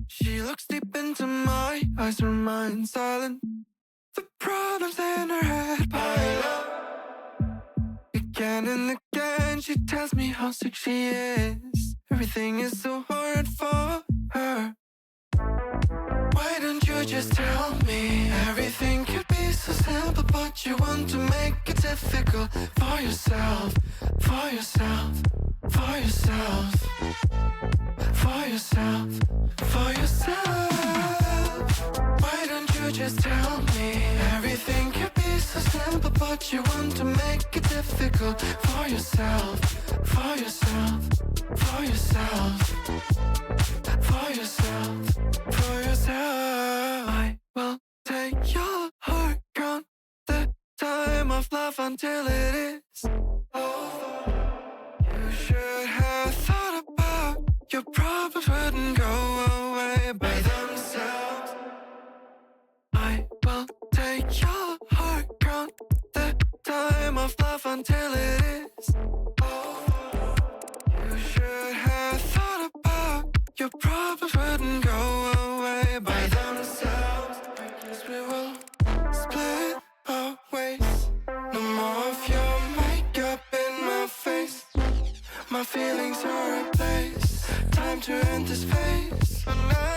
She looks deep into my eyes, her mind silent. The problems in her head pile up. Again and again she tells me how sick she is. Everything is so hard for her. Why don't you just tell me? Everything could be so simple, but you want to make it difficult for yourself, for yourself, for yourself, for yourself, for yourself. Why don't you just tell me? Everything could be so simple, but you want to make it difficult for yourself, for yourself, for yourself, for yourself, for yourself. I will take your heart, count the time of love until it is over. You should have thought about your problems wouldn't go away by themselves. I will take your heart, count the time of love until it is over. You should have thought about your problems wouldn't go away by themselves. I guess we will split our ways. No more of your makeup in my face. My feelings are replaced. Time to end this phase. Na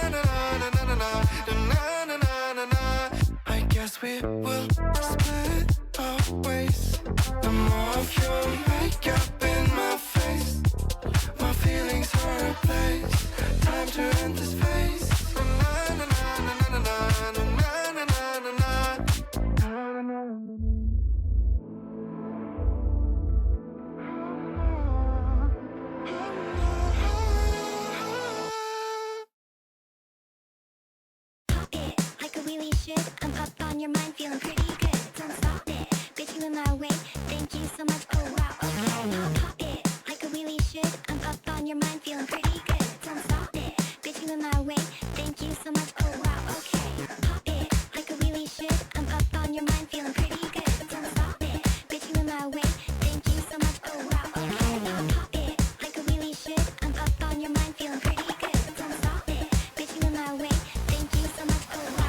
na na na na na na na na na na na. I guess we will split our ways. No more of your makeup in my face. My feelings are replaced. Time to end this phase. Na na na na na na na na na na na na. Pop it like I really should. I'm up on your mind, feeling pretty good. Don't stop it, bitch, you in my way. Thank you so much. Oh wow, okay. Pop it like I really should. I'm up on your mind, feeling pretty good. Don't stop it, bitch, you in my way. Thank you so much. Oh wow, okay. Pop it like I really should. I'm up on your mind, feeling pretty good. Don't stop it, bitch, you in my way. Thank you so much. Oh wow, okay. Pop it like I really should. I'm up on your mind, feeling pretty good. Don't stop it, bitch, you in my way. Thank you so much. Oh wow,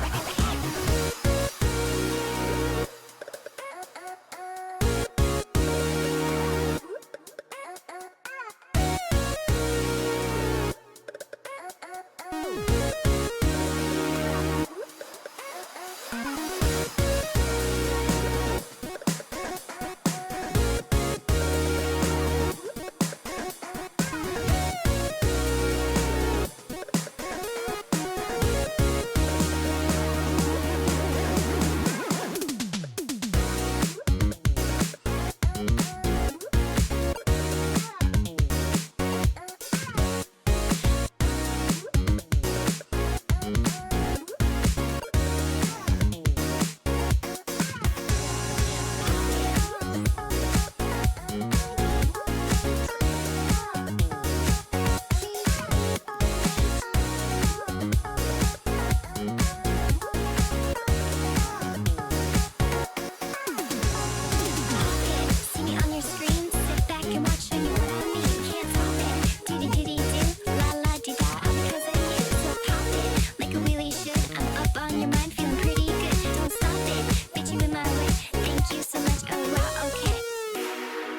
see me on your screen, sit back and watch, show you what I mean. Can't stop it, do-do-do-do-do, la-la-di-da, all because of you. So pop it, like I really should. I'm up on your mind, feeling pretty good. Don't stop it, bitch, you in my way. Thank you so much, oh wow, okay.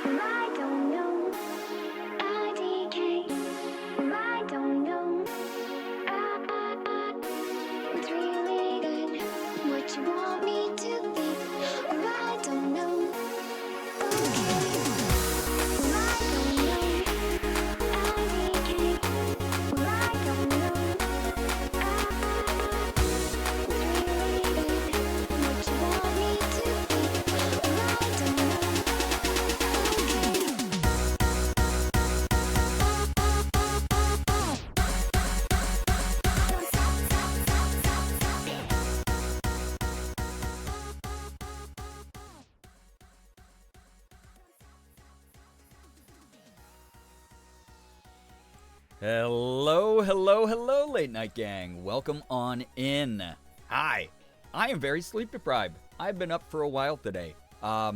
I don't know, IDK. I don't know, it's really good. What you want me to be, I don't know. Hello, hello, hello, late night gang. Welcome on in. Hi. I am very sleep deprived. I've been up for a while today. I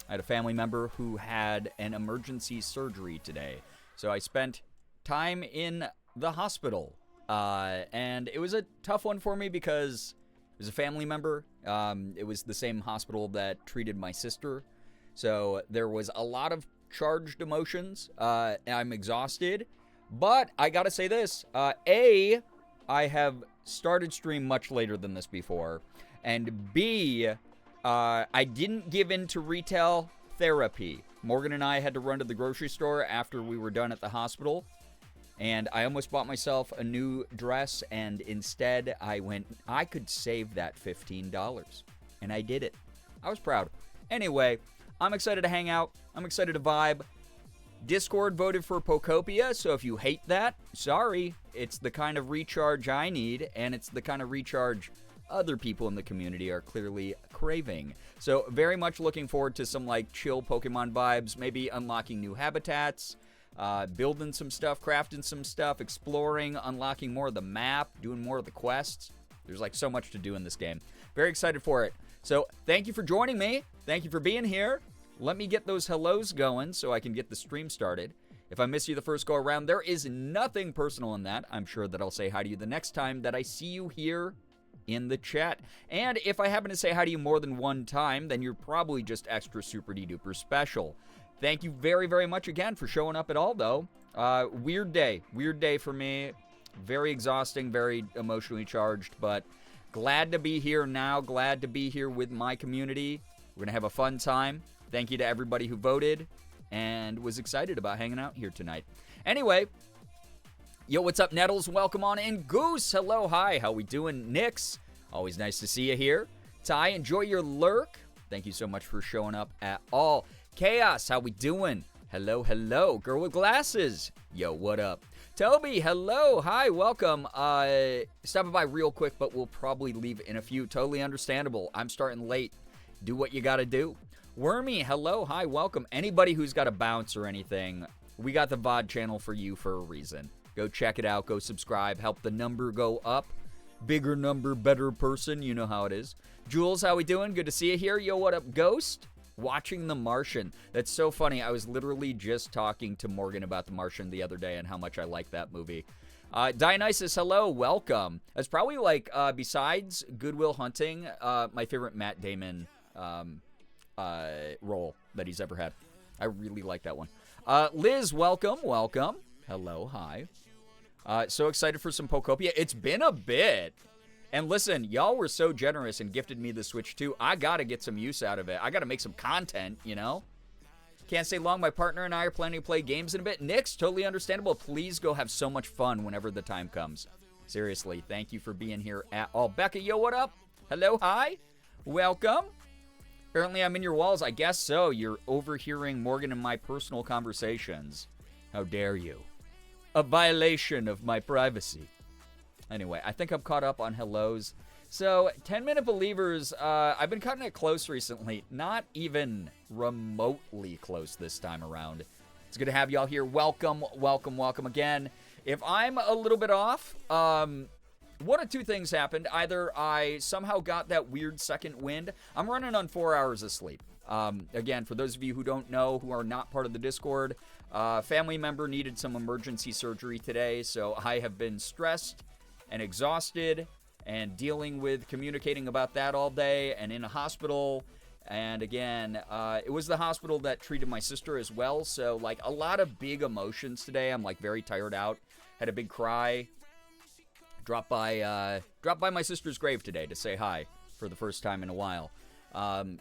had a family member who had an emergency surgery today. So I spent time in the hospital And it was a tough one for me because it was a family member. It was the same hospital that treated my sister. So there was a lot of charged emotions. I'm exhausted. But I gotta say this. A, I have started stream much later than this before. And B, I didn't give in to retail therapy. Morgan and I had to run to the grocery store after we were done at the hospital. And I almost bought myself a new dress, and instead I went, I could save that $15. And I did it. I was proud. Anyway, I'm excited to hang out. I'm excited to vibe. Discord voted for Pokopia, so if you hate that, sorry. It's the kind of recharge I need, and it's the kind of recharge other people in the community are clearly craving. So very much looking forward to some like chill Pokemon vibes, maybe unlocking new habitats, building some stuff, crafting some stuff, exploring, unlocking more of the map, doing more of the quests. There's like so much to do in this game. Very excited for it. So thank you for joining me. Thank you for being here. Let me get those hellos going so I can get the stream started. If I miss you the first go around, there is nothing personal in that. I'm sure that I'll say hi to you the next time that I see you here in the chat. And if I happen to say hi to you more than one time, then you're probably just extra super duper special. Thank you very, very much again for showing up at all, though. Weird day for me. Very exhausting, very emotionally charged, but glad to be here now. Glad to be here with my community. We're going to have a fun time. Thank you to everybody who voted and was excited about hanging out here tonight. Anyway, yo, what's up, Nettles? Welcome on in. Goose, hello, hi. How we doing? Nix, always nice to see you here. Ty, enjoy your lurk. Thank you so much for showing up at all. Chaos, how we doing? Hello, hello. Girl with glasses. Yo, what up? Toby, hello, hi, welcome. Stopping by real quick, but we'll probably leave in a few. Totally understandable. I'm starting late. Do what you gotta do. Wormy, hello, hi, welcome. Anybody who's got a bounce or anything, we got the VOD channel for you for a reason. Go check it out, go subscribe, help the number go up. Bigger number, better person, you know how it is. Jules, how we doing? Good to see you here. Yo, what up, Ghost? Watching The Martian. That's so funny. I was literally just talking to Morgan about The Martian the other day and how much I like that movie. Dionysus, hello, welcome. That's probably like, besides Good Will Hunting, my favorite Matt Damon role that he's ever had. I really like that one. Liz, welcome, welcome. Hello, hi. So excited for some Pokopia. It's been a bit. And listen, y'all were so generous and gifted me the Switch 2. I gotta get some use out of it. I gotta make some content, you know? Can't stay long. My partner and I are planning to play games in a bit. Nick's totally understandable. Please go have so much fun whenever the time comes. Seriously, thank you for being here at all. Becca, yo, what up? Hello, hi. Welcome. Apparently I'm in your walls. I guess so. You're overhearing Morgan and my personal conversations. How dare you? A violation of my privacy. Anyway, I think I'm caught up on hellos. So, 10-minute believers, I've been cutting it close recently. Not even remotely close this time around. It's good to have y'all here. Welcome, welcome, welcome again. If I'm a little bit off, one of two things happened. Either I somehow got that weird second wind. I'm running on 4 hours of sleep. Again, for those of you who don't know, who are not part of the Discord, family member needed some emergency surgery today, so I have been stressed and exhausted and dealing with communicating about that all day and in a hospital. And again, it was the hospital that treated my sister as well, so like a lot of big emotions today. I'm like very tired out. Had a big cry. Dropped by my sister's grave today to say hi for the first time in a while.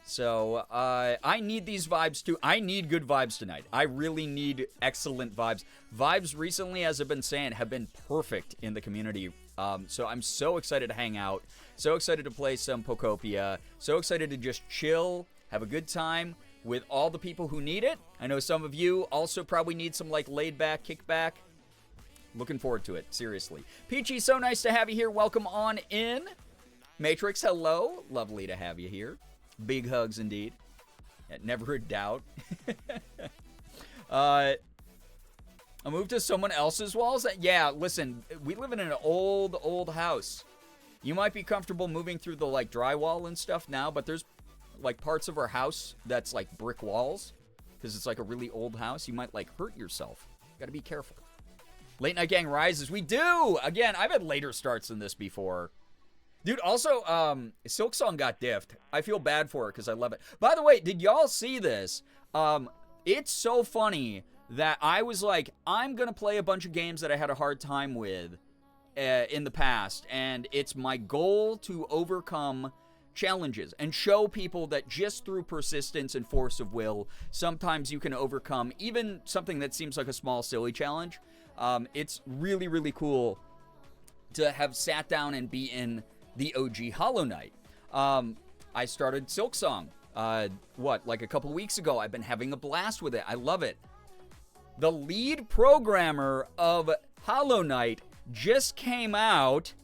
So I need these vibes too. I need good vibes tonight. I really need excellent vibes. Vibes recently, as I've been saying, have been perfect in the community. So I'm so excited to hang out. So excited to play some Pokopia. So excited to just chill, have a good time with all the people who need it. I know some of you also probably need some like laid back, kickback. Looking forward to it, seriously. Peachy, so nice to have you here. Welcome on in. Matrix, hello. Lovely to have you here. Big hugs indeed. Yeah, never a doubt. I moved to someone else's walls? Yeah, listen, we live in an old house. You might be comfortable moving through the like drywall and stuff now, but there's like parts of our house that's like brick walls because it's like a really old house. You might like hurt yourself. Gotta be careful. Late Night Gang rises. We do! Again, I've had later starts than this before. Dude, also, Silk Song got diffed. I feel bad for it because I love it. By the way, did y'all see this? It's so funny that I was like, I'm going to play a bunch of games that I had a hard time with in the past. And it's my goal to overcome challenges and show people that just through persistence and force of will, sometimes you can overcome even something that seems like a small, silly challenge. It's really, really cool to have sat down and beaten the OG Hollow Knight. I started Silk Song, like a couple weeks ago. I've been having a blast with it. I love it. The lead programmer of Hollow Knight just came out.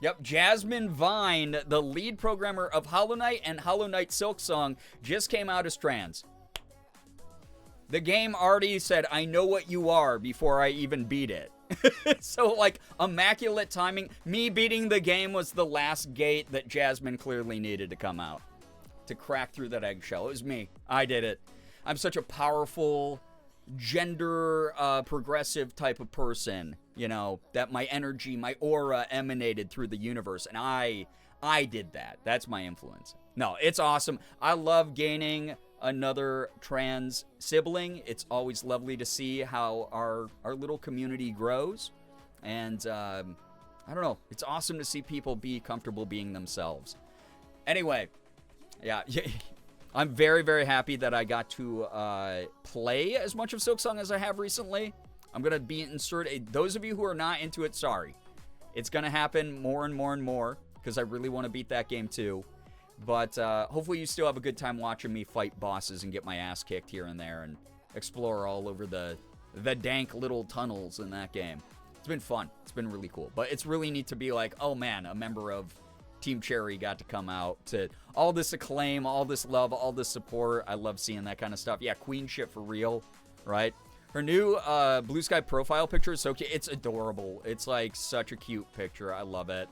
Yep, Jasmine Vine, the lead programmer of Hollow Knight and Hollow Knight Silk Song, just came out as trans. The game already said, I know what you are before I even beat it. So, like, immaculate timing. Me beating the game was the last gate that Jasmine clearly needed to come out. To crack through that eggshell. It was me. I did it. I'm such a powerful, gender progressive type of person. You know, that my energy, my aura emanated through the universe. And I did that. That's my influence. No, it's awesome. I love gaining another trans sibling. It's always lovely to see how our little community grows. And I don't know. It's awesome to see people be comfortable being themselves. Anyway, yeah. I'm very, very happy that I got to play as much of Silk Song as I have recently. I'm going to be inserted. Those of you who are not into it, sorry. It's going to happen more and more and more because I really want to beat that game too. But hopefully you still have a good time watching me fight bosses and get my ass kicked here and there and explore all over the dank little tunnels in that game. It's been fun. It's been really cool. But it's really neat to be like, oh man, a member of Team Cherry got to come out to all this acclaim, all this love, all this support. I love seeing that kind of stuff. Yeah, queen shit for real, right? Her new Blue Sky profile picture is so cute. It's adorable. It's like such a cute picture. I love it.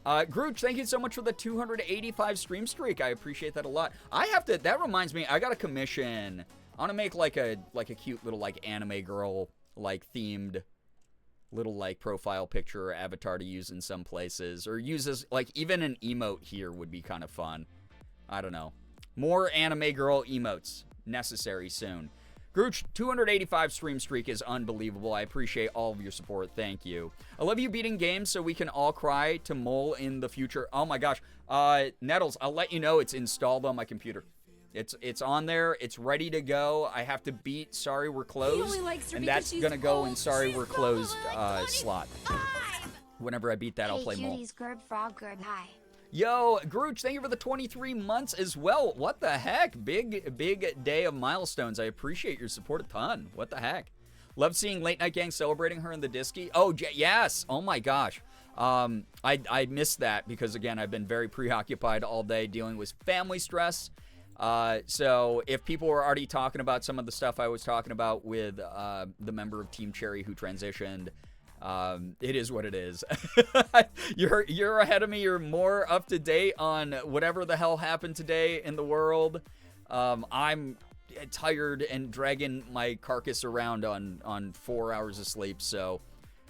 Grooch, thank you so much for the 285 stream streak. I appreciate that a lot. That reminds me, I got a commission. I want to make like a cute little like anime girl like themed little like profile picture or avatar to use in some places, or use as like even an emote here would be kind of fun. I don't know. More anime girl emotes necessary soon. Grooch, 285 stream streak is unbelievable. I appreciate all of your support. Thank you. I love you beating games so we can all cry to Mole in the future. Oh my gosh. Nettles, I'll let you know it's installed on my computer. It's on there. It's ready to go. I have to beat Sorry We're Closed. And that's going to go in Sorry We're Closed slot. Whenever I beat that, I'll play Mole. Gerb Frog Gerb Hi. Yo, Grooch, thank you for the 23 months as well. What the heck? Big day of milestones. I appreciate your support a ton. What the heck? Love seeing Late Night Gang celebrating her in the Disky. Oh, yes. Oh, my gosh. I missed that because, again, I've been very preoccupied all day dealing with family stress. So if people were already talking about some of the stuff I was talking about with the member of Team Cherry who transitioned, it is what it is. You're ahead of me. You're more up to date on whatever the hell happened today in the world. I'm tired and dragging my carcass around on 4 hours of sleep. So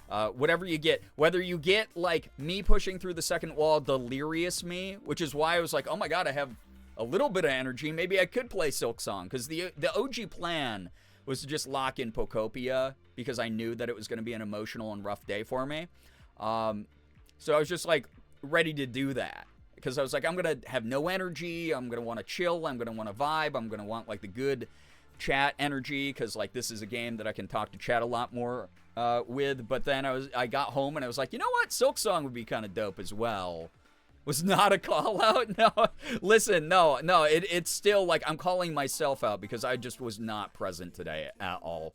whatever you get, whether you get like me pushing through the second wall, delirious me, which is why I was like, oh my God, I have a little bit of energy. Maybe I could play Silk Song, because the OG plan was to just lock in Pokopia because I knew that it was going to be an emotional and rough day for me. So I was just like ready to do that because I was like, I'm going to have no energy. I'm going to want to chill. I'm going to want to vibe. I'm going to want like the good chat energy because like this is a game that I can talk to chat a lot more with. But then I got home and I was like, you know what? Silk Song would be kind of dope as well. Was not a call out. No, listen, no, it's still like I'm calling myself out because I just was not present today at all.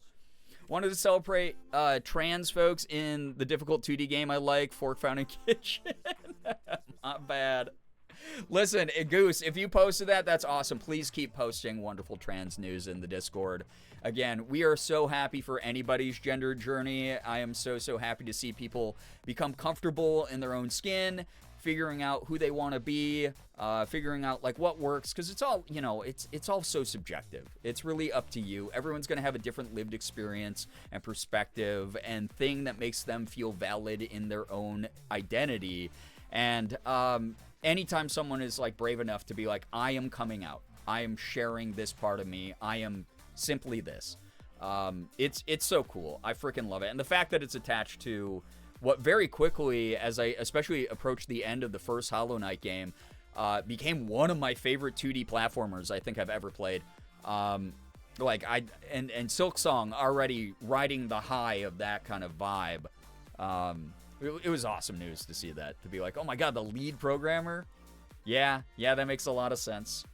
Wanted to celebrate trans folks in the difficult 2D game I like, Fork Fountain Kitchen. Not bad. Listen, Goose, if you posted that, that's awesome. Please keep posting wonderful trans news in the Discord. Again, we are so happy for anybody's gender journey. I am so happy to see people become comfortable in their own skin, figuring out who they want to be, figuring out like what works, because it's all, you know, it's all so subjective. It's really up to you. Everyone's going to have a different lived experience and perspective and thing that makes them feel valid in their own identity. And anytime someone is like brave enough to be like, I am coming out, I am sharing this part of me, I am simply this, it's so cool. I freaking love it. And the fact that it's attached to what very quickly, as I especially approached the end of the first Hollow Knight game, became one of my favorite 2D platformers I think I've ever played. And Silksong already riding the high of that kind of vibe. It was awesome news to see that, to be like, oh my god, the lead programmer? Yeah, that makes a lot of sense.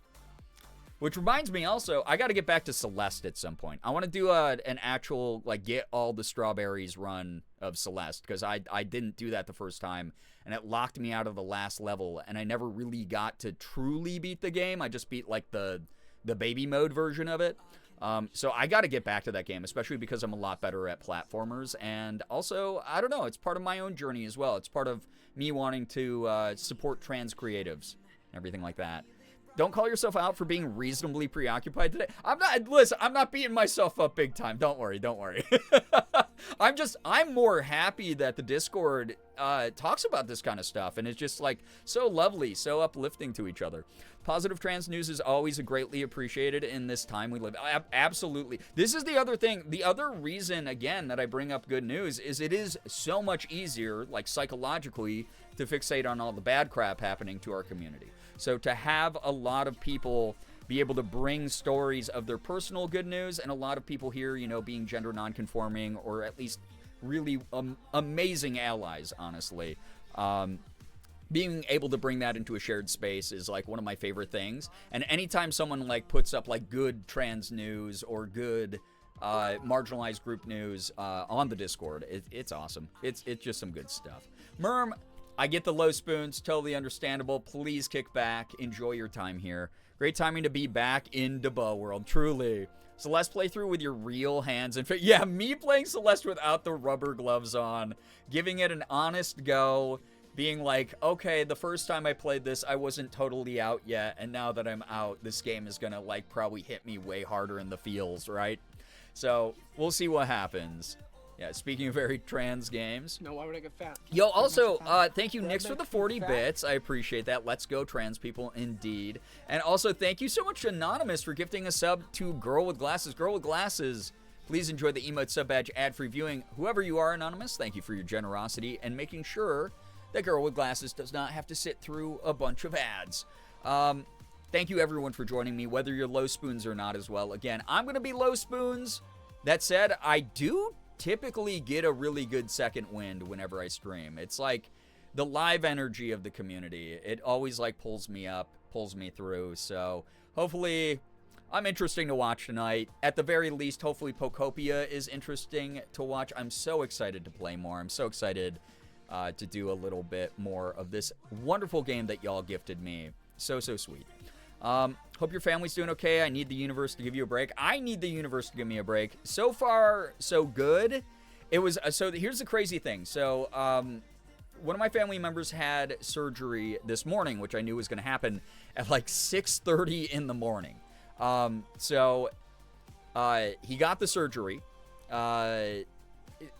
Which reminds me also, I got to get back to Celeste at some point. I want to do an actual, like, get all the strawberries run of Celeste, because I didn't do that the first time, and it locked me out of the last level, and I never really got to truly beat the game. I just beat, like, the baby mode version of it. So I got to get back to that game, especially because I'm a lot better at platformers, and also, I don't know, it's part of my own journey as well. It's part of me wanting to support trans creatives and everything like that. Don't call yourself out for being reasonably preoccupied today. I'm not beating myself up big time. Don't worry. I'm more happy that the Discord talks about this kind of stuff, and it's just like so lovely, so uplifting to each other. Positive trans news is always greatly appreciated in this time we live. Absolutely. This is the other thing. The other reason, again, that I bring up good news is it is so much easier, like psychologically, to fixate on all the bad crap happening to our community. So to have a lot of people be able to bring stories of their personal good news, and a lot of people here, you know, being gender nonconforming, or at least really amazing allies, honestly. Being able to bring that into a shared space is like one of my favorite things. And anytime someone like puts up like good trans news or good marginalized group news on the Discord, it's awesome. It's just some good stuff. Merm, I get the low spoons, totally understandable. Please kick back, enjoy your time here. Great timing to be back in Deba world, truly. Celeste playthrough with your real hands and yeah, me playing Celeste without the rubber gloves on, giving it an honest go, being like, okay, the first time I played this, I wasn't totally out yet, and now that I'm out, this game is gonna like probably hit me way harder in the feels, right? So we'll see what happens. Yeah, speaking of very trans games. No, why would I get fat? Yo, also, thank you, Nix, for the 40 bits. I appreciate that. Let's go, trans people, indeed. And also, thank you so much, Anonymous, for gifting a sub to Girl with Glasses. Girl with Glasses, please enjoy the emote sub badge ad-free viewing. Whoever you are, Anonymous, thank you for your generosity and making sure that Girl with Glasses does not have to sit through a bunch of ads. Thank you, everyone, for joining me, whether you're low spoons or not as well. Again, I'm going to be low spoons. That said, I do typically get a really good second wind whenever I stream. It's like the live energy of the community. It always like pulls me up, pulls me through. So hopefully I'm interesting to watch tonight. At the very least, hopefully Pokopia is interesting to watch. I'm so excited to play more. I'm so excited to do a little bit more of this wonderful game that y'all gifted me. So sweet. Hope your family's doing okay. I need the universe to give you a break. I need the universe to give me a break. So far, so good. It was, so here's the crazy thing. So, one of my family members had surgery this morning, which I knew was going to happen at like 6:30 in the morning. He got the surgery.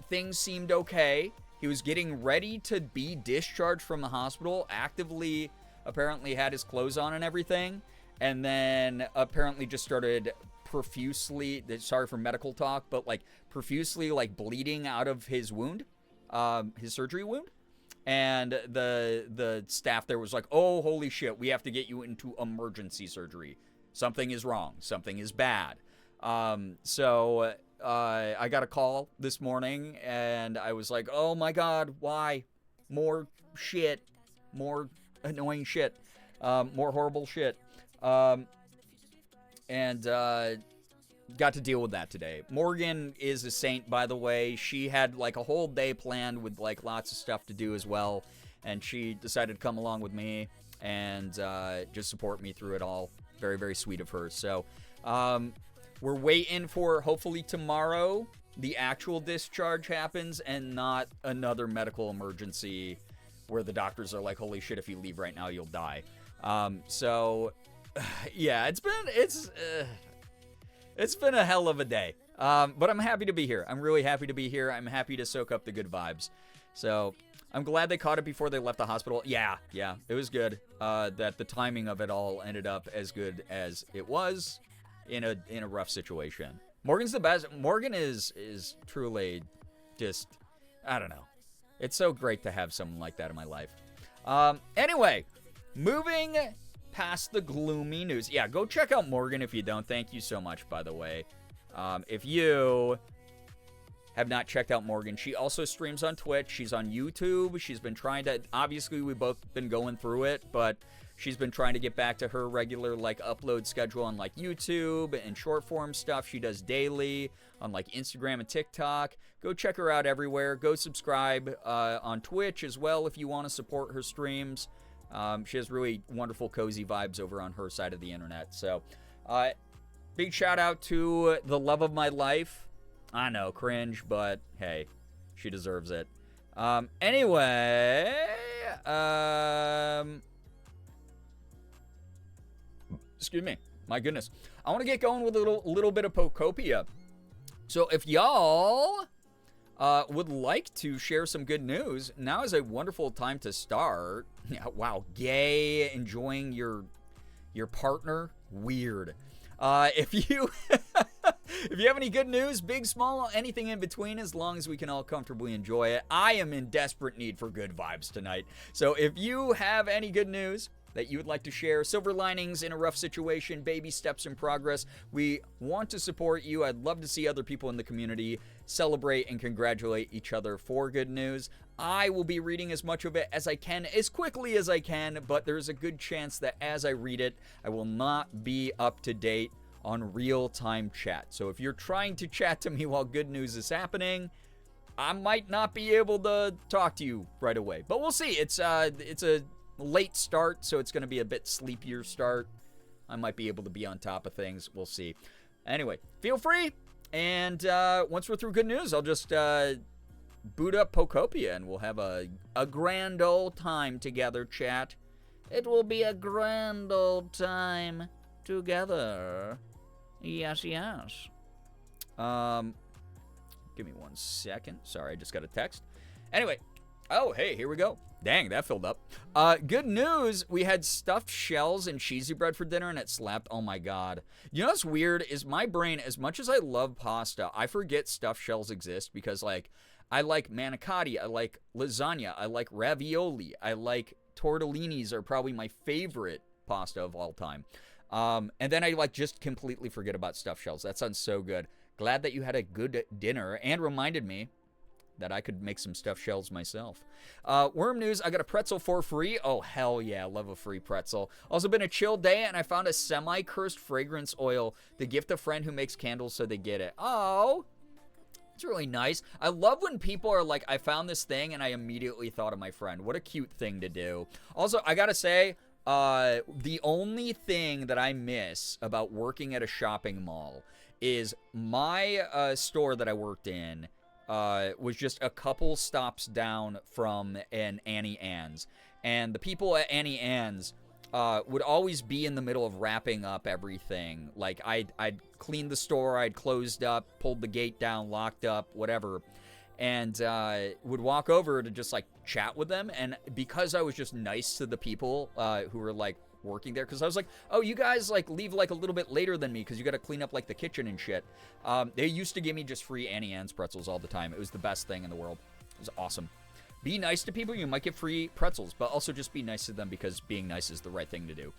Things seemed okay. He was getting ready to be discharged from the hospital, actively apparently had his clothes on and everything, and then apparently just started profusely, sorry for medical talk, but like profusely like bleeding out of his wound, his surgery wound. And the staff there was like, oh, holy shit, we have to get you into emergency surgery. Something is wrong. Something is bad. I got a call this morning, and I was like, oh my god, why? More shit. More annoying shit. More horrible shit. Got to deal with that today. Morgan is a saint, by the way. She had like a whole day planned with like lots of stuff to do as well, and she decided to come along with me and just support me through it all. Very, very sweet of her. So we're waiting for, hopefully tomorrow, the actual discharge happens and not another medical emergency where the doctors are like, holy shit, if you leave right now, you'll die. So, yeah, it's been a hell of a day. But I'm happy to be here. I'm really happy to be here. I'm happy to soak up the good vibes. So, I'm glad they caught it before they left the hospital. Yeah, it was good. That the timing of it all ended up as good as it was in a rough situation. Morgan's the best. Morgan is truly just, I don't know. It's so great to have someone like that in my life. Anyway, moving past the gloomy news. Yeah, go check out Morgan if you don't. Thank you so much, by the way. If you have not checked out Morgan, she also streams on Twitch. She's on YouTube. She's been trying to, obviously we've both been going through it, but she's been trying to get back to her regular like upload schedule on like YouTube and short form stuff she does daily on like Instagram and TikTok. Go check her out everywhere. Go subscribe on Twitch as well if you want to support her streams. She has really wonderful, cozy vibes over on her side of the internet. So, big shout out to the love of my life. I know, cringe, but hey, she deserves it. Anyway, excuse me. My goodness. I want to get going with a little bit of Pokopia. So if y'all would like to share some good news, now is a wonderful time to start. Yeah, wow, gay, enjoying your partner, weird. If you if you have any good news, big, small, anything in between, as long as we can all comfortably enjoy it, I am in desperate need for good vibes tonight. So if you have any good news that you would like to share, silver linings in a rough situation, baby steps in progress, we want to support you. I'd love to see other people in the community celebrate and congratulate each other for good news. I will be reading as much of it as I can, as quickly as I can, but there's a good chance that as I read it, I will not be up to date on real-time chat. So if you're trying to chat to me while good news is happening, I might not be able to talk to you right away. But we'll see. It's a late start, so it's going to be a bit sleepier start. I might be able to be on top of things. We'll see. Anyway, feel free. And once we're through good news, I'll just boot up Pokopia, and we'll have a grand old time together, chat. It will be a grand old time together. Yes. Give me 1 second. Sorry, I just got a text. Anyway. Oh, hey, here we go. Dang, that filled up. Good news. We had stuffed shells and cheesy bread for dinner, and it slapped. Oh, my God. You know what's weird is my brain, as much as I love pasta, I forget stuffed shells exist because, like, I like manicotti. I like lasagna. I like ravioli. I like tortellinis are probably my favorite pasta of all time. And then I, like, just completely forget about stuffed shells. That sounds so good. Glad that you had a good dinner and reminded me that I could make some stuffed shells myself. Worm news, I got a pretzel for free. Oh, hell yeah, love a free pretzel. Also been a chill day, and I found a semi-cursed fragrance oil to gift a friend who makes candles so they get it. Oh, it's really nice. I love when people are like, I found this thing, and I immediately thought of my friend. What a cute thing to do. Also, I gotta say, the only thing that I miss about working at a shopping mall is my store that I worked in was just a couple stops down from an Annie Ann's. And the people at Annie Ann's would always be in the middle of wrapping up everything. Like, I'd cleaned the store, I'd closed up, pulled the gate down, locked up, whatever. And would walk over to just, like, chat with them. And because I was just nice to the people who were, like, working there, because I was like, oh, you guys, like, leave, like, a little bit later than me because you got to clean up, like, the kitchen and shit. They used to give me just free Annie Ann's pretzels all the time. It was the best thing in the world. It was awesome. Be nice to people. You might get free pretzels, but also just be nice to them because being nice is the right thing to do.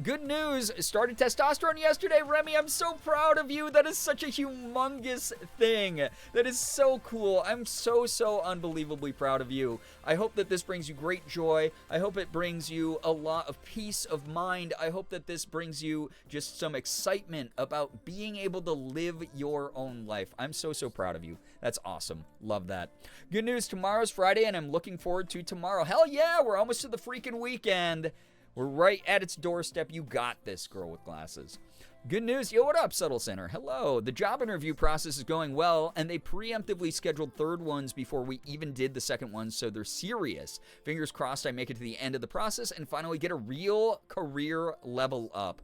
Good news. Started testosterone yesterday, Remy. I'm so proud of you. That is such a humongous thing. That is so cool. I'm so unbelievably proud of you. I hope that this brings you great joy. I hope it brings you a lot of peace of mind. I hope that this brings you just some excitement about being able to live your own life. I'm so proud of you. That's awesome. Love that. Good news. Tomorrow's Friday, and I'm looking forward to tomorrow. Hell yeah, we're almost to the freaking weekend. We're right at its doorstep. You got this, girl with glasses. Good news. Yo, what up, Subtle Center? Hello. The job interview process is going well, and they preemptively scheduled third ones before we even did the second one, so they're serious. Fingers crossed I make it to the end of the process and finally get a real career level up.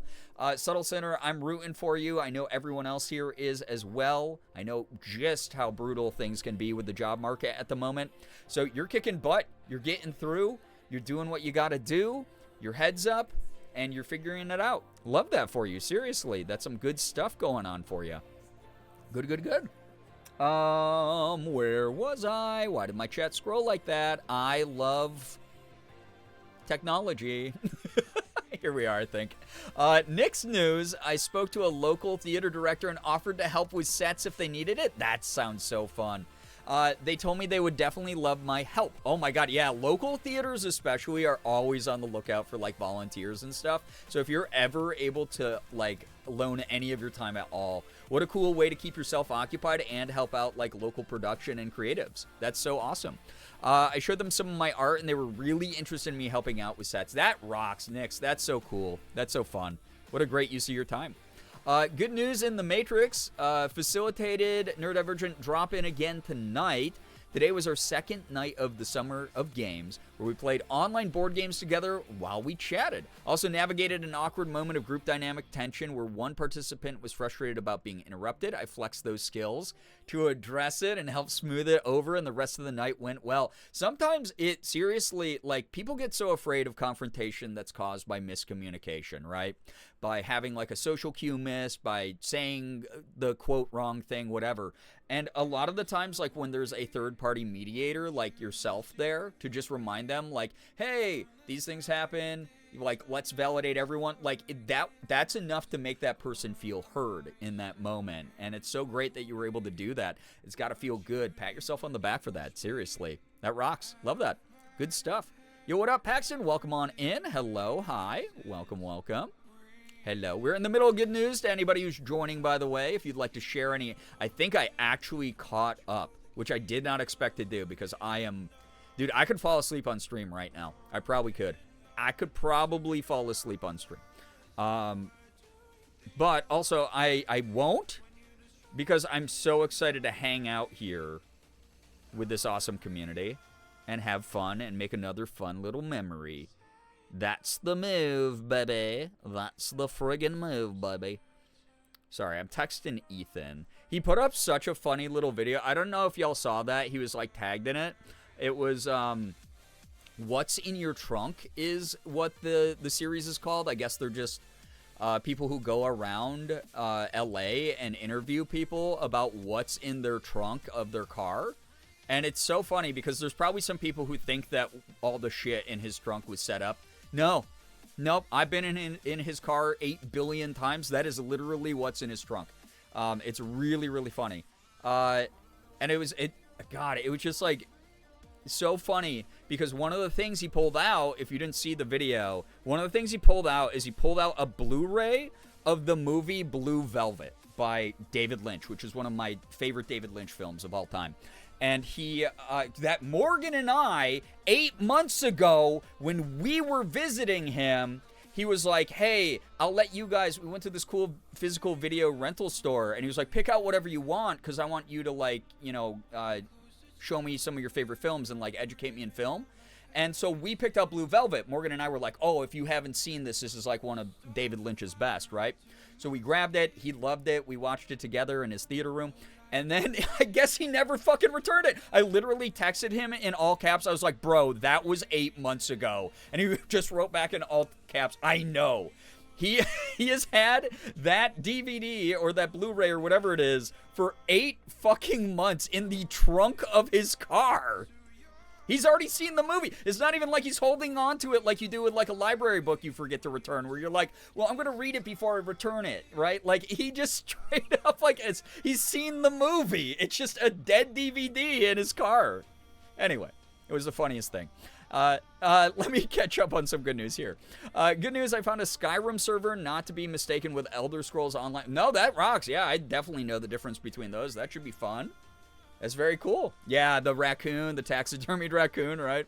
Subtle Center, I'm rooting for you. I know everyone else here is as well. I know just how brutal things can be with the job market at the moment. So you're kicking butt. You're getting through. You're doing what you got to do. Your head's up. And you're figuring it out. Love that for you. Seriously, that's some good stuff going on for you. Good. Where was I? Why did my chat scroll like that? I love technology. Here we are, I think. Nick's news. I spoke to a local theater director and offered to help with sets if they needed it. That sounds so fun. They told me they would definitely love my help. Oh my god, yeah, local theaters especially are always on the lookout for, like, volunteers and stuff. So if you're ever able to, like, loan any of your time at all, what a cool way to keep yourself occupied and help out, like, local production and creatives. That's so awesome. I showed them some of my art, and they were really interested in me helping out with sets. That rocks, Nix. That's so cool. That's so fun. What a great use of your time. Good news in the Matrix. Facilitated Neurodivergent drop-in again tonight. Today was our second night of the Summer of Games, where we played online board games together while we chatted. Also navigated an awkward moment of group dynamic tension where one participant was frustrated about being interrupted. I flexed those skills to address it and help smooth it over, and the rest of the night went well. Sometimes it seriously, like, people get so afraid of confrontation that's caused by miscommunication, right? By having, like, a social cue missed, by saying the quote wrong thing, whatever. And a lot of the times, like, when there's a third-party mediator like yourself there to just remind them, like, hey, these things happen, like, let's validate everyone, like, that's enough to make that person feel heard in that moment. And it's so great that you were able to do that. It's got to feel good. Pat yourself on the back for that. Seriously. That rocks. Love that. Good stuff. Yo, what up, Paxton? Welcome on in. Hello. Hi. Welcome. Hello. We're in the middle of good news to anybody who's joining, by the way. If you'd like to share any, I think I actually caught up, which I did not expect to do because dude, I could fall asleep on stream right now. I probably could. I could probably fall asleep on stream. But also, I won't because I'm so excited to hang out here with this awesome community and have fun and make another fun little memory. That's the move, baby. That's the friggin' move, baby. Sorry, I'm texting Ethan. He put up such a funny little video. I don't know if y'all saw that. He was, like, tagged in it. It was, What's in Your Trunk is what the series is called. I guess they're just people who go around LA and interview people about what's in their trunk of their car. And it's so funny because there's probably some people who think that all the shit in his trunk was set up. Nope. I've been in his car 8 billion times. That is literally what's in his trunk. It's really, really funny. And it was just like so funny because one of the things he pulled out, if you didn't see the video, one of the things he pulled out a Blu-ray of the movie Blue Velvet by David Lynch, which is one of my favorite David Lynch films of all time. And that Morgan and I, 8 months ago, when we were visiting him, he was like, hey, I'll let you guys, we went to this cool physical video rental store, and he was like, pick out whatever you want, because I want you to, like, show me some of your favorite films and, like, educate me in film. And so we picked up Blue Velvet. Morgan and I were like, oh, if you haven't seen this, this is, like, one of David Lynch's best, right? So we grabbed it. He loved it. We watched it together in his theater room. And then I guess he never fucking returned it. I literally texted him in all caps. I was like, bro, that was 8 months ago. And he just wrote back in all caps, I know. He has had that DVD or that Blu-ray or whatever it is for 8 fucking months in the trunk of his car. He's already seen the movie. It's not even like he's holding on to it like you do with, like, a library book you forget to return, where you're like, well, I'm going to read it before I return it, right? Like, he just straight up, like, he's seen the movie. It's just a dead DVD in his car. Anyway, it was the funniest thing. Let me catch up on some good news here. Good news, I found a Skyrim server, not to be mistaken with Elder Scrolls Online. No, that rocks. Yeah, I definitely know the difference between those. That should be fun. That's very cool. Yeah, the raccoon, the taxidermied raccoon, right?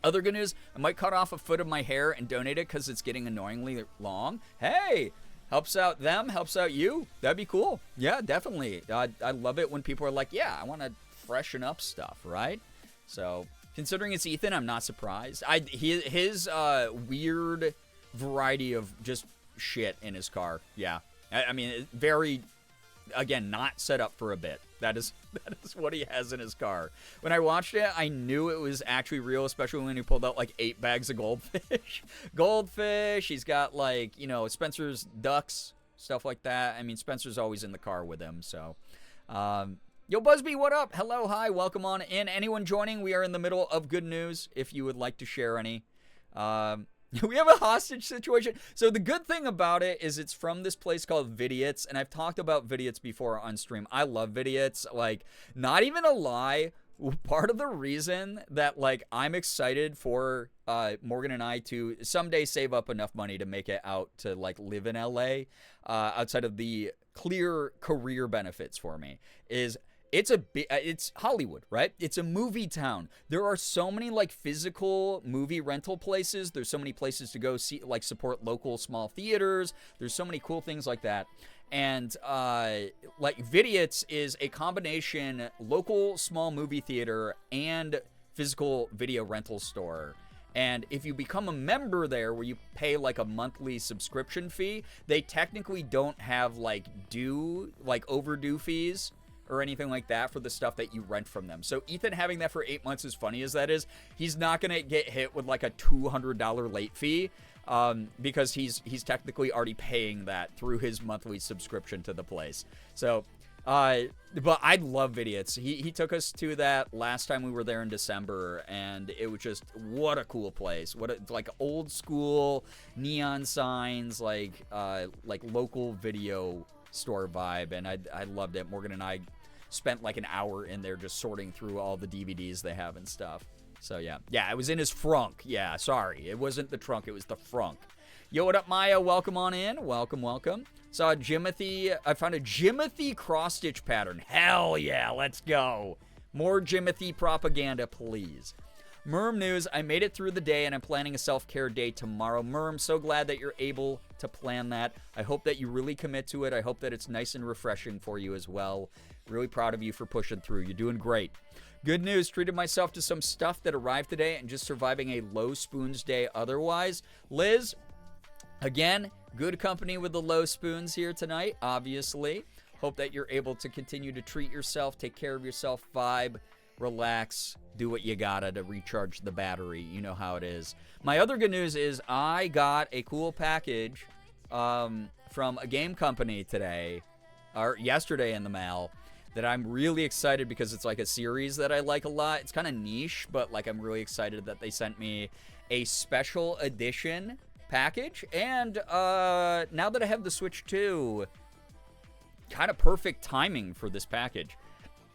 Other good news, I might cut off a foot of my hair and donate it because it's getting annoyingly long. Hey, helps out them, helps out you. That'd be cool. Yeah, definitely. I love it when people are like, yeah, I want to freshen up stuff, right? So, considering it's Ethan, I'm not surprised. His weird variety of just shit in his car. Yeah. I mean, very, again, not set up for a bit. That is what he has in his car. When I watched it, I knew it was actually real, especially when he pulled out like 8 bags of goldfish. He's got like, Spencer's ducks, stuff like that. I mean, Spencer's always in the car with him. So, yo, Busby, what up? Hello, hi, welcome on in. Anyone joining? We are in the middle of good news. If you would like to share any. We have a hostage situation. So the good thing about it is it's from this place called Vidiots, and I've talked about Vidiots before on stream. I love Vidiots. Like, not even a lie, part of the reason that, like, I'm excited for Morgan and I to someday save up enough money to make it out to, like, live in LA, outside of the clear career benefits for me, is it's Hollywood, right? It's a movie town. There are so many like physical movie rental places. There's so many places to go see, like support local small theaters. There's so many cool things like that. And like Vidiots is a combination local small movie theater and physical video rental store. And if you become a member there where you pay like a monthly subscription fee, they technically don't have like overdue fees or anything like that for the stuff that you rent from them. So Ethan having that for 8 months, as funny as that is, he's not going to get hit with like a $200 late fee because he's technically already paying that through his monthly subscription to the place. So, but I love Vidiots. He took us to that last time we were there in December, and it was just, what a cool place. Like old school neon signs, like local video store vibe, and I loved it. Morgan and I spent like an hour in there just sorting through all the DVDs they have and stuff. So yeah, it was in his frunk. Yeah, sorry, it wasn't the trunk, it was the frunk. Yo, what up, Maya? Welcome on in. Welcome. Saw I found a Jimothy cross-stitch pattern. Hell yeah, let's go. More Jimothy propaganda, please. Merm news, I made it through the day and I'm planning a self-care day tomorrow. Merm, so glad that you're able to plan that. I hope that you really commit to it. I hope that it's nice and refreshing for you as well. Really proud of you for pushing through. You're doing great. Good news, treated myself to some stuff that arrived today and just surviving a low spoons day otherwise. Liz, again, good company with the low spoons here tonight, obviously. Hope that you're able to continue to treat yourself, take care of yourself, vibe, relax, do what you gotta to recharge the battery. You know how it is. My other good news is I got a cool package from a game company today, or yesterday in the mail, that I'm really excited because it's like a series that I like a lot. It's kind of niche, but like I'm really excited that they sent me a special edition package. And now that I have the Switch 2, kind of perfect timing for this package.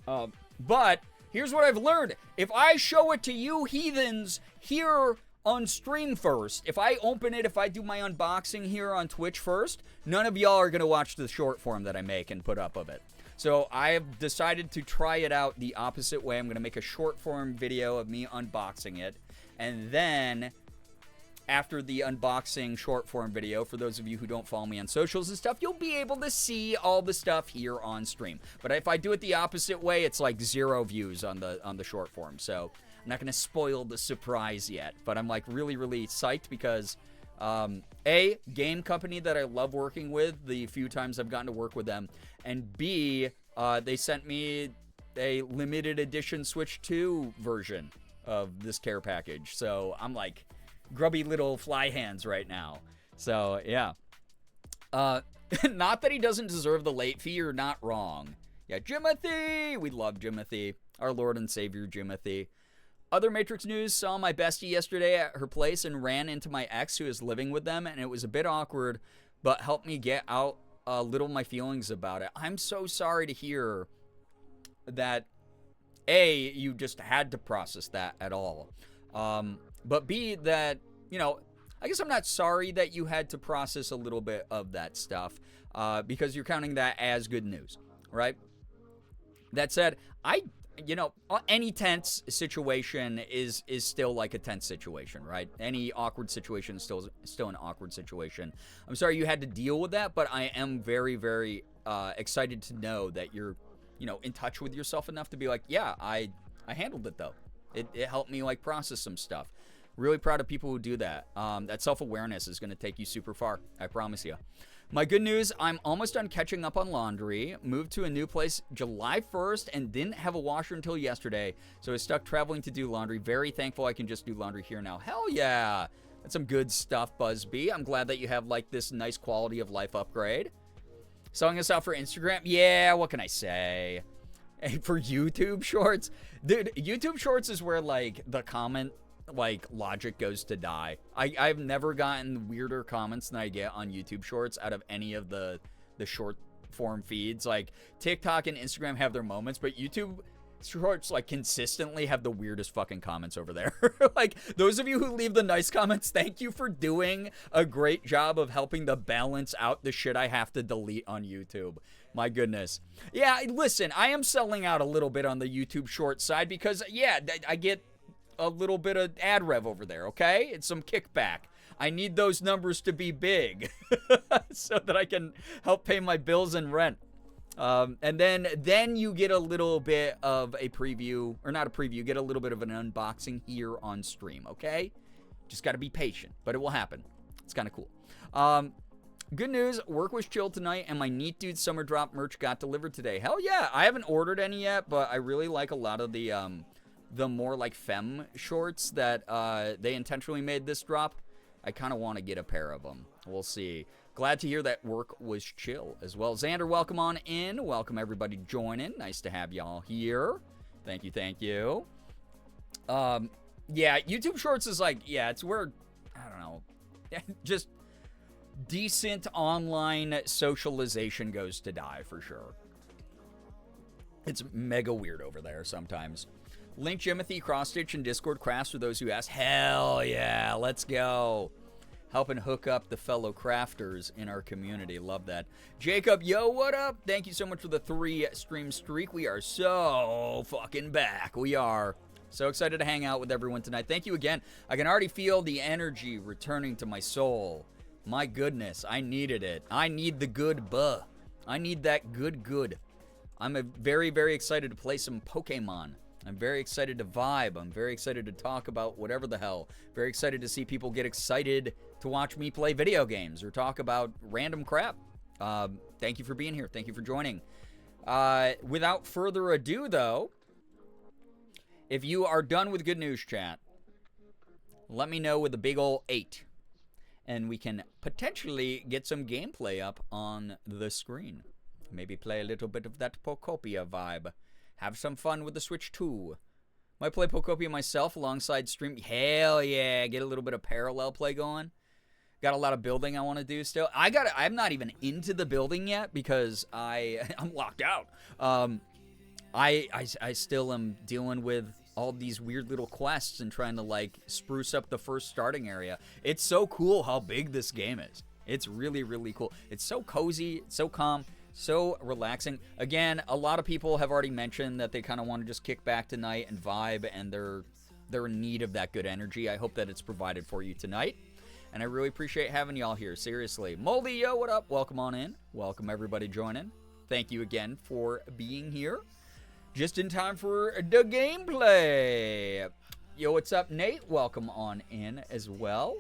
But here's what I've learned. If I show it to you heathens here on stream first, if I open it, if I do my unboxing here on Twitch first, none of y'all are going to watch the short form that I make and put up of it. So I have decided to try it out the opposite way. I'm going to make a short form video of me unboxing it. And then after the unboxing short form video, for those of you who don't follow me on socials and stuff, you'll be able to see all the stuff here on stream. But if I do it the opposite way, it's like 0 views on the short form. So I'm not going to spoil the surprise yet. But I'm like really, really psyched because A, game company that I love working with the few times I've gotten to work with them. And B, they sent me a limited edition Switch 2 version of this care package. So I'm like grubby little fly hands right now. So yeah. Not that he doesn't deserve the late fee, you're not wrong. Yeah, Jimothy! We love Jimothy. Our Lord and Savior Jimothy. Other Matrix news, saw my bestie yesterday at her place and ran into my ex who is living with them, and it was a bit awkward, but helped me get out a little my feelings about it. I'm so sorry to hear that, A, you just had to process that at all. But B, that, I guess I'm not sorry that you had to process a little bit of that stuff, because you're counting that as good news, right? That said, you know, any tense situation is still like a tense situation, right? Any awkward situation is still an awkward situation. I'm sorry you had to deal with that, but I am very, very excited to know that you're, you know, in touch with yourself enough to be like, yeah, I handled it though. It helped me like process some stuff. Really proud of people who do that. That self-awareness is going to take you super far. I promise you. My good news, I'm almost done catching up on laundry. Moved to a new place July 1st and didn't have a washer until yesterday. So I was stuck traveling to do laundry. Very thankful I can just do laundry here now. Hell yeah. That's some good stuff, Buzzbee. I'm glad that you have like this nice quality of life upgrade. Selling us out for Instagram? Yeah, what can I say? Hey, for YouTube Shorts? Dude, YouTube Shorts is where like the comment like logic goes to die. I've never gotten weirder comments than I get on YouTube Shorts out of any of the short form feeds. Like TikTok and Instagram have their moments, but YouTube Shorts like consistently have the weirdest fucking comments over there. Like those of you who leave the nice comments, thank you for doing a great job of helping to balance out the shit I have to delete on YouTube. My goodness. Yeah, listen, I am selling out a little bit on the YouTube Short side because yeah, I get a little bit of ad rev over there, okay? It's some kickback. I need those numbers to be big so that I can help pay my bills and rent. And then you get a little bit of a preview, or not a preview, get a little bit of an unboxing here on stream, okay? Just got to be patient, but it will happen. It's kind of cool. Good news, work was chill tonight, and my Neat Dude Summer Drop merch got delivered today. Hell yeah, I haven't ordered any yet, but I really like a lot of the more like femme shorts that they intentionally made this drop. I kind of want to get a pair of them. We'll see. Glad to hear that work was chill as well. Xander, welcome on in. Welcome everybody joining. Nice to have y'all here. Thank you, thank you. Yeah, YouTube Shorts is like, yeah, it's where, I don't know, just decent online socialization goes to die for sure. It's mega weird over there sometimes. Link Jimothy, Cross-Stitch, and Discord Crafts for those who ask. Hell yeah, let's go. Helping hook up the fellow crafters in our community. Love that. Jacob, yo, what up? Thank you so much for the 3-stream streak. We are so fucking back. We are so excited to hang out with everyone tonight. Thank you again. I can already feel the energy returning to my soul. My goodness, I needed it. I need the good buh. I need that good. I'm very, very excited to play some Pokemon. I'm very excited to vibe. I'm very excited to talk about whatever the hell. Very excited to see people get excited to watch me play video games or talk about random crap. Thank you for being here. Thank you for joining. Without further ado, though, if you are done with Good News Chat, let me know with a big ol' 8. And we can potentially get some gameplay up on the screen. Maybe play a little bit of that Pokopia vibe. Have some fun with the Switch 2. Might play Pokopia myself alongside stream. Hell yeah, get a little bit of parallel play going. Got a lot of building I want to do still. I'm not even into the building yet because I'm locked out. I still am dealing with all these weird little quests and trying to like spruce up the first starting area. It's so cool how big this game is. It's really, really cool. It's so cozy, it's so calm. So relaxing. Again, a lot of people have already mentioned that they kind of want to just kick back tonight and vibe, and they're in need of that good energy. I hope that it's provided for you tonight, and I really appreciate having y'all here. Seriously. Moldy, yo, what up? Welcome on in. Welcome everybody joining. Thank you again for being here. Just in time for the gameplay. Yo, what's up, Nate? Welcome on in as well.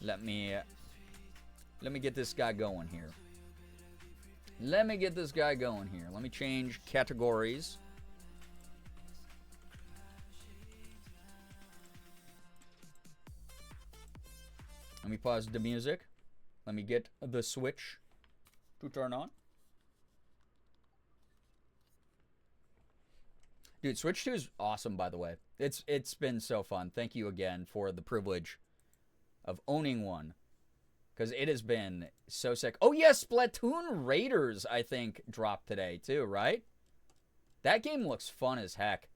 Let me get this guy going here. Let me change categories. Let me pause the music. Let me get the Switch to turn on. Dude, Switch 2 is awesome, by the way. It's been so fun. Thank you again for the privilege of owning one. Because it has been so sick. Oh, yeah, Splatoon Raiders, I think, dropped today, too, right? That game looks fun as heck.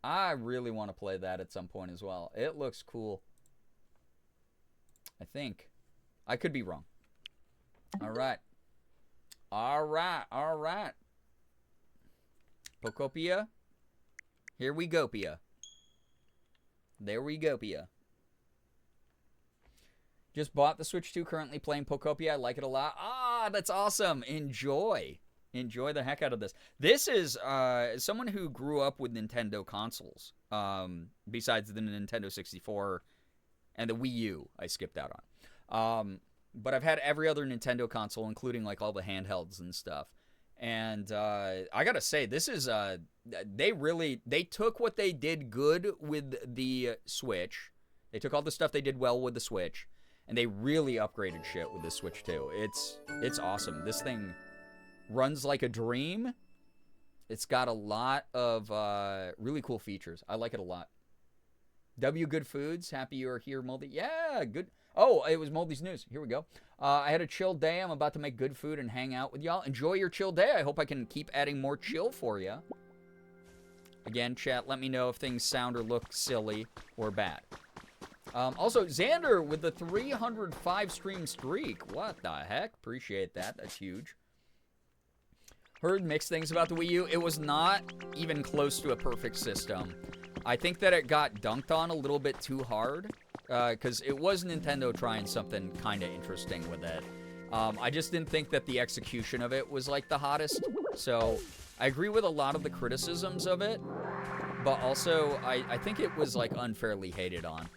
I really want to play that at some point as well. It looks cool. I think. I could be wrong. All right. Pokopia. Here we go, Pia. There we go, Pia. Just bought the Switch 2, currently playing Pokopia. I like it a lot. Ah, that's awesome. Enjoy. Enjoy the heck out of this. This is someone who grew up with Nintendo consoles, besides the Nintendo 64 and the Wii U I skipped out on. But I've had every other Nintendo console, including like all the handhelds and stuff. And I gotta say, this is they took what they did good with the Switch. They took all the stuff they did well with the Switch, and they really upgraded shit with the Switch 2. It's awesome. This thing runs like a dream. It's got a lot of really cool features. I like it a lot. W Good Foods, happy you're here, Moldy. Yeah, good. Oh, it was Moldy's news. Here we go. I had a chill day. I'm about to make good food and hang out with y'all. Enjoy your chill day. I hope I can keep adding more chill for you. Again, chat, let me know if things sound or look silly or bad. Also, Xander with the 305 stream streak. What the heck? Appreciate that. That's huge. Heard mixed things about the Wii U. It was not even close to a perfect system. I think that it got dunked on a little bit too hard, because it was Nintendo trying something kind of interesting with it. I just didn't think that the execution of it was like the hottest. So I agree with a lot of the criticisms of it, but also I think it was like unfairly hated on.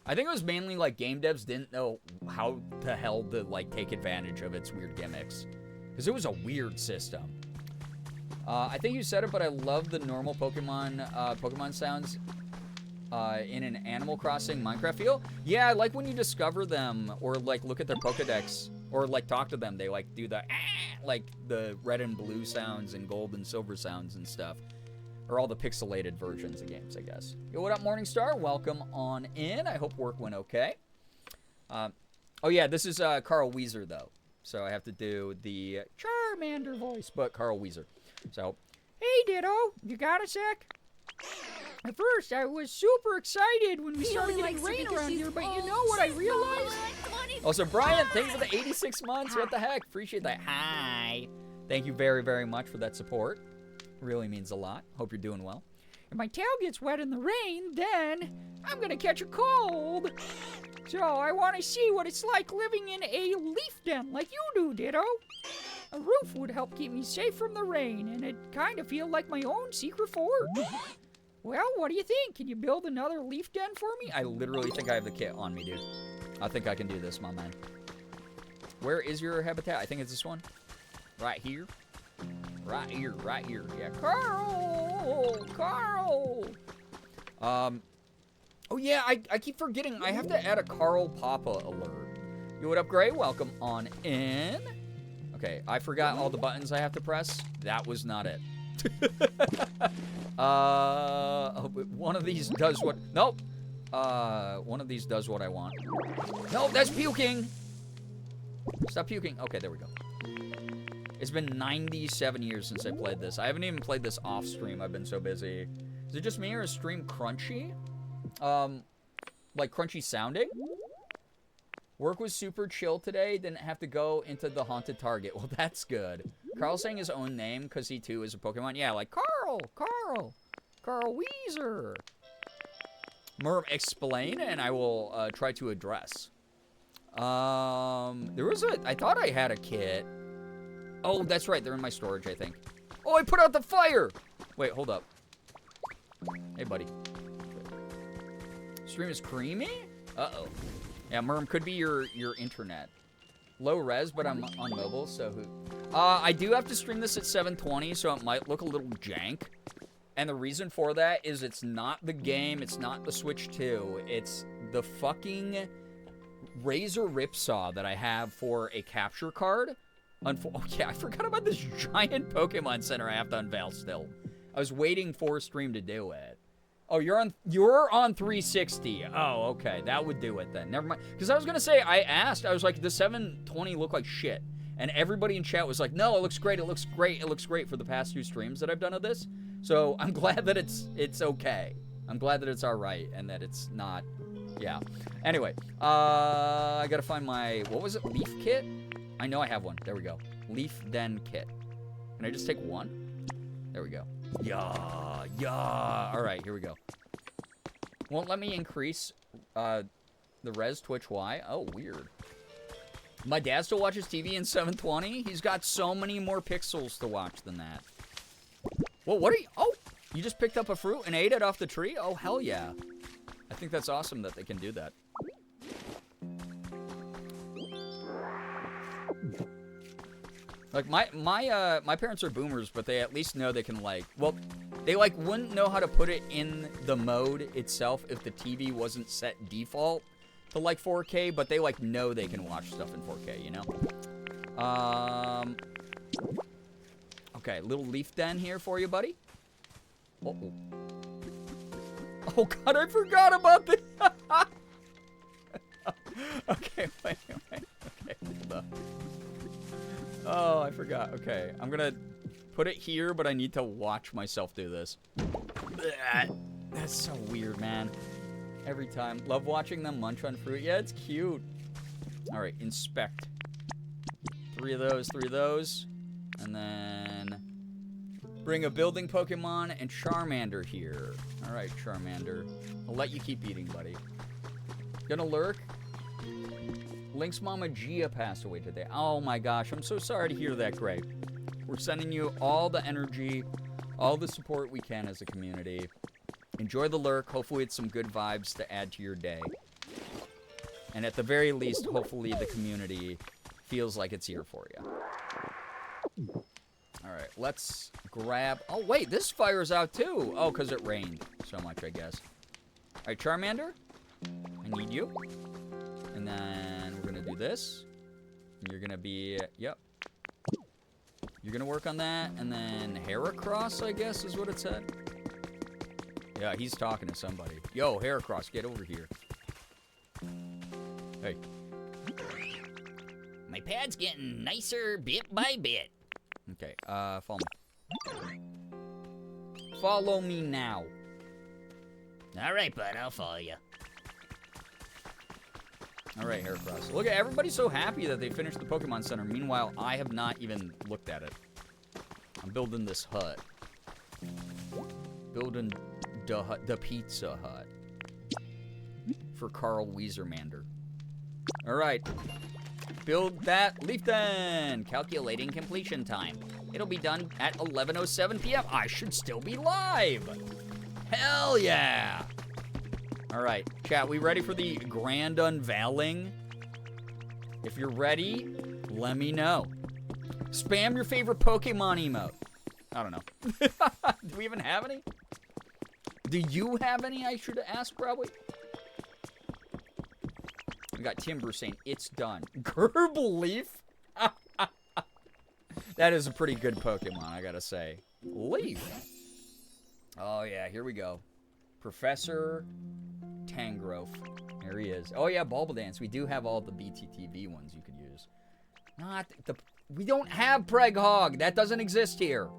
I think it was mainly like game devs didn't know how the hell to like take advantage of its weird gimmicks, because it was a weird system. I think you said it, but I love the normal Pokemon sounds in an Animal Crossing Minecraft feel. Yeah, I like when you discover them, or like look at their Pokedex, or like talk to them. They like do the like the red and blue sounds and gold and silver sounds and stuff, or all the pixelated versions of games, I guess. Yo, what up, Morningstar? Welcome on in. I hope work went okay. Oh yeah, this is Carl Weezer though, so I have to do the Charmander voice, but Carl Weezer. So, hey Ditto, you got a sec? At first, I was super excited when we started getting rain around here, but you know what I realized? Also, Brian, thank you for the 86 months. What the heck? Appreciate that. Hi. Thank you very, very much for that support. Really means a lot. Hope you're doing well. If my tail gets wet in the rain, then I'm gonna catch a cold. So, I want to see what it's like living in a leaf den like you do, Ditto. A roof would help keep me safe from the rain, and it'd kind of feel like my own secret fort. Well, what do you think? Can you build another leaf den for me? I literally think I have the kit on me, dude. I think I can do this, my man. Where is your habitat? I think it's this one. Right here. Right here, right here. Yeah, Carl! Carl! Oh yeah, I keep forgetting. I have to add a Carl Papa alert. Yo, what up, Gray? Welcome on in. Okay, I forgot all the buttons I have to press. That was not it. One of these does what... Nope. One of these does what I want. Nope, that's puking. Stop puking. Okay, there we go. It's been 97 years since I played this. I haven't even played this off stream. I've been so busy. Is it just me or is stream crunchy? Like crunchy sounding? Work was super chill today. Didn't have to go into the haunted target. Well, that's good. Carl's saying his own name because he too is a Pokemon. Yeah, like Carl Weezer. Merv, explain and I will try to address. There was I thought I had a kit. Oh, that's right. They're in my storage, I think. Oh, I put out the fire. Wait, hold up. Hey, buddy. Stream is creamy? Uh-oh. Yeah, Merm, could be your internet. Low res, but I'm on mobile, so who... I do have to stream this at 720, so it might look a little jank. And the reason for that is it's not the game, it's not the Switch 2, it's the fucking Razor Ripsaw that I have for a capture card. Oh yeah, I forgot about this giant Pokemon Center I have to unveil still. I was waiting for stream to do it. Oh, you're on 360. Oh, okay. That would do it then. Never mind. Because I was going to say, I was like, the 720 look like shit. And everybody in chat was like, no, it looks great. It looks great. It looks great for the past 2 streams that I've done of this. So I'm glad that it's okay. I'm glad that it's all right and that it's not, yeah. Anyway, I got to find my, what was it? Leaf kit? I know I have one. There we go. Leaf Den kit. Can I just take one? There we go. Yeah, yeah. All right, here we go. Won't let me increase the res Twitch Y. Oh, weird. My dad still watches TV in 720. He's got so many more pixels to watch than that. Well, what are you? Oh, you just picked up a fruit and ate it off the tree? Oh, hell yeah. I think that's awesome that they can do that. Like, my parents are boomers, but they at least know they can, like, well, they, like, wouldn't know how to put it in the mode itself if the TV wasn't set default to, like, 4K, but they, like, know they can watch stuff in 4K, you know? Okay, little leaf den here for you, buddy. Uh-oh. Oh, God, I forgot about this. Okay, wait. Okay, hold up. Oh, I forgot. Okay, I'm gonna put it here, but I need to watch myself do this. That's so weird, man. Every time. Love watching them munch on fruit. Yeah, it's cute. All right, inspect. 3 of those. And then bring a building Pokemon and Charmander here. All right, Charmander. I'll let you keep eating, buddy. Gonna lurk. Link's mama Gia passed away today. Oh my gosh, I'm so sorry to hear that, Gray. We're sending you all the energy, all the support we can as a community. Enjoy the lurk. Hopefully it's some good vibes to add to your day. And at the very least, hopefully the community feels like it's here for you. All right, let's grab... Oh, wait, this fires out too. Oh, because it rained so much, I guess. All right, Charmander, I need you. And then we're going to do this. And you're going to be... Yep. You're going to work on that. And then Heracross, I guess, is what it said. Yeah, he's talking to somebody. Yo, Heracross, get over here. Hey. My pad's getting nicer bit by bit. Okay, follow me. Follow me now. All right, bud, I'll follow you. All right, Heracross. Look at everybody's so happy that they finished the Pokemon Center. Meanwhile, I have not even looked at it. I'm building this hut. Building the Pizza Hut for Carl Weezermander. All right. Build that leaf den. Calculating completion time. It'll be done at 11:07 p.m. I should still be live. Hell yeah. All right, chat, we ready for the grand unveiling? If you're ready, let me know. Spam your favorite Pokemon emote. I don't know. Do we even have any? Do you have any, I should ask, probably? We got Timber saying, it's done. Girbeagly? That is a pretty good Pokemon, I gotta say. Leaf. Oh, yeah, here we go. Professor Tangrowth. There he is. Oh, yeah, Bulba Dance. We do have all the BTTV ones you could use. Not the... We don't have Preghog. That doesn't exist here.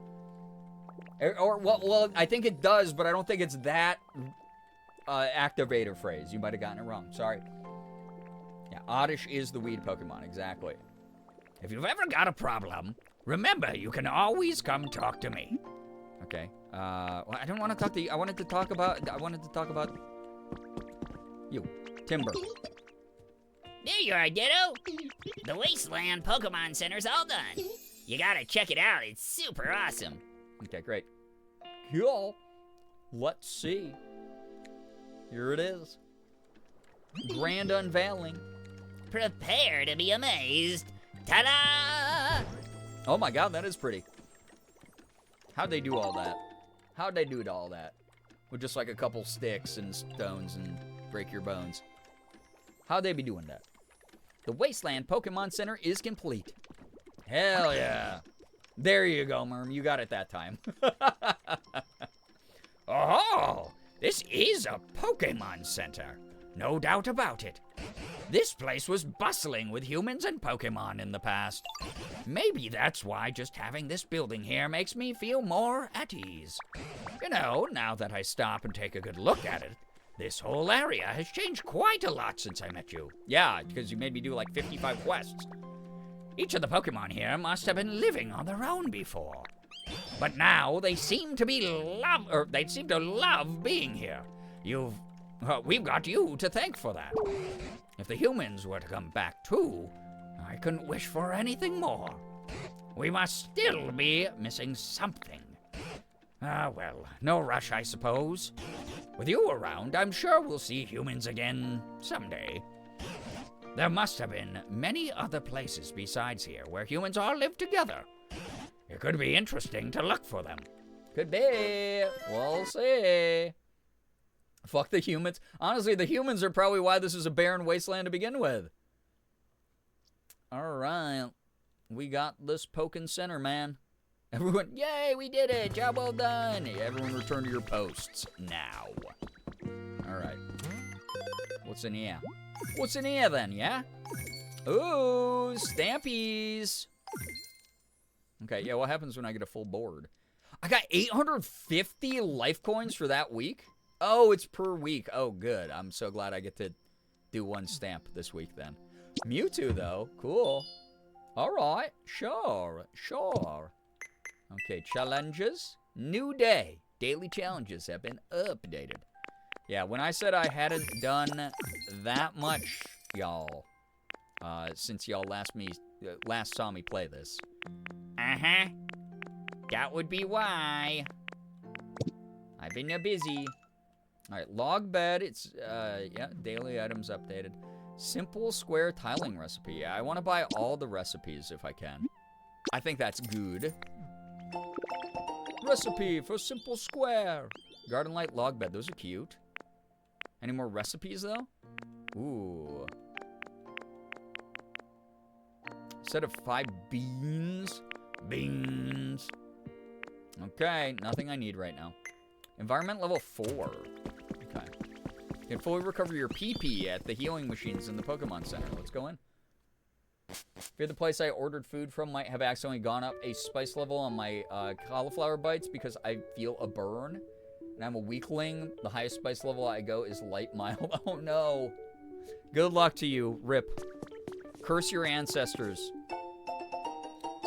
Or well, I think it does, but I don't think it's that activator phrase. You might have gotten it wrong. Sorry. Yeah, Oddish is the weed Pokemon. Exactly. If you've ever got a problem, remember, you can always come talk to me. Okay. Well, I don't want to talk to you. I wanted to talk about you, Timber. There you are, Ditto. The Wasteland Pokemon Center's all done. You gotta check it out. It's super awesome. Okay, great. Cool. Let's see. Here it is. Grand unveiling. Prepare to be amazed. Ta-da! Oh my god, that is pretty. How'd they do all that? How'd they do all that? With just like a couple sticks and stones and break your bones. How'd they be doing that? The Wasteland Pokemon Center is complete. Hell yeah. There you go, Merm. You got it that time. Oh, this is a Pokemon Center. No doubt about it. This place was bustling with humans and Pokemon in the past. Maybe that's why just having this building here makes me feel more at ease. You know, now that I stop and take a good look at it, this whole area has changed quite a lot since I met you. Yeah, because you made me do like 55 quests. Each of the Pokemon here must have been living on their own before. But now they seem to love being here. We've got you to thank for that. If the humans were to come back too, I couldn't wish for anything more. We must still be missing something. Well, no rush, I suppose. With you around, I'm sure we'll see humans again someday. There must have been many other places besides here where humans all live together. It could be interesting to look for them. Could be. We'll see. Fuck the humans. Honestly, the humans are probably why this is a barren wasteland to begin with. Alright. We got this Pokken Center, man. Everyone, yay, we did it. Job well done. Everyone return to your posts now. Alright. What's in here? What's in here then, yeah? Ooh, stampies. Okay, yeah, what happens when I get a full board? I got 850 life coins for that week? Oh, it's per week. Oh, good. I'm so glad I get to do one stamp this week then. Mewtwo, though. Cool. All right. Sure. Okay, challenges. New day. Daily challenges have been updated. Yeah, when I said I hadn't done that much, y'all, since y'all last saw me play this. Uh-huh. That would be why. I've been busy. All right, log bed. It's, yeah, daily items updated. Simple square tiling recipe. Yeah, I want to buy all the recipes if I can. I think that's good. Recipe for simple square. Garden light log bed. Those are cute. Any more recipes, though? Ooh. Set of 5 beans. Beans. Okay, nothing I need right now. Environment level 4. Okay. You can fully recover your PP at the healing machines in the Pokemon Center. Let's go in. Fear the place I ordered food from might have accidentally gone up a spice level on my cauliflower bites because I feel a burn. And I'm a weakling. The highest spice level I go is light mild. Oh no. Good luck to you. RIP. Curse your ancestors.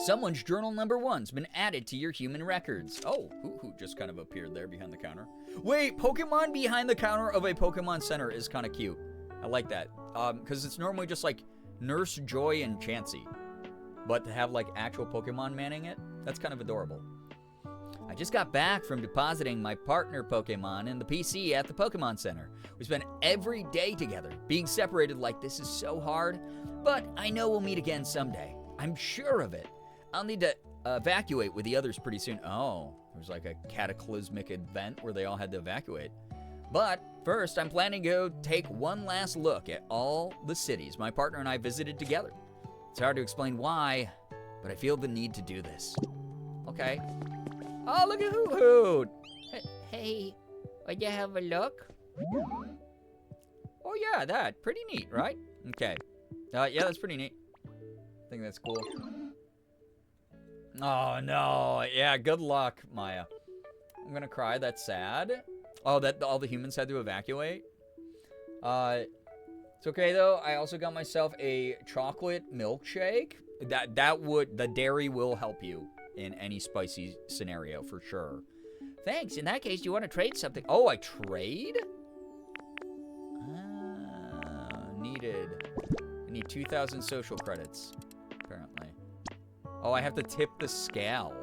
Someone's journal number 1's been added to your human records. Oh, who just kind of appeared there behind the counter. Wait, Pokemon behind the counter of a Pokemon Center is kind of cute. I like that. Because it's normally just like Nurse Joy and Chansey. But to have like actual Pokemon manning it, that's kind of adorable. I just got back from depositing my partner Pokemon in the PC at the Pokemon Center. We spent every day together. Being separated like this is so hard, but I know we'll meet again someday. I'm sure of it. I'll need to evacuate with the others pretty soon. Oh, there was like a cataclysmic event where they all had to evacuate. But first, I'm planning to go take one last look at all the cities my partner and I visited together. It's hard to explain why, but I feel the need to do this. Okay. Oh, look at Hoot Hoot. Hey, would you have a look? Oh, yeah, that. Pretty neat, right? Okay. Yeah, that's pretty neat. I think that's cool. Oh, no. Yeah, good luck, Maya. I'm gonna cry. That's sad. Oh, that all the humans had to evacuate? It's okay, though. I also got myself a chocolate milkshake. The dairy will help you in any spicy scenario, for sure. Thanks. In that case, do you want to trade something? Oh, I trade? Needed. I need 2,000 social credits, apparently. Oh, I have to tip the scale.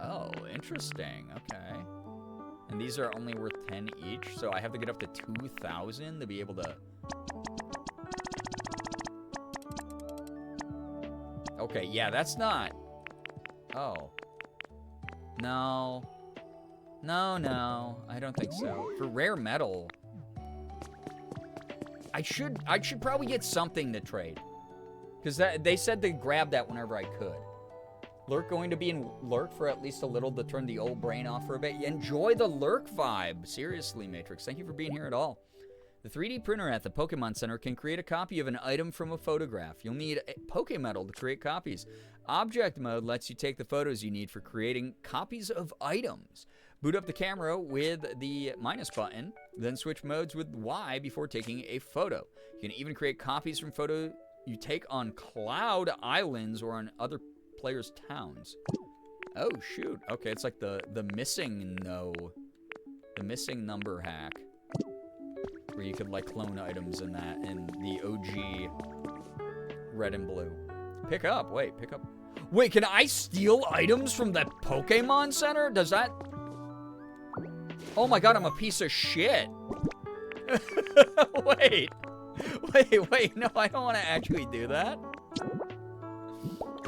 Oh, interesting. Okay. And these are only worth 10 each, so I have to get up to 2,000 to be able to... Okay, yeah, that's not... Oh. No. No, I don't think so. For rare metal... I should probably get something to trade. Because they said to grab that whenever I could. Lurk going to be in Lurk for at least a little to turn the old brain off for a bit. Enjoy the Lurk vibe. Seriously, Matrix. Thank you for being here at all. The 3D printer at the Pokemon Center can create a copy of an item from a photograph. You'll need a Pokemetal to create copies. Object mode lets you take the photos you need for creating copies of items. Boot up the camera with the minus button, then switch modes with Y before taking a photo. You can even create copies from photo you take on Cloud Islands or on other players' towns. Oh, shoot. Okay, it's like the missing number hack. Where you could, like, clone items in that, in the OG red and blue. Pick up. Wait, pick up. Wait, can I steal items from the Pokemon Center? Does that... Oh my god, I'm a piece of shit. Wait. No, I don't want to actually do that.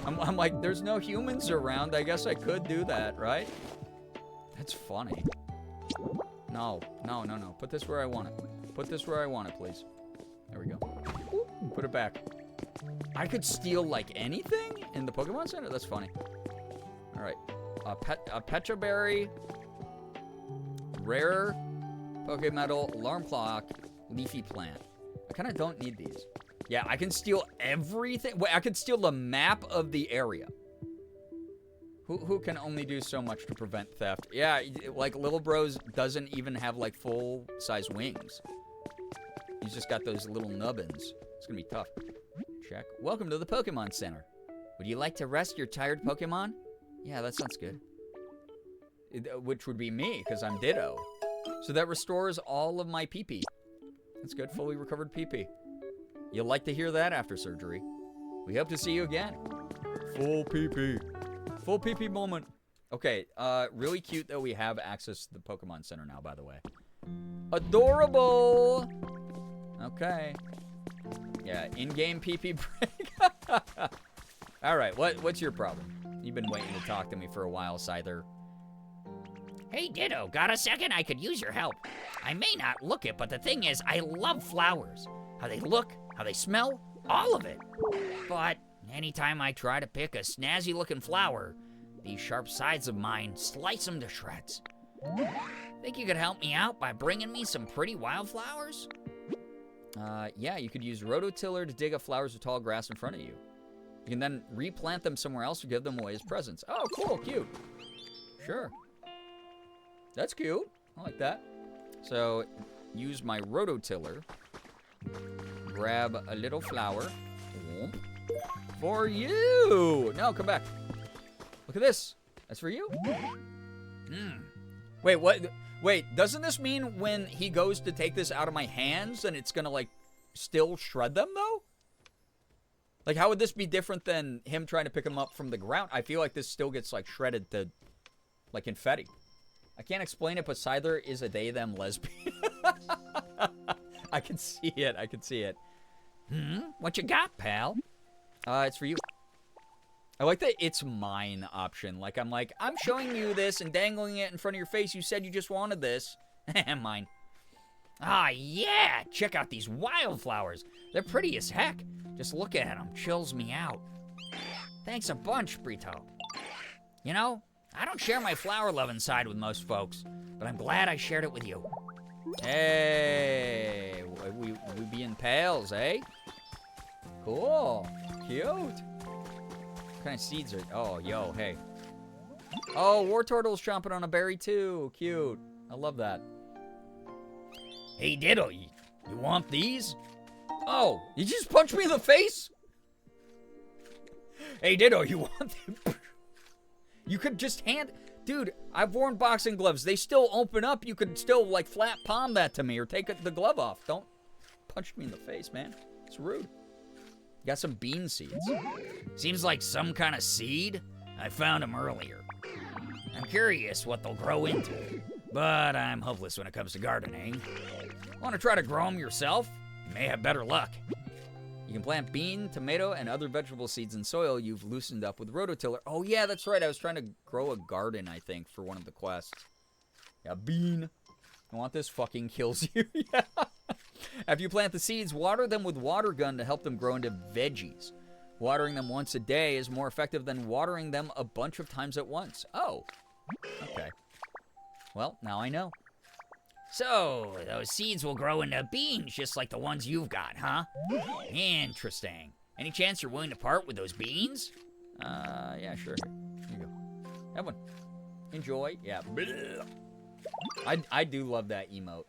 I'm like, there's no humans around. I guess I could do that, right? That's funny. No. Put this where I want it. Put this where I want it, please. There we go. Put it back. I could steal, like, anything in the Pokemon Center? That's funny. All right. A Petra Berry. Rare Pokemetal. Alarm Clock. Leafy Plant. I kind of don't need these. Yeah, I can steal everything. Wait, I can steal the map of the area. Who can only do so much to prevent theft? Yeah, like, Little Bros doesn't even have, like, full-size wings. He's just got those little nubbins. It's gonna be tough. Check. Welcome to the Pokemon Center. Would you like to rest your tired Pokemon? Yeah, that sounds good. Which would be me, because I'm Ditto. So that restores all of my PP. That's good. Fully recovered PP. You'll like to hear that after surgery. We hope to see you again. Full PP. Full PP moment. Okay, really cute that we have access to the Pokemon Center now, by the way. Adorable! Okay. Yeah, in-game PP break. Alright, what's your problem? You've been waiting to talk to me for a while, Scyther. Hey, Ditto, got a second? I could use your help. I may not look it, but the thing is, I love flowers. How they look, how they smell, all of it. But anytime I try to pick a snazzy-looking flower, these sharp sides of mine slice them to shreds. Think you could help me out by bringing me some pretty wildflowers? Yeah, you could use rototiller to dig up flowers or tall grass in front of you. You can then replant them somewhere else or give them away as presents. Oh, cool, cute. Sure. That's cute. I like that. So, use my rototiller. Grab a little flower. For you! No, come back. Look at this. That's for you. Wait, what? Wait, doesn't this mean when he goes to take this out of my hands, then it's gonna, like, still shred them, though? Like, how would this be different than him trying to pick them up from the ground? I feel like this still gets, like, shredded to, like, confetti. I can't explain it, but Scyther is a they-them lesbian. I can see it. I can see it. What you got, pal? It's for you. I like the it's mine option. Like, I'm showing you this and dangling it in front of your face. You said you just wanted this. Mine. Ah, yeah! Check out these wildflowers. They're pretty as heck. Just look at them. Chills me out. Thanks a bunch, Brito. You know, I don't share my flower-loving side with most folks, but I'm glad I shared it with you. Hey! We being pals, eh? Cool. Cute. What kind of seeds are... Oh, yo, hey. Oh, War Turtle's chomping on a berry, too. Cute. I love that. Hey, Ditto, you want these? Oh, you just punched me in the face? Hey, Ditto, you want them? You could just hand... Dude, I've worn boxing gloves. They still open up. You could still, like, flat palm that to me or take the glove off. Don't punch me in the face, man. It's rude. Got some bean seeds. Seems like some kind of seed. I found them earlier. I'm curious what they'll grow into, but I'm hopeless when it comes to gardening. Want to try to grow them yourself? You may have better luck. You can plant bean, tomato, and other vegetable seeds in soil you've loosened up with rototiller. Oh, yeah, that's right. I was trying to grow a garden, I think, for one of the quests. Yeah, bean. I want this fucking kills you. Yeah. After you plant the seeds, water them with water gun to help them grow into veggies. Watering them once a day is more effective than watering them a bunch of times at once. Oh, okay. Well, now I know. So, those seeds will grow into beans just like the ones you've got, huh? Interesting. Any chance you're willing to part with those beans? Yeah, sure. Here you go. Have one. Enjoy. Yeah. I do love that emote.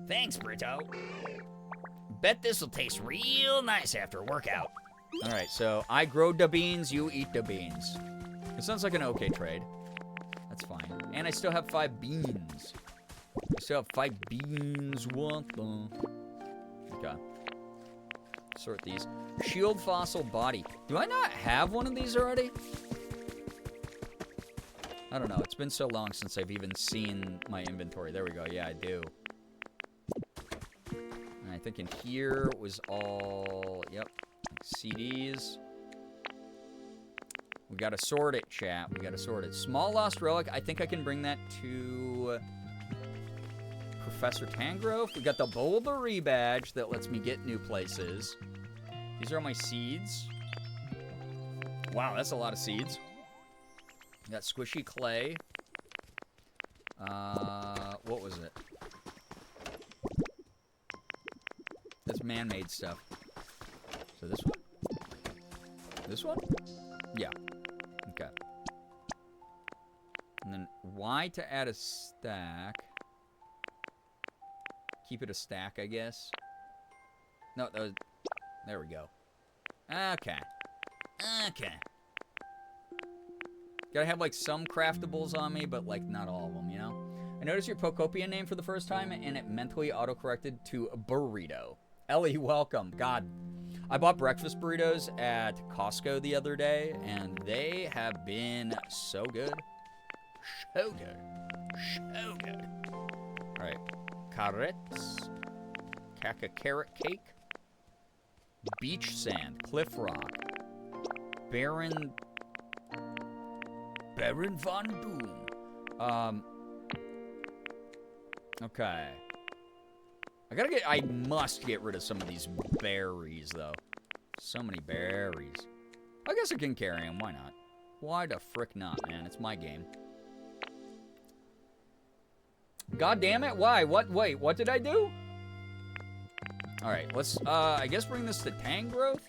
Thanks, Brito. Bet this'll taste real nice after a workout. All right, so I grow the beans, you eat the beans. It sounds like an okay trade. That's fine. And I still have 5 beans. I still have 5 beans. What the? Okay. Sort these. Shield fossil body. Do I not have one of these already? I don't know. It's been so long since I've even seen my inventory. There we go. Yeah, I do. And I think in here was all... Yep. CDs. We gotta sort it, chat. We gotta sort it. Small lost relic. I think I can bring that to Professor Tangrove. We got the Bouldery badge that lets me get new places. These are all my seeds. Wow, that's a lot of seeds. We got squishy clay. What was it? That's man-made stuff. So this one? This one? Yeah. Okay. And then Y to add a stack. Keep it a stack, I guess. No, there we go. Okay. Okay. Gotta have, like, some craftables on me, but, like, not all of them, you know? I noticed your pokopia name for the first time, and it mentally auto-corrected to burrito. Ellie, welcome. God. I bought breakfast burritos at Costco the other day, and they have been so good. So good. So good. Alright. Carrots. Carrot cake. Beach sand. Cliff rock. Baron von Boom. Okay. I must get rid of some of these berries, though. So many berries. I guess I can carry them. Why not? Why the frick not, man? It's my game. God damn it. Why? What? Wait, what did I do? Alright, let's, I guess bring this to Tangrowth.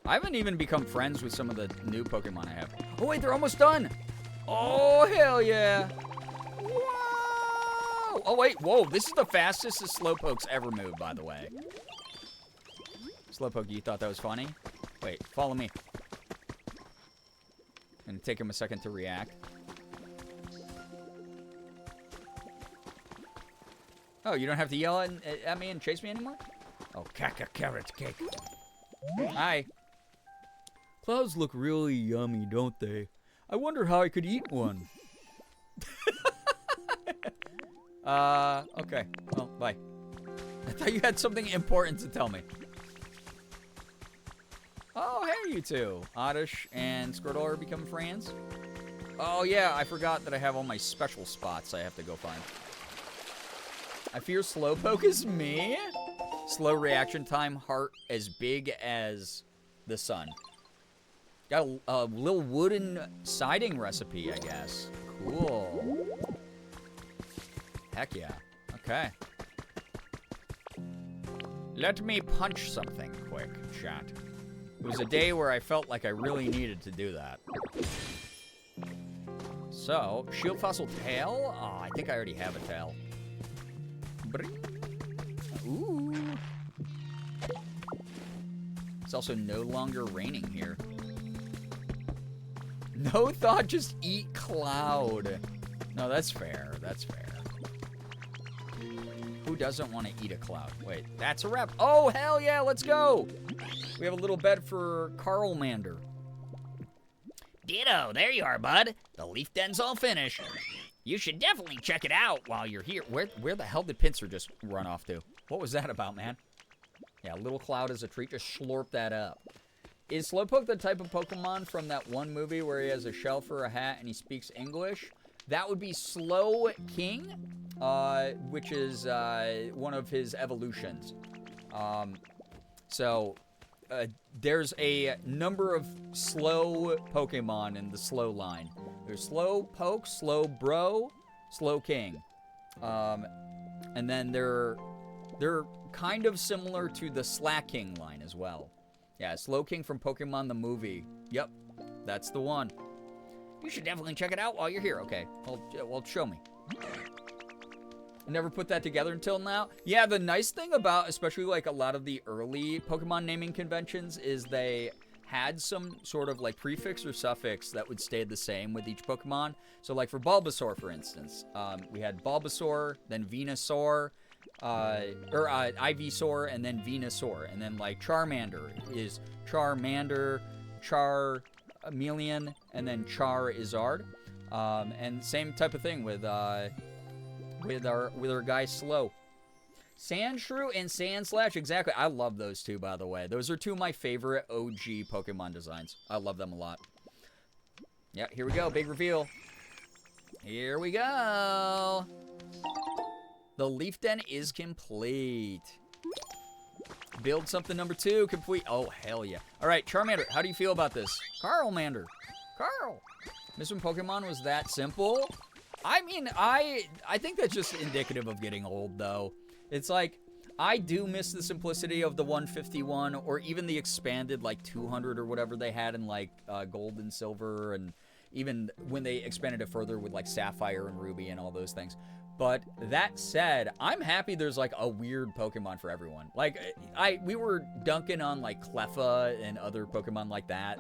I haven't even become friends with some of the new Pokemon I have. Oh, wait, they're almost done. Oh, hell yeah. Whoa. Oh, wait, whoa. This is the fastest the Slowpoke's ever moved, by the way. Slowpoke, you thought that was funny? Wait, follow me. Gonna take him a second to react. Oh, you don't have to yell at me and chase me anymore? Oh, carrot cake. Hi. Clouds look really yummy, don't they? I wonder how I could eat one. Okay. Well, bye. I thought you had something important to tell me. Oh, hey, you two. Oddish and Squirtle are becoming friends. Oh, yeah, I forgot that I have all my special spots I have to go find. I fear Slowpoke is me. Slow reaction time, heart as big as the sun. Got a little wooden siding recipe, I guess. Cool. Heck yeah. Okay. Let me punch something quick, chat. It was a day where I felt like I really needed to do that. So, shield fossil tail? Oh, I think I already have a tail. Ooh. It's also no longer raining here. No thought, just eat cloud. No, that's fair. That's fair. Who doesn't want to eat a cloud? Wait, that's a wrap. Oh, hell yeah, let's go. We have a little bed for Carlmander. Ditto, there you are, bud. The leaf den's all finished. You should definitely check it out while you're here. Where the hell did Pincer just run off to? What was that about, man? Yeah, little cloud is a treat. Just slurp that up. Is Slowpoke the type of Pokemon from that one movie where he has a shell for a hat and he speaks English? That would be Slow King, which is one of his evolutions. There's a number of slow Pokemon in the slow line. There's Slowpoke, Slowbro, Slow King. And then they're kind of similar to the Slaking line as well. Yeah, Slow King from Pokemon the movie. Yep, that's the one. You should definitely check it out while you're here. Okay, well, show me. I never put that together until now. Yeah, the nice thing about, especially like a lot of the early Pokemon naming conventions, is they had some sort of like prefix or suffix that would stay the same with each Pokemon. So like for Bulbasaur, for instance, we had Bulbasaur, then Venusaur, Ivysaur, and then Venusaur. And then like Charmander is Charmander, Charmeleon, and then Charizard. And same type of thing with our guy Slow. Sandshrew and Sandslash, exactly. I love those two, by the way. Those are two of my favorite OG Pokemon designs. I love them a lot. Yeah, here we go. Big reveal. Here we go. The Leaf Den is complete. Build something number 2 complete. Oh, hell yeah. All right, Charmander, how do you feel about this? Carlmander. Carl. This one Pokemon was that simple. I mean, I think that's just indicative of getting old, though. It's like, I do miss the simplicity of the 151 or even the expanded, like, 200 or whatever they had in, like, gold and silver, and even when they expanded it further with, like, Sapphire and Ruby and all those things. But that said, I'm happy there's, like, a weird Pokemon for everyone. Like, we were dunking on, like, Cleffa and other Pokemon like that.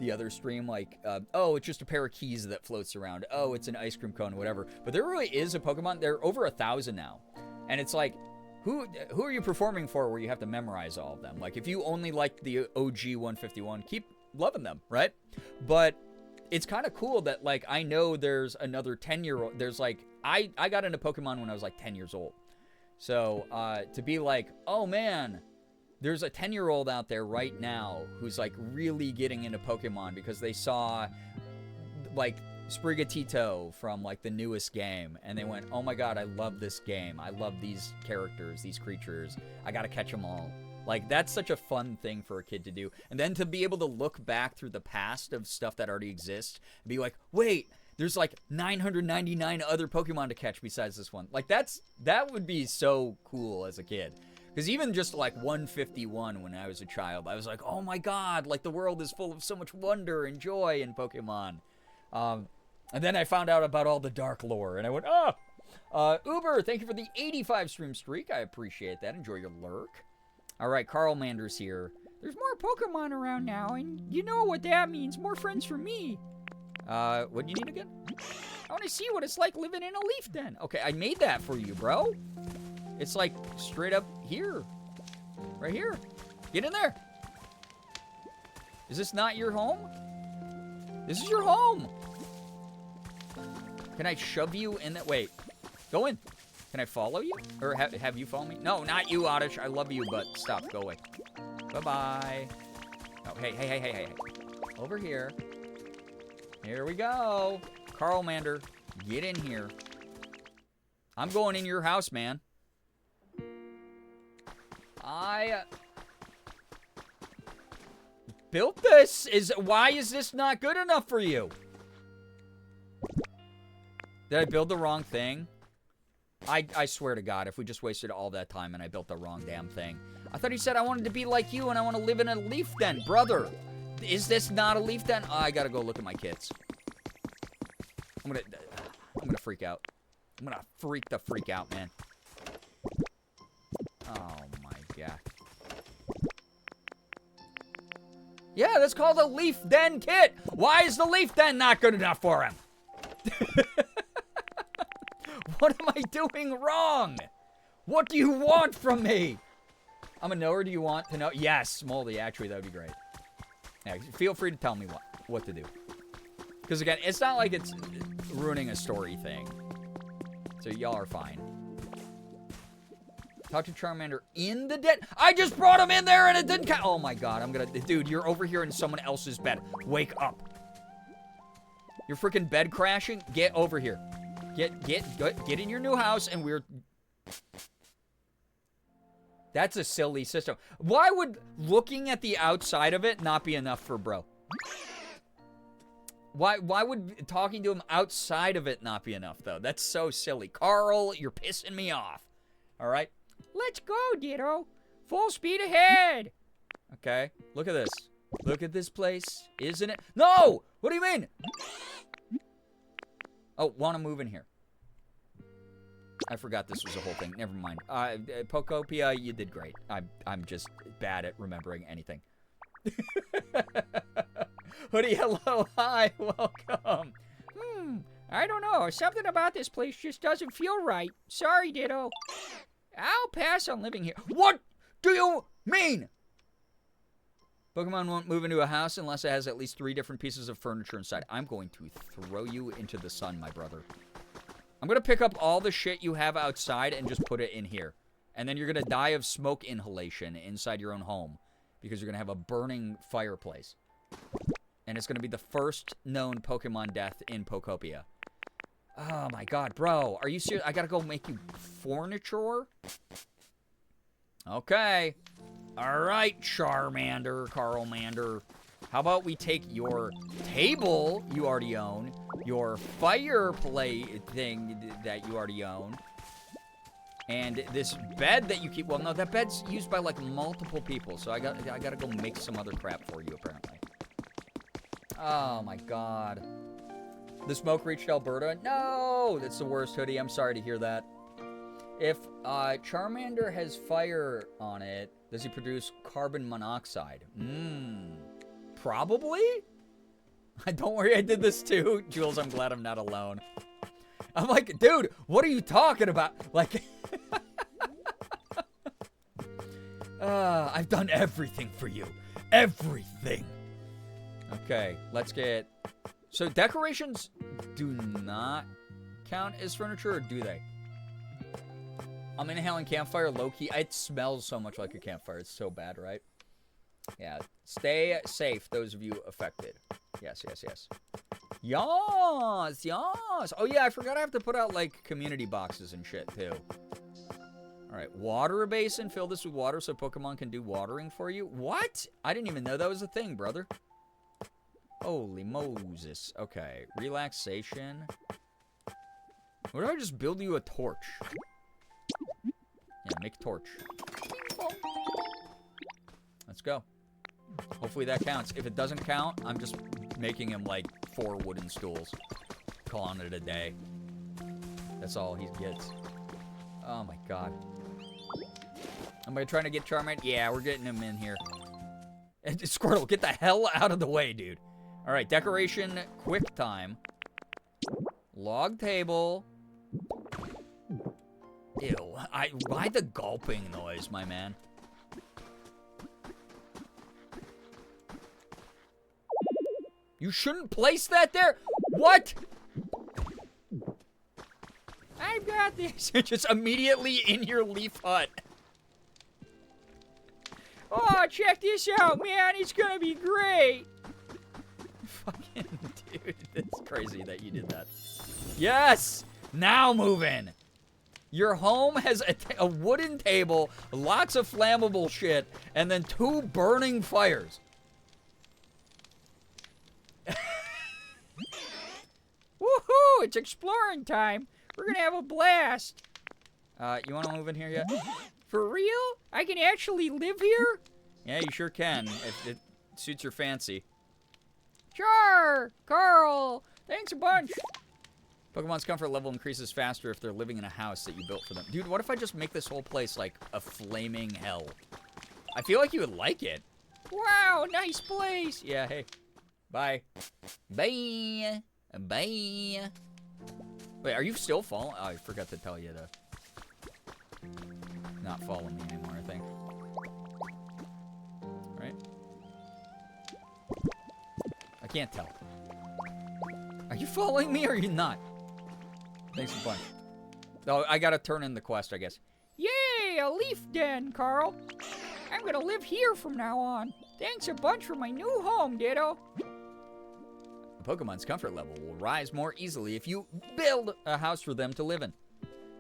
The other stream, like, oh, it's just a pair of keys that floats around. Oh, it's an ice cream cone, whatever. But there really is a Pokemon. There are over 1,000 now. And it's like, who are you performing for where you have to memorize all of them? Like, if you only like the OG 151, keep loving them, right? But it's kind of cool that, like, I know there's another 10-year-old. There's, like, I got into Pokemon when I was, like, 10 years old. So, to be like, oh, man, there's a 10-year-old out there right now who's, like, really getting into Pokemon because they saw, like, Sprigatito from, like, the newest game, and they went, oh my god, I love this game. I love these characters, these creatures. I gotta catch them all. Like, that's such a fun thing for a kid to do. And then to be able to look back through the past of stuff that already exists and be like, wait, there's, like, 999 other Pokemon to catch besides this one. Like, that would be so cool as a kid. Because even just, like, 151 when I was a child, I was like, oh my god, like, the world is full of so much wonder and joy in Pokemon. And then I found out about all the dark lore, and I went, oh! Uber, thank you for the 85 stream streak. I appreciate that. Enjoy your lurk. All right, Carlmander's here. There's more Pokemon around now, and you know what that means. More friends for me. What do you need again? I want to see what it's like living in a leaf den. Okay, I made that for you, bro. It's like straight up here. Right here. Get in there. Is this not your home? This is your home. Can I shove you in that? Wait. Go in. Can I follow you? Or have you follow me? No, not you, Oddish. I love you, but stop. Go away. Bye-bye. Oh, hey. Over here. Here we go. Carlmander, get in here. I'm going in your house, man. I built this. Why is this not good enough for you? Did I build the wrong thing? I swear to God, if we just wasted all that time and I built the wrong damn thing. I thought he said I wanted to be like you and I want to live in a leaf den. Brother, is this not a leaf den? Oh, I gotta go look at my kids. I'm gonna freak out. I'm gonna freak out, man. Oh my god. Yeah, that's called a leaf den kit. Why is the leaf den not good enough for him? What am I doing wrong? What do you want from me? I'm a knower. Do you want to know? Yes, Moldy. Actually, that would be great. Yeah, feel free to tell me what to do. Because again, it's not like it's ruining a story thing. So y'all are fine. Talk to Charmander in the den. I just brought him in there and it didn't count. Oh my god, dude, you're over here in someone else's bed. Wake up. You're freaking bed crashing? Get over here. Get in your new house and we're... That's a silly system. Why would looking at the outside of it not be enough for bro? Why would talking to him outside of it not be enough, though? That's so silly. Carl, you're pissing me off. All right? Let's go, Ditto. Full speed ahead. Okay. Look at this. Look at this place. Isn't it? No! What do you mean? Oh, want to move in here. I forgot this was a whole thing. Never mind. Pokopia, you did great. I'm just bad at remembering anything. Hoodie, hello, hi, welcome. I don't know. Something about this place just doesn't feel right. Sorry, Ditto. I'll pass on living here. What do you mean? Pokemon won't move into a house unless it has at least 3 different pieces of furniture inside. I'm going to throw you into the sun, my brother. I'm going to pick up all the shit you have outside and just put it in here. And then you're going to die of smoke inhalation inside your own home because you're going to have a burning fireplace. And it's going to be the first known Pokemon death in Pokopia. Oh my god, bro. Are you serious? I gotta go make you furniture? Okay. Alright, Charmander, Carlmander. How about we take your table you already own, your fireplace thing that you already own, and this bed that you keep... Well, no, that bed's used by, like, multiple people, so I gotta go make some other crap for you, apparently. Oh my god. The smoke reached Alberta? No! That's the worst, Hoodie. I'm sorry to hear that. If Charmander has fire on it, does he produce carbon monoxide? Probably? Don't worry, I did this too. Jules, I'm glad I'm not alone. I'm like, dude, what are you talking about? Like, I've done everything for you. Everything. Okay, let's get... So decorations do not count as furniture, or do they? I'm inhaling campfire low-key. It smells so much like a campfire. It's so bad, right? Yeah. Stay safe, those of you affected. Yes, yes, yes. Yas, yas. Oh, yeah, I forgot I have to put out, like, community boxes and shit, too. All right, water basin. Fill this with water so Pokemon can do watering for you. What? I didn't even know that was a thing, brother. Holy Moses. Okay, relaxation. What if I just build you a torch? Yeah, make a torch. Let's go. Hopefully that counts. If it doesn't count, I'm just making him like 4 wooden stools. Calling it a day. That's all he gets. Oh my god. Am I trying to get Charmander? Yeah, we're getting him in here. And Squirtle, get the hell out of the way, dude. Alright, decoration, quick time. Log table. Ew, why the gulping noise, my man? You shouldn't place that there? What? I've got this. Just immediately in your leaf hut. Oh, check this out, man. It's gonna be great. Fucking dude, it's crazy that you did that. Yes! Now move in. Your home has a wooden table, lots of flammable shit, and then 2 burning fires. Woohoo! It's exploring time. We're gonna have a blast. You want to move in here yet? For real? I can actually live here? Yeah, you sure can, if it suits your fancy. Sure, Carl. Thanks a bunch. Pokemon's comfort level increases faster if they're living in a house that you built for them. Dude, what if I just make this whole place like a flaming hell? I feel like you would like it. Wow, nice place. Yeah, hey. Bye. Bye. Bye. Wait, are you still following? Oh, I forgot to tell you to not follow me anymore, I think. Right? I can't tell. Are you following me or are you not? Thanks a bunch. Oh, I gotta turn in the quest, I guess. Yay, a leaf den, Carl. I'm gonna live here from now on. Thanks a bunch for my new home, Ditto. A Pokemon's comfort level will rise more easily if you build a house for them to live in.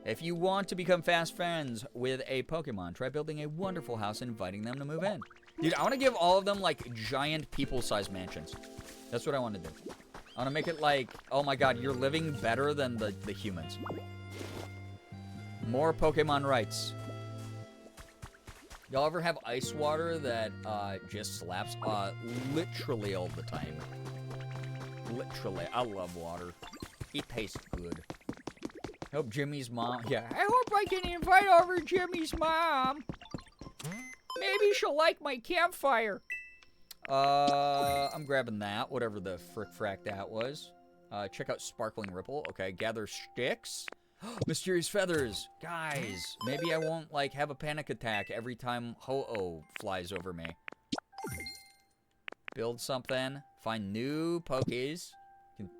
If you want to become fast friends with a Pokemon, try building a wonderful house and inviting them to move in. Dude, I want to give all of them, like, giant people-sized mansions. That's what I want to do. I want to make it like, oh my god, you're living better than the humans. More Pokemon rights. Y'all ever have ice water that just slaps? Literally all the time. Literally. I love water. It tastes good. Hope Jimmy's mom... Yeah. I hope I can invite over Jimmy's mom. Maybe she'll like my campfire. I'm grabbing that, whatever the frick-frack that was. Check out Sparkling Ripple. Okay, gather sticks. Mysterious feathers. Guys, maybe I won't, like, have a panic attack every time Ho-Oh flies over me. Build something. Find new pokies. Can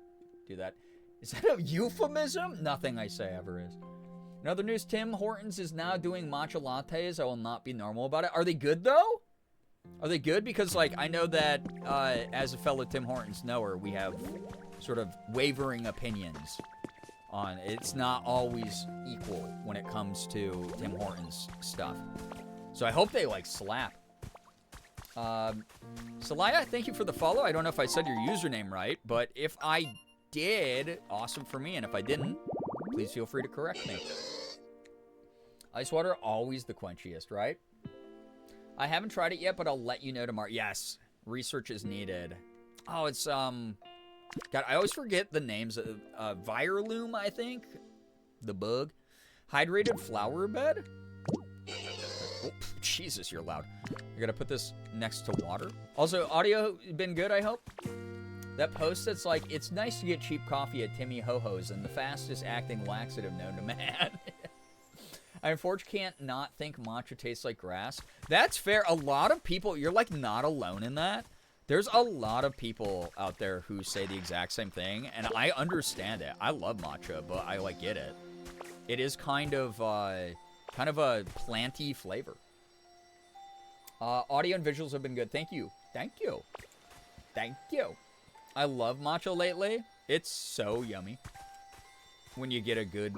do that. Is that a euphemism? Nothing I say ever is. In other news, Tim Hortons is now doing matcha lattes. I will not be normal about it. Are they good, though? Are they good? Because, like, I know that as a fellow Tim Hortons knower, we have sort of wavering opinions on it's not always equal when it comes to Tim Hortons stuff. So I hope they, like, slap. Salaya, thank you for the follow. I don't know if I said your username right, but if I did, awesome for me. And if I didn't, please feel free to correct me. Ice water, always the quenchiest, right? I haven't tried it yet, but I'll let you know tomorrow. Yes, research is needed. Oh, it's, God, I always forget the names. Viraloom, I think. The bug. Hydrated flower bed. Oh, Jesus, you're loud. You're gonna put this next to water. Also, audio been good, I hope? That post that's like, it's nice to get cheap coffee at Timmy Ho-Ho's and the fastest acting laxative known to man. I unfortunately can't not think matcha tastes like grass. That's fair. A lot of people, you're like not alone in that. There's a lot of people out there who say the exact same thing, and I understand it. I love matcha, but I like get it. It is kind of a planty flavor. Audio and visuals have been good. Thank you. Thank you. Thank you. I love matcha lately. It's so yummy. When you get a good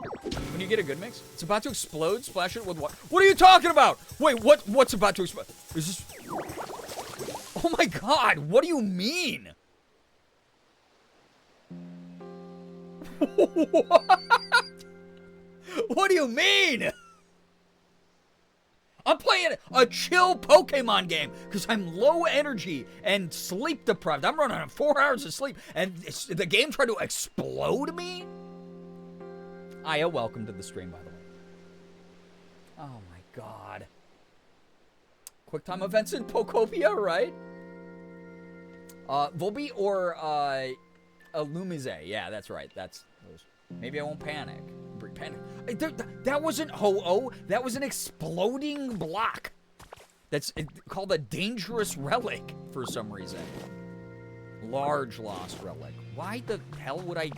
mix. It's about to explode. Splash it with what? What are you talking about? Wait, what's about to explode? Is this? Oh my God! What do you mean? What? What do you mean? I'm playing a chill Pokemon game because I'm low energy and sleep deprived. I'm running on 4 hours of sleep, and the game tried to explode me? Aya, welcome to the stream, by the way. Oh my God. QuickTime events in Pokopia, right? Volby or Illumise. Yeah, that's right. That's those. Maybe I won't panic. That wasn't Ho-Oh. That was an exploding block. That's called a dangerous relic for some reason. Large lost relic. Why the hell would I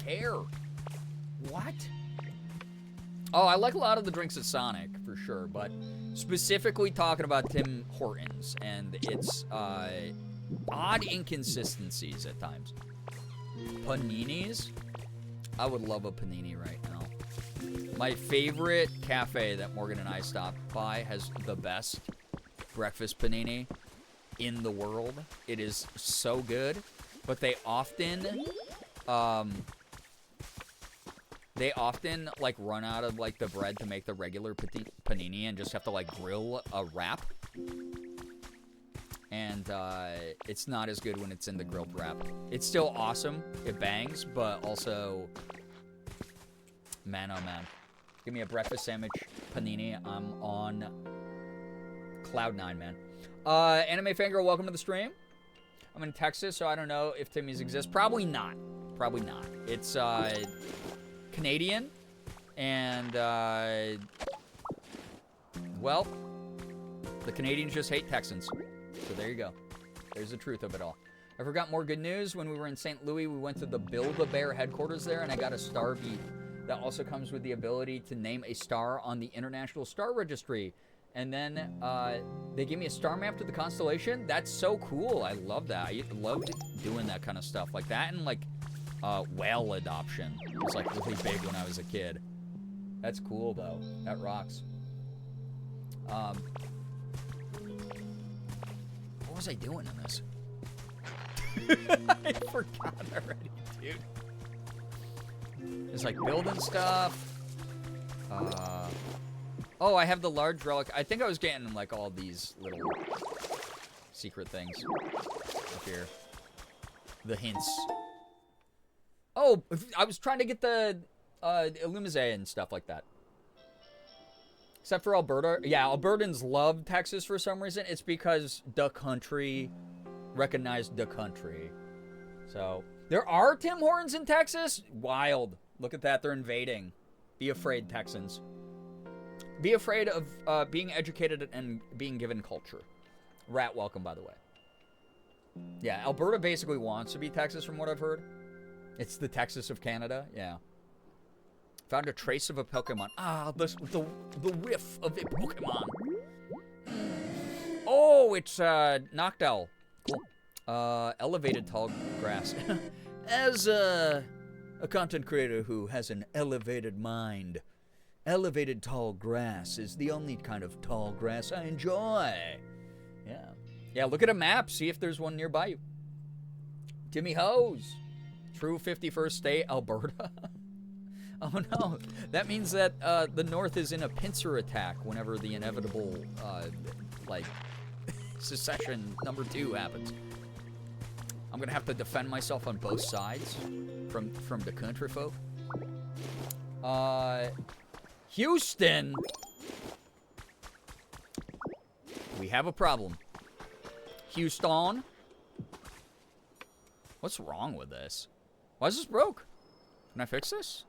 care? What? Oh, I like a lot of the drinks at Sonic, for sure, but specifically talking about Tim Hortons and its odd inconsistencies at times. Paninis? I would love a panini right now. My favorite cafe that Morgan and I stopped by has the best breakfast panini in the world. It is so good, but they often like run out of like the bread to make the regular panini and just have to like grill a wrap. And it's not as good when it's in the grilled wrap. It's still awesome. It bangs, but also, man, oh man. Give me a breakfast sandwich panini. I'm on cloud 9, man. Anime Fangirl, welcome to the stream. I'm in Texas, so I don't know if Timmy's exist. Probably not. Probably not. It's Canadian, and well, the Canadians just hate Texans. So there you go. There's the truth of it all. I forgot more good news. When we were in St. Louis, we went to the Build-A-Bear headquarters there, and I got a star bead that also comes with the ability to name a star on the International Star Registry. And then they gave me a star map to the constellation. That's so cool. I love that. I loved doing that kind of stuff like that, and like whale adoption. It was like really big when I was a kid. That's cool though. That rocks. What was I doing in this? I forgot already, dude. It's like building stuff. Oh, I have the large relic. I think I was getting like all these little secret things up here. The hints. Oh, I was trying to get the Illumise and stuff like that. Except for Alberta. Yeah, Albertans love Texas for some reason. It's because the country recognized the country. So, there are Tim Hortons in Texas? Wild. Look at that. They're invading. Be afraid, Texans. Be afraid of being educated and being given culture. Rat welcome, by the way. Yeah, Alberta basically wants to be Texas from what I've heard. It's the Texas of Canada. Yeah. Found a trace of a Pokemon. Ah, the whiff of a Pokemon. Oh, it's Noctowl. Cool. Elevated tall grass. As a content creator who has an elevated mind, elevated tall grass is the only kind of tall grass I enjoy. Yeah. Yeah, look at a map. See if there's one nearby you. Timmy Hose. True 51st state, Alberta. Oh no. That means that the North is in a pincer attack whenever the inevitable, secession number 2 happens. I'm gonna have to defend myself on both sides from the country folk. Houston. We have a problem. Houston. What's wrong with this? Why is this broke? Can I fix this?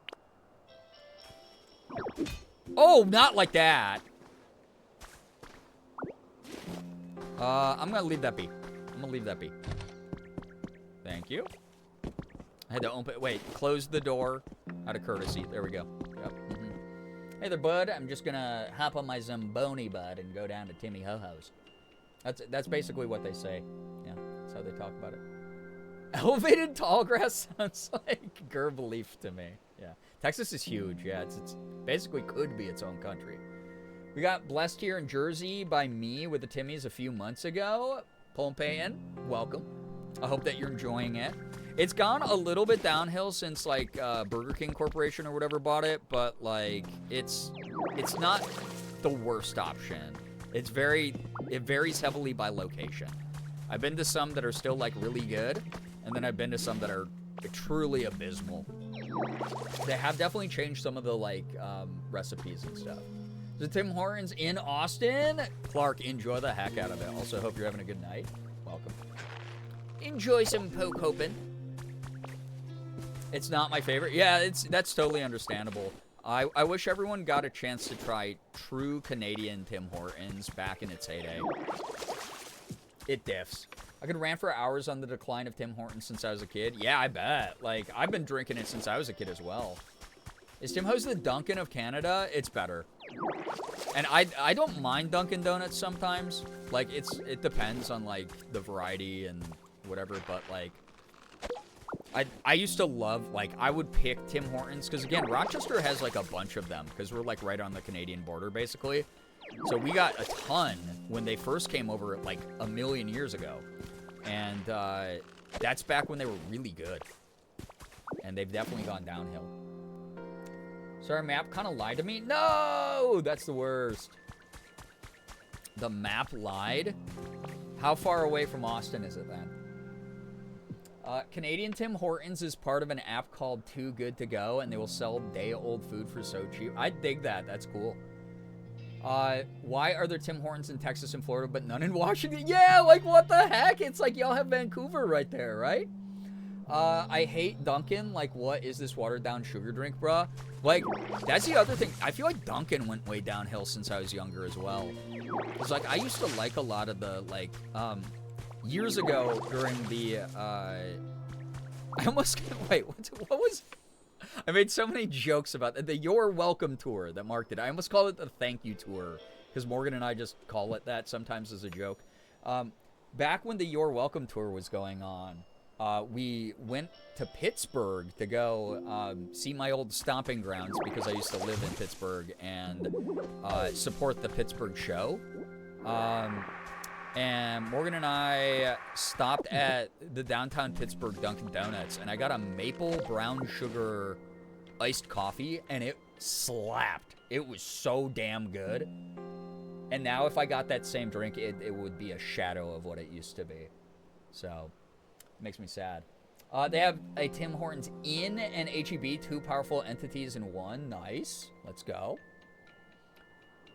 Oh, not like that. I'm gonna leave that be. I'm gonna leave that be. Thank you. I had to open. Wait, close the door out of courtesy. There we go. Yep. Hey there, bud. I'm just gonna hop on my Zamboni, bud, and go down to Timmy Ho-Ho's. That's basically what they say. Yeah, that's how they talk about it. Elevated tall grass sounds like Girbeagly to me. Yeah, Texas is huge. Yeah, it's basically could be its own country. We got blessed here in Jersey by me with the Timmies a few months ago. Pompeian, welcome. I hope that you're enjoying it. It's gone a little bit downhill since like Burger King Corporation or whatever bought it, but like it's not the worst option. It varies heavily by location. I've been to some that are still like really good, and then I've been to some that are truly abysmal. They have definitely changed some of the like recipes and stuff. The Tim Hortons in Austin. Clark, enjoy the heck out of it. Also, hope you're having a good night. Welcome. Enjoy some poke hoping. It's not my favorite. Yeah, that's totally understandable. I wish everyone got a chance to try true Canadian Tim Hortons back in its heyday. It diffs. I could rant for hours on the decline of Tim Hortons since I was a kid. Yeah, I bet. Like, I've been drinking it since I was a kid as well. Is Tim Hortons the Dunkin' of Canada? It's better. And I don't mind Dunkin' Donuts sometimes. Like, it depends on, like, the variety and whatever, but, like, I used to love, like, I would pick Tim Hortons, because, again, Rochester has, like, a bunch of them, because we're, like, right on the Canadian border, basically. So we got a ton when they first came over, like, a million years ago. And that's back when they were really good. And they've definitely gone downhill. Sorry, map kind of lied to me. No! That's the worst. The map lied? How far away from Austin is it then? Canadian Tim Hortons is part of an app called Too Good To Go, and they will sell day-old food for so cheap. I dig that. That's cool. Why are there Tim Hortons in Texas and Florida, but none in Washington? Yeah, like, what the heck? It's like y'all have Vancouver right there, right? I hate Dunkin'. Like, what is this watered-down sugar drink, bruh? Like, that's the other thing. I feel like Dunkin' went way downhill since I was younger as well. It's like, I used to like a lot of the, like, years ago during the, I almost, wait, what was, I made so many jokes about the You're Welcome tour that Mark did. I almost call it the Thank You tour, because Morgan and I just call it that sometimes as a joke. Back when the You're Welcome tour was going on, we went to Pittsburgh to go see my old stomping grounds, because I used to live in Pittsburgh, and support the Pittsburgh show. And Morgan and I stopped at the downtown Pittsburgh Dunkin' Donuts, and I got a maple brown sugar iced coffee, and it slapped. It was so damn good. And now if I got that same drink, it would be a shadow of what it used to be. So, it makes me sad. They have a Tim Hortons Inn and H-E-B, two powerful entities in one. Nice. Let's go.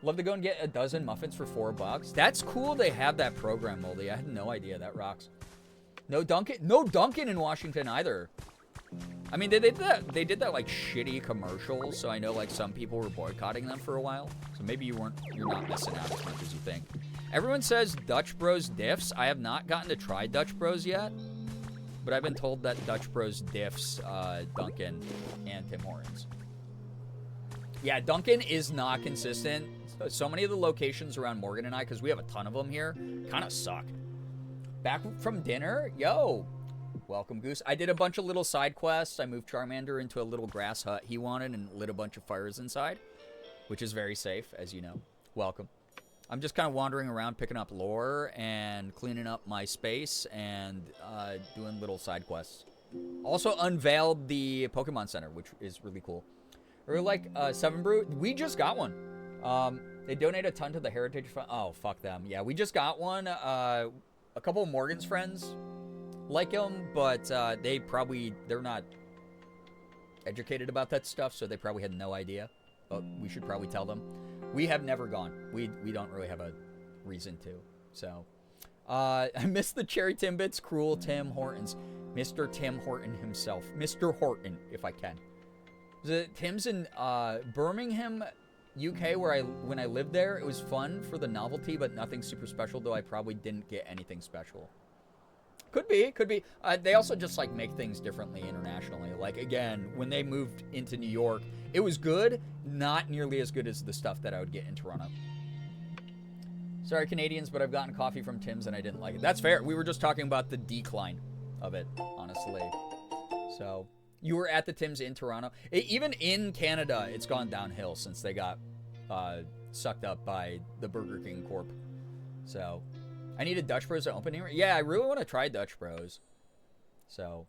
Love to go and get a dozen muffins for $4. That's cool they have that program, Moldy. I had no idea. That rocks. No Dunkin' in Washington either. I mean, they did that like shitty commercial, so I know like some people were boycotting them for a while. So maybe you're not missing out as much as you think. Everyone says Dutch Bros diffs. I have not gotten to try Dutch Bros yet, but I've been told that Dutch Bros diffs Dunkin' and Tim Hortons. Yeah, Dunkin' is not consistent. So many of the locations around Morgan and I, because we have a ton of them here, kind of suck. Back from dinner? Yo. Welcome, Goose. I did a bunch of little side quests. I moved Charmander into a little grass hut he wanted and lit a bunch of fires inside, which is very safe, as you know. Welcome. I'm just kind of wandering around picking up lore and cleaning up my space and doing little side quests. Also unveiled the Pokemon Center, which is really cool. Or like 7 Brew. We just got one. They donate a ton to the Heritage Fund. Oh, fuck them. Yeah, we just got one. A couple of Morgan's friends like them, but they're not educated about that stuff, so they probably had no idea. But we should probably tell them. We have never gone. We don't really have a reason to. So, I miss the Cherry Timbits, Cruel Tim Hortons. Mr. Tim Horton himself. Mr. Horton, if I can. Tim's in Birmingham, UK, when I lived there. It was fun for the novelty, but nothing super special, though I probably didn't get anything special. Could be. They also just, like, make things differently internationally. Like, again, when they moved into New York, it was good, not nearly as good as the stuff that I would get in Toronto. Sorry, Canadians, but I've gotten coffee from Tim's and I didn't like it. That's fair. We were just talking about the decline of it, honestly. So, you were at the Tim's in Toronto. Even in Canada, it's gone downhill since they got sucked up by the Burger King Corp. So, I needed Dutch Bros to open here. Yeah, I really want to try Dutch Bros. So,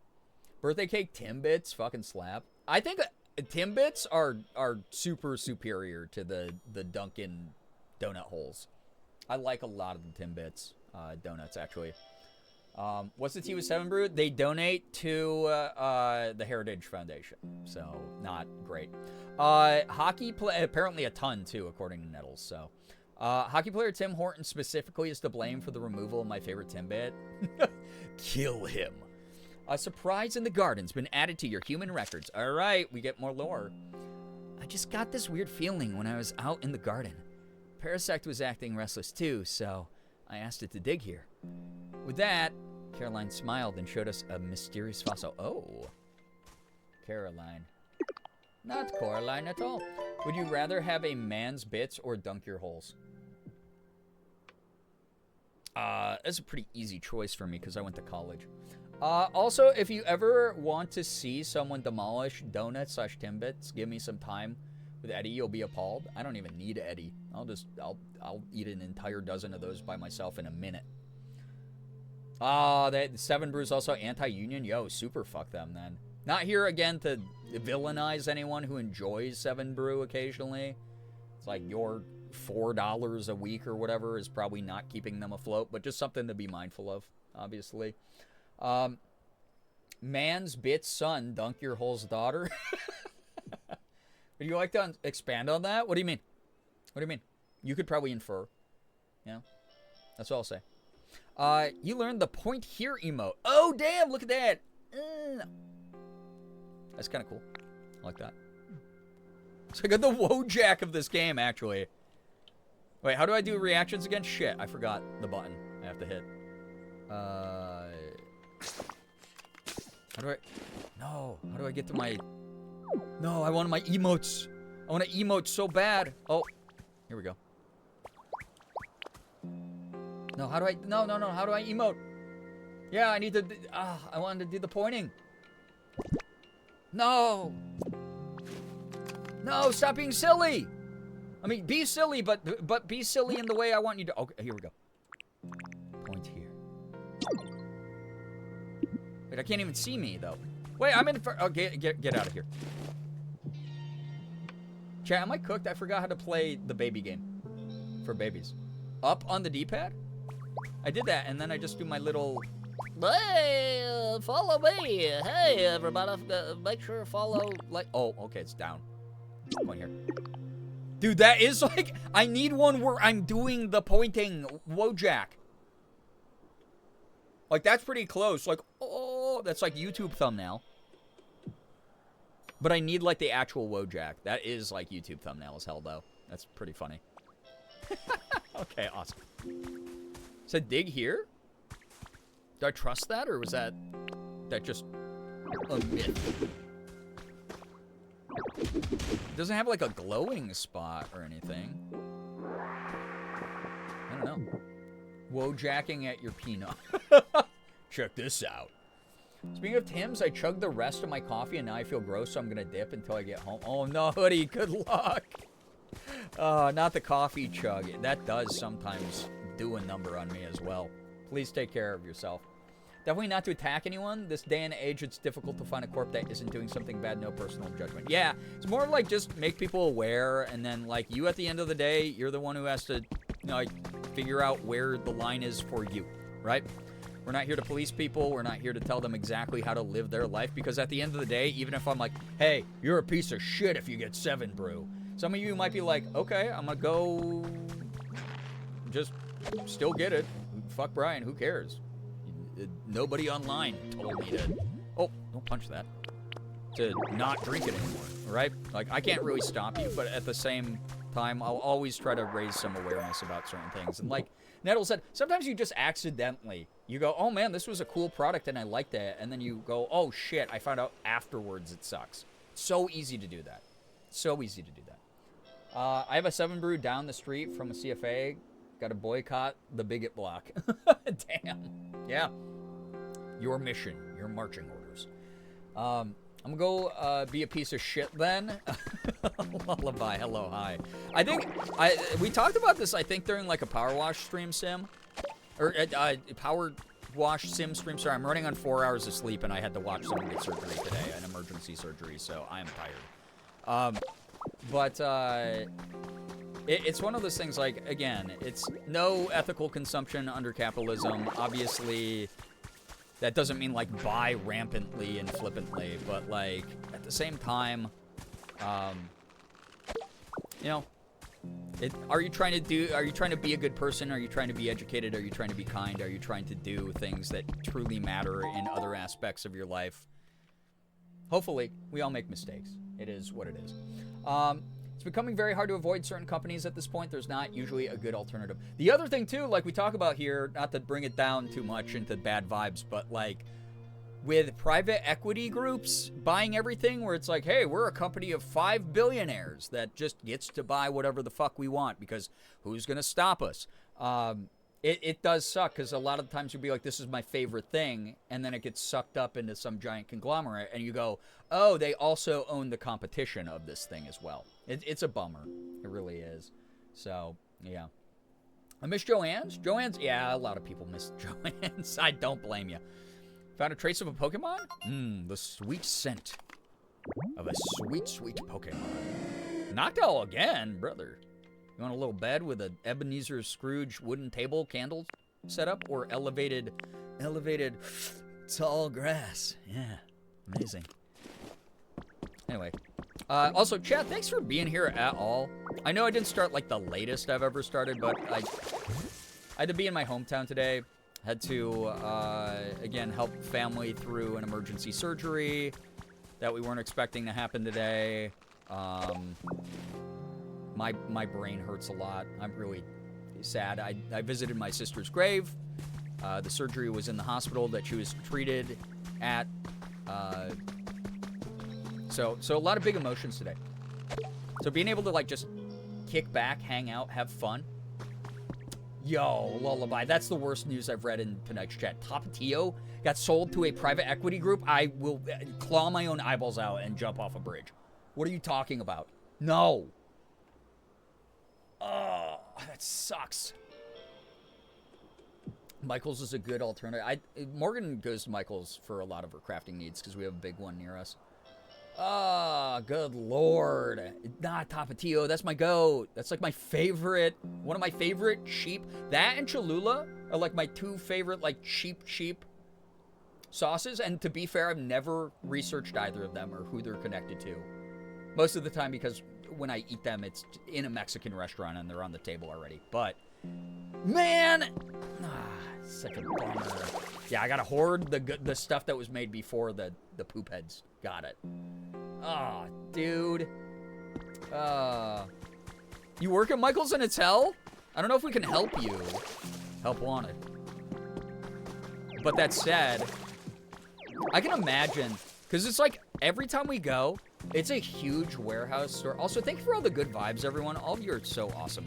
birthday cake Timbits fucking slap. I think Timbits are super superior to the Dunkin' donut holes. I like a lot of the Timbits donuts, actually. What's the tea with 7 Brew? They donate to the Heritage Foundation, so not great. Hockey play apparently a ton too, according to Nettles. So, hockey player Tim Horton specifically is to blame for the removal of my favorite Timbit. Kill him. A surprise in the garden's been added to your human records. All right, we get more lore. I just got this weird feeling when I was out in the garden. Parasect was acting restless too, so I asked it to dig here. With that, Caroline smiled and showed us a mysterious fossil. Oh, Caroline. Not Coraline at all. Would you rather have a man's bits or dunk your holes? That's a pretty easy choice for me because I went to college. Also, if you ever want to see someone demolish donuts / Timbits, give me some time with Eddie. You'll be appalled. I don't even need Eddie. I'll eat an entire dozen of those by myself in a minute. That 7 Brew's also anti-union. Yo, super fuck them then. Not here again to villainize anyone who enjoys 7 Brew occasionally. It's like your $4 a week or whatever is probably not keeping them afloat, but just something to be mindful of, obviously. Man's bit's son, dunk your hole's daughter. Would you like to expand on that? What do you mean? What do you mean? You could probably infer. Yeah, that's all I'll say. You learned the point here emote. Oh, damn, look at that. That's kind of cool. I like that. So I got the Wojak of this game, actually. Wait, how do I do reactions again? Shit, I forgot the button I have to hit. How do I... No, how do I get to my... No, I want my emotes. I want to emote so bad. Oh, here we go. No, how do I... No, how do I emote? Yeah, I need to... I wanted to do the pointing. No! No, stop being silly! I mean, be silly, but be silly in the way I want you to... Okay, here we go. Point here. Wait, I can't even see me, though. Wait, I'm in... Oh, get out of here. Chat, am I cooked? I forgot how to play the baby game. For babies. Up on the D-pad? I did that, and then I just do my little... Hey, follow me. Hey, everybody, make sure to follow... Like, oh, okay, it's down. Point here. Dude, that is like, I need one where I'm doing the pointing Wojak. Like, that's pretty close. Like, oh, that's like YouTube thumbnail. But I need, like, the actual Wojak. That is, like, YouTube thumbnail as hell, though. That's pretty funny. Okay, awesome. So, dig here? Do I trust that, or was that just a myth? It doesn't have, like, a glowing spot or anything. I don't know. Wojacking at your peanut. Check this out. Speaking of Tim's, I chugged the rest of my coffee and now I feel gross, so I'm gonna dip until I get home. Oh no, hoodie, good luck. Not the coffee chug. That does sometimes do a number on me as well. Please take care of yourself. Definitely not to attack anyone. This day and age, it's difficult to find a corp that isn't doing something bad. No personal judgment. Yeah, it's more of like just make people aware, and then like you at the end of the day, you're the one who has to, you know, like figure out where the line is for you, right? We're not here to police people. We're not here to tell them exactly how to live their life, because at the end of the day, even if I'm like, hey, you're a piece of shit if you get 7 brew, some of you might be like, okay, I'm gonna go just still get it. Fuck Brian, who cares? Nobody online told me to, oh, don't punch that, to not drink it anymore, right? Like, I can't really stop you, but at the same time, I'll always try to raise some awareness about certain things. And like Nettle said, sometimes you just accidentally, you go, oh man, this was a cool product and I liked it, and then you go, oh shit, I found out afterwards it sucks. So easy to do that. So easy to do that. I have a 7 brew down the street from a CFA. Got to boycott the bigot block. Damn. Yeah. Your mission, your marching orders. I'm gonna go be a piece of shit then. Lullaby, hello, hi. I think we talked about this, I think, during like a power wash sim. Or power wash sim stream. Sorry, I'm running on 4 hours of sleep and I had to watch someone get surgery today, an emergency surgery, so I am tired. It's one of those things, like, again, it's no ethical consumption under capitalism. Obviously, that doesn't mean, like, buy rampantly and flippantly, but, like, at the same time, you know, are you trying to be a good person? Are you trying to be educated? Are you trying to be kind? Are you trying to do things that truly matter in other aspects of your life? Hopefully, we all make mistakes. It is what it is. It's becoming very hard to avoid certain companies at this point. There's not usually a good alternative. The other thing, too, like we talk about here, not to bring it down too much into bad vibes, but, like, with private equity groups buying everything, where it's like, hey, we're a company of 5 billionaires that just gets to buy whatever the fuck we want, because who's going to stop us? It does suck, because a lot of the times you'll be like, this is my favorite thing, and then it gets sucked up into some giant conglomerate, and you go, oh, they also own the competition of this thing as well. It's a bummer. It really is. So, yeah. I miss Joanne's. Joanne's, yeah, a lot of people miss Joanne's. I don't blame you. Found a trace of a Pokemon? The sweet scent of a sweet, sweet Pokemon. Noctowl again, brother. You want a little bed with an Ebenezer Scrooge wooden table candle setup, or elevated tall grass? Yeah, amazing. Anyway, also, chat, thanks for being here at all. I know I didn't start like the latest I've ever started, but I had to be in my hometown today. Had to, again, help family through an emergency surgery that we weren't expecting to happen today. My brain hurts a lot. I'm really sad. I visited my sister's grave. The surgery was in the hospital that she was treated at. So a lot of big emotions today. So being able to, like, just kick back, hang out, have fun. Yo, lullaby. That's the worst news I've read in tonight's chat. Tapatio got sold to a private equity group. I will claw my own eyeballs out and jump off a bridge. What are you talking about? No. Oh, that sucks. Michael's is a good alternative. Morgan goes to Michael's for a lot of her crafting needs because we have a big one near us. Ah, good lord. Not Tapatio, that's my goat. That's like my favorite, one of my favorite cheap. That and Cholula are like my 2 favorite, like, cheap sauces. And to be fair, I've never researched either of them or who they're connected to. Most of the time because when I eat them, it's in a Mexican restaurant and they're on the table already. But, man, such a bummer. Yeah, I gotta hoard the stuff that was made before the poop heads. Got it. Oh, dude. You work at Michael's and it's hell? I don't know if we can help you. Help wanted. But that said, I can imagine, because it's like every time we go, it's a huge warehouse store. Also, thank you for all the good vibes, everyone. All of you are so awesome.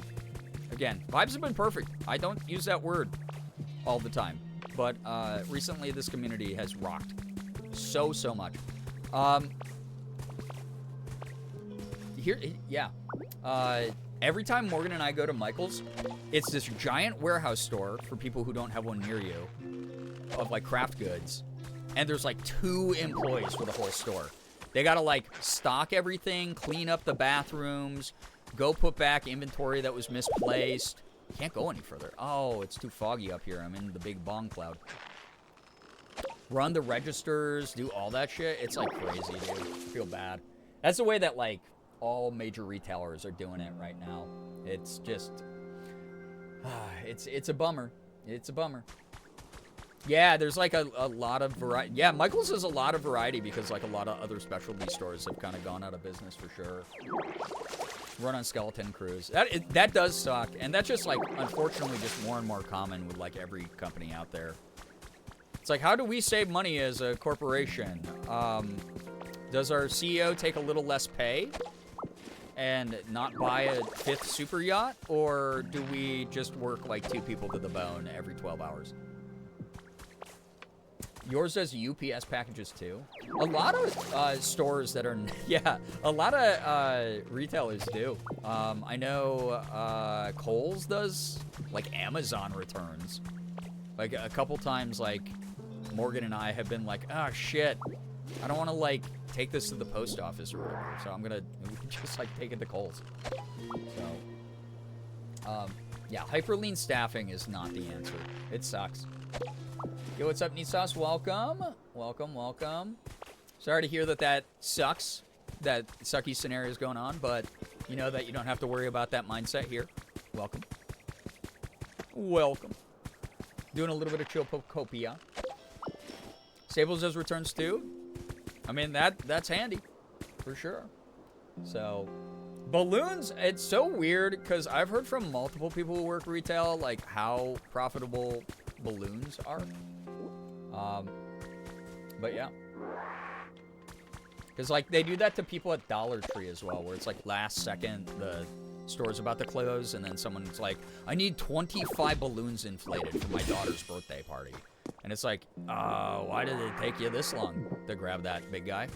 Again, vibes have been perfect. I don't use that word all the time. But recently, this community has rocked so much. Every time Morgan and I go to Michael's, it's this giant warehouse store for people who don't have one near you of like craft goods. And there's like 2 employees for the whole store. They gotta like stock everything, clean up the bathrooms, go put back inventory that was misplaced. Can't go any further. Oh, it's too foggy up here. I'm in the big bong cloud. Run the registers, do all that shit. It's like crazy, dude. I feel bad. That's the way that like all major retailers are doing it right now. It's just, it's a bummer. It's a bummer. Yeah, there's like a lot of variety. Yeah, Michael's has a lot of variety because like a lot of other specialty stores have kind of gone out of business for sure. Run on skeleton crews. That does suck. And that's just like, unfortunately, just more and more common with like every company out there. It's like, how do we save money as a corporation? Does our CEO take a little less pay and not buy a 5th super yacht? Or do we just work like 2 people to the bone every 12 hours? Yours does UPS packages too. A lot of stores that are, yeah, a lot of retailers do. I know Kohl's does like Amazon returns. Like a couple times, like Morgan and I have been like, oh shit, I don't want to like take this to the post office or whatever. So I'm gonna just like take it to Kohl's. So, yeah, hyper lean staffing is not the answer. It sucks. Yo, what's up, Neat Sauce? Welcome. Welcome, welcome. Sorry to hear that sucks. That sucky scenario is going on, but you know that you don't have to worry about that mindset here. Welcome. Welcome. Doing a little bit of chill pokopia. Stables does returns too. I mean, that's handy. For sure. So, balloons, it's so weird because I've heard from multiple people who work retail, like, how profitable balloons are. But yeah. Because, like, they do that to people at Dollar Tree as well, where it's, like, last second, the store's about to close, and then someone's like, I need 25 balloons inflated for my daughter's birthday party. And it's like, why did it take you this long to grab that, big guy?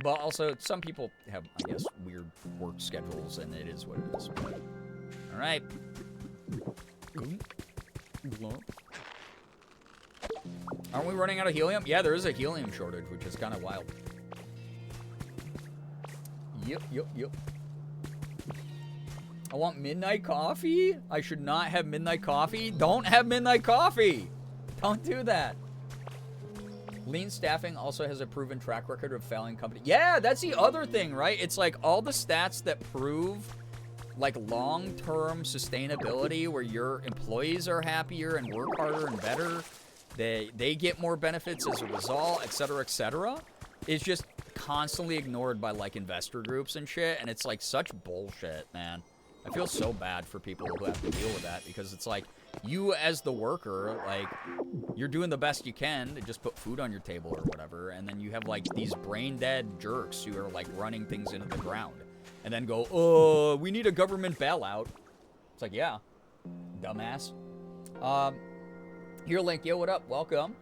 But also, some people have, I guess, weird work schedules, and it is what it is. All right. Aren't we running out of helium? Yeah, there is a helium shortage, which is kind of wild. Yep. I want midnight coffee? I should not have midnight coffee? Don't have midnight coffee! Don't do that. Lean staffing also has a proven track record of failing company. Yeah, that's the other thing, right? It's like all the stats that prove like long-term sustainability where your employees are happier and work harder and better. They get more benefits as a result, et cetera, is just constantly ignored by like investor groups and shit. And it's like such bullshit, man. I feel so bad for people who have to deal with that because it's like you as the worker, like you're doing the best you can to just put food on your table or whatever. And then you have like these brain dead jerks who are like running things into the ground and then go, oh, we need a government bailout. It's like, yeah, dumbass. Here, Link, yo, what up? Welcome.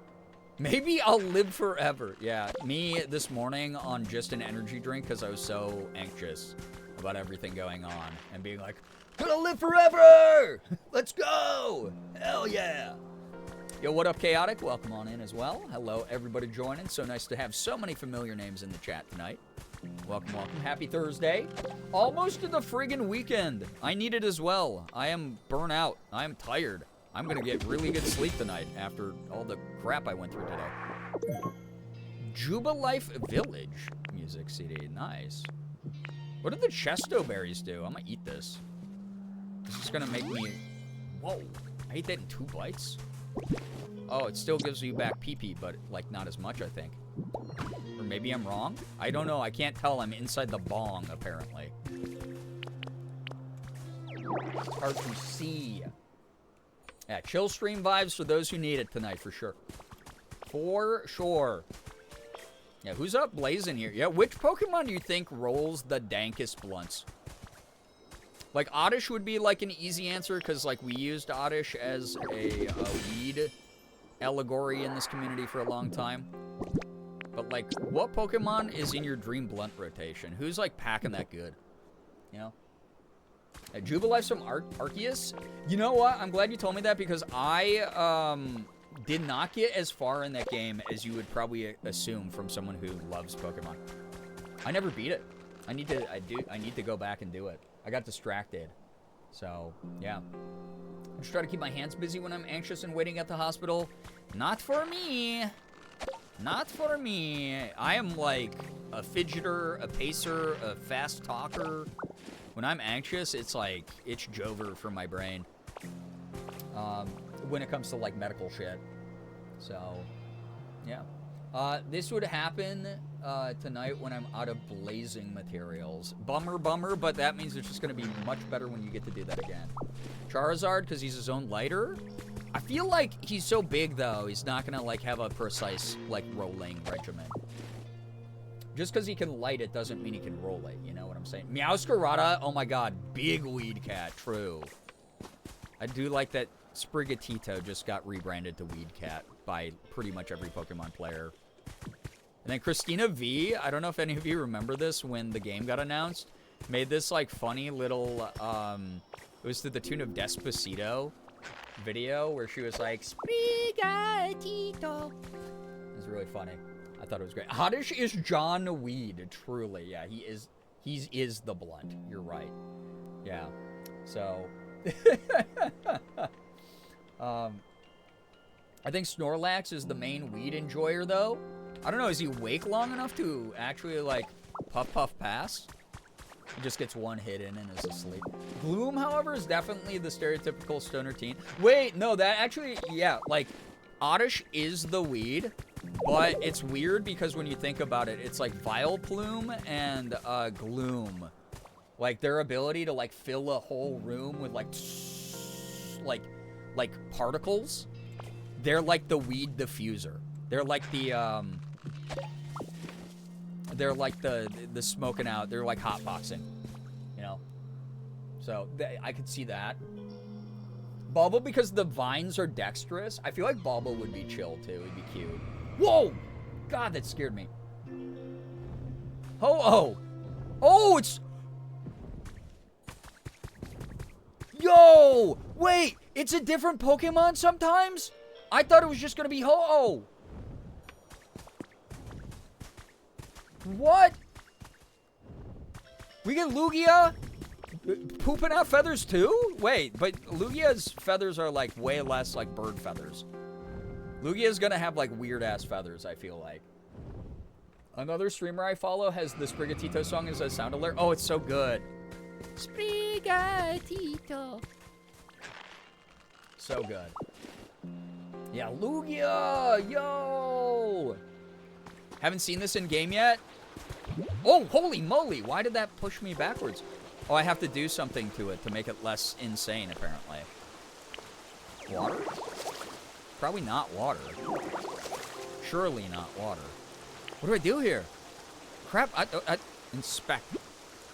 Maybe I'll live forever. Yeah, me this morning on just an energy drink because I was so anxious about everything going on and being like, gonna live forever! Let's go! Hell yeah! Yo, what up, Chaotic? Welcome on in as well. Hello, everybody joining. So nice to have so many familiar names in the chat tonight. Welcome, welcome. Happy Thursday. Almost to the friggin' weekend. I need it as well. I am burnt out. I am tired. I'm gonna get really good sleep tonight after all the crap I went through today. Juba Life Village music CD. Nice. What do the chesto berries do? I'm gonna eat this. This is gonna make me... Whoa. I ate that in 2 bites? Oh, it still gives you back pee-pee, but, like, not as much, I think. Or maybe I'm wrong? I don't know. I can't tell. I'm inside the bong, apparently. It's hard to see. Yeah, chill stream vibes for those who need it tonight, for sure. For sure. Yeah, who's up blazing here? Yeah, which Pokemon do you think rolls the dankest blunts? Like, Oddish would be, like, an easy answer, because, like, we used Oddish as a weed allegory in this community for a long time. But, like, what Pokemon is in your dream blunt rotation? Who's, like, packing that good? You know? Jubilife from Arceus? You know what? I'm glad you told me that, because I, did not get as far in that game as you would probably assume from someone who loves Pokemon. I never beat it. I need to go back and do it. I got distracted. So, yeah. I just try to keep my hands busy when I'm anxious and waiting at the hospital. Not for me. Not for me. I am like a fidgeter, a pacer, a fast talker. When I'm anxious, it's like, it's Jover for my brain. When it comes to like medical shit. So, yeah. This would happen tonight when I'm out of blazing materials. Bummer, but that means it's just going to be much better when you get to do that again. Charizard, because he's his own lighter. I feel like he's so big, though, he's not going to, like, have a precise, like, rolling regimen. Just because he can light it doesn't mean he can roll it, you know what I'm saying? Meowscarada, oh my god, big weed cat, true. I do like that Sprigatito just got rebranded to Weed Cat by pretty much every Pokemon player. And then Christina V, I don't know if any of you remember this when the game got announced, made this like funny little, it was to the tune of Despacito video where she was like, Sprigatito. It was really funny. I thought it was great. Oddish is John Weed, truly. Yeah, he is the blunt. You're right. Yeah. So... I think Snorlax is the main weed enjoyer, though. I don't know, is he awake long enough to actually, like, puff pass? He just gets one hit in and is asleep. Gloom, however, is definitely the stereotypical stoner teen. Wait, no, that actually, yeah, like, Oddish is the weed, but it's weird because when you think about it, it's like Vileplume and Gloom. Like, their ability to, like, fill a whole room with, like particles. They're like the weed diffuser. They're like the, they're like the smoking out. They're like hotboxing, you know? So, I could see that. Bulba, because the vines are dexterous. I feel like Bulba would be chill, too. He'd be cute. Whoa! God, that scared me. Oh, it's... Yo! Wait! It's a different Pokemon sometimes? I thought it was just gonna be Ho-Oh! What? We get Lugia pooping out feathers too? Wait, but Lugia's feathers are like way less like bird feathers. Lugia's gonna have like weird ass feathers, I feel like. Another streamer I follow has the Sprigatito song as a sound alert. Oh, it's so good. Sprigatito. So good. Yeah, Lugia! Yo! Haven't seen this in game yet? Oh, holy moly! Why did that push me backwards? Oh, I have to do something to it to make it less insane, apparently. Water? Probably not water. Surely not water. What do I do here? Crap, inspect.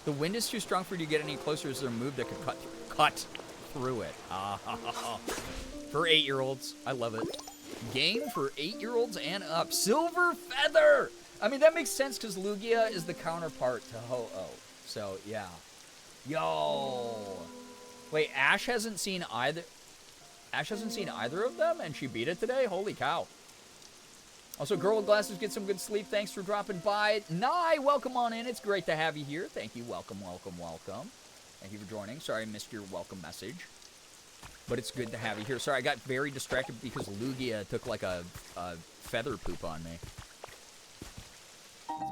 The wind is too strong for you to get any closer. Is there a move that could cut through it? For 8-year-olds. I love it. Game for 8-year-olds and up. Silver Feather! I mean, that makes sense because Lugia is the counterpart to Ho-Oh. So, yeah. Yo! Wait, Ash hasn't seen either of them and she beat it today? Holy cow. Also, Girl with Glasses, get some good sleep. Thanks for dropping by. Nye, welcome on in. It's great to have you here. Thank you. Welcome. Thank you for joining. Sorry I missed your welcome message. But it's good to have you here. Sorry, I got very distracted because Lugia took like a feather poop on me.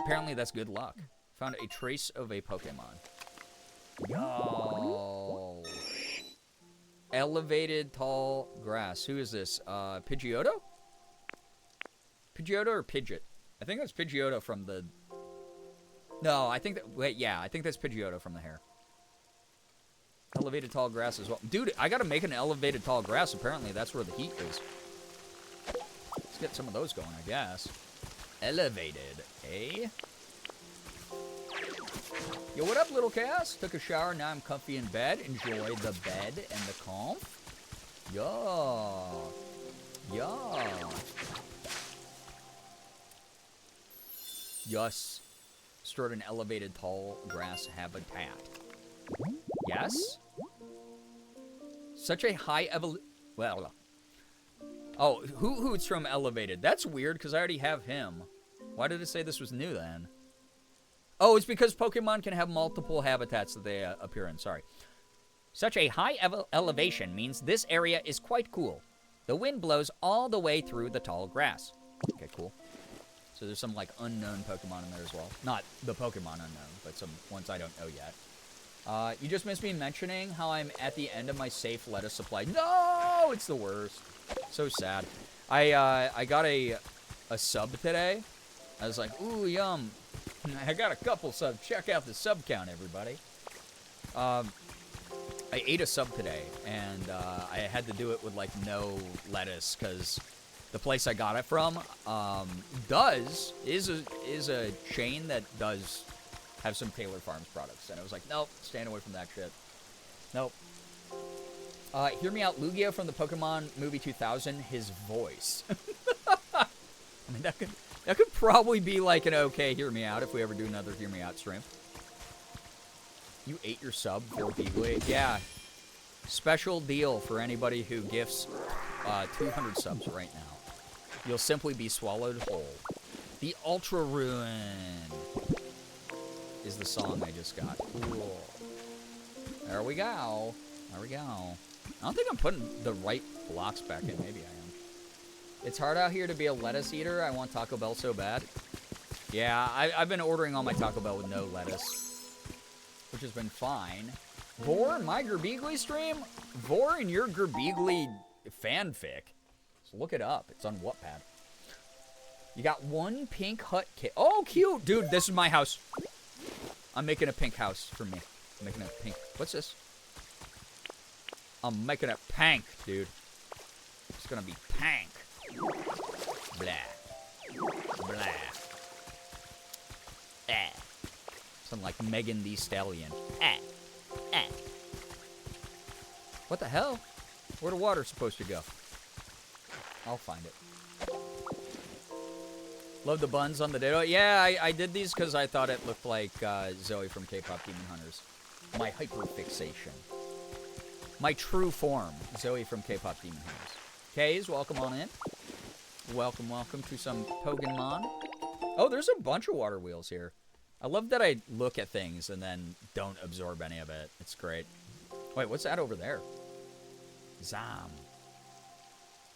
Apparently that's good luck. Found a trace of a Pokemon. Yo. Elevated tall grass. Who is this? Pidgeotto? Pidgeotto or Pidgeot? I think that's Pidgeotto from the... No, I think that... Wait, yeah, I think that's Pidgeotto from the hair. Elevated tall grass as well. Dude, I gotta make an elevated tall grass. Apparently, that's where the heat is. Let's get some of those going, I guess. Elevated, eh? Yo, what up, little chaos? Took a shower, now I'm comfy in bed. Enjoy the bed and the comf. Yo. Yo. Yes. Stored an elevated tall grass habitat. Yes? Such a high well. Oh, Hoots from Elevated. That's weird, because I already have him. Why did it say this was new, then? Oh, it's because Pokemon can have multiple habitats that they appear in. Sorry. Such a high elevation means this area is quite cool. The wind blows all the way through the tall grass. Okay, cool. So there's some, like, unknown Pokemon in there as well. Not the Pokemon unknown, but some ones I don't know yet. You just missed me mentioning how I'm at the end of my safe lettuce supply. No! It's the worst. So sad. I got a sub today. I was like, ooh, yum. I got a couple subs. Check out the sub count, everybody. I ate a sub today, and I had to do it with, like, no lettuce, because the place I got it from is a chain that does have some Taylor Farms products. And I was like, nope, staying away from that shit. Nope. Hear me out, Lugia from the Pokemon movie 2000, his voice. I mean, that could probably be like an okay Hear Me Out if we ever do another Hear Me Out stream. You ate your sub for Girbeagly? Yeah. Special deal for anybody who gifts 200 subs right now. You'll simply be swallowed whole. The Ultra Ruin is the song I just got. Cool. There we go. There we go. I don't think I'm putting the right blocks back in. Maybe I am. It's hard out here to be a lettuce eater. I want Taco Bell so bad. Yeah, I've been ordering all my Taco Bell with no lettuce, which has been fine. Vor in my Girbeagly stream? Vor in your Girbeagly fanfic. So look it up. It's on Wattpad. You got one pink hut kit. Oh, cute. Dude, this is my house. I'm making a pink house for me. I'm making a pink. What's this? I'm making it pink, dude. It's gonna be pink. Blah. Blah. Eh. Something like Megan Thee Stallion. Eh. Eh. What the hell? Where the water supposed to go? I'll find it. Love the buns on the Ditto. Yeah, I did these because I thought it looked like Zoe from K-Pop Demon Hunters. My hyperfixation. My true form, Zoe from K-Pop Demon Hunters. Kays, welcome on in. Welcome, welcome to some Pokemon. Oh, there's a bunch of water wheels here. I love that I look at things and then don't absorb any of it. It's great. Wait, what's that over there? Zam.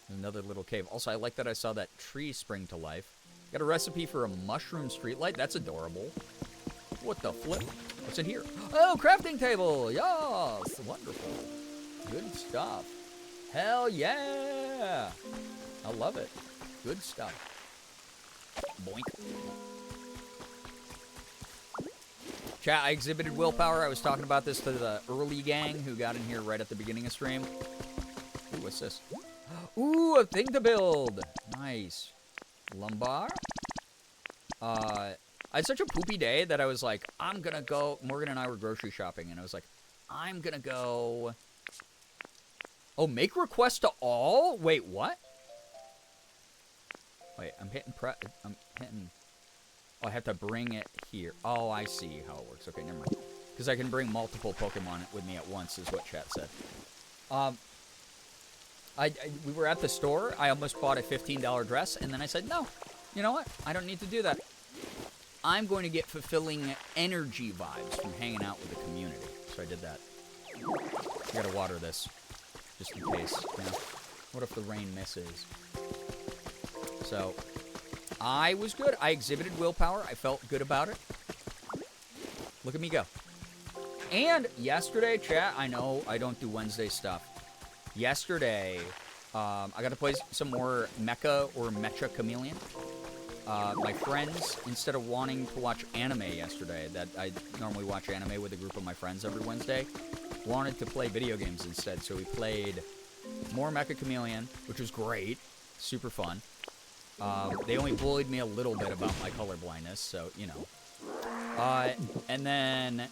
Another little cave. Also, I like that I saw that tree spring to life. Got a recipe for a mushroom streetlight. That's adorable. What the flip? What's in here? Oh, crafting table. Yes. Wonderful. Good stuff. Hell yeah. I love it. Good stuff. Boink. Chat, I exhibited willpower. I was talking about this to the early gang who got in here right at the beginning of stream. Ooh, what's this? Ooh, a thing to build. Nice. Lumbar. I had such a poopy day that I was like, I'm gonna go. Morgan and I were grocery shopping, and I was like, I'm gonna go. Oh, make request to all? Wait, what? Wait, I'm hitting I'm hitting. Oh, I have to bring it here. Oh, I see how it works. Okay, never mind. Because I can bring multiple Pokemon with me at once, is what chat said. We were at the store. I almost bought a $15 dress, and then I said, no, you know what? I don't need to do that. I'm going to get fulfilling energy vibes from hanging out with the community. So I did that. I gotta water this, just in case, you know? What if the rain misses? So, I was good. I exhibited willpower. I felt good about it. Look at me go. And yesterday, chat, I know I don't do Wednesday stuff. Yesterday, I got to play some more Mecha or Mecha Chameleon. My friends, instead of wanting to watch anime yesterday, that I normally watch anime with a group of my friends every Wednesday, wanted to play video games instead. So we played more Mecha Chameleon, which was great. Super fun. They only bullied me a little bit about my color blindness, so, you know. And then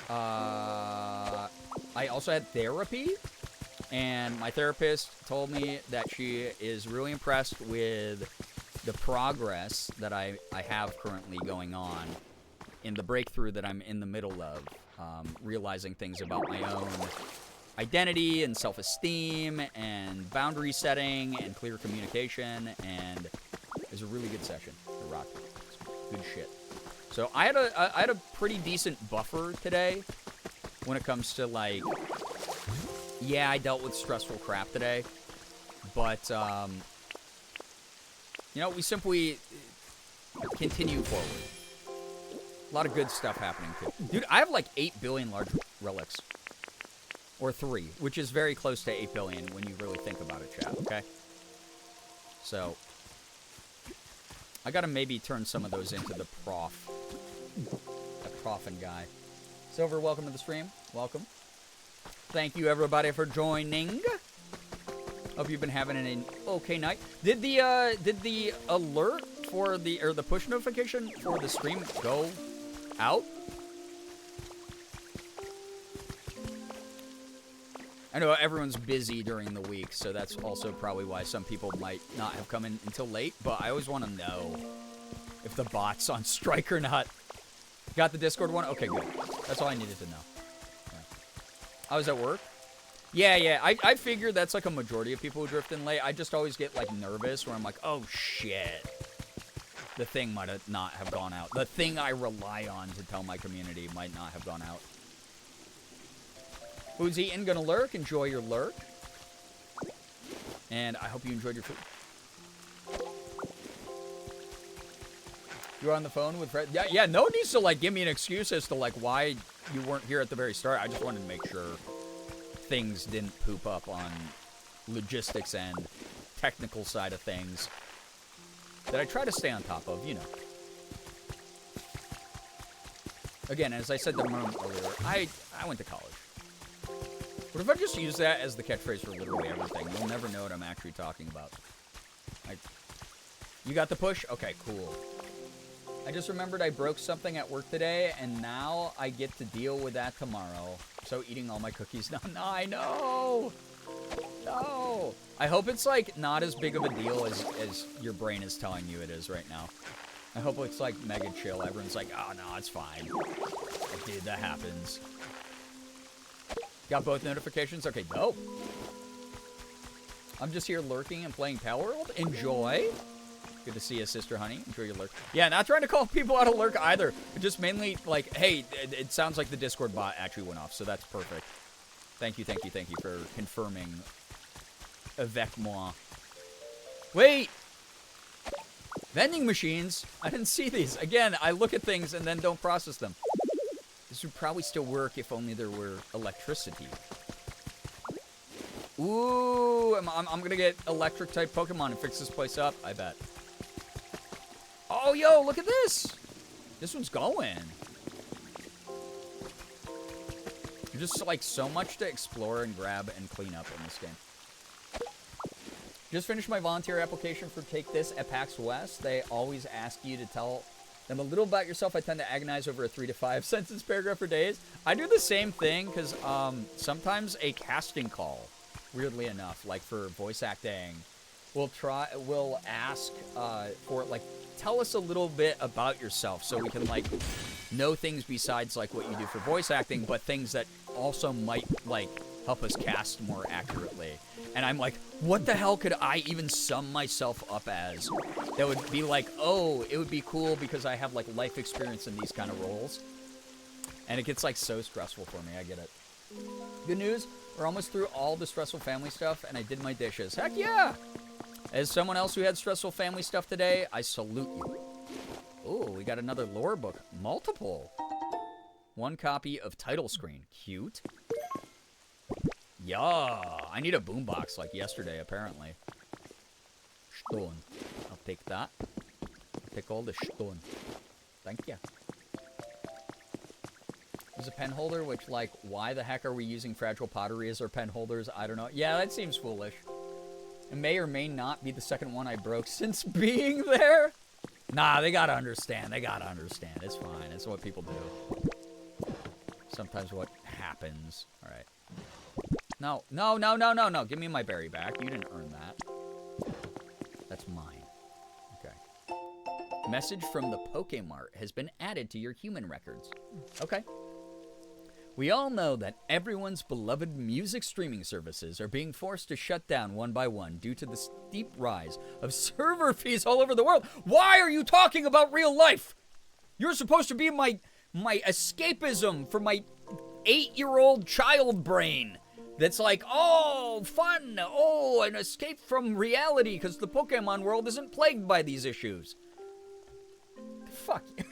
I also had therapy, and my therapist told me that she is really impressed with the progress that I have currently going on in the breakthrough that I'm in the middle of, realizing things about my own identity and self-esteem and boundary setting and clear communication, and it was a really good session. It rocked. Good shit. So I had a pretty decent buffer today when it comes to, like, yeah, I dealt with stressful crap today, but you know, we simply continue forward. A lot of good stuff happening too. Dude, I have like 8 billion large relics. Or 3, which is very close to 8 billion when you really think about it, chat, okay? So, I gotta maybe turn some of those into the prof. The profin guy. Silver, welcome to the stream. Welcome. Thank you, everybody, for joining. Hope you've been having an okay night. Did the alert for the push notification for the stream go out? I know everyone's busy during the week, so that's also probably why some people might not have come in until late, but I always want to know if the bot's on strike or not. Got the Discord one? Okay, good. That's all I needed to know. Yeah. I was at work? Yeah, I figured that's like a majority of people who drift in late. I just always get like nervous where I'm like, oh shit. The thing might not have gone out. The thing I rely on to tell my community might not have gone out. Who's eating? Gonna lurk? Enjoy your lurk. And I hope you enjoyed your food. You're on the phone with Fred? Yeah, no one needs to, like, give me an excuse as to, like, why you weren't here at the very start. I just wanted to make sure things didn't poop up on logistics and technical side of things that I try to stay on top of, you know. Again, as I said to Merm earlier, I went to college. What if I just use that as the catchphrase for literally everything? You'll never know what I'm actually talking about. You got the push? Okay, cool. I just remembered I broke something at work today, and now I get to deal with that tomorrow. So eating all my cookies now. No, I know! No! I hope it's, like, not as big of a deal as your brain is telling you it is right now. I hope it's, like, mega chill. Everyone's like, oh, no, it's fine. Like, dude, that happens. Got both notifications? Okay, dope. I'm just here lurking and playing Pal World. Enjoy. Good to see you, Sister Honey. Enjoy your lurk. Yeah, not trying to call people out of lurk either. But just mainly, like, hey, it sounds like the Discord bot actually went off, so that's perfect. Thank you for confirming. Avec moi. Wait! Vending machines? I didn't see these. Again, I look at things and then don't process them. This would probably still work if only there were electricity. Ooh, I'm gonna get electric-type Pokemon and fix this place up, I bet. Oh, yo, look at this! This one's going. There's just, like, so much to explore and grab and clean up in this game. Just finished my volunteer application for Take This at PAX West. They always ask you to tell them a little about yourself. I tend to agonize over a 3 to 5 sentence paragraph for days. I do the same thing because sometimes a casting call, weirdly enough, like for voice acting, will ask for, like, tell us a little bit about yourself so we can, like, know things besides, like, what you do for voice acting, but things that also might, like, help us cast more accurately. And I'm like, what the hell could I even sum myself up as? That would be like, oh, it would be cool because I have, like, life experience in these kind of roles. And it gets, like, so stressful for me. I get it. Good news, we're almost through all the stressful family stuff, and I did my dishes. Heck yeah! As someone else who had stressful family stuff today, I salute you. Ooh, we got another lore book. Multiple. One copy of title screen. Cute. Yeah, I need a boombox like yesterday, apparently. Stone. I'll take that. I'll take all the stone. Thank you. There's a pen holder, which, like, why the heck are we using fragile pottery as our pen holders? I don't know. Yeah, that seems foolish. It may or may not be the second one I broke since being there. Nah, they gotta understand. They gotta understand. It's fine. It's what people do. Sometimes what happens. All right. No, no, no, no, no, no. Give me my berry back. You didn't earn that. That's mine. Okay. Message from the Pokemart has been added to your human records. Okay. We all know that everyone's beloved music streaming services are being forced to shut down one by one due to the steep rise of server fees all over the world. Why are you talking about real life? You're supposed to be my escapism for my 8-year-old child brain. That's like, oh, fun, oh, an escape from reality because the Pokemon world isn't plagued by these issues. Fuck you.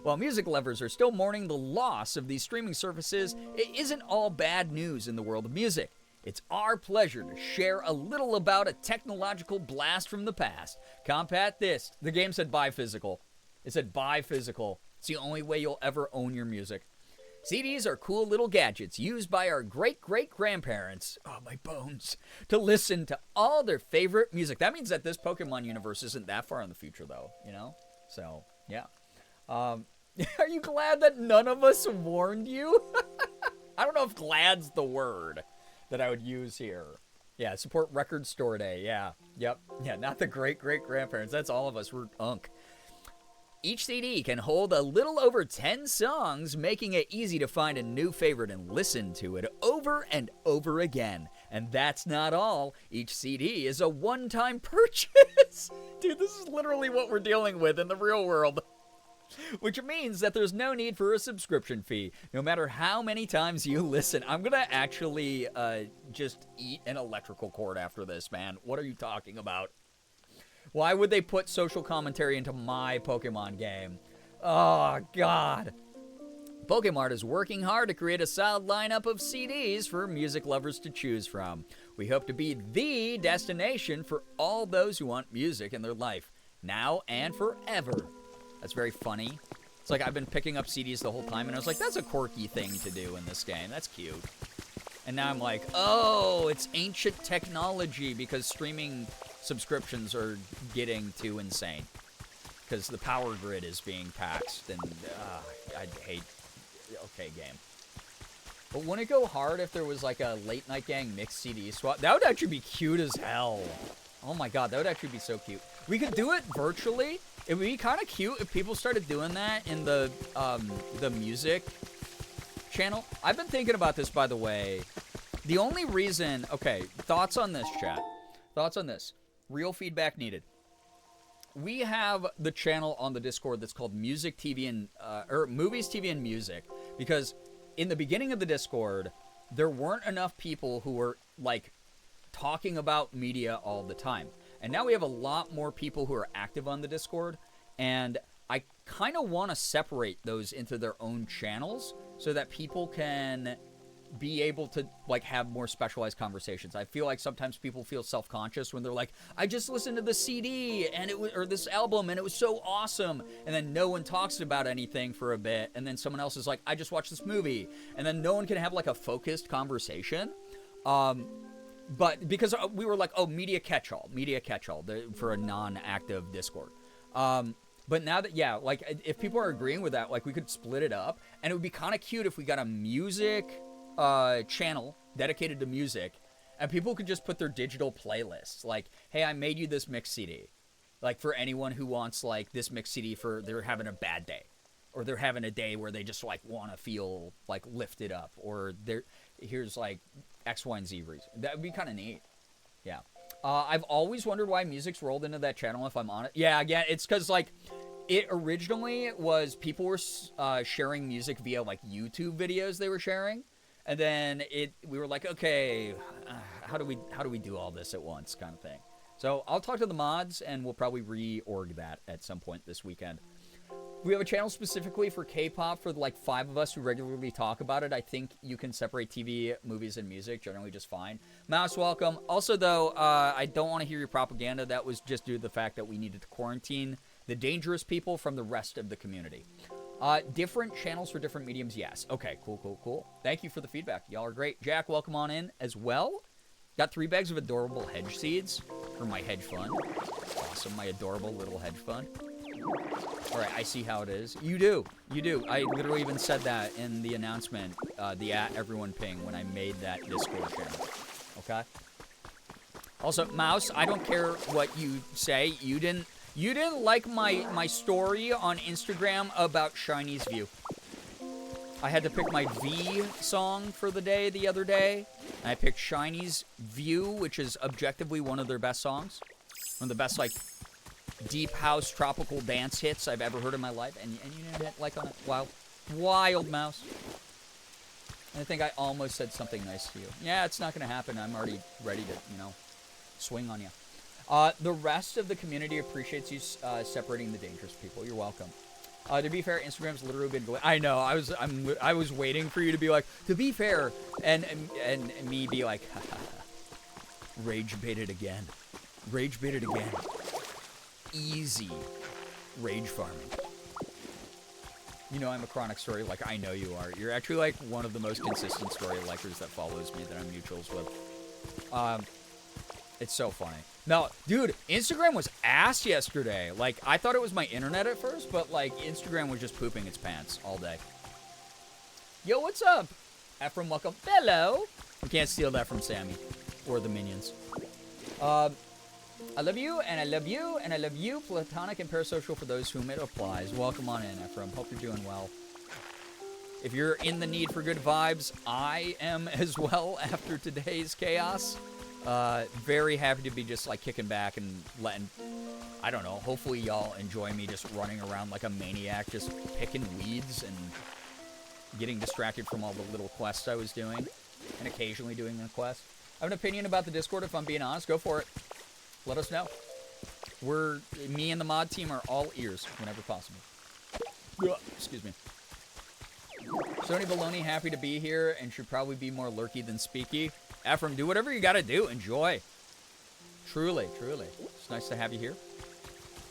While music lovers are still mourning the loss of these streaming services, it isn't all bad news in the world of music. It's our pleasure to share a little about a technological blast from the past. Compact Disc. The game said buy physical. It said buy physical. It's the only way you'll ever own your music. CDs are cool little gadgets used by our great-great-grandparents, oh, my bones, to listen to all their favorite music. That means that this Pokemon universe isn't that far in the future, though, you know? So, yeah. Are you glad that none of us warned you? I don't know if glad's the word that I would use here. Yeah, support Record Store Day, yeah. Yep. Yeah, not the great-great-grandparents. That's all of us. We're unk. Each CD can hold a little over 10 songs, making it easy to find a new favorite and listen to it over and over again. And that's not all. Each CD is a one-time purchase. Dude, this is literally what we're dealing with in the real world. Which means that there's no need for a subscription fee, no matter how many times you listen. I'm going to actually just eat an electrical cord after this, man. What are you talking about? Why would they put social commentary into my Pokemon game? Oh, God. Pokemart is working hard to create a solid lineup of CDs for music lovers to choose from. We hope to be the destination for all those who want music in their life, now and forever. That's very funny. It's like I've been picking up CDs the whole time, and I was like, that's a quirky thing to do in this game. That's cute. And now I'm like, oh, it's ancient technology because streaming subscriptions are getting too insane because the power grid is being taxed, and I'd hate. Okay, game. But wouldn't it go hard if there was like a Late Night Gang mixed CD swap? That would actually be cute as hell. Oh my god, that would actually be so cute. We could do it virtually. It would be kind of cute if people started doing that in the music channel. I've been thinking about this, by the way. The only reason, okay, thoughts on this, chat. Thoughts on this. Real feedback needed. We have the channel on the Discord that's called Music TV and or Movies, TV, and Music, because in the beginning of the Discord, there weren't enough people who were like talking about media all the time, and now we have a lot more people who are active on the Discord, and I kind of want to separate those into their own channels so that people can be able to like have more specialized conversations. I feel like sometimes people feel self-conscious when they're like, I just listened to the CD and it was, or this album, and it was so awesome, and then no one talks about anything for a bit, and then someone else is like, I just watched this movie, and then no one can have like a focused conversation. But because we were like, oh, media catch-all for a non-active Discord. But now that, yeah, like if people are agreeing with that, like we could split it up, and it would be kind of cute if we got a music channel dedicated to music, and people could just put their digital playlists, like, hey, I made you this mix CD, like for anyone who wants like this mix CD for they're having a bad day, or they're having a day where they just like want to feel like lifted up, or here's like X, Y, and Z reason. That would be kind of neat. Yeah. I've always wondered why music's rolled into that channel, if I'm honest. Yeah, again, it's because like it originally was people were sharing music via like YouTube videos they were sharing. And then we were like, okay, how do we do all this at once, kind of thing. So I'll talk to the mods, and we'll probably reorg that at some point this weekend. We have a channel specifically for K-pop for like 5 of us who regularly talk about it. I think you can separate TV, movies, and music generally just fine. Mouse, welcome. Also, though, I don't want to hear your propaganda. That was just due to the fact that we needed to quarantine the dangerous people from the rest of the community. Different channels for different mediums, yes. Okay, cool. Thank you for the feedback. Y'all are great. Jack, welcome on in as well. Got 3 bags of adorable hedge seeds for my hedge fund. Awesome, my adorable little hedge fund. All right, I see how it is. You do. I literally even said that in the announcement, the @everyone_ping when I made that Discord channel. Okay? Also, Mouse, I don't care what you say. You didn't like my story on Instagram about Shiny's View. I had to pick my V song for the day the other day. And I picked Shiny's View, which is objectively one of their best songs. One of the best, like, deep house tropical dance hits I've ever heard in my life. And you didn't like on it. Wild Mouse. And I think I almost said something nice to you. Yeah, it's not going to happen. I'm already ready to, swing on you. The rest of the community appreciates you separating the dangerous people. You're welcome. To be fair, Instagram's literally been going. I know. I was waiting for you to be like, to be fair, and me be like, ha, ha, ha. Rage baited again. Easy rage farming. I'm a chronic story. Like, I know you are. You're actually like one of the most consistent story likers that follows me that I'm mutuals with. It's so funny. No, dude, Instagram was ass yesterday. Like, I thought it was my internet at first, but, like, Instagram was just pooping its pants all day. Yo, what's up? Ephraim, welcome. Hello. We can't steal that from Sammy or the minions. I love you, and I love you, and I love you. Platonic and parasocial for those whom it applies. Welcome on in, Ephraim. Hope you're doing well. If you're in the need for good vibes, I am as well after today's chaos. Very happy to be just like kicking back and letting, I don't know, hopefully y'all enjoy me just running around like a maniac, just picking weeds and getting distracted from all the little quests I was doing and occasionally doing a quest. I have an opinion about the Discord, if I'm being honest. Go for it. Let us know. Me and the mod team are all ears whenever possible. Excuse me. Sony Baloney, happy to be here and should probably be more lurky than speaky. Ephraim, do whatever you gotta do. Enjoy. Truly. It's nice to have you here.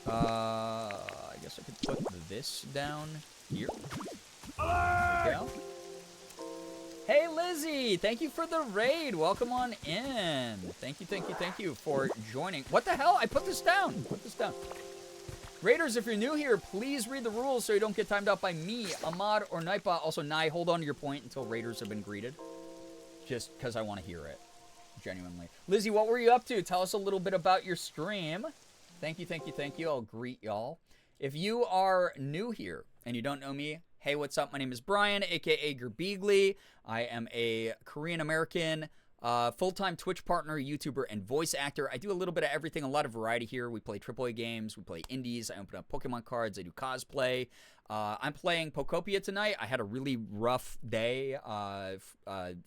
I guess I could put this down here. There we go. Hey, Lizzie. Thank you for the raid. Welcome on in. Thank you for joining. What the hell? I put this down. Raiders, if you're new here, please read the rules so you don't get timed out by me, Ahmad, or Nightbot. Also, Nye, hold on to your point until Raiders have been greeted. Just because I want to hear it. Genuinely. Lizzie, what were you up to? Tell us a little bit about your stream. Thank you. I'll greet y'all. If you are new here and you don't know me, hey, what's up? My name is Brian, a.k.a. Girbeagly. I am a Korean-American, full-time Twitch partner, YouTuber, and voice actor. I do a little bit of everything, a lot of variety here. We play AAA games. We play indies. I open up Pokemon cards. I do cosplay. I'm playing Pokopia tonight. I had a really rough day. A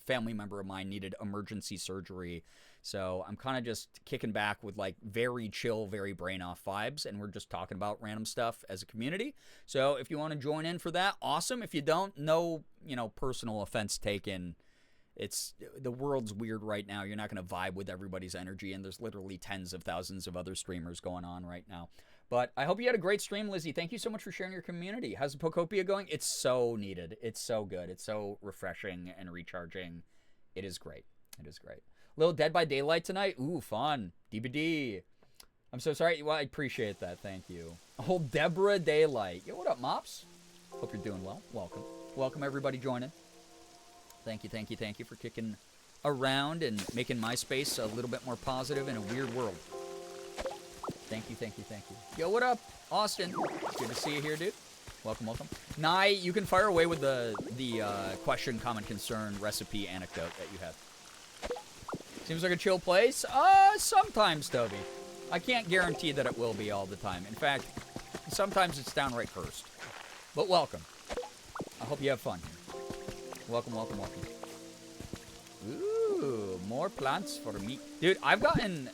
family member of mine needed emergency surgery. So I'm kind of just kicking back with like very chill, very brain off vibes. And we're just talking about random stuff as a community. So if you want to join in for that, awesome. If you don't, no, personal offense taken. The world's weird right now. You're not going to vibe with everybody's energy. And there's literally tens of thousands of other streamers going on right now. But I hope you had a great stream, Lizzie. Thank you so much for sharing your community. How's the Pokopia going? It's so needed. It's so good. It's so refreshing and recharging. It is great. Little Dead by Daylight tonight. Ooh, fun. DBD. I'm so sorry. Well, I appreciate that. Thank you. Old Deborah Daylight. Yo, what up, Mops? Hope you're doing well. Welcome, everybody joining. Thank you for kicking around and making my space a little bit more positive in a weird world. Thank you. Yo, what up, Austin? Good to see you here, dude. Welcome. Nye, you can fire away with the question, comment, concern, recipe, anecdote that you have. Seems like a chill place. Sometimes, Toby. I can't guarantee that it will be all the time. In fact, sometimes it's downright cursed. But welcome. I hope you have fun here. Welcome. Ooh, more plants for me. Dude, I've gotten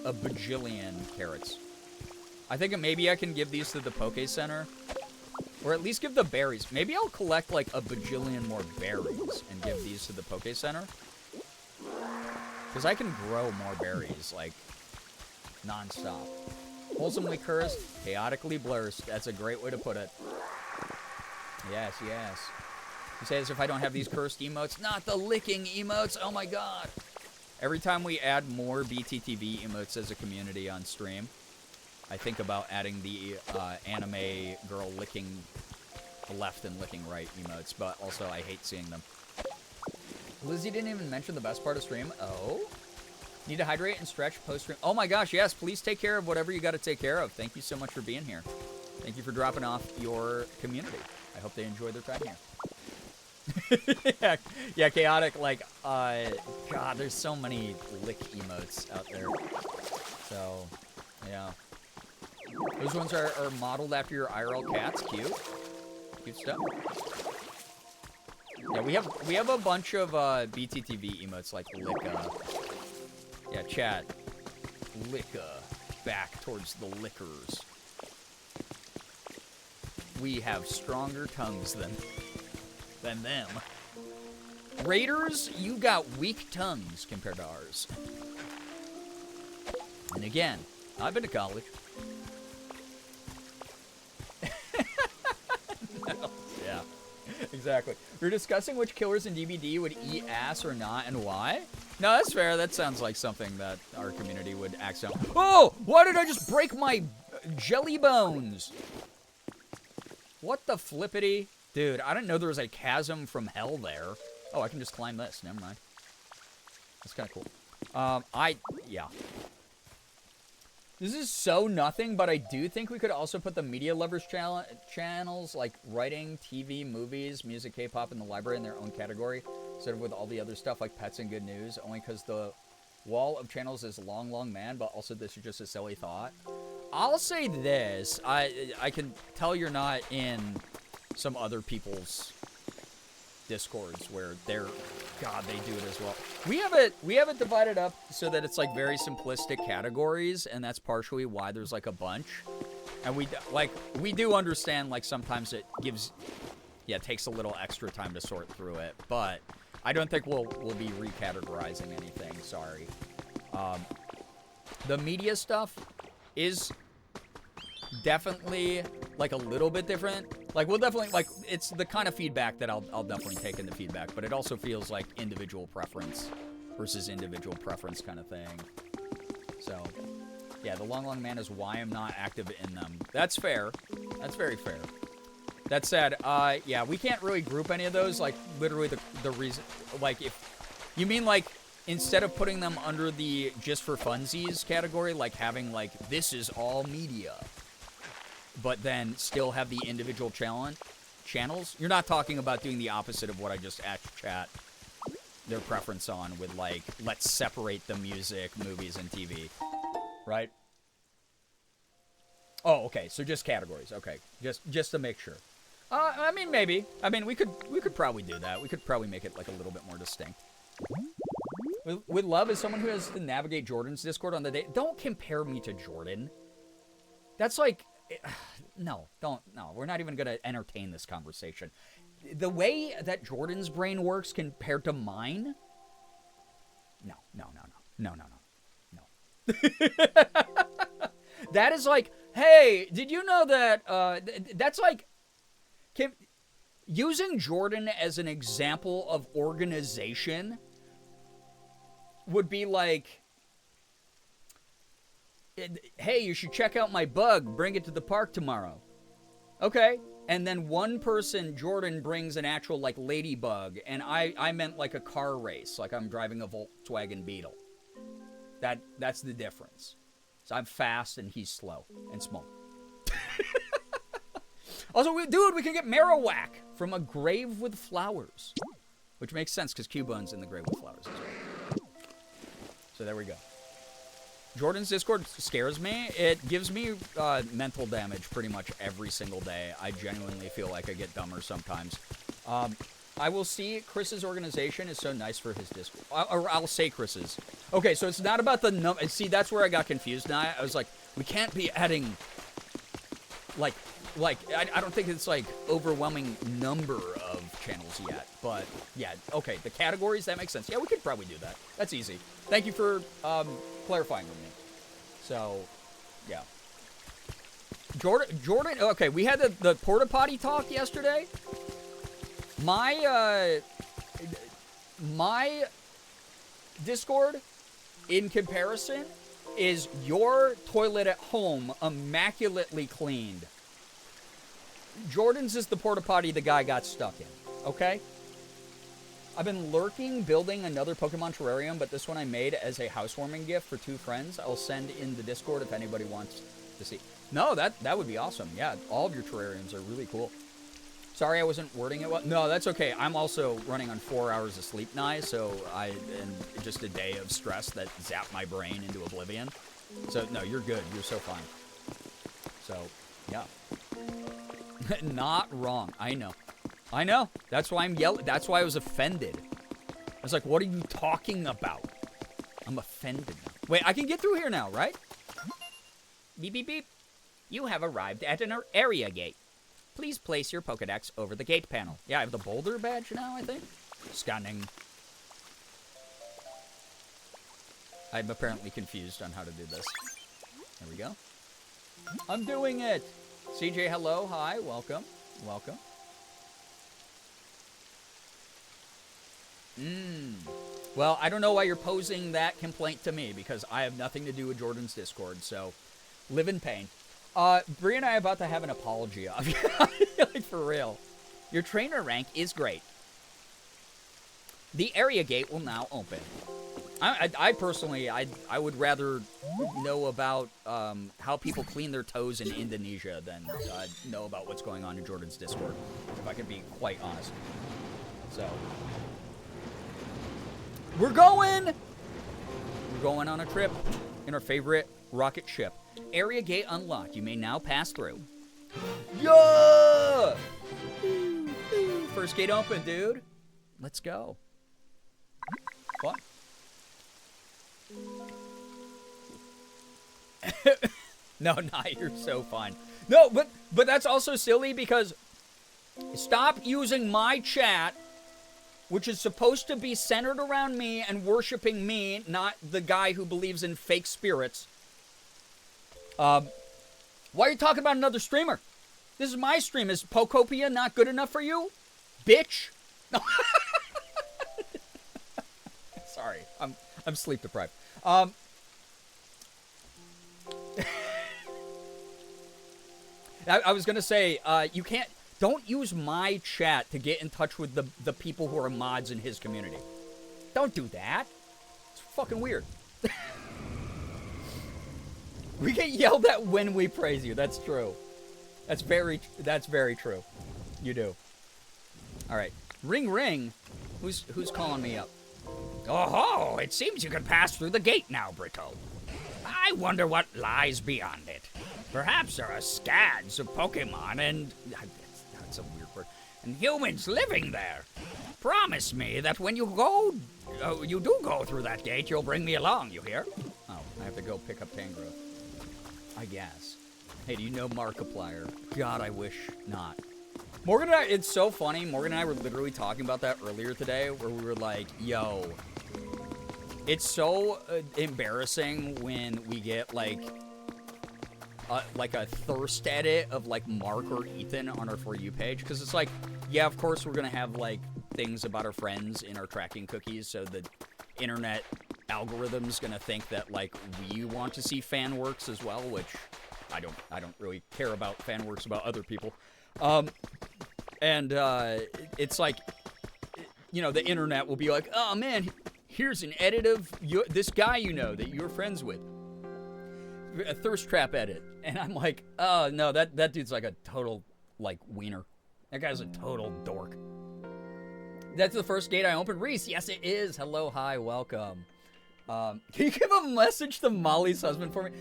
a bajillion carrots. I think maybe I can give these to the Poke Center. Or at least give the berries. Maybe I'll collect like a bajillion more berries and give these to the Poke Center. Because I can grow more berries, like, non-stop. Wholesomely cursed, chaotically blurst. That's a great way to put it. Yes, yes. You say as if I don't have these cursed emotes. Not the licking emotes. Oh my god. Every time we add more BTTV emotes as a community on stream, I think about adding the anime girl licking left and licking right emotes, but also I hate seeing them. Lizzie didn't even mention the best part of stream. Oh? Need to hydrate and stretch post-stream. Oh my gosh, yes. Please take care of whatever you got to take care of. Thank you so much for being here. Thank you for dropping off your community. I hope they enjoy their time here. yeah, chaotic, like, God, there's so many lick emotes out there. So, yeah. Those ones are modeled after your IRL cats. Cute. Cute stuff. Yeah, we have a bunch of BTTV emotes like Licka. Yeah, chat. Licka. Back towards the lickers. We have stronger tongues than them. Raiders, you got weak tongues compared to ours. And again, I've been to college. No. Yeah, exactly. We're discussing which killers in DBD would eat ass or not and why. No, that's fair. That sounds like something that our community would accidentally... Oh! Why did I just break my jelly bones? What the flippity? Dude, I didn't know there was a chasm from hell there. Oh, I can just climb this. Never mind. That's kind of cool. Yeah. This is so nothing, but I do think we could also put the media lovers channels, like writing, TV, movies, music, K-pop, in the library in their own category, instead of with all the other stuff like pets and good news, only because the wall of channels is long, long man, but also this is just a silly thought. I'll say this. I can tell you're not in some other people's discords where they're... God, they do it as well. We have it divided up so that it's like very simplistic categories, and that's partially why there's like a bunch. And we do understand like sometimes it takes a little extra time to sort through it, but I don't think we'll be recategorizing anything. Sorry. The media stuff is definitely like a little bit different. Like, we'll definitely, like, it's the kind of feedback that I'll definitely take into feedback, but it also feels like individual preference versus individual preference kind of thing. So, yeah, the long, long man is why I'm not active in them. That's fair. That's very fair. That said, yeah, we can't really group any of those. Like, literally the reason, like, if you mean, like, instead of putting them under the just for funsies category, like having, like, this is all media, but then still have the individual channels. You're not talking about doing the opposite of what I just asked chat their preference on with, like, let's separate the music, movies, and TV, right? Oh, okay, so just categories. Okay, just to make sure. I mean, maybe. I mean, we could probably do that. We could probably make it, like, a little bit more distinct. With love, as someone who has to navigate Jordan's Discord on the day, don't compare me to Jordan. That's like... No, we're not even going to entertain this conversation. The way that Jordan's brain works compared to mine? No. That is like, hey, did you know that, that's like, using Jordan as an example of organization would be like, hey, you should check out my bug. Bring it to the park tomorrow. Okay. And then one person, Jordan, brings an actual, like, ladybug, and I meant, like, a car race. Like, I'm driving a Volkswagen Beetle. That's the difference. So I'm fast, and he's slow and small. Also, dude, we can get Marowak from A Grave with Flowers. Which makes sense, because Cubone's in The Grave with Flowers as well. So there we go. Jordan's Discord scares me. It gives me mental damage pretty much every single day. I genuinely feel like I get dumber sometimes. I will see Chris's organization is so nice for his Discord. Or I'll say Chris's. Okay, so it's not about the number. See, that's where I got confused now. I was like, we can't be adding, like, I don't think it's, like, overwhelming number of channels yet. But, yeah, okay, the categories, that makes sense. Yeah, we could probably do that. That's easy. Thank you for clarifying with me. So, yeah. Jordan, okay, we had the porta potty talk yesterday. My Discord, in comparison, is your toilet at home immaculately cleaned. Jordan's is the porta potty the guy got stuck in, okay? I've been lurking building another Pokemon terrarium, but this one I made as a housewarming gift for 2 friends. I'll send in the Discord if anybody wants to see. No, that would be awesome. Yeah, all of your terrariums are really cool. Sorry I wasn't wording it well. No, that's okay. I'm also running on 4 hours of sleep now, so and just a day of stress that zapped my brain into oblivion. So, no, you're good. You're so fine. So, yeah. Not wrong. I know. I know. That's why I'm yelling. That's why I was offended. I was like, what are you talking about? I'm offended now. Wait, I can get through here now, right? Beep, beep, beep. You have arrived at an area gate. Please place your Pokedex over the gate panel. Yeah, I have the boulder badge now, I think. Stunning. I'm apparently confused on how to do this. There we go. I'm doing it. CJ, hello. Hi. Welcome. Welcome. Well, I don't know why you're posing that complaint to me, because I have nothing to do with Jordan's Discord, so live in pain. Bree and I are about to have an apology of you. Like, for real. Your trainer rank is great. The area gate will now open. I personally, I would rather know about how people clean their toes in Indonesia than know about what's going on in Jordan's Discord, if I can be quite honest. So, we're going on a trip in our favorite rocket ship. Area gate unlocked. You may now pass through. Yeah! First gate open, dude. Let's go. Fun. No, you're so fine. No, but that's also silly because stop using my chat, which is supposed to be centered around me and worshiping me, not the guy who believes in fake spirits. Why are you talking about another streamer? This is my stream. Is Pokopia not good enough for you? Bitch. No. Sorry. I'm sleep deprived. I was gonna say, you can't, don't use my chat to get in touch with the people who are mods in his community. Don't do that. It's fucking weird. We get yelled at when we praise you. That's true. That's very true. You do. All right. Ring, ring. Who's calling me up? Oh, it seems you can pass through the gate now, Brito. I wonder what lies beyond it. Perhaps there are scads of Pokemon and... That's a weird word. And humans living there. Promise me that when you do go through that gate, you'll bring me along, you hear? Oh, I have to go pick up Tangrowth. I guess. Hey, do you know Markiplier? God, I wish not. Morgan and I, it's so funny. Morgan and I were literally talking about that earlier today, where we were like, yo, it's so embarrassing when we get like a thirst edit of like Mark or Ethan on our For You page, because it's like, yeah, of course we're gonna have like things about our friends in our tracking cookies, so the internet algorithm's gonna think that like we want to see fan works as well, which I don't really care about fan works about other people. It's like, you know, the internet will be like, oh man, here's an edit of this guy you know that you're friends with. A thirst trap edit. And I'm like, oh no, that dude's like a total, like, wiener. That guy's a total dork. That's the first gate I opened. Reese, yes it is. Hello, hi, welcome. Can you give a message to Molly's husband for me?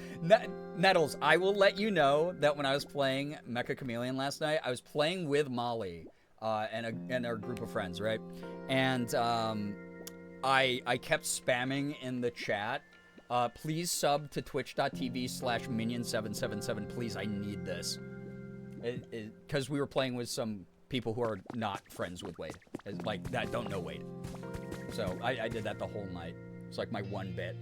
Nettles, I will let you know that when I was playing Mecha Chameleon last night, I was playing with Molly. and our group of friends, right? And I kept spamming in the chat. Please sub to twitch.tv/minion777. Please, I need this. Because we were playing with some people who are not friends with Wade. Like, that don't know Wade. So I did that the whole night. It's like my one bit.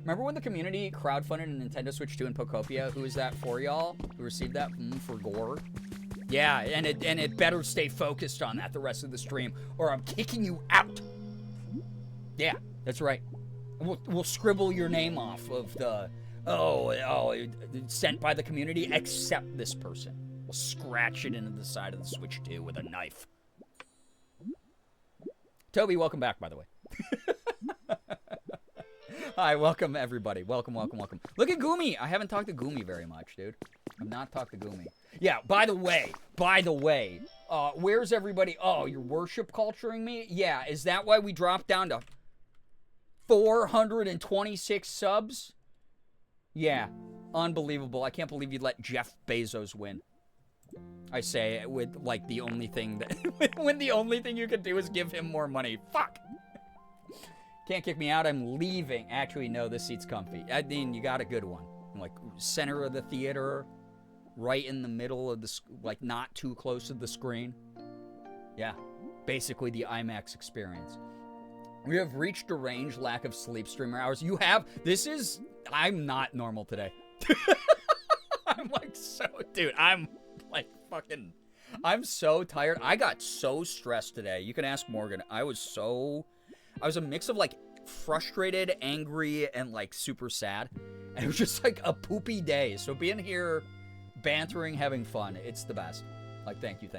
Remember when the community crowdfunded a Nintendo Switch 2 and Pokopia? Who is that for, y'all? Who received that for gore? Yeah, and it better stay focused on that the rest of the stream, or I'm kicking you out. Yeah, that's right. We'll scribble your name off of the sent by the community, except this person. We'll scratch it into the side of the Switch 2 with a knife. Toby, welcome back, by the way. Hi, welcome everybody. Welcome. Look at Gumi. I haven't talked to Gumi very much, dude. I've not talked to Gumi. Yeah, by the way, where's everybody? Oh, you're worship culturing me? Yeah, is that why we dropped down to 426 subs? Yeah, unbelievable. I can't believe you let Jeff Bezos win. I say with like the only thing that when the only thing you can do is give him more money. Fuck. Can't kick me out. I'm leaving. Actually, no, this seat's comfy. I mean, you got a good one. Like center of the theater, right in the middle of the like not too close to the screen. Yeah, basically the IMAX experience. We have reached a range lack of sleep streamer hours. You have. I'm not normal today. I'm like dude, I'm like fucking, I'm so tired. I got so stressed today. You can ask Morgan. I was a mix of like frustrated, angry, and like super sad. And it was just like a poopy day. So being here, bantering, having fun, it's the best. Like, thank you.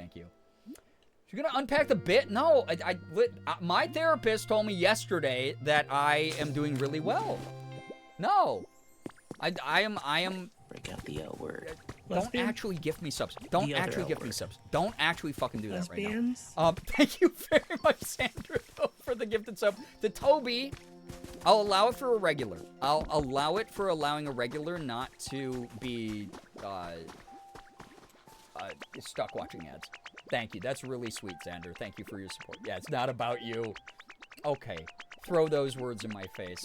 You're gonna unpack the bit? No, my therapist told me yesterday that I am doing really well. No, I am. Break out the L word. Don't actually gift me subs. Don't actually gift me subs. Don't actually fucking do that right Lesbians? now. Thank you very much, Sandra, for the gifted sub. To Toby, I'll allow it for a regular. I'll allow it for allowing a regular not to be stuck watching ads. Thank you. That's really sweet, Xander. Thank you for your support. Yeah, it's not about you. Okay. Throw those words in my face.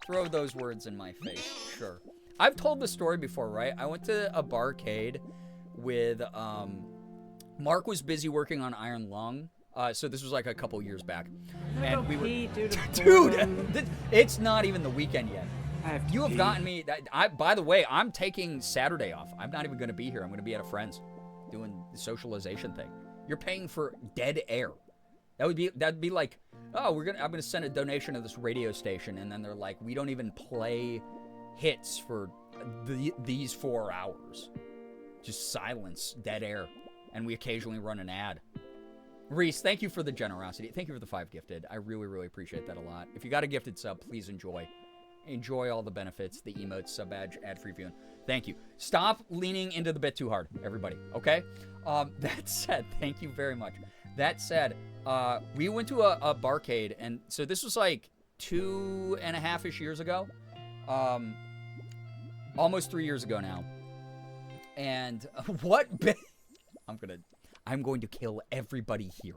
Throw those words in my face. Sure. I've told the story before, right? I went to a barcade with, Mark was busy working on Iron Lung. So this was like a couple years back. And we were, dude, it's not even the weekend yet. You have gotten me, by the way, I'm taking Saturday off. I'm not even going to be here. I'm going to be at a friend's doing the socialization thing. You're paying for dead air. That'd be like, oh, I'm going to send a donation to this radio station. And then they're like, we don't even play hits for these 4 hours. Just silence, dead air. And we occasionally run an ad. Reese, thank you for the generosity. Thank you for the 5 gifted. I really, really appreciate that a lot. If you got a gifted sub, please enjoy. Enjoy all the benefits, the emotes, sub badge, ad-free viewing. Thank you. Stop leaning into the bit too hard, everybody, okay? That said, thank you very much. That said, we went to a barcade, and so this was like 2.5-ish years ago. Almost 3 years ago now. And what? I'm going to kill everybody here.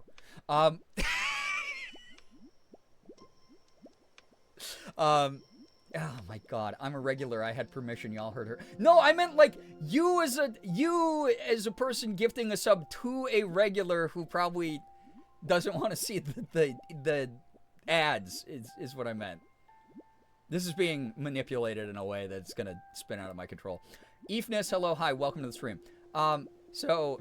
Oh my god, I'm a regular. I had permission. Y'all heard her. No, I meant like you as a person gifting a sub to a regular who probably doesn't want to see the ads is what I meant. This is being manipulated in a way that's gonna spin out of my control. Eefness, hello, hi, welcome to the stream. So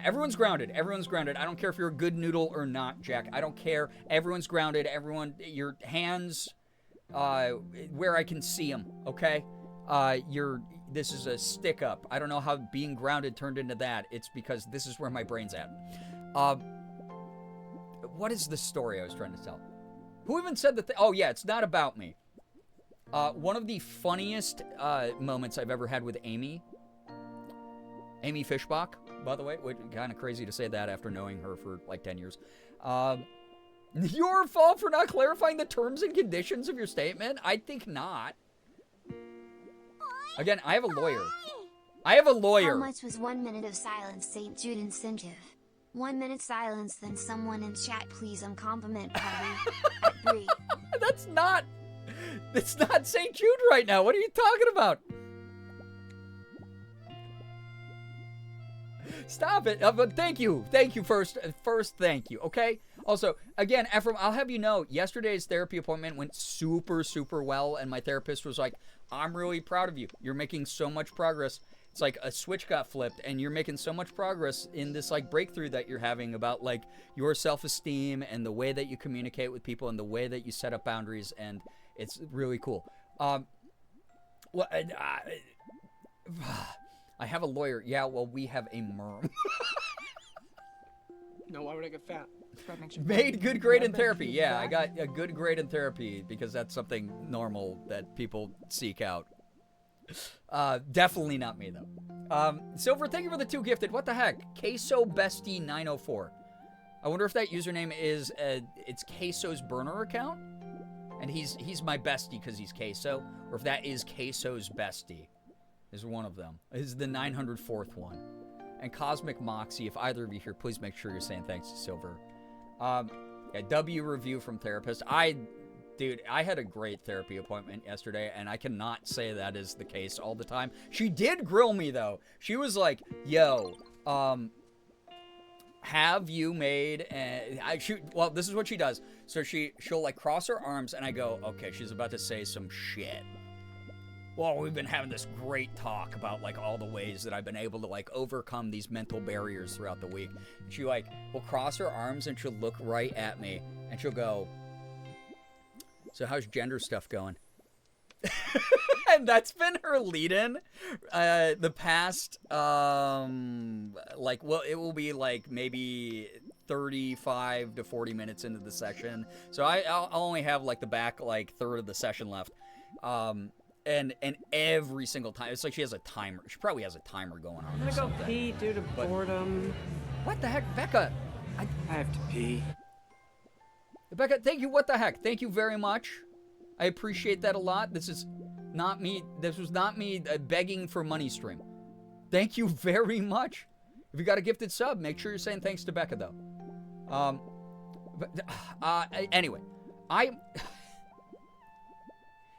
everyone's grounded. Everyone's grounded. I don't care if you're a good noodle or not, Jack. I don't care. Everyone's grounded. Everyone, your hands, where I can see them. Okay. This is a stick up. I don't know how being grounded turned into that. It's because this is where my brain's at. What is the story I was trying to tell? Who even said that? Oh yeah, it's not about me. One of the funniest moments I've ever had with Amy Fishbach, by the way, kind of crazy to say that after knowing her for like 10 years. Your fault for not clarifying the terms and conditions of your statement? I think not. Again, I have a lawyer. How much was 1 minute of silence, St. Jude incentive? 1 minute silence, then someone in chat, please, compliment Patty at 3. That's not St. Jude right now. What are you talking about? Stop it. But thank you first, thank you, okay? Also, again, Ephraim, I'll have you know, yesterday's therapy appointment went super, super well, and my therapist was like, I'm really proud of you. You're making so much progress. It's like a switch got flipped, and you're making so much progress in this, like, breakthrough that you're having about, like, your self-esteem and the way that you communicate with people and the way that you set up boundaries, and it's really cool. I have a lawyer. Yeah, well, we have a merm. No, why would I get fat? Made good grade in therapy. Yeah, I got a good grade in therapy because that's something normal that people seek out. Definitely not me, though. Silver, thank you for the 2 gifted. What the heck? Queso Bestie 904. I wonder if that username is, it's Queso's burner account? And he's my bestie because he's Queso. Or if that is Queso's bestie. Is one of them. Is the 904th one. And Cosmic Moxie, if either of you here, please make sure you're saying thanks to Silver. Yeah, W review from therapist. Dude, I had a great therapy appointment yesterday, and I cannot say that is the case all the time. She did grill me, though. She was like, yo, have you made, well, this is what she does. So she'll like cross her arms, and I go, okay, she's about to say some shit. Well, we've been having this great talk about, like, all the ways that I've been able to, like, overcome these mental barriers throughout the week. She, like, will cross her arms and she'll look right at me and she'll go, so how's gender stuff going? And that's been her lead-in the past, like, well, it will be, like, maybe 35 to 40 minutes into the session. So I'll only have, like, the back, like, third of the session left. And every single time, it's like she has a timer. She probably has a timer going on. I'm gonna go pee due to boredom. What the heck, Becca? I have to pee. Becca, thank you. What the heck? Thank you very much. I appreciate that a lot. This is not me. This was not me begging for money stream. Thank you very much. If you got a gifted sub, make sure you're saying thanks to Becca, though. Anyway,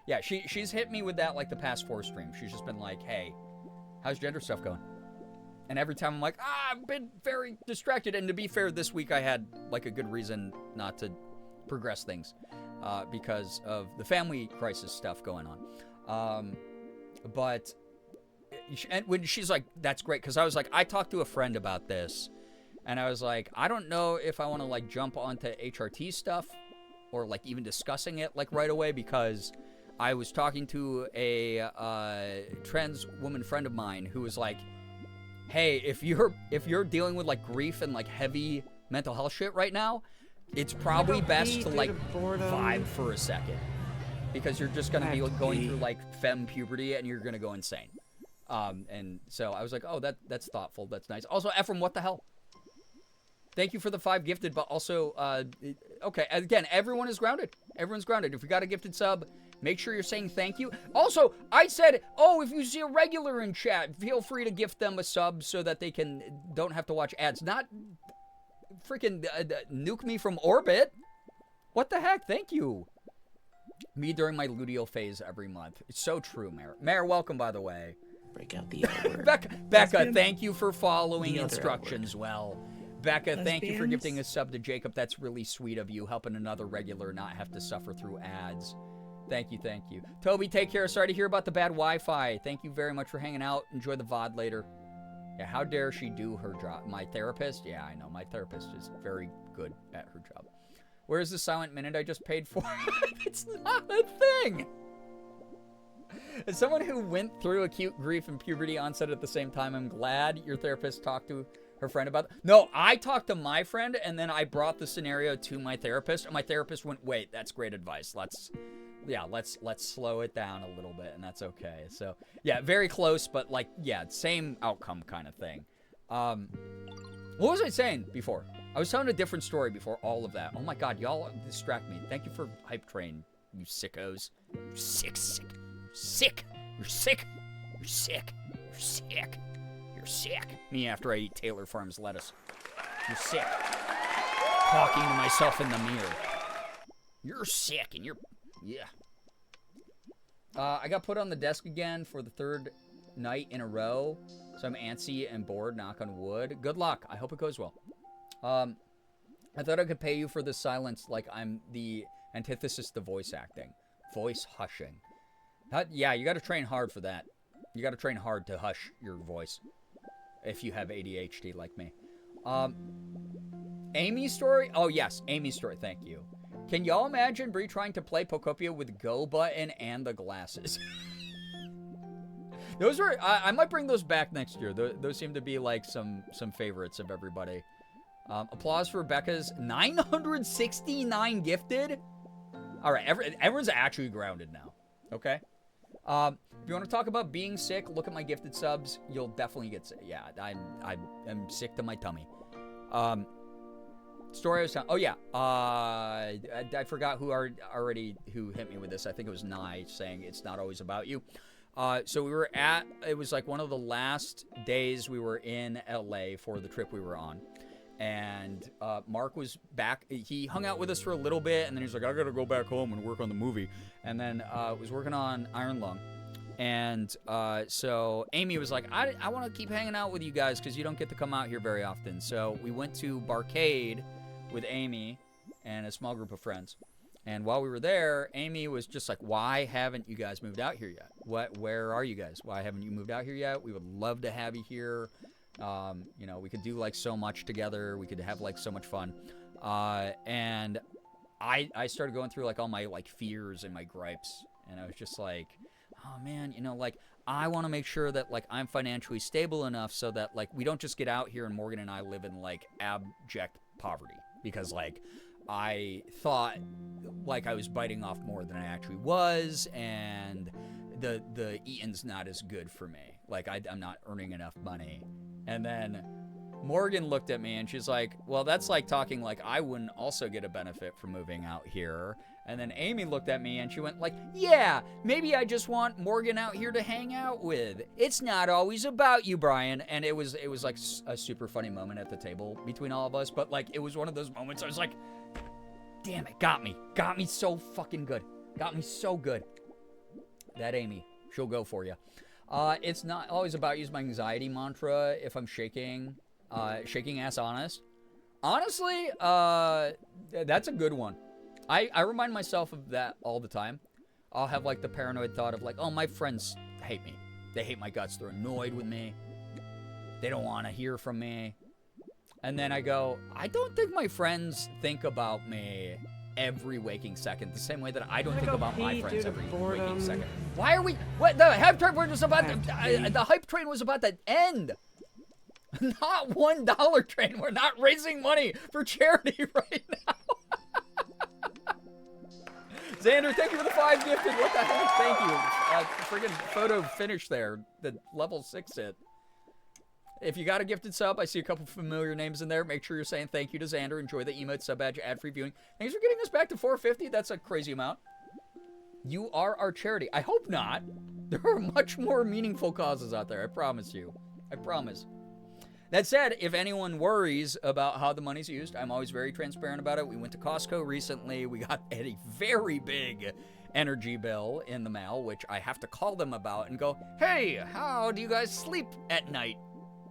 yeah, she's hit me with that, like, the past 4 streams. She's just been like, hey, how's gender stuff going? And every time I'm like, I've been very distracted. And to be fair, this week I had, like, a good reason not to progress things because of the family crisis stuff going on. And when she's like, that's great, because I was like, I talked to a friend about this, and I was like, I don't know if I want to, like, jump onto HRT stuff or, like, even discussing it, like, right away, because I was talking to a trans woman friend of mine who was like, hey, if you're dealing with, like, grief and, like, heavy mental health shit right now, it's probably best to, like, vibe for a second, because you're just gonna be going through, like, femme puberty and you're gonna go insane. And so I was like, oh, that's thoughtful, that's nice. Also, Ephraim, what the hell? Thank you for the 5 gifted, but also, okay, again, everyone is grounded. Everyone's grounded. If you got a gifted sub, make sure you're saying thank you. Also, I said, oh, if you see a regular in chat, feel free to gift them a sub so that they don't have to watch ads. Not freaking nuke me from orbit. What the heck? Thank you. Me during my luteal phase every month. It's so true, Mayor. Mayor, welcome, by the way. Break out the L word. Becca, thank you for following instructions well. Becca, thank you for gifting a sub to Jacob. That's really sweet of you, helping another regular not have to suffer through ads. Thank you, thank you. Toby, take care. Sorry to hear about the bad Wi-Fi. Thank you very much for hanging out. Enjoy the VOD later. Yeah, how dare she do her job? My therapist? Yeah, I know. My therapist is very good at her job. Where's the silent minute I just paid for? It's not a thing! As someone who went through acute grief and puberty onset at the same time, I'm glad your therapist talked to her friend about that. No, I talked to my friend, and then I brought the scenario to my therapist, and my therapist went, wait, that's great advice. Let's slow it down a little bit, and that's okay. So, yeah, very close, but, like, yeah, same outcome kind of thing. What was I saying before? I was telling a different story before all of that. Oh my god, y'all distract me. Thank you for Hype Train, you sickos. You're sick. You're sick. You're sick. You're sick. You're sick. Me after I eat Taylor Farms lettuce. You're sick. Talking to myself in the mirror. You're sick and you're... Yeah. I got put on the desk again for the 3rd night in a row. So I'm antsy and bored, knock on wood. Good luck. I hope it goes well. I thought I could pay you for this silence like I'm the antithesis to voice acting. Voice hushing. Yeah, you got to train hard for that. You got to train hard to hush your voice. If you have ADHD like me. Amy's story? Oh, yes. Amy's story. Thank you. Can y'all imagine Bree trying to play Pokopia with go button and the glasses? Those were... I might bring those back next year. Those seem to be like some favorites of everybody. Applause for Rebecca's 969 gifted. All right. Everyone's actually grounded now. Okay? If you want to talk about being sick, look at my gifted subs. You'll definitely get sick. Yeah, I'm sick to my tummy. Story I was telling. Oh yeah. I forgot who hit me with this. I think it was Nye saying it's not always about you. So we were it was like one of the last days we were in LA for the trip we were on. And Mark was back. He hung out with us for a little bit, and then he's like, I gotta go back home and work on the movie. And then was working on Iron Lung. And so Amy was like, I want to keep hanging out with you guys because you don't get to come out here very often. So we went to Barcade with Amy and a small group of friends. And while we were there, Amy was just like, why haven't you guys moved out here yet? Where are you guys? Why haven't you moved out here yet? We would love to have you here. You know, we could do like so much together. We could have like so much fun. And I started going through like all my like fears and my gripes. And I was just like, oh man, you know, like I want to make sure that like I'm financially stable enough so that like we don't just get out here and Morgan and I live in like abject poverty, because like I thought like I was biting off more than I actually was, and the eating's not as good for me. Like I'm not earning enough money. And then Morgan looked at me and she's like, well, that's like talking like I wouldn't also get a benefit from moving out here. And then Amy looked at me and she went like, yeah, maybe I just want Morgan out here to hang out with. It's not always about you, Brian. And it was like a super funny moment at the table between all of us. But like, it was one of those moments I was like, damn it, got me so fucking good. Got me so good. That Amy, she'll go for you. It's not always about you is my anxiety mantra if I'm shaking ass honest. Honestly, that's a good one. I remind myself of that all the time. I'll have like the paranoid thought of like, oh, my friends hate me. They hate my guts. They're annoyed with me. They don't want to hear from me. And then I go, I don't think my friends think about me every waking second the same way that I don't think about my friends every waking second. Why are we... What? The hype train was about the hype train was about to end. Not $1 train. We're not raising money for charity right now. Xander, thank you for the 5 gifted. What the heck? Thank you. Friggin' photo finish there. The level 6 hit. If you got a gifted sub, I see a couple familiar names in there. Make sure you're saying thank you to Xander. Enjoy the emote sub badge, ad-free viewing. Thanks for getting us back to 450. That's a crazy amount. You are our charity. I hope not. There are much more meaningful causes out there. I promise you. I promise. That said, if anyone worries about how the money's used, I'm always very transparent about it. We went to Costco recently. We got a very big energy bill in the mail, which I have to call them about and go, hey, how do you guys sleep at night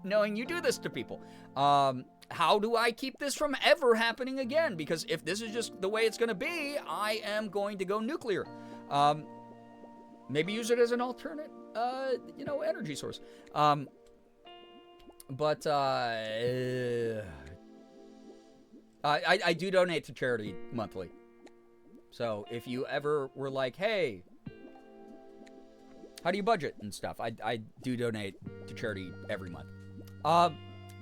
knowing you do this to people? How do I keep this from ever happening again? Because if this is just the way it's going to be, I am going to go nuclear. Maybe use it as an alternate, energy source. But I do donate to charity monthly. So if you ever were like, hey, how do you budget and stuff? I do donate to charity every month.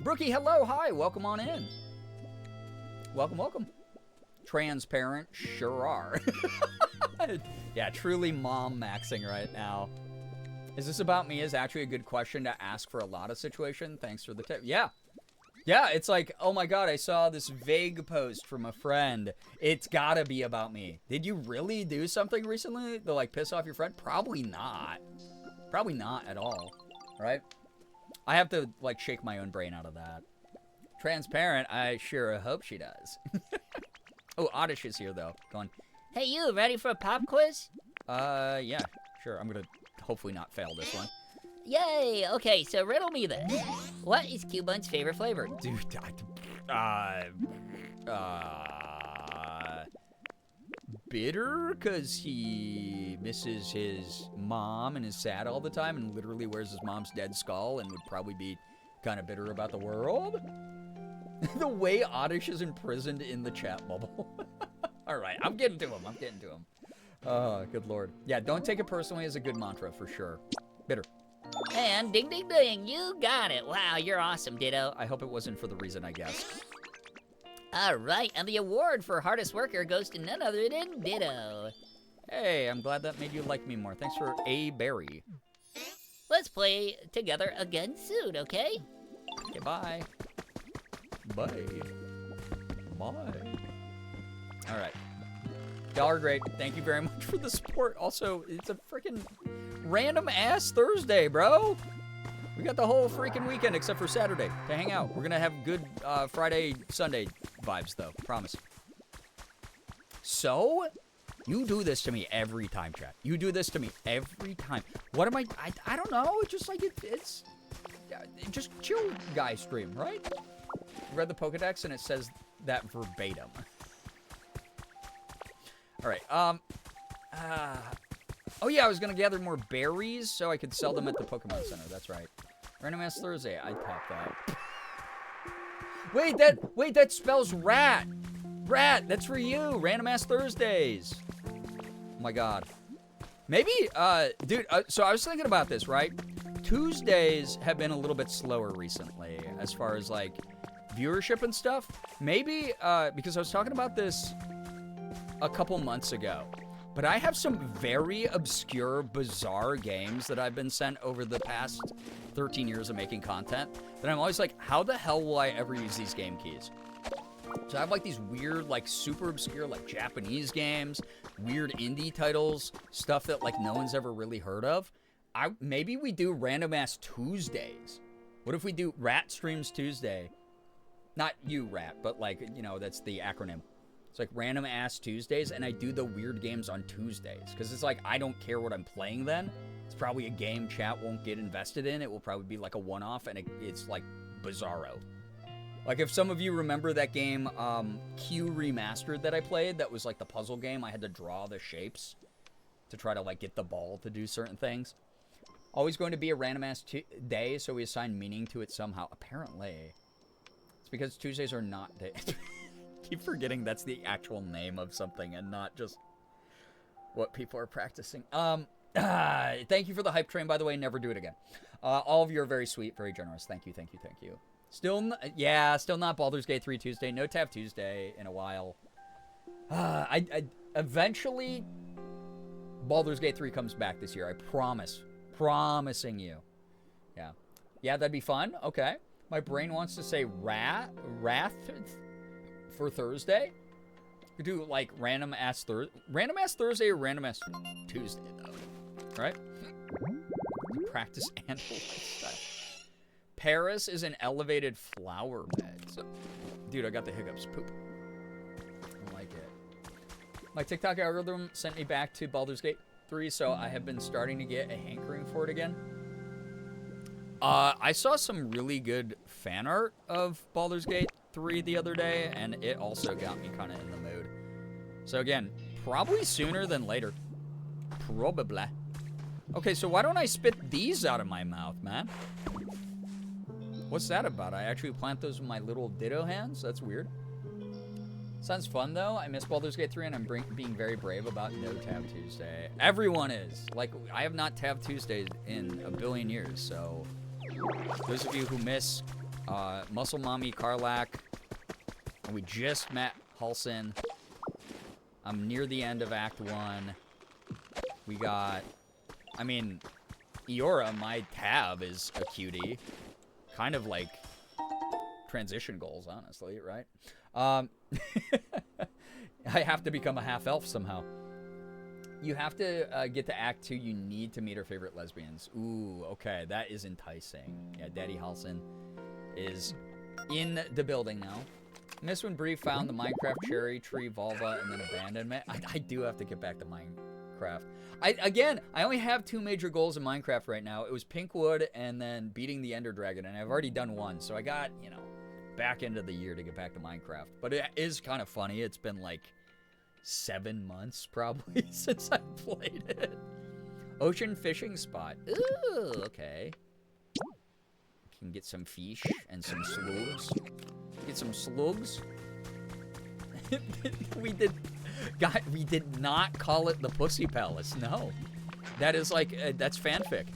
Brookie, hello, hi, welcome on in. Welcome. Transparent, sure are. Yeah, truly mom maxing right now. Is this about me is actually a good question to ask for a lot of situation. Thanks for the tip. Yeah. Yeah, it's like, oh my god, I saw this vague post from a friend. It's gotta be about me. Did you really do something recently to like piss off your friend? Probably not. Probably not at all. Right? I have to like shake my own brain out of that. transparent. I sure hope she does. Oh, Oddish is here, though. Going, Hey, you ready for a pop quiz? yeah, sure. I'm gonna hopefully not fail this one. Yay! Okay, so riddle me this. What is Cubun's favorite flavor? Dude, bitter, because he misses his mom and is sad all the time and literally wears his mom's dead skull and would probably be kind of bitter about the world. The way Oddish is imprisoned in the chat bubble. All right, I'm getting to him. Oh, good lord. Yeah, don't take it personally as a good mantra, for sure. Bitter. And ding ding ding, you got it. Wow, you're awesome, Ditto. I hope it wasn't for the reason I guessed. All right, and the award for hardest worker goes to none other than Ditto. Hey, I'm glad that made you like me more. Thanks for A. Berry. Let's play together again soon, okay? Okay, bye. Bye. Bye. All right. Y'all are great. Thank you very much for the support. Also, it's a freaking random ass Thursday, bro. We got the whole freaking weekend except for Saturday to hang out. We're gonna have good Friday, Sunday vibes, though. Promise. So, you do this to me every time, chat. You do this to me every time. What am I don't know. It's just like it's just chill guy stream, right? I read the Pokedex and it says that verbatim. All right. Oh yeah, I was gonna gather more berries so I could sell them at the Pokemon Center. That's right. Random Ass Thursday. I tapped that. Wait, that spells rat. Rat. That's for you. Random Ass Thursdays. Oh my god. Maybe, dude. So I was thinking about this, right? Tuesdays have been a little bit slower recently as far as like viewership and stuff. Maybe because I was talking about this a couple months ago. But I have some very obscure, bizarre games that I've been sent over the past 13 years of making content that I'm always like, how the hell will I ever use these game keys? So I have like these weird, like super obscure, like Japanese games, weird indie titles, stuff that like no one's ever really heard of. Maybe we do Random Ass Tuesdays. What if we do Rat Streams Tuesday? Not you, Rat, but like, you know, that's the acronym. It's like Random Ass Tuesdays, and I do the weird games on Tuesdays. Because it's like, I don't care what I'm playing then. It's probably a game chat won't get invested in. It will probably be like a one-off, and it's like bizarro. Like if some of you remember that game, Q Remastered that I played, that was like the puzzle game. I had to draw the shapes to try to like get the ball to do certain things. Always going to be a Random Ass day, so we assign meaning to it somehow. Apparently. It's because Tuesdays are not days. Keep forgetting that's the actual name of something and not just what people are practicing. Thank you for the hype train, by the way. Never do it again. All of you are very sweet, very generous. Thank you, thank you, thank you. Still not Baldur's Gate 3 Tuesday. No Tab Tuesday in a while. I eventually Baldur's Gate 3 comes back this year. I promise. Promising you. Yeah, that'd be fun. Okay. My brain wants to say Wrath for Thursday. We do like Random Ass Thursday or Random Ass Tuesday though, right? Practice animal lifestyle. Paris is an elevated flower bed. So, dude, I got the hiccups. Poop. I like it. My TikTok algorithm sent me back to Baldur's Gate 3, so I have been starting to get a hankering for it again. I saw some really good fan art of Baldur's Gate 3 the other day, and it also got me kind of in the mood. So again, probably sooner than later. Probably. Okay, so why don't I spit these out of my mouth, man? What's that about? I actually plant those with my little ditto hands? That's weird. Sounds fun, though. I miss Baldur's Gate 3, and I'm being very brave about no Tab Tuesday. Everyone is. Like, I have not Tab Tuesdays in a billion years, so... Those of you who miss Muscle Mommy Karlak, and we just met Halsin. I'm near the end of Act 1. We got... I mean, Eora, my tab, is a cutie. Kind of like transition goals, honestly, right? I have to become a half-elf somehow. You have to get to Act 2. You need to meet her favorite lesbians. Ooh, okay. That is enticing. Yeah, Daddy Halsin is in the building now. Miss when Bree found the Minecraft cherry tree vulva and then abandoned it. I do have to get back to Minecraft. I only have 2 major goals in Minecraft right now. It was Pinkwood and then beating the Ender Dragon, and I've already done one. So I got, you know, back into the year to get back to Minecraft. But it is kind of funny. It's been like 7 months probably since I played it. Ocean fishing spot. Ooh, okay. Can get some fish and some slugs. Get some slugs. we did not call it the Pussy Palace. No, that is like that's fanfic.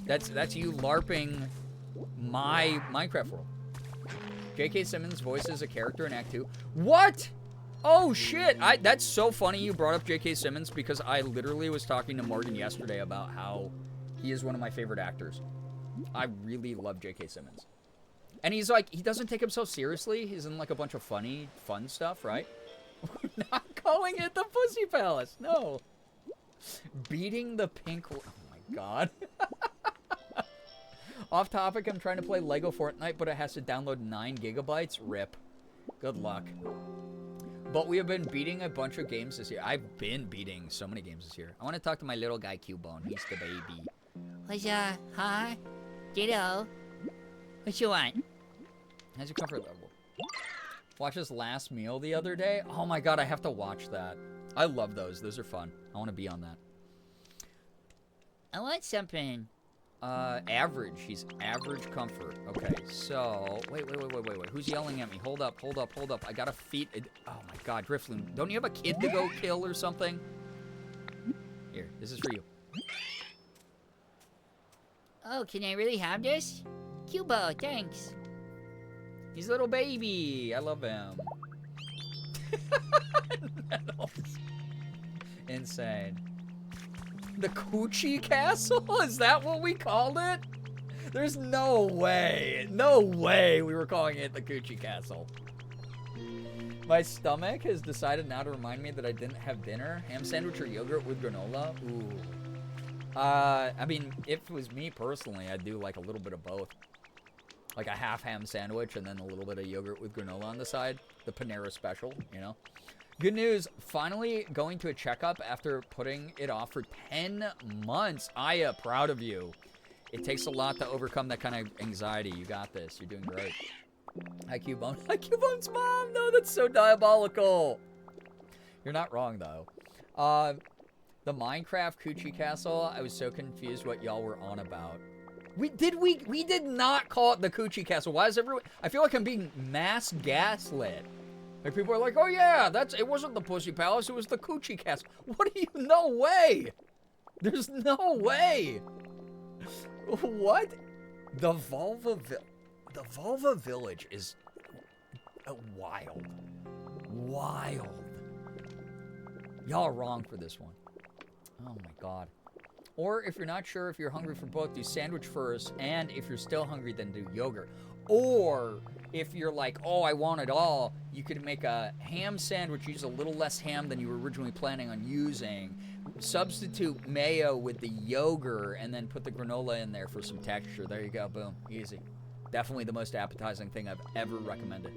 That's you LARPing my Minecraft world. J.K. Simmons voices a character in Act 2. What? Oh shit! That's so funny you brought up J.K. Simmons because I literally was talking to Morgan yesterday about how he is one of my favorite actors. I really love J.K. Simmons. And he's like, he doesn't take himself seriously. He's in like a bunch of fun stuff, right? We're not calling it the Pussy Palace. No. Beating the pink... Oh my god. Off topic, I'm trying to play Lego Fortnite, but it has to download 9 gigabytes. RIP. Good luck. But we have been beating a bunch of games this year. I've been beating so many games this year. I want to talk to my little guy, Cubone. He's the baby. What's huh? Ditto. What you want? How's your comfort level? Watch his last meal the other day. Oh my god, I have to watch that. I love those. Those are fun. I want to be on that. I want something. Average. He's average comfort. Okay, so... Wait. Who's yelling at me? Hold up. I gotta feed... Oh my god, Griffloon. Don't you have a kid to go kill or something? Here, this is for you. Oh, can I really have this? Cubo, thanks. He's a little baby. I love him. Insane. The Coochie Castle? Is that what we called it? There's no way. No way we were calling it the Coochie Castle. My stomach has decided now to remind me that I didn't have dinner. Ham sandwich or yogurt with granola? Ooh. I mean, if it was me personally, I'd do like a little bit of both. Like a half ham sandwich and then a little bit of yogurt with granola on the side. The Panera special, you know? Good news, finally going to a checkup after putting it off for 10 months. Aya, proud of you. It takes a lot to overcome that kind of anxiety. You got this. You're doing great. Hi, Cubone. Hi, Cubone's mom. No, that's so diabolical. You're not wrong, though. The Minecraft Coochie Castle, I was so confused what y'all were on about. We did not call it the Coochie Castle. Why is everyone... I feel like I'm being mass gaslit. Like, people are like, oh yeah, it wasn't the Pussy Palace, it was the Coochie Castle. What do you... No way! There's no way! What? The Vulva Village is... wild. Wild. Y'all are wrong for this one. Oh my god. Or if you're not sure if you're hungry for both, do sandwich first, and if you're still hungry, then do yogurt. Or if you're like, oh, I want it all, you could make a ham sandwich, use a little less ham than you were originally planning on using, substitute mayo with the yogurt, and then put the granola in there for some texture. There you go, boom, easy. Definitely the most appetizing thing I've ever recommended.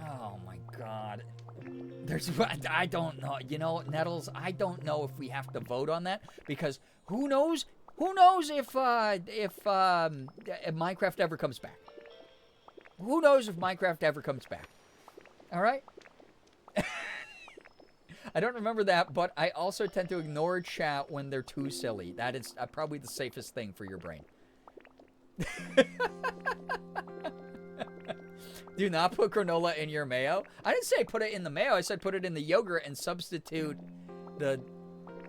Oh my god. I don't know, you know, Nettles, I don't know if we have to vote on that, because who knows if Minecraft ever comes back. Who knows if Minecraft ever comes back. Alright? I don't remember that, but I also tend to ignore chat when they're too silly. That is probably the safest thing for your brain. Do not put granola in your mayo. I didn't say put it in the mayo. I said put it in the yogurt and substitute the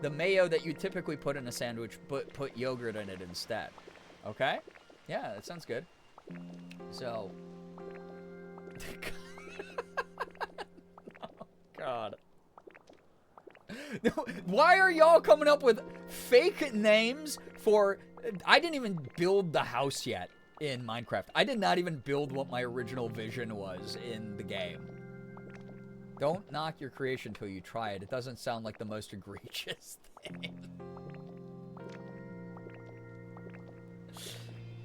mayo that you typically put in a sandwich, but put yogurt in it instead. Okay? Yeah, that sounds good. So. Oh, God. Why are y'all coming up with fake names for... I didn't even build the house yet in Minecraft. I did not even build what my original vision was in the game. Don't knock your creation till you try it. It doesn't sound like the most egregious thing.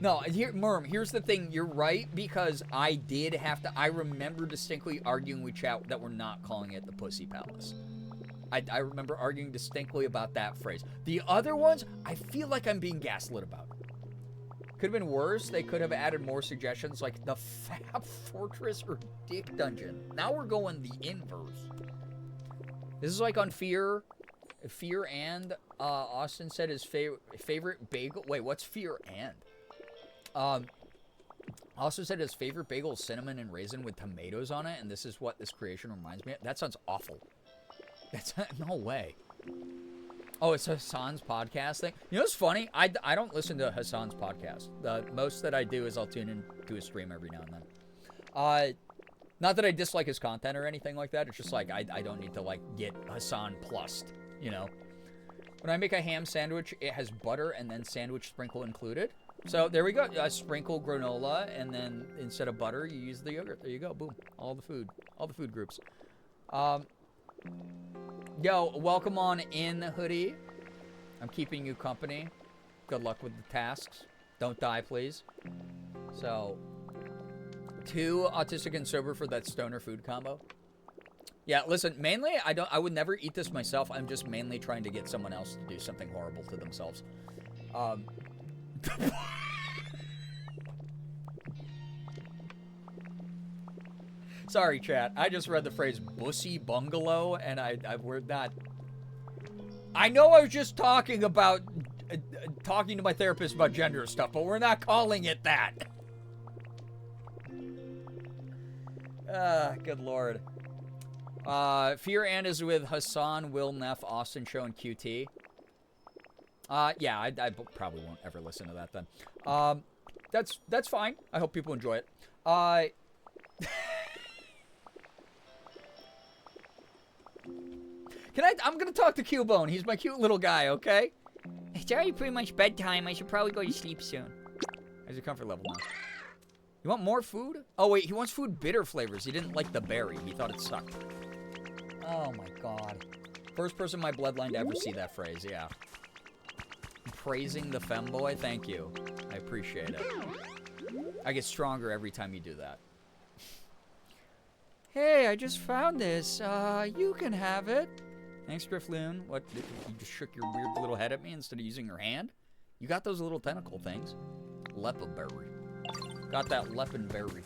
No, Merm, here's the thing. You're right, because I did have to... I remember distinctly arguing with chat that we're not calling it the Pussy Palace. I remember arguing distinctly about that phrase. The other ones, I feel like I'm being gaslit about. Could have been worse. They could have added more suggestions like the Fab Fortress or Dick Dungeon. Now we're going the inverse. This is like on Fear. Fear and Austin said his favorite bagel. Wait, what's Fear and? Also said his favorite bagel is cinnamon and raisin with tomatoes on it, and this is what this creation reminds me of. That sounds awful. That's no way. Oh, it's Hassan's podcast thing. You know what's funny? I don't listen to Hassan's podcast. The most that I do is I'll tune into his stream every now and then. Not that I dislike his content or anything like that. It's just like I don't need to like get Hassan plussed, you know. When I make a ham sandwich, it has butter and then sandwich sprinkle included. So there we go. Sprinkle granola, and then instead of butter, you use the yogurt. There you go. Boom. All the food groups. Yo, welcome on in, Hoodie. I'm keeping you company. Good luck with the tasks. Don't die, please. So, 2 autistic and sober for that stoner food combo. Yeah, listen, mainly, I would never eat this myself. I'm just mainly trying to get someone else to do something horrible to themselves. Sorry, chat. I just read the phrase "bussy bungalow," and we're not. I know I was just talking about talking to my therapist about gender stuff, but we're not calling it that. Good lord. Fear and is with Hassan, Will, Neff, Austin, Show, and QT. Yeah, I probably won't ever listen to that then. That's fine. I hope people enjoy it. I'm gonna talk to Cubone. He's my cute little guy, okay? It's already pretty much bedtime. I should probably go to sleep soon. How's your comfort level now? You want more food? Oh, wait, he wants food bitter flavors. He didn't like the berry. He thought it sucked. Oh, my God. First person in my bloodline to ever see that phrase, yeah. Praising the femboy, thank you. I appreciate it. I get stronger every time you do that. Hey, I just found this. You can have it. Thanks, Driftloon. What, you just shook your weird little head at me instead of using your hand? You got those little tentacle things. Lepaberry. Got that Lepenberry.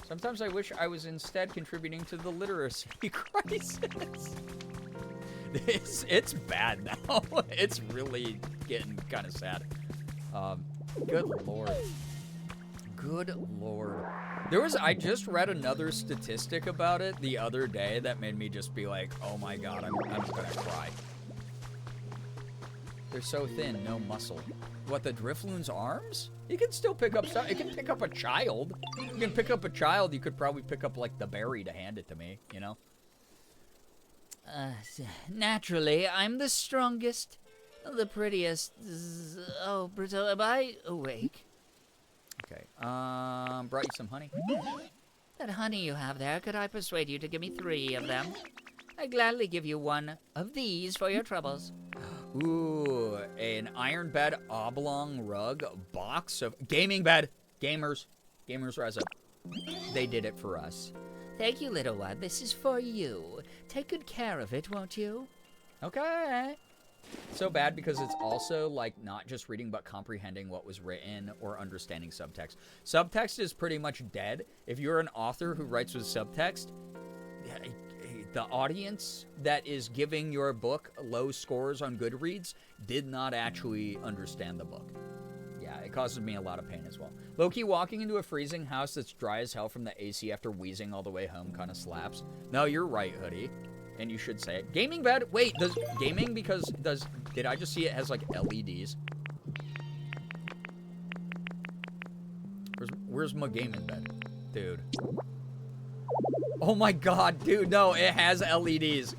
Sometimes I wish I was instead contributing to the literacy crisis. It's bad now. It's really getting kind of sad. Good lord. Good lord. I just read another statistic about it the other day that made me just be like, oh my god, I'm gonna cry. They're so thin, no muscle. What, the Driftloon's arms? You can still pick up stuff. It can pick up a child. You can pick up a child. You could probably pick up, like, the berry to hand it to me, you know? Naturally, I'm the strongest, the prettiest. Oh, Brazil, am I awake? Okay, brought you some honey. That honey you have there, could I persuade you to give me 3 of them? I'd gladly give you 1 of these for your troubles. Ooh, an iron bed oblong rug box of gaming bed. Gamers rise up. They did it for us. Thank you, little one. This is for you. Take good care of it, won't you? Okay. So bad because it's also like not just reading but comprehending what was written or understanding subtext. Subtext is pretty much dead. If you're an author who writes with subtext, the audience that is giving your book low scores on Goodreads did not actually understand the book. Yeah, it causes me a lot of pain as well. Low-key walking into a freezing house that's dry as hell from the AC after wheezing all the way home kind of slaps. No, you're right, Hoodie. And you should say it. Gaming bed? Wait, does gaming did I just see it has like LEDs? Where's my gaming bed? Dude. Oh my god, dude, no, it has LEDs.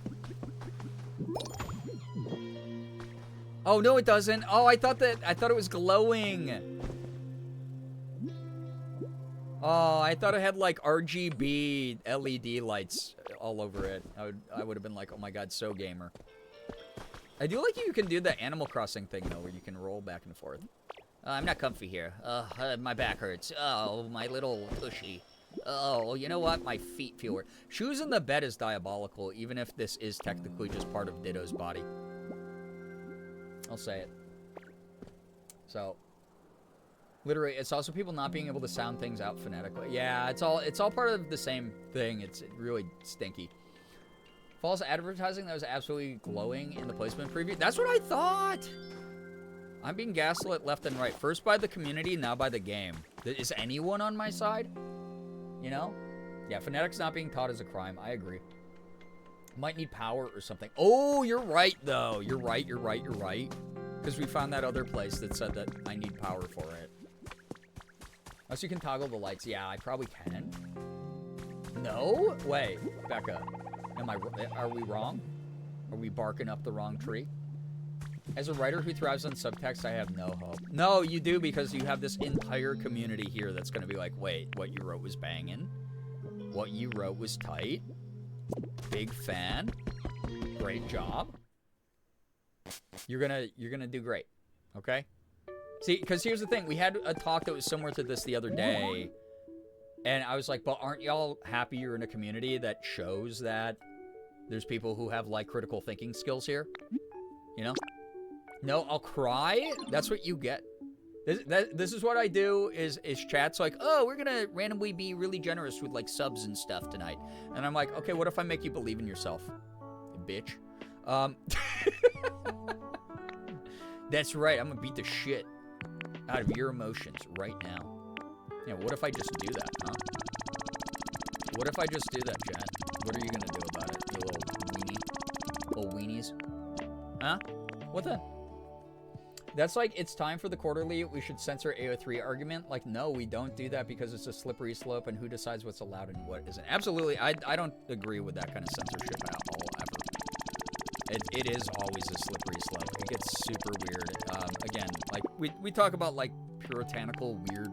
Oh, no, it doesn't. Oh, I thought it was glowing. Oh, I thought it had like RGB LED lights all over it. I would have been like, oh my god, so gamer. I do like you can do the Animal Crossing thing though, where you can roll back and forth. I'm not comfy here. My back hurts. Oh, my little tushy. Oh, you know what? My feet feel weird. Shoes in the bed is diabolical, even if this is technically just part of Ditto's body. I'll say it. So, literally, it's also people not being able to sound things out phonetically. Yeah, it's all part of the same thing. It's really stinky. False advertising that was absolutely glowing in the placement preview. That's what I thought. I'm being gaslit left and right. First by the community, now by the game. Is anyone on my side? You know? Yeah, phonetics not being taught is a crime. I agree. Might need power or something. Oh, you're right, though. You're right. Because we found that other place that said that I need power for it. Unless you can toggle the lights. Yeah, I probably can. No? Wait, Becca. Are we wrong? Are we barking up the wrong tree? As a writer who thrives on subtext, I have no hope. No, you do, because you have this entire community here that's going to be like, wait, what you wrote was banging. What you wrote was tight. Big fan. Great job. You're gonna do great. Okay? See, because here's the thing. We had a talk that was similar to this the other day. And I was like, but aren't y'all happy you're in a community that shows that there's people who have, like, critical thinking skills here? You know? No, I'll cry? That's what you get. This is what I do, is chat's like, oh, we're gonna randomly be really generous with, like, subs and stuff tonight. And I'm like, okay, what if I make you believe in yourself? Bitch. That's right, I'm gonna beat the shit out of your emotions right now. Yeah, what if I just do that, huh? What if I just do that, chat? What are you gonna do about it, you little weenie? Little weenies? Huh? What the? That's like, it's time for the quarterly, we should censor AO3 argument. Like, no, we don't do that because it's a slippery slope, and who decides what's allowed and what isn't. Absolutely, I don't agree with that kind of censorship at all, ever. It is always a slippery slope. It gets super weird. Again, like, we talk about, like, puritanical, weird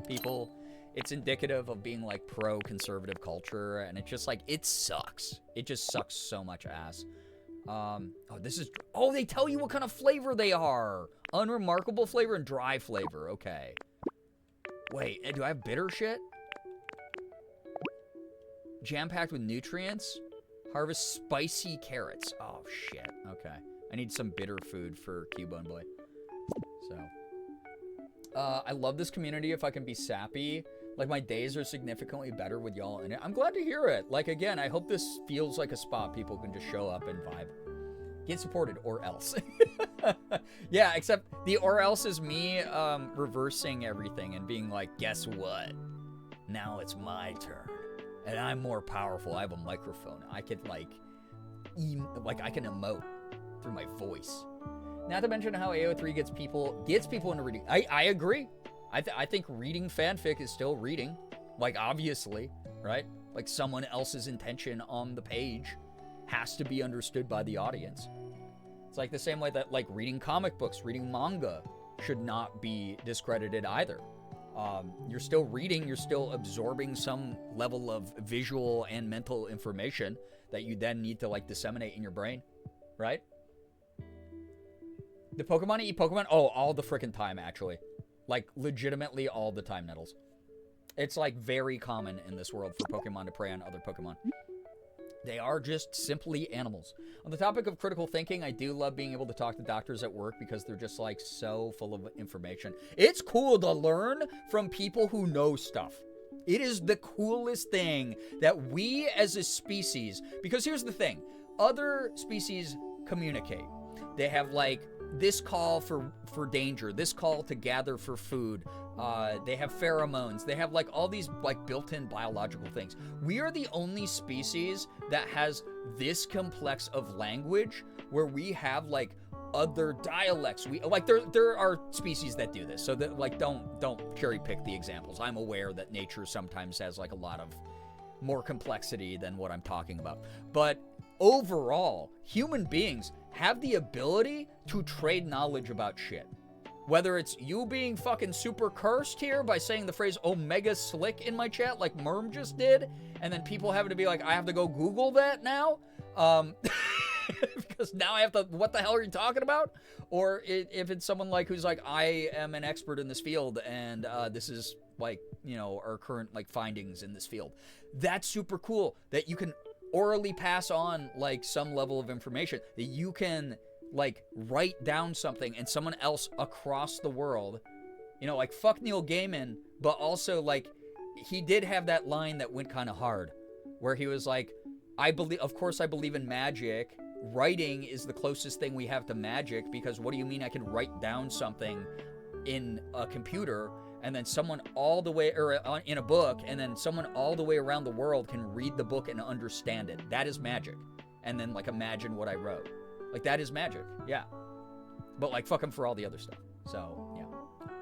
people. It's indicative of being, like, pro-conservative culture, and it's just, like, it sucks. It just sucks so much ass. They tell you what kind of flavor they are. Unremarkable flavor and dry flavor. Okay. Wait, do I have bitter shit? Jam-packed with nutrients. Harvest spicy carrots. Oh, shit. Okay. I need some bitter food for Cubone Boy. So. I love this community if I can be sappy. Like, my days are significantly better with y'all in it. I'm glad to hear it. Like, again, I hope this feels like a spot people can just show up and vibe. Get supported, or else. Yeah, except the or else is me reversing everything and being like, guess what? Now it's my turn. And I'm more powerful. I have a microphone. I could, like I can emote through my voice. Not to mention how AO3 gets people into reading. I agree. I think reading fanfic is still reading. Like, obviously, right? Like, someone else's intention on the page has to be understood by the audience. It's like the same way that, like, reading comic books, reading manga should not be discredited either. You're still reading, you're still absorbing some level of visual and mental information that you then need to, like, disseminate in your brain, right? The Pokemon eat Pokemon? Oh, all the frickin' time, actually. Like, legitimately all the time, Nettles. It's, like, very common in this world for Pokemon to prey on other Pokemon. They are just simply animals. On the topic of critical thinking, I do love being able to talk to doctors at work because they're just, like, so full of information. It's cool to learn from people who know stuff. It is the coolest thing that we as a species, because here's the thing, other species communicate. They have, like, this call for danger, this call to gather for food. They have pheromones. They have, like, all these, like, built-in biological things. We are the only species that has this complex of language where we have, like, other dialects. We, like, there are species that do this. So that, like, don't cherry pick the examples. I'm aware that nature sometimes has, like, a lot of more complexity than what I'm talking about. But overall, human beings have the ability to trade knowledge about shit. Whether it's you being fucking super cursed here by saying the phrase Omega Slick in my chat like Merm just did, and then people having to be like, I have to go Google that now. because now I have to, what the hell are you talking about? Or if it's someone like who's like, I am an expert in this field and this is like, you know, our current like findings in this field. That's super cool that you can orally pass on like some level of information, that you can like write down something and someone else across the world, you know, like fuck Neil Gaiman, but also like he did have that line that went kind of hard where he was like, of course I believe in magic. Writing is the closest thing we have to magic, because what do you mean I can write down something in a computer and then someone all the way, or in a book, and then someone all the way around the world can read the book and understand it. That is magic. And then like imagine what I wrote. Like that is magic. Yeah. But like fuck him for all the other stuff. So yeah.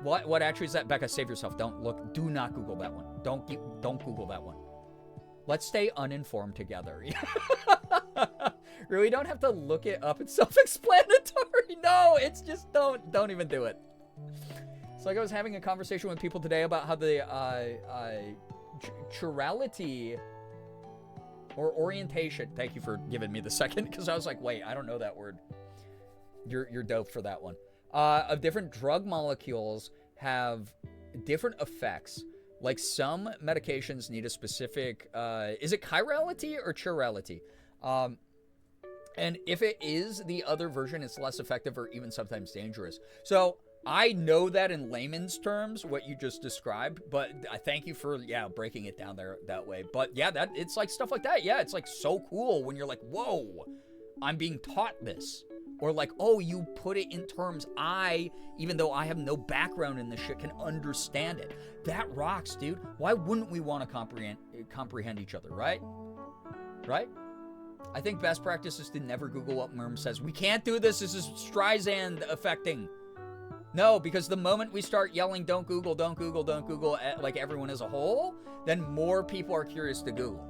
What actually is that? Becca, save yourself. Don't look. Do not Google that one. Don't Google that one. Let's stay uninformed together. Really don't have to look it up. It's self-explanatory. No, it's just don't even do it. It's like I was having a conversation with people today about how the chirality or orientation. Thank you for giving me the second, because I was like, wait, I don't know that word. You're dope for that one. Of different drug molecules have different effects. Like some medications need a specific, is it chirality or chirality? And if it is the other version, it's less effective or even sometimes dangerous. So I know that in layman's terms, what you just described, but I thank you for, breaking it down there that way. But yeah, it's like stuff like that. Yeah, it's like so cool when you're like, whoa, I'm being taught this. Or like, oh, you put it in terms even though I have no background in this shit, can understand it. That rocks, dude. Why wouldn't we want to comprehend each other, right? Right? I think best practice is to never Google what Merm says. We can't do this. This is Streisand affecting. No, because the moment we start yelling, don't Google, like everyone as a whole, then more people are curious to Google.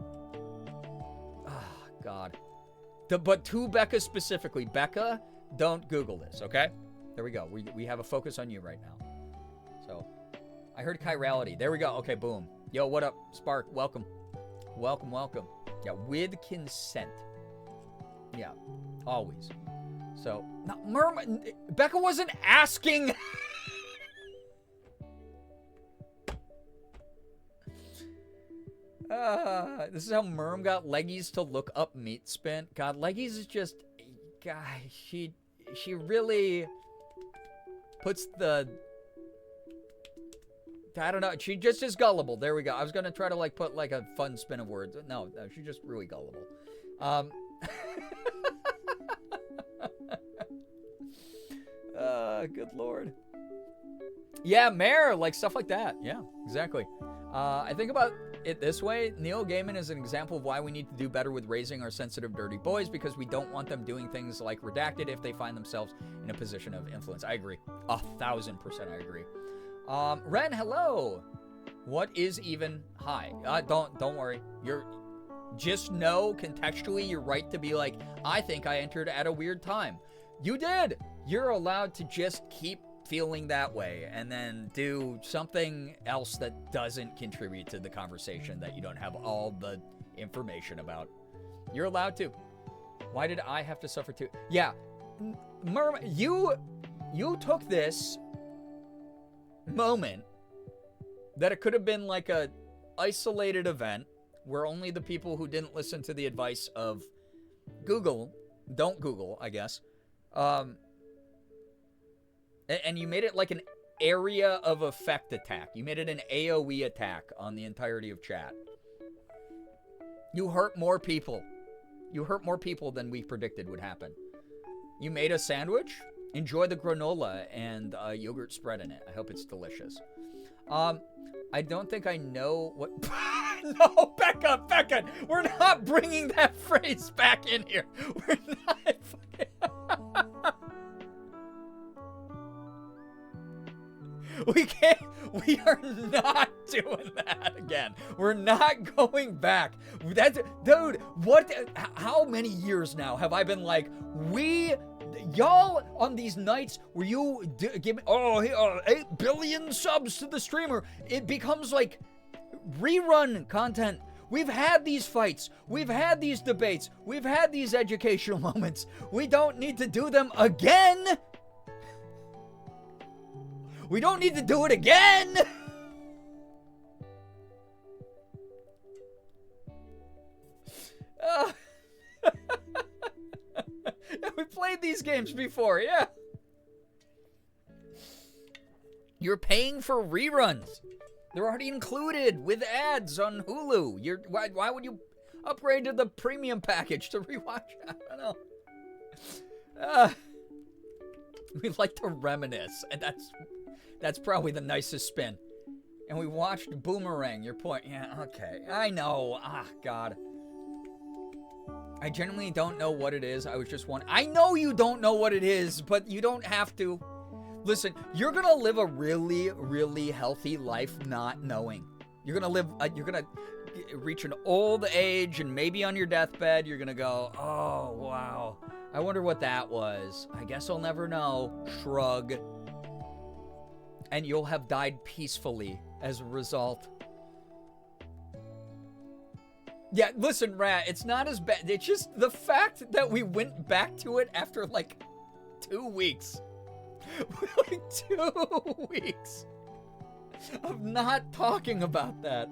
Ah, God. But to Becca specifically, Becca, don't Google this, okay? There we go. We have a focus on you right now. So, I heard chirality. There we go. Okay, boom. Yo, what up, Spark? Welcome. Welcome. Yeah, with consent. Yeah, always. So, Becca wasn't asking. This is how Merm got Leggies to look up meat spent. God, Leggies is just, God, she really puts the, I don't know, she just is gullible. There we go. I was going to try to like put like a fun spin of words. No, she's just really gullible. Good Lord. Yeah, Mare, like stuff like that. Yeah, exactly. I think about it this way. Neil Gaiman is an example of why we need to do better with raising our sensitive, dirty boys, because we don't want them doing things like redacted if they find themselves in a position of influence. I agree. 1,000% I agree. Ren, hello. What is even hi? Don't worry. Just know contextually you're right to be like, I think I entered at a weird time. You did. You're allowed to just keep feeling that way and then do something else that doesn't contribute to the conversation that you don't have all the information about. You're allowed to. Why did I have to suffer too? Yeah. You took this moment that it could have been like a isolated event where only the people who didn't listen to the advice of Google, don't Google, I guess, and you made it like an area of effect attack. You made it an AoE attack on the entirety of chat. You hurt more people. You hurt more people than we predicted would happen. You made a sandwich? Enjoy the granola and yogurt spread in it. I hope it's delicious. I don't think I know what... No, Becca, we're not bringing that phrase back in here. We're not fucking... We are not doing that again. We're not going back. Dude, how many years now have I been like, y'all on these nights where you give me, 8 billion subs to the streamer, it becomes like rerun content We've had these fights. We've had these debates. We've had these educational moments. We don't need to do them again. We don't need to do it again. We played these games before, yeah. You're paying for reruns. They're already included with ads on Hulu. Why would you upgrade to the premium package to rewatch? I don't know. We like to reminisce, and that's probably the nicest spin. And we watched Boomerang. Your point, yeah, okay. I know. Ah, God. I genuinely don't know what it is. I was just wondering. I know you don't know what it is, but you don't have to. Listen, you're gonna live a really, really healthy life not knowing. You're gonna reach an old age, and maybe on your deathbed, you're gonna go, oh, wow. I wonder what that was. I guess I'll never know. Shrug. And you'll have died peacefully as a result. Yeah, listen, Rat, it's not as bad. It's just the fact that we went back to it after, like, 2 weeks. Like 2 weeks of not talking about that.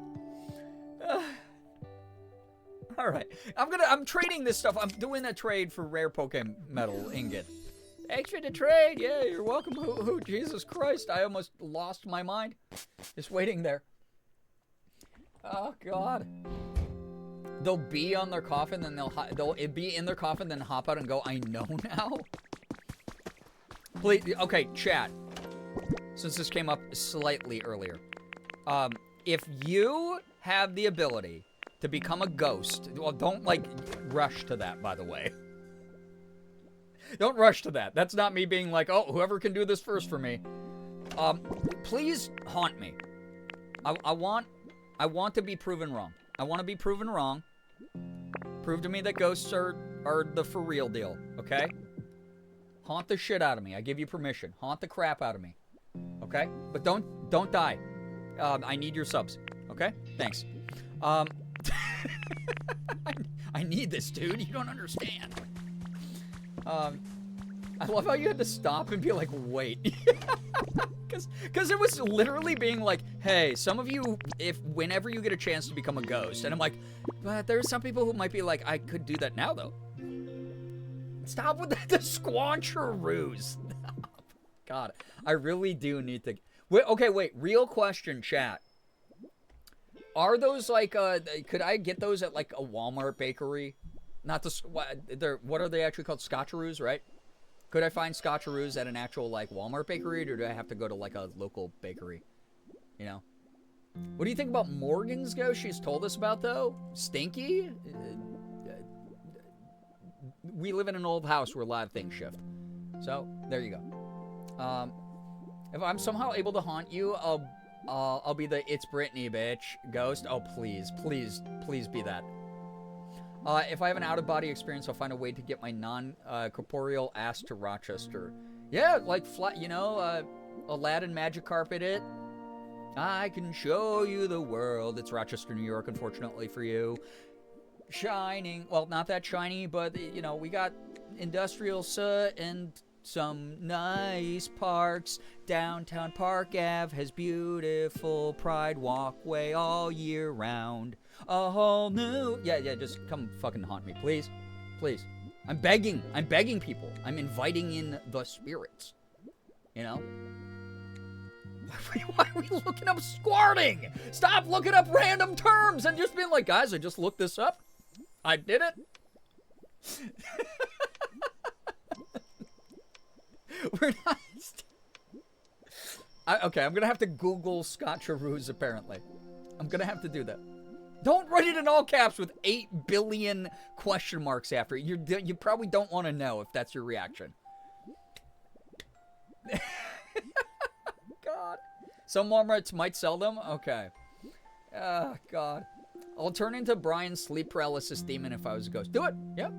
All right, I'm trading this stuff. I'm doing a trade for rare Pokemon Metal Ingot. Thanks for the trade. Yeah, you're welcome. Who? Jesus Christ, I almost lost my mind. Just waiting there. Oh God. They'll be on their coffin, then they'll be in their coffin, then hop out and go, I know now. Please, okay, chat. Since this came up slightly earlier. If you have the ability to become a ghost, well, don't, like, rush to that, by the way. Don't rush to that. That's not me being like, oh, whoever can do this first for me. Please haunt me. I want to be proven wrong. I want to be proven wrong. Prove to me that ghosts are the for real deal, okay? Haunt the shit out of me. I give you permission. Haunt the crap out of me. Okay? But don't die. I need your subs. Okay? Thanks. I need this, dude. You don't understand. I love how you had to stop and be like, wait. Because it was literally being like, hey, some of you, whenever you get a chance to become a ghost, and I'm like, but there's some people who might be like, I could do that now, though. Stop with the squancheroos. God, I really do need to... Wait, okay, wait, real question, chat. Are those, like, could I get those at, like, a Walmart bakery? Not the... What are they actually called? Scotcheroos, right? Could I find Scotcheroos at an actual, like, Walmart bakery, or do I have to go to, like, a local bakery? You know? What do you think about Morgan's ghost she's told us about, though? Stinky? We live in an old house where a lot of things shift. So, there you go. If I'm somehow able to haunt you, I'll be the It's Britney, bitch ghost. Oh, please, please, please be that. If I have an out-of-body experience, I'll find a way to get my non-corporeal ass to Rochester. Yeah, like, you know, Aladdin magic carpet it. I can show you the world. It's Rochester, New York, unfortunately for you. Shining. Well, not that shiny, but, you know, we got industrial soot and some nice parks. Downtown Park Ave has beautiful Pride Walkway all year round. A whole new... Yeah, just come fucking haunt me, please. Please. I'm begging people. I'm inviting in the spirits. You know? Why are we looking up squarting? Stop looking up random terms and just being like, guys, I just looked this up. I did it. We're not... Okay, I'm gonna have to Google Scotcheroos, apparently. I'm gonna have to do that. Don't write it in all caps with 8 billion question marks after it. You probably don't want to know if that's your reaction. God. Some Walmarts might sell them? Okay. Oh, God. I'll turn into Brian's sleep paralysis demon if I was a ghost. Do it. Yep.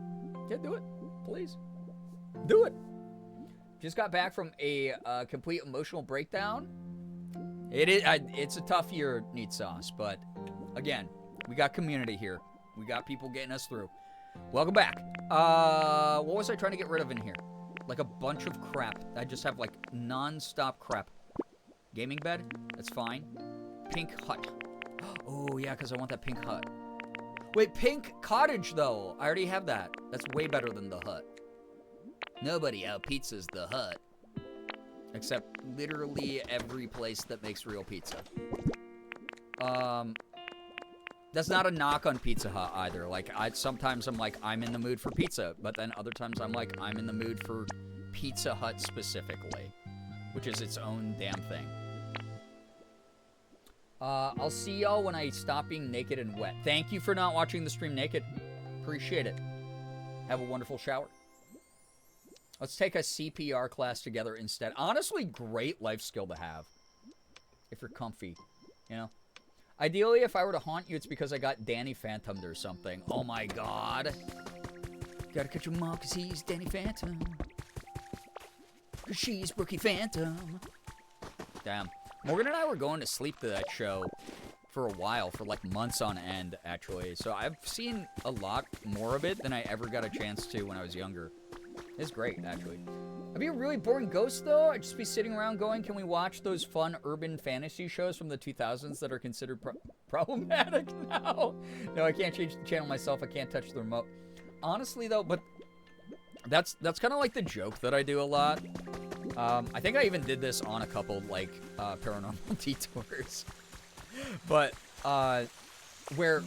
Yeah, do it. Please. Do it. Just got back from a complete emotional breakdown. It's a tough year, Neat Sauce, but again, We got community here. We got people getting us through. Welcome back. What was I trying to get rid of in here? Like a bunch of crap. I just have like non-stop crap. Gaming bed? That's fine. Pink hut. Oh, yeah, because I want that pink hut. Wait, pink cottage, though. I already have that. That's way better than the hut. Nobody out-pizzas the hut. Except literally every place that makes real pizza. That's not a knock on Pizza Hut either. Like, sometimes I'm like, I'm in the mood for pizza. But then other times I'm like, I'm in the mood for Pizza Hut specifically. Which is its own damn thing. I'll see y'all when I stop being naked and wet. Thank you for not watching the stream naked. Appreciate it. Have a wonderful shower. Let's take a CPR class together instead. Honestly, great life skill to have. If you're comfy, you know? Ideally, if I were to haunt you, it's because I got Danny Phantomed or something. Oh my god. Gotta catch him all because he's Danny Phantom. Because she's Brookie Phantom. Damn. Morgan and I were going to sleep to that show for a while, for like months on end, actually. So I've seen a lot more of it than I ever got a chance to when I was younger. It's great, actually. I'd be a really boring ghost, though. I'd just be sitting around going, can we watch those fun urban fantasy shows from the 2000s that are considered problematic now? No, I can't change the channel myself. I can't touch the remote. Honestly, though, but that's kind of like the joke that I do a lot. I think I even did this on a couple, like, paranormal detours. But, where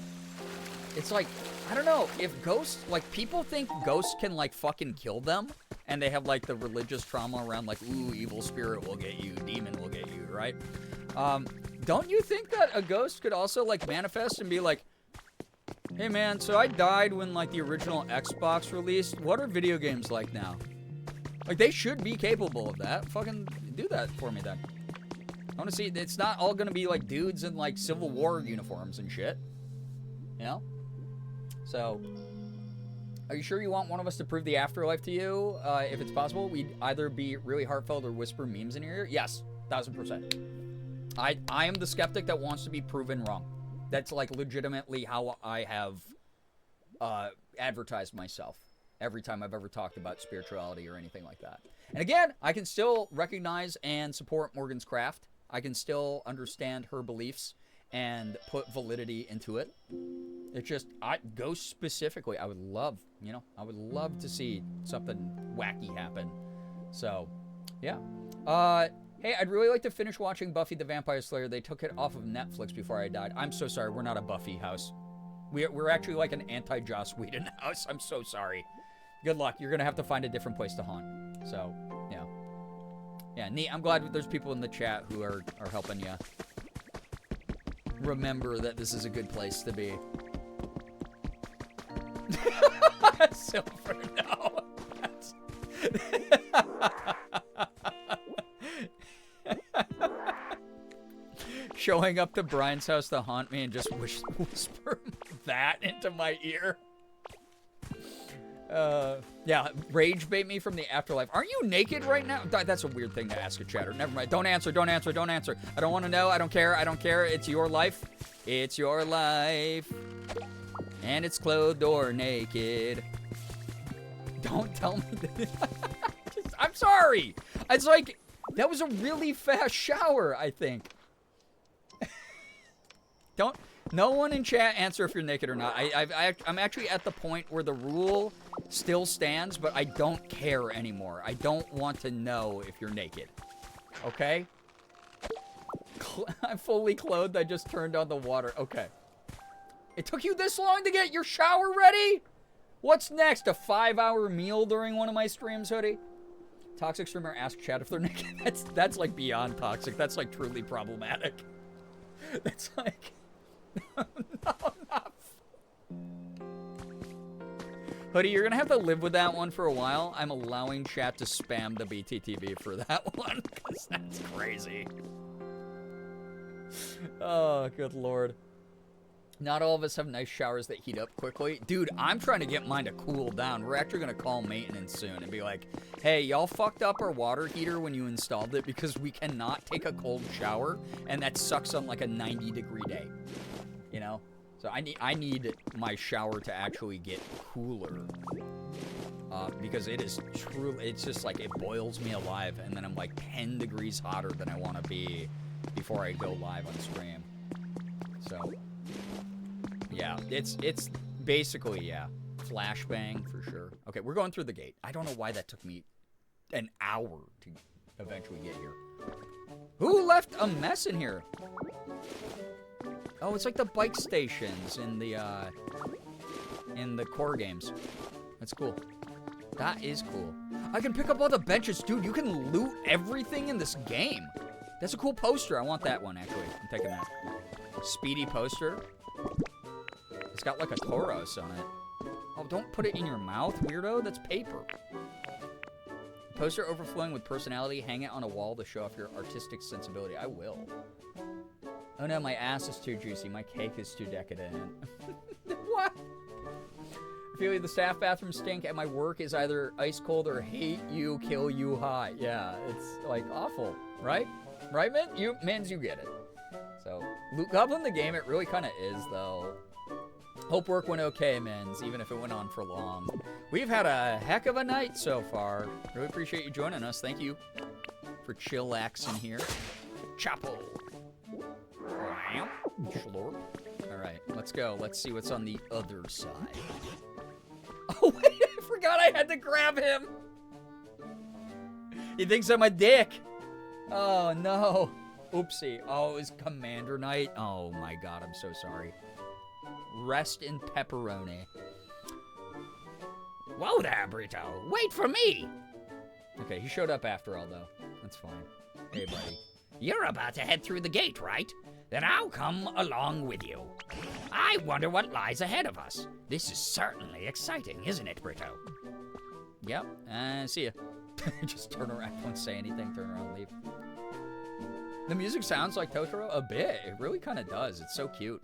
it's like, I don't know, if ghosts, like, people think ghosts can, like, fucking kill them, and they have, like, the religious trauma around, like, ooh, evil spirit will get you, demon will get you, right? Don't you think that a ghost could also, like, manifest and be like, hey, man, so I died when, like, the original Xbox released. What are video games like now? Like, they should be capable of that. Fucking do that for me, then. I want to see, it's not all going to be, like, dudes in, like, Civil War uniforms and shit. You know? So, are you sure you want one of us to prove the afterlife to you? If it's possible, we'd either be really heartfelt or whisper memes in your ear. Yes, 1000%. I am the skeptic that wants to be proven wrong. That's, like, legitimately how I have advertised myself every time I've ever talked about spirituality or anything like that. And again, I can still recognize and support Morgan's craft. I can still understand her beliefs and put validity into it. It's just, ghosts specifically, I would love, you know, I would love to see something wacky happen. So, yeah. Hey, I'd really like to finish watching Buffy the Vampire Slayer. They took it off of Netflix before I died. I'm so sorry, we're not a Buffy house. We're actually like an anti-Joss Whedon house. I'm so sorry. Good luck. You're going to have to find a different place to haunt. So, yeah. Yeah, neat. I'm glad there's people in the chat who are helping you remember that this is a good place to be. Silver, no. Showing up to Brian's house to haunt me and just whisper that into my ear. Yeah, rage bait me from the afterlife. Aren't you naked right now? That's a weird thing to ask a chatter. Never mind. Don't answer, don't answer, don't answer. I don't want to know. I don't care. I don't care. It's your life. It's your life. And it's clothed or naked. Don't tell me that. I'm sorry. It's like, that was a really fast shower, I think. No one in chat answer if you're naked or not. I'm actually at the point where the rule still stands, but I don't care anymore. I don't want to know if you're naked. Okay? I'm fully clothed. I just turned on the water. Okay. It took you this long to get your shower ready? What's next? A 5-hour meal during one of my streams, Hoodie? Toxic streamer ask chat if they're naked. That's like beyond toxic. That's like truly problematic. That's like... No, not. Hoodie, you're gonna have to live with that one for a while. I'm allowing chat to spam the BTTV for that one, because that's crazy. Oh, good lord. Not all of us have nice showers that heat up quickly. Dude, I'm trying to get mine to cool down. We're actually gonna call maintenance soon and be like, hey, y'all fucked up our water heater when you installed it because we cannot take a cold shower, and that sucks on like a 90-degree day. You know? So I need my shower to actually get cooler. Because it is truly, it's just like it boils me alive, and then I'm like 10 degrees hotter than I want to be before I go live on stream. So, yeah, it's basically, yeah, flashbang for sure. Okay, we're going through the gate. I don't know why that took me an hour to eventually get here. Who left a mess in here? Oh, it's like the bike stations in the core games. That's cool. That is cool. I can pick up all the benches. Dude, you can loot everything in this game. That's a cool poster. I want that one, actually. I'm taking that. Speedy poster. It's got like a Tauros on it. Oh, don't put it in your mouth, weirdo. That's paper. Poster overflowing with personality. Hang it on a wall to show off your artistic sensibility. I will. Oh no, my ass is too juicy. My cake is too decadent. What? I feel like the staff bathroom stink at my work is either ice cold or hate you, kill you hot. Yeah, it's like awful, right? Right, Mint? Mins, you get it. So, Loot Goblin the game, it really kind of is, though. Hope work went okay, Mins, even if it went on for long. We've had a heck of a night so far. Really appreciate you joining us. Thank you for chillaxing here. Chapo. Schlorp. All right, let's go. Let's see what's on the other side. Oh, wait, I forgot I had to grab him. He thinks I'm a dick. Oh, no. Oopsie. Oh, it was Commander Night. Oh, my God, I'm so sorry. Rest in pepperoni. Whoa there, Brito. Wait for me. Okay, he showed up after all, though. That's fine. Hey, buddy. You're about to head through the gate, right? Then I'll come along with you. I wonder what lies ahead of us. This is certainly exciting, isn't it, Brito? Yep. See ya. Just turn around. Don't say anything. Turn around and leave. The music sounds like Totoro a bit. It really kind of does. It's so cute.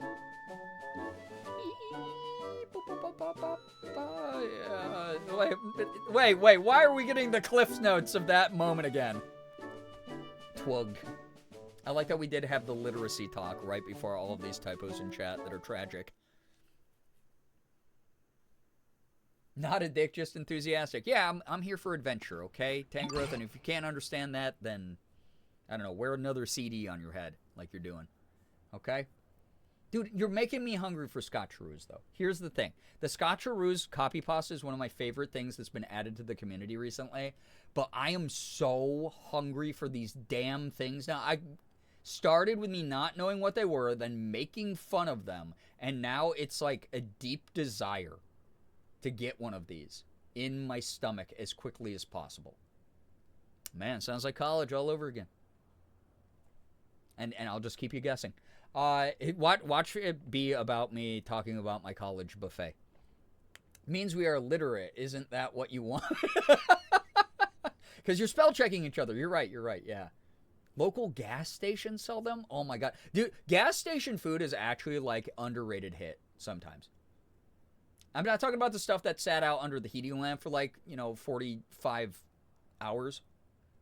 Wait. Why are we getting the Cliff Notes of that moment again? Twug. I like that we did have the literacy talk right before all of these typos in chat that are tragic. Not a dick, just enthusiastic. Yeah, I'm here for adventure, okay? Tangrowth, and if you can't understand that, then, I don't know, wear another CD on your head like you're doing. Okay? Dude, you're making me hungry for Scotcheroos, though. Here's the thing. The Scotcheroos copy pasta is one of my favorite things that's been added to the community recently, but I am so hungry for these damn things now. I started with me not knowing what they were, then making fun of them, and now it's like a deep desire to get one of these in my stomach as quickly as possible. Man, sounds like college all over again. And I'll just keep you guessing. Watch it be about me talking about my college buffet. Means we are literate. Isn't that what you want? Because you're spell checking each other. You're right, yeah. Local gas stations sell them? Oh my God. Dude, gas station food is actually like underrated hit sometimes. I'm not talking about the stuff that sat out under the heating lamp for like, 45 hours.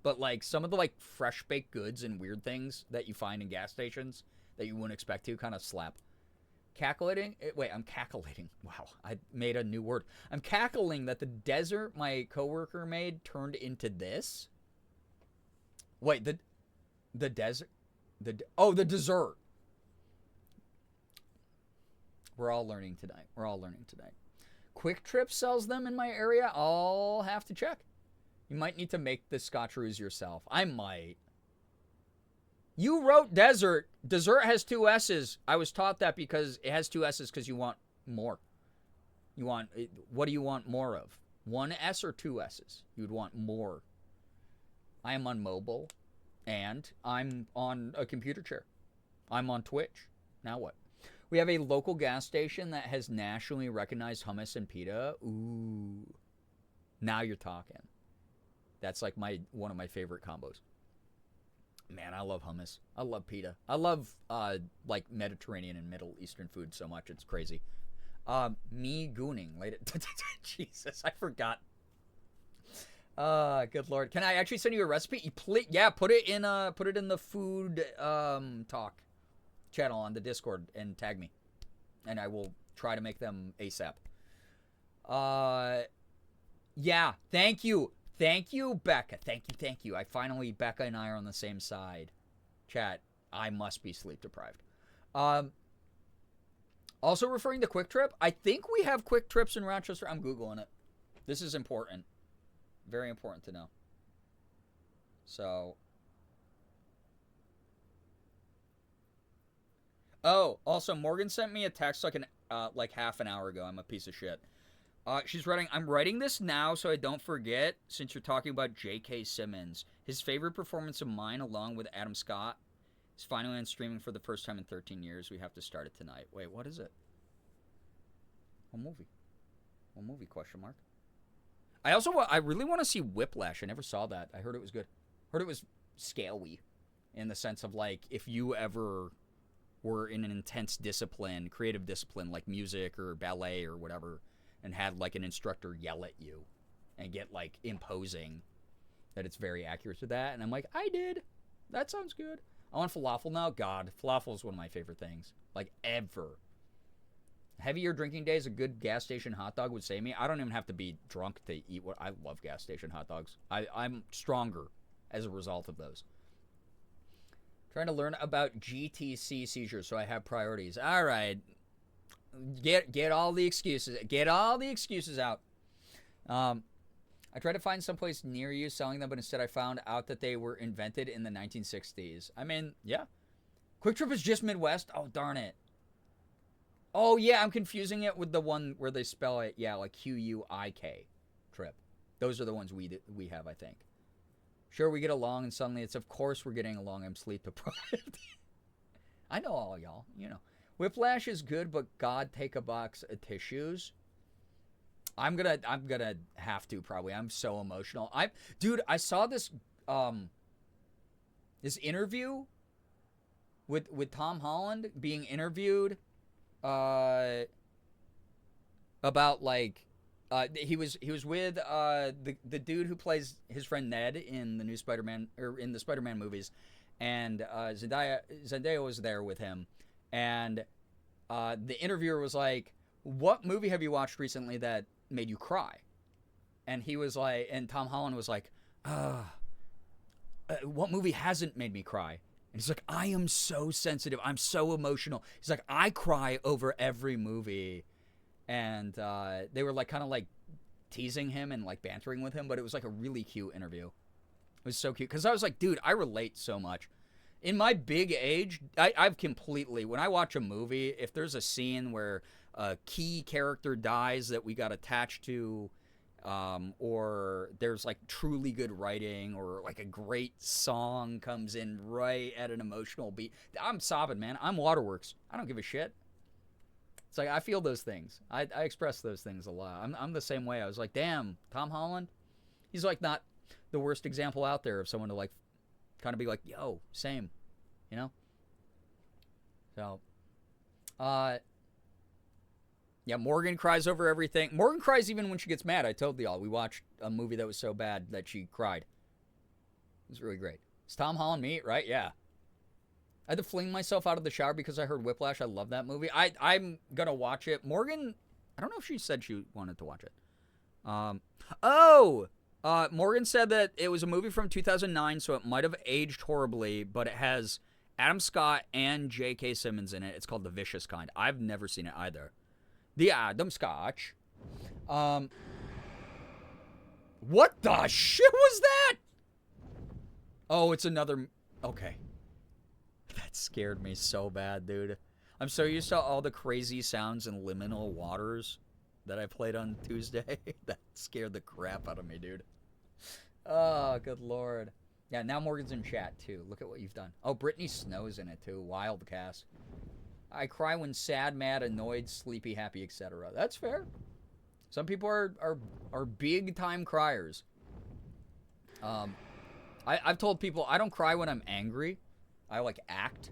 But like some of the like fresh baked goods and weird things that you find in gas stations that you wouldn't expect to kind of slap. Cackling? Wait, I'm cackling. Wow, I made a new word. I'm cackling that the dessert my coworker made turned into this. Wait, the desert? The dessert. We're all learning tonight. Quick Trip sells them in my area. I'll have to check. You might need to make the Scotcheroos yourself. I might. You wrote desert. Dessert has 2 S's. I was taught that because it has 2 S's because you want more. What do you want more of? 1 S or 2 S's? You would want more. I am on mobile, and I'm on a computer chair. I'm on Twitch. Now what? We have a local gas station that has nationally recognized hummus and pita. Ooh. Now you're talking. That's like one of my favorite combos. Man, I love hummus. I love pita. I love like Mediterranean and Middle Eastern food so much. It's crazy. Me gooning. Jesus, I forgot. Good Lord. Can I actually send you a recipe? Yeah, put it in the food talk channel on the Discord and tag me. and I will try to make them ASAP. Yeah, thank you, Becca. Thank you. Becca and I are on the same side. Chat, I must be sleep deprived. Also referring to Quick Trip, I think we have Quick Trips in Rochester. I'm Googling it. This is important. Very important to know. So. Oh, also, Morgan sent me a text like half an hour ago. I'm a piece of shit. She's writing, I'm writing this now so I don't forget, since you're talking about J.K. Simmons. His favorite performance of mine, along with Adam Scott, is finally on streaming for the first time in 13 years. We have to start it tonight. Wait, what is it? What movie? What movie, question mark? I really want to see Whiplash. I never saw that. I heard it was good. Heard it was scary in the sense of, like, if you ever were in an intense discipline, creative discipline, like music or ballet or whatever, and had, like, an instructor yell at you and get, like, imposing, that it's very accurate to that. And I'm like, I did. That sounds good. I want falafel now. God, falafel is one of my favorite things, like, ever. Heavier drinking days, a good gas station hot dog would save me. I don't even have to be drunk to eat what I love. Gas station hot dogs. I'm stronger as a result of those. Trying to learn about GTC seizures, so I have priorities. All right, get all the excuses. Get all the excuses out. I tried to find someplace near you selling them, but instead I found out that they were invented in the 1960s. I mean, yeah. Quick Trip is just Midwest. Oh, darn it. Oh, yeah, I'm confusing it with the one where they spell it, yeah, like Q-U-I-K, Trip. Those are the ones we have, I think. Sure, we get along, and suddenly it's, of course we're getting along, I'm sleep deprived. I know all y'all, you know. Whiplash is good, but God, take a box of tissues. I'm gonna have to, probably. I'm so emotional. Dude, I saw this, this interview with Tom Holland being interviewed about, like, he was with the dude who plays his friend Ned in the new Spider-Man, or in the Spider-Man movies, and Zendaya was there with him, and the interviewer was like, what movie have you watched recently that made you cry? And he was like, and Tom Holland was like, what movie hasn't made me cry? And he's like, I am so sensitive. I'm so emotional. He's like, I cry over every movie. And they were like kind of like teasing him and like bantering with him, but it was like a really cute interview. It was so cute because I was like, dude, I relate so much. In my big age, I've completely, when I watch a movie, if there's a scene where a key character dies that we got attached to, or there's like truly good writing, or like a great song comes in right at an emotional beat, I'm sobbing, man. I'm Waterworks. I don't give a shit. It's like I feel those things. I express those things a lot. I'm the same way. I was like, damn, Tom Holland, he's like not the worst example out there of someone to like kind of be like, yo, same, you know? So, yeah, Morgan cries over everything. Morgan cries even when she gets mad. I told y'all, we watched a movie that was so bad that she cried. It was really great. It's Tom Holland meet, right? Yeah. I had to fling myself out of the shower because I heard Whiplash. I love that movie. I'm going to watch it. Morgan, I don't know if she said she wanted to watch it. Morgan said that it was a movie from 2009, so it might have aged horribly, but it has Adam Scott and J.K. Simmons in it. It's called The Vicious Kind. I've never seen it either. The Adam Scotch. What the shit was that? Oh, it's another... Okay. That scared me so bad, dude. I'm so used to all the crazy sounds in Liminal Waters that I played on Tuesday. That scared the crap out of me, dude. Oh, good lord. Yeah, now Morgan's in chat, too. Look at what you've done. Oh, Brittany Snow's in it, too. Wild cast. I cry when sad, mad, annoyed, sleepy, happy, etc. That's fair. Some people are big-time criers. I've told people I don't cry when I'm angry. I, like, act.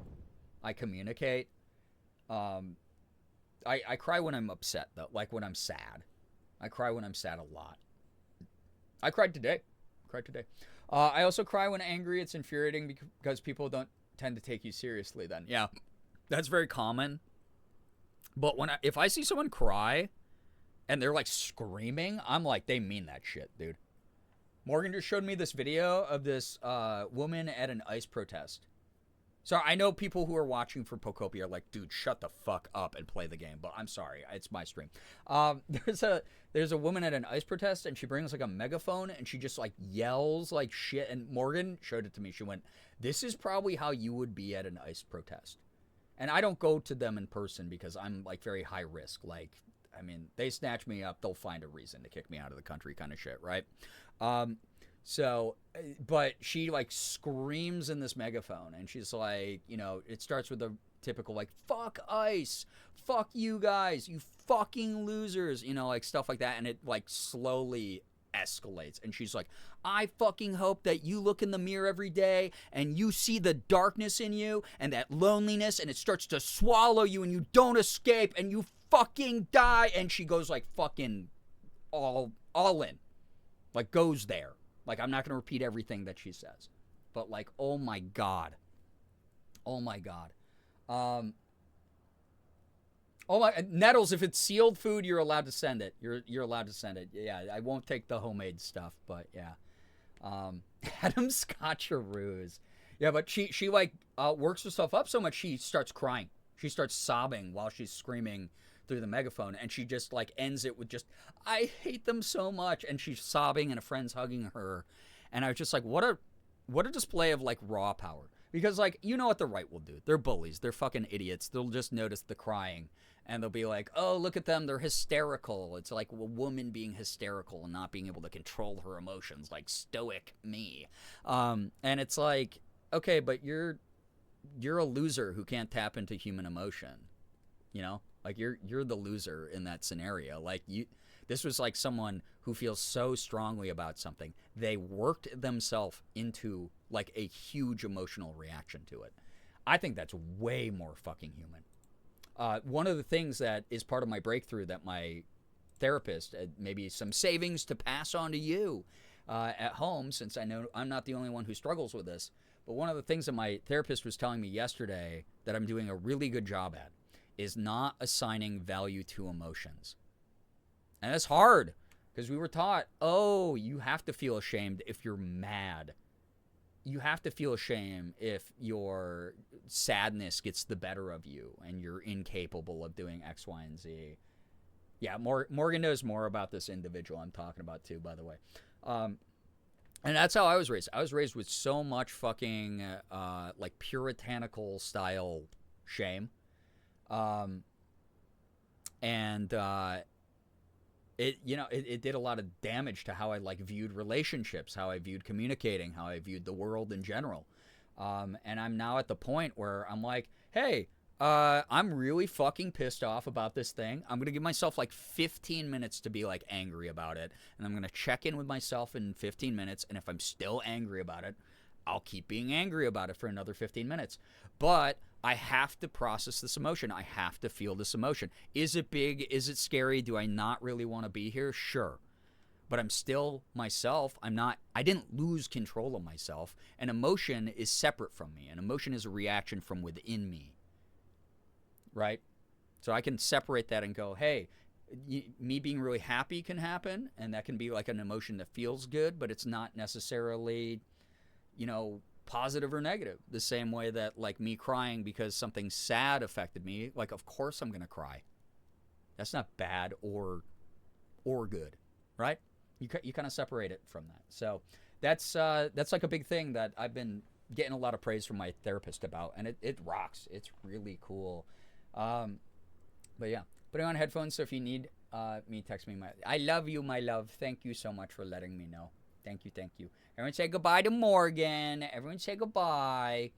I communicate. I cry when I'm upset, though. Like, when I'm sad. I cry when I'm sad a lot. I cried today. I also cry when angry. It's infuriating because people don't tend to take you seriously then. Yeah. That's very common. But if I see someone cry and they're like screaming, I'm like, they mean that shit, dude. Morgan just showed me this video of this woman at an ICE protest. So I know people who are watching for Pokopia are like, dude, shut the fuck up and play the game. But I'm sorry, it's my stream. There's a woman at an ICE protest, and she brings like a megaphone, and she just like yells like shit. And Morgan showed it to me. She went, "This is probably how you would be at an ICE protest." And I don't go to them in person because I'm like very high risk. Like, I mean, they snatch me up, they'll find a reason to kick me out of the country, kind of shit, right? But she like screams in this megaphone, and she's like, you know, it starts with the typical like, fuck ICE, fuck you guys, you fucking losers, you know, like stuff like that. And it like slowly escalates. And she's like, I fucking hope that you look in the mirror every day and you see the darkness in you and that loneliness, and it starts to swallow you and you don't escape and you fucking die. And she goes like fucking all in, like goes there. Like, I'm not going to repeat everything that she says. But, like, oh, my God. Oh, my God. Nettles, if it's sealed food, you're allowed to send it. You're allowed to send it. Yeah, I won't take the homemade stuff, but, yeah. Adam Scotcheroos. Yeah, but she like, works herself up so much, she starts crying. She starts sobbing while she's screaming through the megaphone, and she just like ends it with just, I hate them so much, and she's sobbing and a friend's hugging her. And I was just like, what a display of like raw power. Because like, you know what the right will do, they're bullies, they're fucking idiots, they'll just notice the crying and they'll be like, oh, look at them, they're hysterical. It's like a woman being hysterical and not being able to control her emotions, like stoic me. And it's like, okay, but you're a loser who can't tap into human emotion, you know? Like, you're the loser in that scenario. Like, this was like someone who feels so strongly about something. They worked themselves into, like, a huge emotional reaction to it. I think that's way more fucking human. One of the things that is part of my breakthrough that my therapist, maybe some savings to pass on to you at home, since I know I'm not the only one who struggles with this, but one of the things that my therapist was telling me yesterday that I'm doing a really good job at is not assigning value to emotions. And that's hard because we were taught, oh, you have to feel ashamed if you're mad. You have to feel ashamed if your sadness gets the better of you and you're incapable of doing X, Y, and Z. Yeah, Morgan knows more about this individual I'm talking about too, by the way. And that's how I was raised. I was raised with so much fucking like puritanical style shame. It did a lot of damage to how I like viewed relationships, how I viewed communicating, how I viewed the world in general. And I'm now at the point where I'm like, hey, I'm really fucking pissed off about this thing. I'm going to give myself like 15 minutes to be like angry about it. And I'm going to check in with myself in 15 minutes. And if I'm still angry about it, I'll keep being angry about it for another 15 minutes. But I have to process this emotion. I have to feel this emotion. Is it big? Is it scary? Do I not really want to be here? Sure. But I'm still myself. I didn't lose control of myself. An emotion is separate from me. An emotion is a reaction from within me. Right? So I can separate that and go, hey, me being really happy can happen. And that can be like an emotion that feels good, but it's not necessarily, positive or negative. The same way that like me crying because something sad affected me, like of course I'm gonna cry. That's not bad or good, right? You kind of separate it from that. So that's like a big thing that I've been getting a lot of praise from my therapist about, and it rocks. It's really cool. But yeah, putting on headphones. So if you need me, text me. I love you, my love. Thank you so much for letting me know. Thank you. Everyone say goodbye to Morgan. Everyone say goodbye.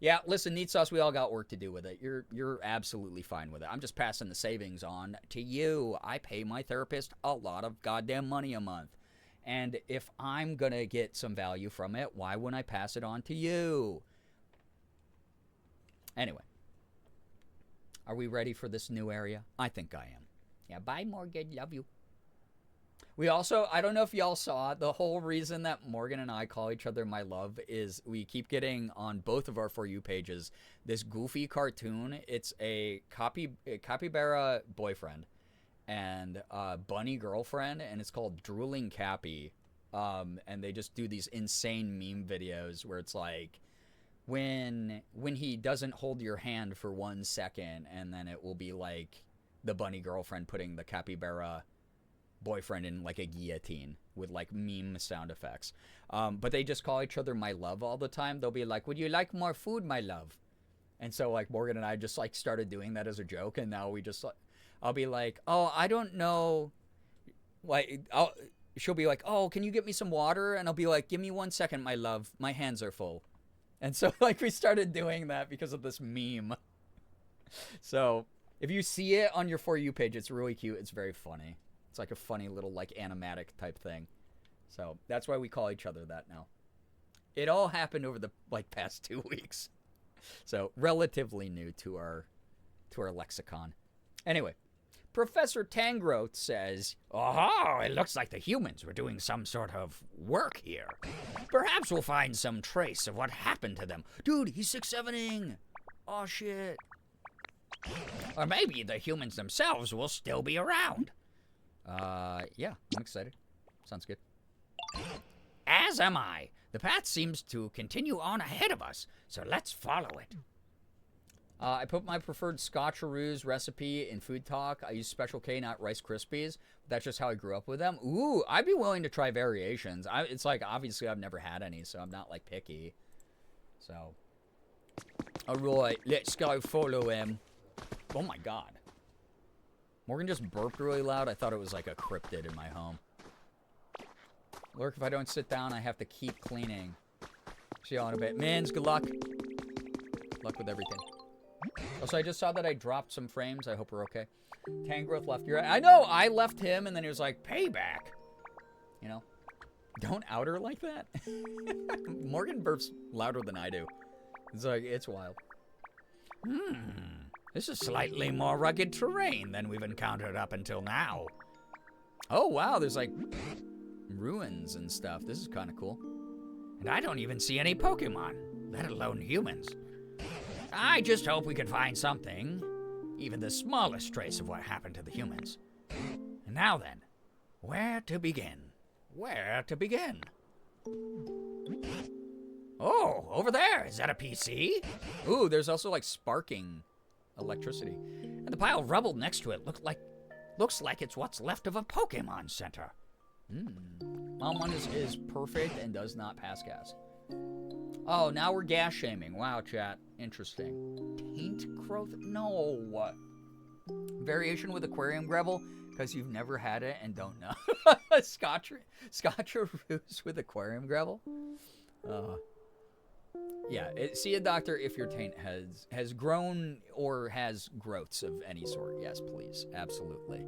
Yeah, listen, Neat Sauce, we all got work to do with it. You're absolutely fine with it. I'm just passing the savings on to you. I pay my therapist a lot of goddamn money a month. And if I'm going to get some value from it, why wouldn't I pass it on to you? Anyway, are we ready for this new area? I think I am. Yeah, bye, Morgan. Love you. We also, I don't know if y'all saw, the whole reason that Morgan and I call each other my love is we keep getting on both of our For You pages this goofy cartoon. It's a capybara boyfriend and bunny girlfriend, and it's called Drooling Cappy. And they just do these insane meme videos where it's like, when he doesn't hold your hand for 1 second, and then it will be like the bunny girlfriend putting the capybara boyfriend in like a guillotine with like meme sound effects. But they just call each other my love all the time. They'll be like, would you like more food, my love? And so like Morgan and I just like started doing that as a joke, and now we just, I'll be like, oh, I don't know, like, she'll be like, oh, can you get me some water? And I'll be like, give me 1 second, my love, my hands are full. And so like we started doing that because of this meme. So if you see it on your For You page, it's really cute. It's very funny. It's like a funny little like animatic type thing. So that's why we call each other that now. It all happened over the like past 2 weeks. So relatively new to our lexicon. Anyway, Professor Tangrowth says, Oh, it looks like the humans were doing some sort of work here. Perhaps we'll find some trace of what happened to them. dude, he's 6-7ing. Oh shit. Or maybe the humans themselves will still be around. Yeah, I'm excited. Sounds good. As am I. The path seems to continue on ahead of us, so let's follow it. I put my preferred Scotcheroos recipe in Food Talk. I use Special K, not Rice Krispies. That's just how I grew up with them. Ooh, I'd be willing to try variations. It's like, obviously, I've never had any, so I'm not, like, picky. So. Alright, let's go follow him. Oh, my God. Morgan just burped really loud. I thought it was, like, a cryptid in my home. Lurk, if I don't sit down, I have to keep cleaning. See y'all in a bit. Mins, good luck. Luck with everything. Also, I just saw that I dropped some frames. I hope we're okay. Tangrowth left your... I know! I left him, and then he was like, payback. You know? Don't out her like that. Morgan burps louder than I do. It's like, it's wild. This is slightly more rugged terrain than we've encountered up until now. Oh, wow. There's, like, ruins and stuff. This is kind of cool. And I don't even see any Pokemon, let alone humans. I just hope we can find something, even the smallest trace of what happened to the humans. And now then, where to begin? Where to begin? Oh, over there. Is that a PC? Ooh, there's also like sparking electricity. And the pile of rubble next to it looks like it's what's left of a Pokemon Center. Mom one is perfect and does not pass gas. Oh, now we're gas shaming. Wow, chat. Interesting. Taint growth? No. Variation with aquarium gravel? Because you've never had it and don't know. Scotcheroos with aquarium gravel? Yeah, see a doctor if your taint has grown or has growths of any sort. Yes, please. Absolutely.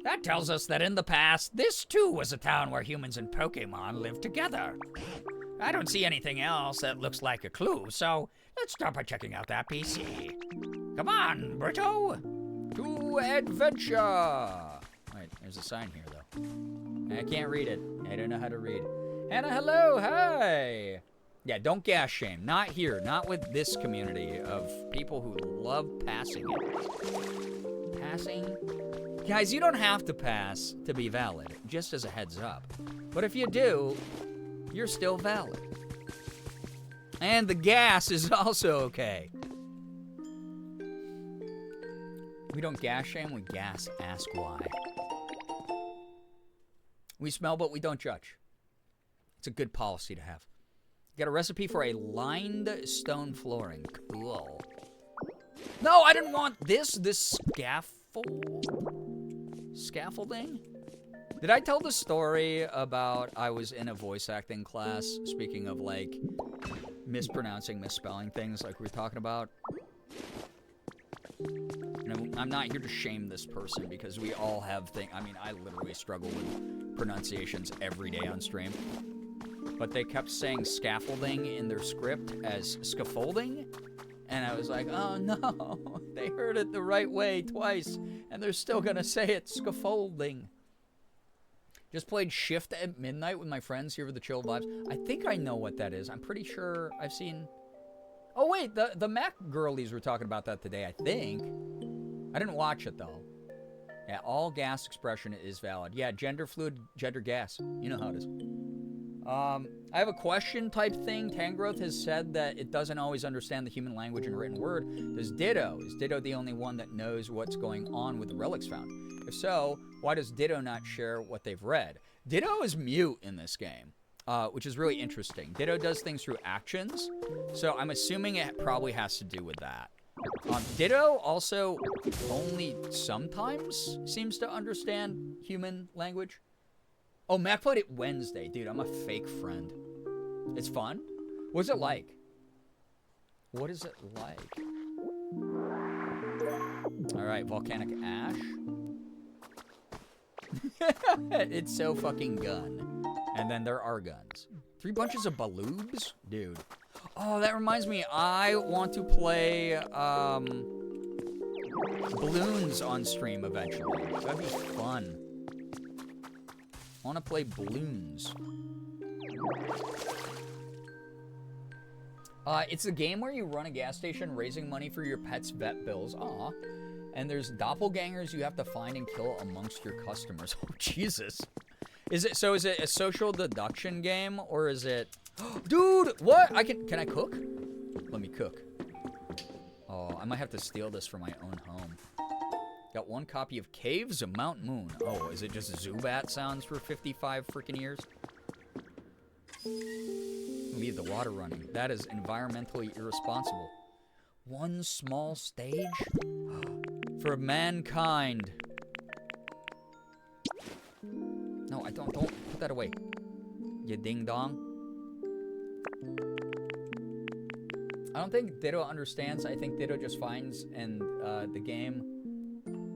That tells us that in the past, this too was a town where humans and Pokemon lived together. I don't see anything else that looks like a clue, so let's start by checking out that PC. Come on, Brito! To adventure! Wait, there's a sign here, though. I can't read it. I don't know how to read. Hannah, hello! Hi! Yeah, don't gas shame. Not here. Not with this community of people who love passing it. Passing? Guys, you don't have to pass to be valid, just as a heads up. But if you do, you're still valid. And the gas is also okay. We don't gas shame, we gas ask why. We smell, but we don't judge. It's a good policy to have. Got a recipe for a lined stone flooring. Cool. No, I didn't want this scaffolding? Did I tell the story about I was in a voice acting class, speaking of like mispronouncing, misspelling things like we were talking about? And I'm not here to shame this person because we all have things. I mean, I literally struggle with pronunciations every day on stream. But they kept saying scaffolding in their script as scaffolding. And I was like, oh no, they heard it the right way twice. And they're still going to say it scaffolding. Just played Shift at midnight with my friends here with the chill vibes. I think I know what that is. I'm pretty sure I've seen... Oh, wait, the Mac girlies were talking about that today, I think. I didn't watch it, though. Yeah, all gas expression is valid. Yeah, gender fluid, gender gas. You know how it is. I have a question type thing. Tangrowth has said that it doesn't always understand the human language in written word. Is Ditto the only one that knows what's going on with the relics found? If so, why does Ditto not share what they've read? Ditto is mute in this game, which is really interesting. Ditto does things through actions, so I'm assuming it probably has to do with that. Ditto also only sometimes seems to understand human language. Oh, Mac played it Wednesday. Dude, I'm a fake friend. It's fun? What's it like? What is it like? Alright, volcanic ash. It's so fucking gun. And then there are guns. 3 bunches of baloobs? Dude. Oh, that reminds me. I want to play balloons on stream eventually. That'd be fun. I want to play balloons. It's a game where you run a gas station raising money for your pet's vet bills. Aw. And there's doppelgangers you have to find and kill amongst your customers. Oh, Jesus. Is it a social deduction game or is it... Dude, what? Can I cook? Let me cook. Oh, I might have to steal this for my own home. Got 1 copy of Caves of Mount Moon. Oh, is it just Zubat sounds for 55 freaking years? Leave the water running. That is environmentally irresponsible. 1 small stage? For mankind. No, don't put that away. You ding dong. I don't think Ditto understands. I think Ditto just finds and the game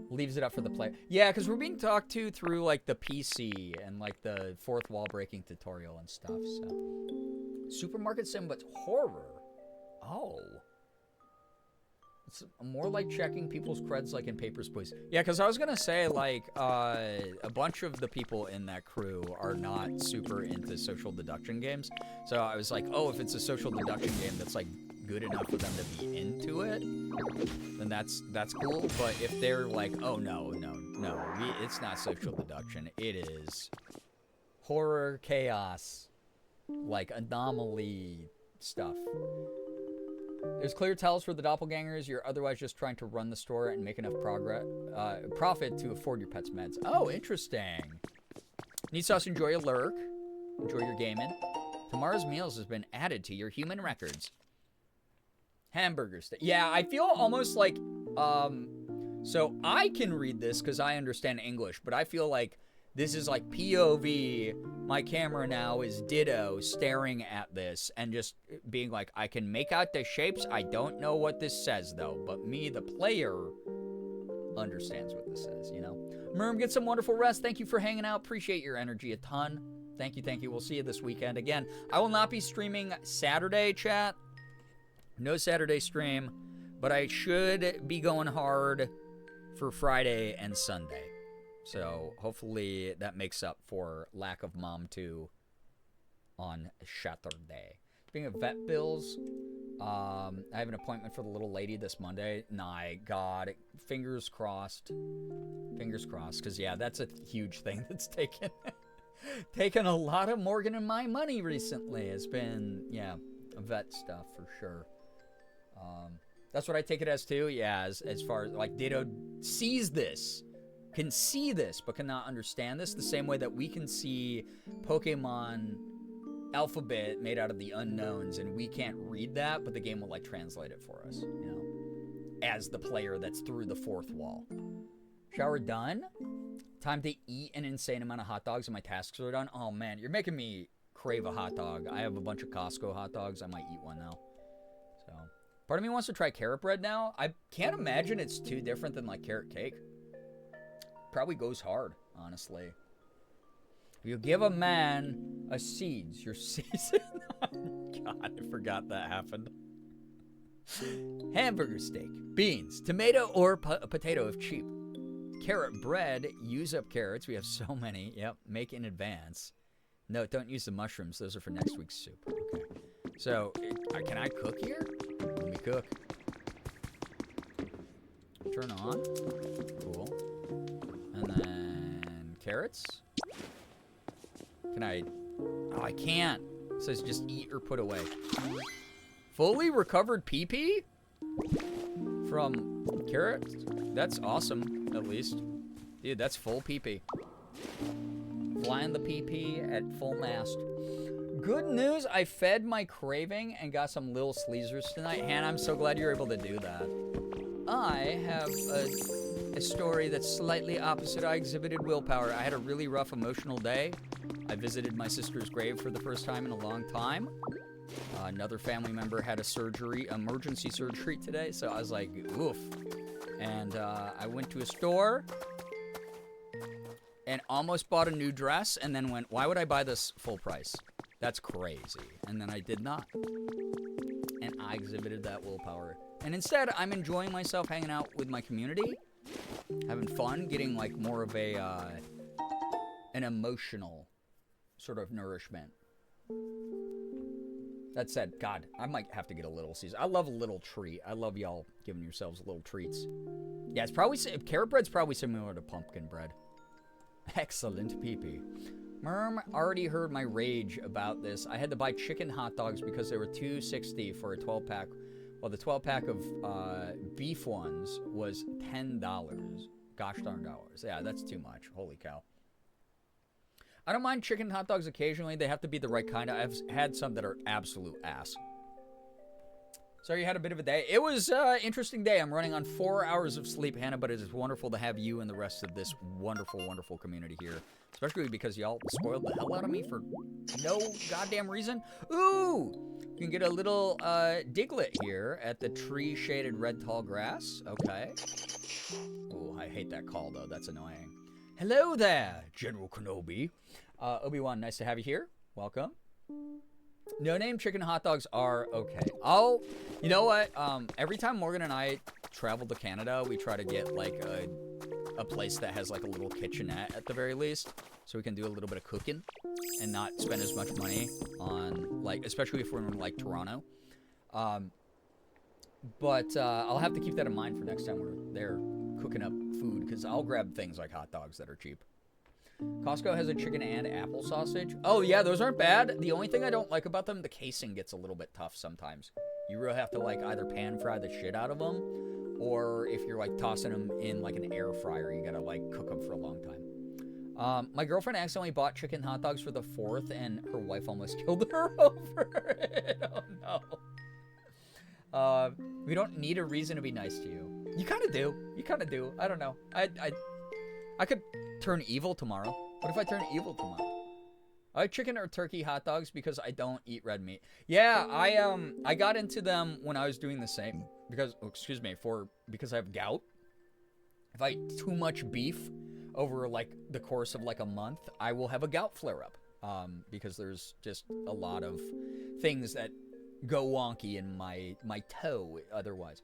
leaves it up for the player. Yeah, because we're being talked to through like the PC and like the 4th wall breaking tutorial and stuff. So supermarket sim, but horror. Oh. It's more like checking people's creds like in Papers, Please. Yeah, because I was going to say, like, a bunch of the people in that crew are not super into social deduction games. So I was like, oh, if it's a social deduction game that's, like, good enough for them to be into it, then that's cool. But if they're like, oh, no, it's not social deduction. It is horror, chaos, like, anomaly stuff. There's clear tells for the doppelgangers. You're otherwise just trying to run the store and make enough profit to afford your pet's meds. Oh, interesting. Need sauce, enjoy your lurk. Enjoy your gaming. Tomorrow's meals has been added to your human records. Hamburger steak. Yeah, I feel almost like, so I can read this because I understand English, but I feel like this is like POV. My camera now is Ditto staring at this and just being like, I can make out the shapes. I don't know what this says, though. But me, the player, understands what this says, you know? Merm, get some wonderful rest. Thank you for hanging out. Appreciate your energy a ton. Thank you. We'll see you this weekend. Again, I will not be streaming Saturday, chat. No Saturday stream. But I should be going hard for Friday and Sunday. So, hopefully, that makes up for lack of Mom 2 on Saturday. Speaking of vet bills, I have an appointment for the little lady this Monday. God, fingers crossed. Fingers crossed, because, yeah, that's a huge thing that's taken a lot of Morgan and my money recently. It's been, yeah, vet stuff for sure. That's what I take it as, too. Yeah, as far as, like, Ditto sees this. Can see this, but cannot understand this the same way that we can see Pokemon alphabet made out of the unknowns, and we can't read that, but the game will, like, translate it for us, you know, as the player that's through the 4th wall. Shower done? Time to eat an insane amount of hot dogs, and my tasks are done? Oh, man, you're making me crave a hot dog. I have a bunch of Costco hot dogs. I might eat one now. So, part of me wants to try carrot bread now. I can't imagine it's too different than, like, carrot cake. Probably goes hard, honestly. If you give a man a seeds, your season. God, I forgot that happened. Hamburger steak, beans, tomato or potato if cheap. carrot bread. Use up carrots. We have so many. Yep. Make in advance. No, don't use the mushrooms. Those are for next week's soup. Okay. So, can I cook here? Let me cook. Turn on. Cool. And then carrots. Can I? Oh, I can't. It says just eat or put away. Fully recovered PP from carrots. That's awesome. At least, dude, that's full PP. Flying the PP at full mast. Good news, I fed my craving and got some little sleezers tonight. Hannah, I'm so glad you're able to do that. I have a story that's slightly opposite. I exhibited willpower. I had a really rough emotional day. I visited my sister's grave for the first time in a long time. Another family member had a surgery, emergency surgery today, so I was like, oof. And I went to a store and almost bought a new dress and then went, why would I buy this full price? That's crazy. And then I did not. And I exhibited that willpower. And instead, I'm enjoying myself hanging out with my community, having fun, getting like more of a an emotional sort of nourishment. That said, God, I might have to get a little Caesar. I love a little treat. I love y'all giving yourselves little treats. Yeah, it's probably, carrot bread's probably similar to pumpkin bread. Excellent pee-pee. Merm already heard my rage about this. I had to buy chicken hot dogs because they were $2.60 for a 12-pack. Well, the 12-pack of beef ones was $10. Gosh darn dollars. Yeah, that's too much. Holy cow. I don't mind chicken hot dogs occasionally. They have to be the right kind. I've had some that are absolute ass. So you had a bit of a day. It was an interesting day. I'm running on 4 hours of sleep, Hannah, but it is wonderful to have you and the rest of this wonderful, wonderful community here. Especially because y'all spoiled the hell out of me for no goddamn reason. Ooh! You can get a little diglet here at the tree-shaded red tall grass. Okay. Ooh, I hate that call, though. That's annoying. Hello there, General Kenobi. Obi-Wan, nice to have you here. Welcome. No-name chicken hot dogs are okay. You know what? Every time Morgan and I travel to Canada, we try to get like a place that has like a little kitchenette at the very least, so we can do a little bit of cooking and not spend as much money on like, especially if we're in like Toronto. But I'll have to keep that in mind for next time we're there cooking up food, because I'll grab things like hot dogs that are cheap. Costco has a chicken and apple sausage. Oh yeah, those aren't bad. The only thing I don't like about them, the casing gets a little bit tough sometimes. You really have to like either pan fry the shit out of them, or if you're like tossing them in like an air fryer, you gotta like cook them for a long time. My girlfriend accidentally bought chicken hot dogs for the 4th, and her wife almost killed her over it. Oh no. We don't need a reason to be nice to you. You kind of do. You kind of do. I don't know. I could turn evil tomorrow. What if I turn evil tomorrow? I like chicken or turkey hot dogs because I don't eat red meat. Yeah, I got into them when I was doing the same because because I have gout. If I eat too much beef over like the course of like a month, I will have a gout flare up. Because there's just a lot of things that go wonky in my toe otherwise.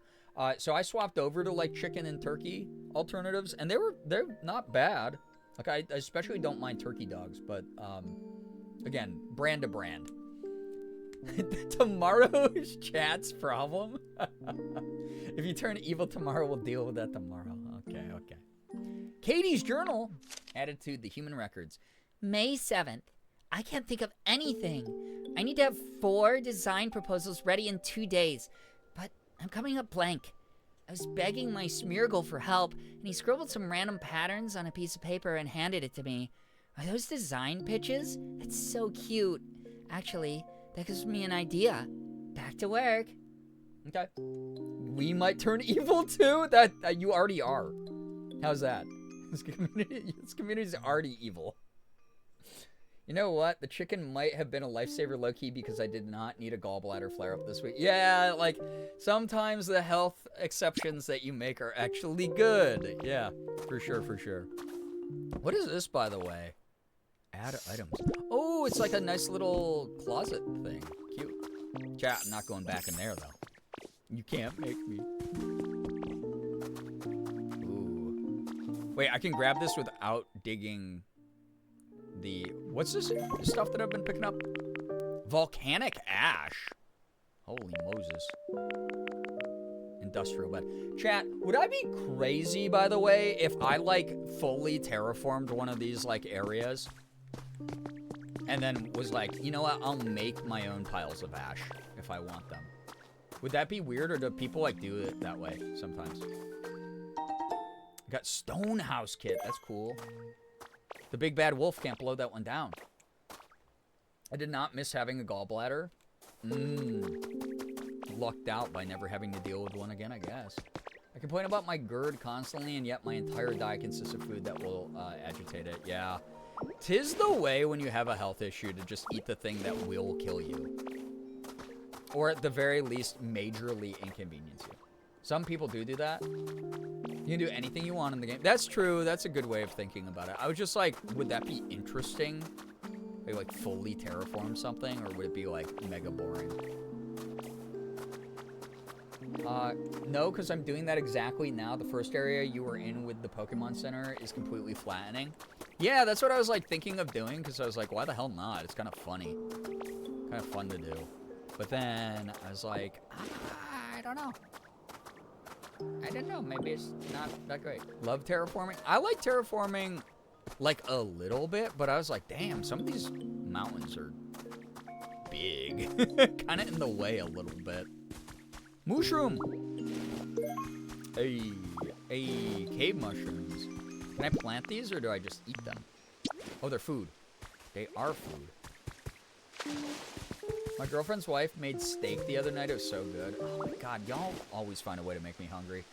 So I swapped over to like chicken and turkey alternatives, and they're not bad. Like I especially don't mind turkey dogs, but again, brand to brand. Tomorrow's chat's problem. If you turn evil tomorrow, we'll deal with that tomorrow. Okay. Katie's journal added to the human records. May 7th. I can't think of anything. I need to have 4 design proposals ready in 2 days, but I'm coming up blank. I was begging my Smeargle for help, and he scribbled some random patterns on a piece of paper and handed it to me. Are those design pitches? That's so cute. Actually, that gives me an idea. Back to work. Okay. We might turn evil too? That you already are. How's that? This community's already evil. You know what? The chicken might have been a lifesaver low-key because I did not need a gallbladder flare-up this week. Yeah, like, sometimes the health exceptions that you make are actually good. Yeah, for sure. What is this, by the way? Add items. Oh, it's like a nice little closet thing. Cute. Chat, I'm not going back in there, though. You can't make me. Ooh. Wait, I can grab this without digging the... What's this stuff that I've been picking up? Volcanic ash. Holy Moses. Industrial bed. Chat, would I be crazy, by the way, if I, like, fully terraformed one of these, like, areas? And then was like, you know what? I'll make my own piles of ash if I want them. Would that be weird, or do people, like, do it that way sometimes? I got stone house kit. That's cool. The big bad wolf can't blow that one down. I did not miss having a gallbladder. Lucked out by never having to deal with one again, I guess. I complain about my GERD constantly, and yet my entire diet consists of food that will agitate it. Yeah. 'Tis the way when you have a health issue to just eat the thing that will kill you. Or at the very least, majorly inconvenience you. Some people do that. You can do anything you want in the game. That's true. That's a good way of thinking about it. I was just like, would that be interesting? Like fully terraform something, or would it be like mega boring? No, because I'm doing that exactly now. The first area you were in with the Pokemon Center is completely flattening. Yeah, that's what I was like thinking of doing, because I was like, why the hell not? It's kind of funny. Kind of fun to do. But then I was like, I don't know. I don't know. Maybe it's not that great. Love terraforming. I like terraforming like a little bit, but I was like, damn, some of these mountains are big. Kind of in the way a little bit. Mushroom. Hey, cave mushrooms. Can I plant these, or do I just eat them? Oh, they're food. They are food. My girlfriend's wife made steak the other night. It was so good. Oh my god, y'all always find a way to make me hungry.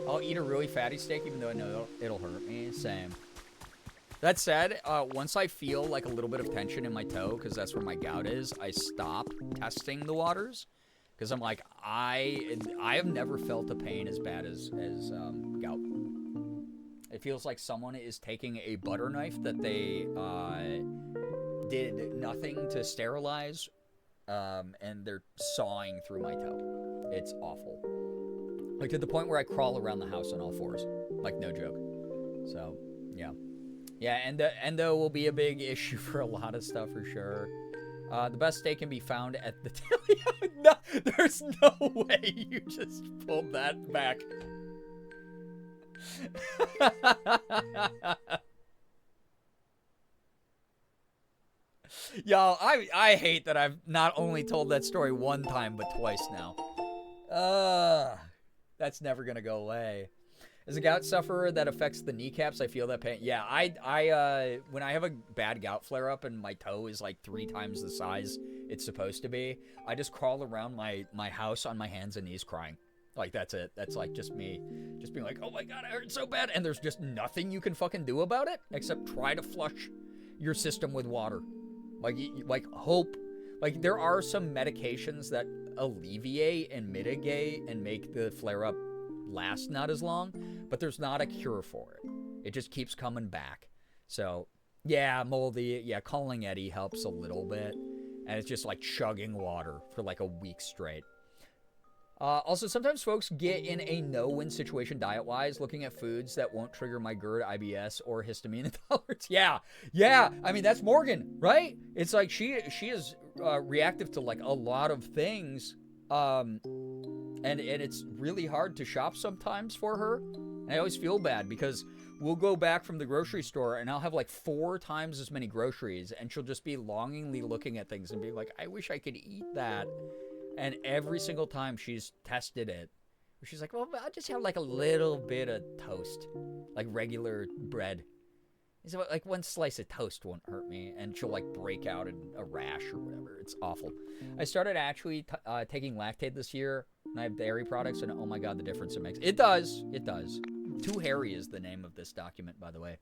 I'll eat a really fatty steak even though I know it'll hurt me. Same. That said, once I feel like a little bit of tension in my toe, because that's where my gout is, I stop testing the waters. Because I'm like, I have never felt a pain as bad as gout. It feels like someone is taking a butter knife that they did nothing to sterilize, and they're sawing through my toe. It's awful. Like to the point where I crawl around the house on all fours. Like, no joke. So, yeah. Yeah, and endo will be a big issue for a lot of stuff for sure. The best steak can be found at the... No, there's no way you just pulled that back. Y'all, I hate that I've not only told that story one time, but twice now. That's never gonna go away. As a gout sufferer that affects the kneecaps, I feel that pain. Yeah, I when I have a bad gout flare-up and my toe is like 3 times the size it's supposed to be, I just crawl around my house on my hands and knees crying. Like, that's it. That's like just me. Just being like, oh my god, I hurt so bad. And there's just nothing you can fucking do about it except try to flush your system with water. Like hope. Like, there are some medications that alleviate and mitigate and make the flare-up last not as long, but there's not a cure for it. It just keeps coming back. So, yeah, moldy. Yeah, calling Eddie helps a little bit. And it's just like chugging water for like a week straight. Also, sometimes folks get in a no-win situation diet-wise, looking at foods that won't trigger my GERD, IBS, or histamine intolerance. Yeah. I mean, that's Morgan, right? It's like she is reactive to like a lot of things, and it's really hard to shop sometimes for her. And I always feel bad because we'll go back from the grocery store and I'll have like 4 times as many groceries, and she'll just be longingly looking at things and be like, I wish I could eat that. And every single time she's tested it, she's like, well, I'll just have like a little bit of toast, like regular bread. So like 1 slice of toast won't hurt me, and she'll like break out in a rash or whatever. It's awful. I started actually taking Lactate this year, and I have dairy products, and oh my god, the difference it makes. It does. Too Hairy is the name of this document, by the way.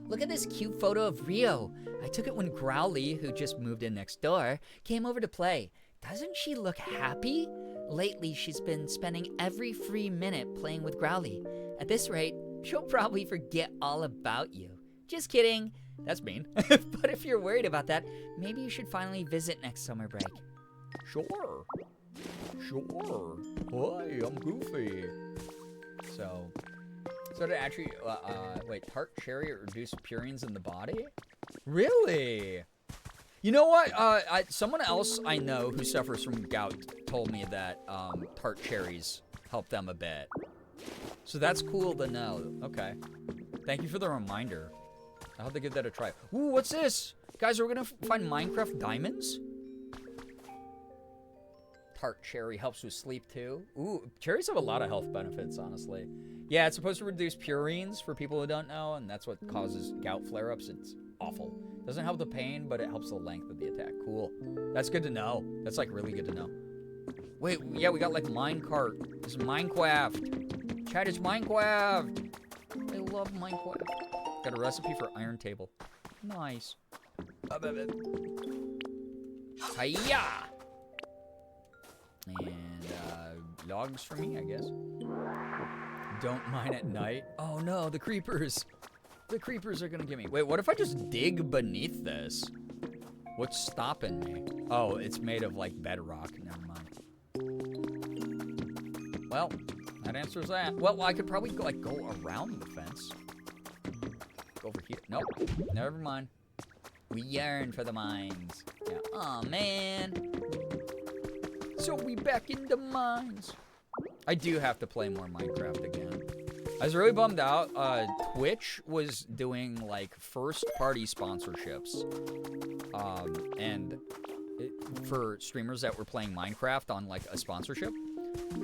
Look at this cute photo of Rio. I took it when Growly, who just moved in next door, came over to play. Doesn't she look happy? Lately, she's been spending every free minute playing with Growly. At this rate, she'll probably forget all about you. Just kidding. That's mean. But if you're worried about that, maybe you should finally visit next summer break. Sure. Hi, I'm Goofy. So So to actually, wait, tart cherry reduce purines in the body? Really? You know what? Someone else I know who suffers from gout told me that tart cherries help them a bit. So that's cool to know. Okay. Thank you for the reminder. I'll have to give that a try. Ooh, what's this? Guys, we're gonna find Minecraft diamonds? Tart cherry helps with sleep too. Ooh, cherries have a lot of health benefits, honestly. Yeah, it's supposed to reduce purines for people who don't know, and that's what causes gout flare-ups. It's awful. Doesn't help the pain, but it helps the length of the attack. Cool. That's good to know. That's like really good to know. Wait, yeah, we got like minecart. This is Minecraft. Chat, it's Minecraft. I love Minecraft. Got a recipe for iron table. Nice. Hiya! And logs for me, I guess. Don't mine at night. Oh no, the creepers. The creepers are gonna get me. Wait, what if I just dig beneath this? What's stopping me? Oh, it's made of like bedrock. Never mind. Well, that answers that. Well, I could probably like go around the fence. Go over here. Nope. Never mind. We yearn for the mines. Yeah. Oh man. So we back in the mines. I do have to play more Minecraft again. I was really bummed out. Twitch was doing like first-party sponsorships, for streamers that were playing Minecraft on like a sponsorship.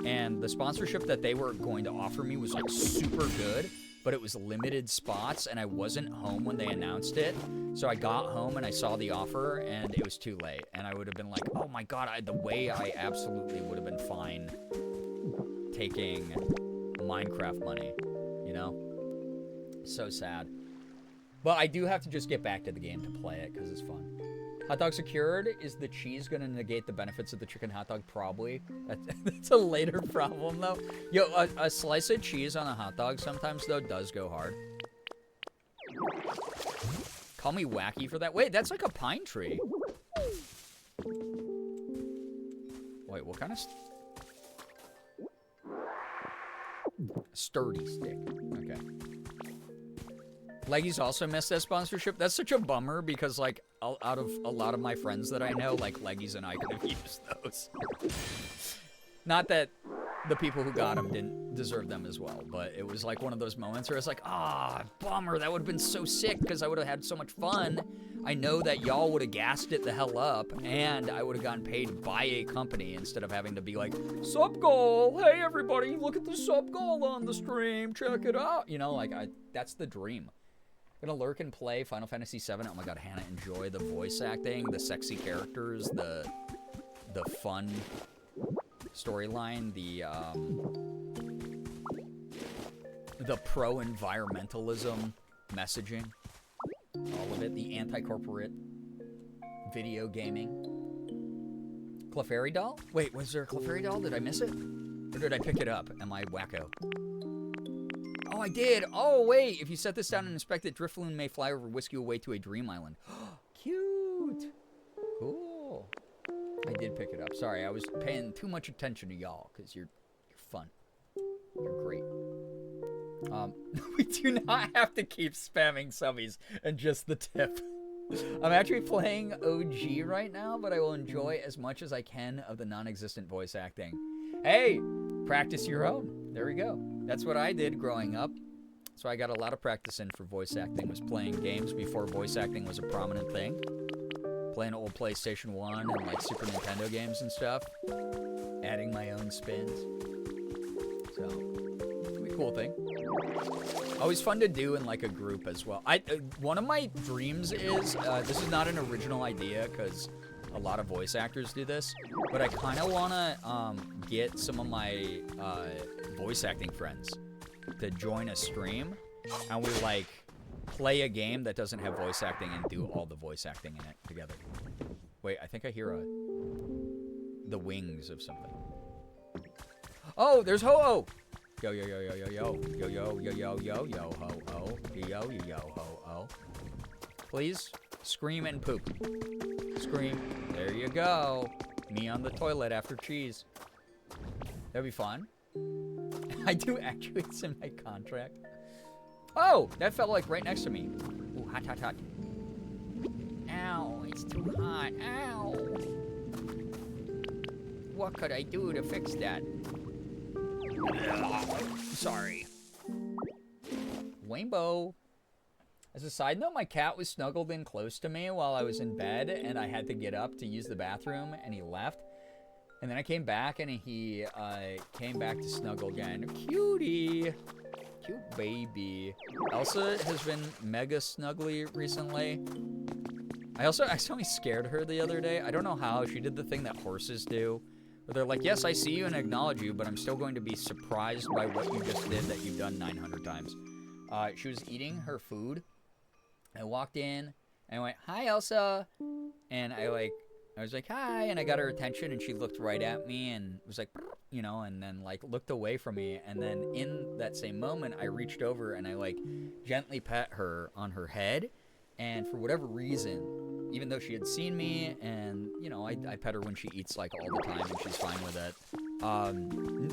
And the sponsorship that they were going to offer me was like super good, but it was limited spots, and I wasn't home when they announced it. So I got home and I saw the offer, and it was too late. And I would have been like, oh my god, the way I absolutely would have been fine taking Minecraft money, you know? So sad. But I do have to just get back to the game to play it, because it's fun. Hot dog secured? Is the cheese going to negate the benefits of the chicken hot dog? Probably. That's a later problem, though. Yo, a slice of cheese on a hot dog sometimes, though, does go hard. Call me wacky for that. Wait, that's like a pine tree. Wait, what kind of... Sturdy stick. Okay. Leggy's also missed that sponsorship. That's such a bummer because, like, out of a lot of my friends that I know, like, Leggy's and I could have used those. Not that the people who got them didn't deserve them as well, but it was, like, one of those moments where it's like, ah, bummer, that would have been so sick because I would have had so much fun. I know that y'all would have gassed it the hell up, and I would have gotten paid by a company instead of having to be like, sub goal, hey, everybody, look at the sub goal on the stream, check it out. You know, like, that's the dream. Gonna lurk and play Final Fantasy VII. Oh my god, Hannah, enjoy the voice acting, the sexy characters, the fun storyline, the pro-environmentalism messaging, all of it, the anti-corporate video gaming. Clefairy doll? Wait, was there a Clefairy doll? Did I miss it? Or did I pick it up? Am I wacko? Oh, I did. Oh, wait. If you set this down and inspect it, Driftloon may fly over, whisk you away to a dream island. Cute. Cool. I did pick it up. Sorry, I was paying too much attention to y'all because you're fun. You're great. We do not have to keep spamming subbies and just the tip. I'm actually playing OG right now, but I will enjoy as much as I can of the non-existent voice acting. Hey, practice your own. There we go. That's what I did growing up. So I got a lot of practice in for voice acting, was playing games before voice acting was a prominent thing. Playing old PlayStation 1 and like Super Nintendo games and stuff. Adding my own spins. So, it's a cool thing. Always fun to do in like a group as well. One of my dreams is, this is not an original idea because a lot of voice actors do this, but I kind of want to get some of my voice acting friends to join a stream, and we like play a game that doesn't have voice acting and do all the voice acting in it together. Wait, I think I hear the wings of something. Oh, there's Ho-Oh! Yo, yo, yo, yo, yo, yo, yo, yo, yo, yo, yo, yo, Ho-Oh, yo, yo, yo, yo, Ho-Oh. Please, scream and poop. Scream. There you go. Me on the toilet after cheese. That'd be fun. I do actually, it's in my contract. Oh, that felt like right next to me. Ooh, hot, hot, hot. Ow, it's too hot. Ow. What could I do to fix that? Sorry. Rainbow. As a side note, my cat was snuggled in close to me while I was in bed, and I had to get up to use the bathroom, and he left. And then I came back, and he came back to snuggle again. Cutie. Cute baby. Elsa has been mega snuggly recently. I accidentally scared her the other day. I don't know how. She did the thing that horses do, where they're like, yes, I see you and acknowledge you, but I'm still going to be surprised by what you just did that you've done 900 times. She was eating her food. I walked in, and I went, hi, Elsa. And I was like, hi, and I got her attention, and she looked right at me and was like, you know, and then, like, looked away from me. And then in that same moment, I reached over and I, like, gently pet her on her head. And for whatever reason, even though she had seen me, and, you know, I pet her when she eats, like, all the time, and she's fine with it,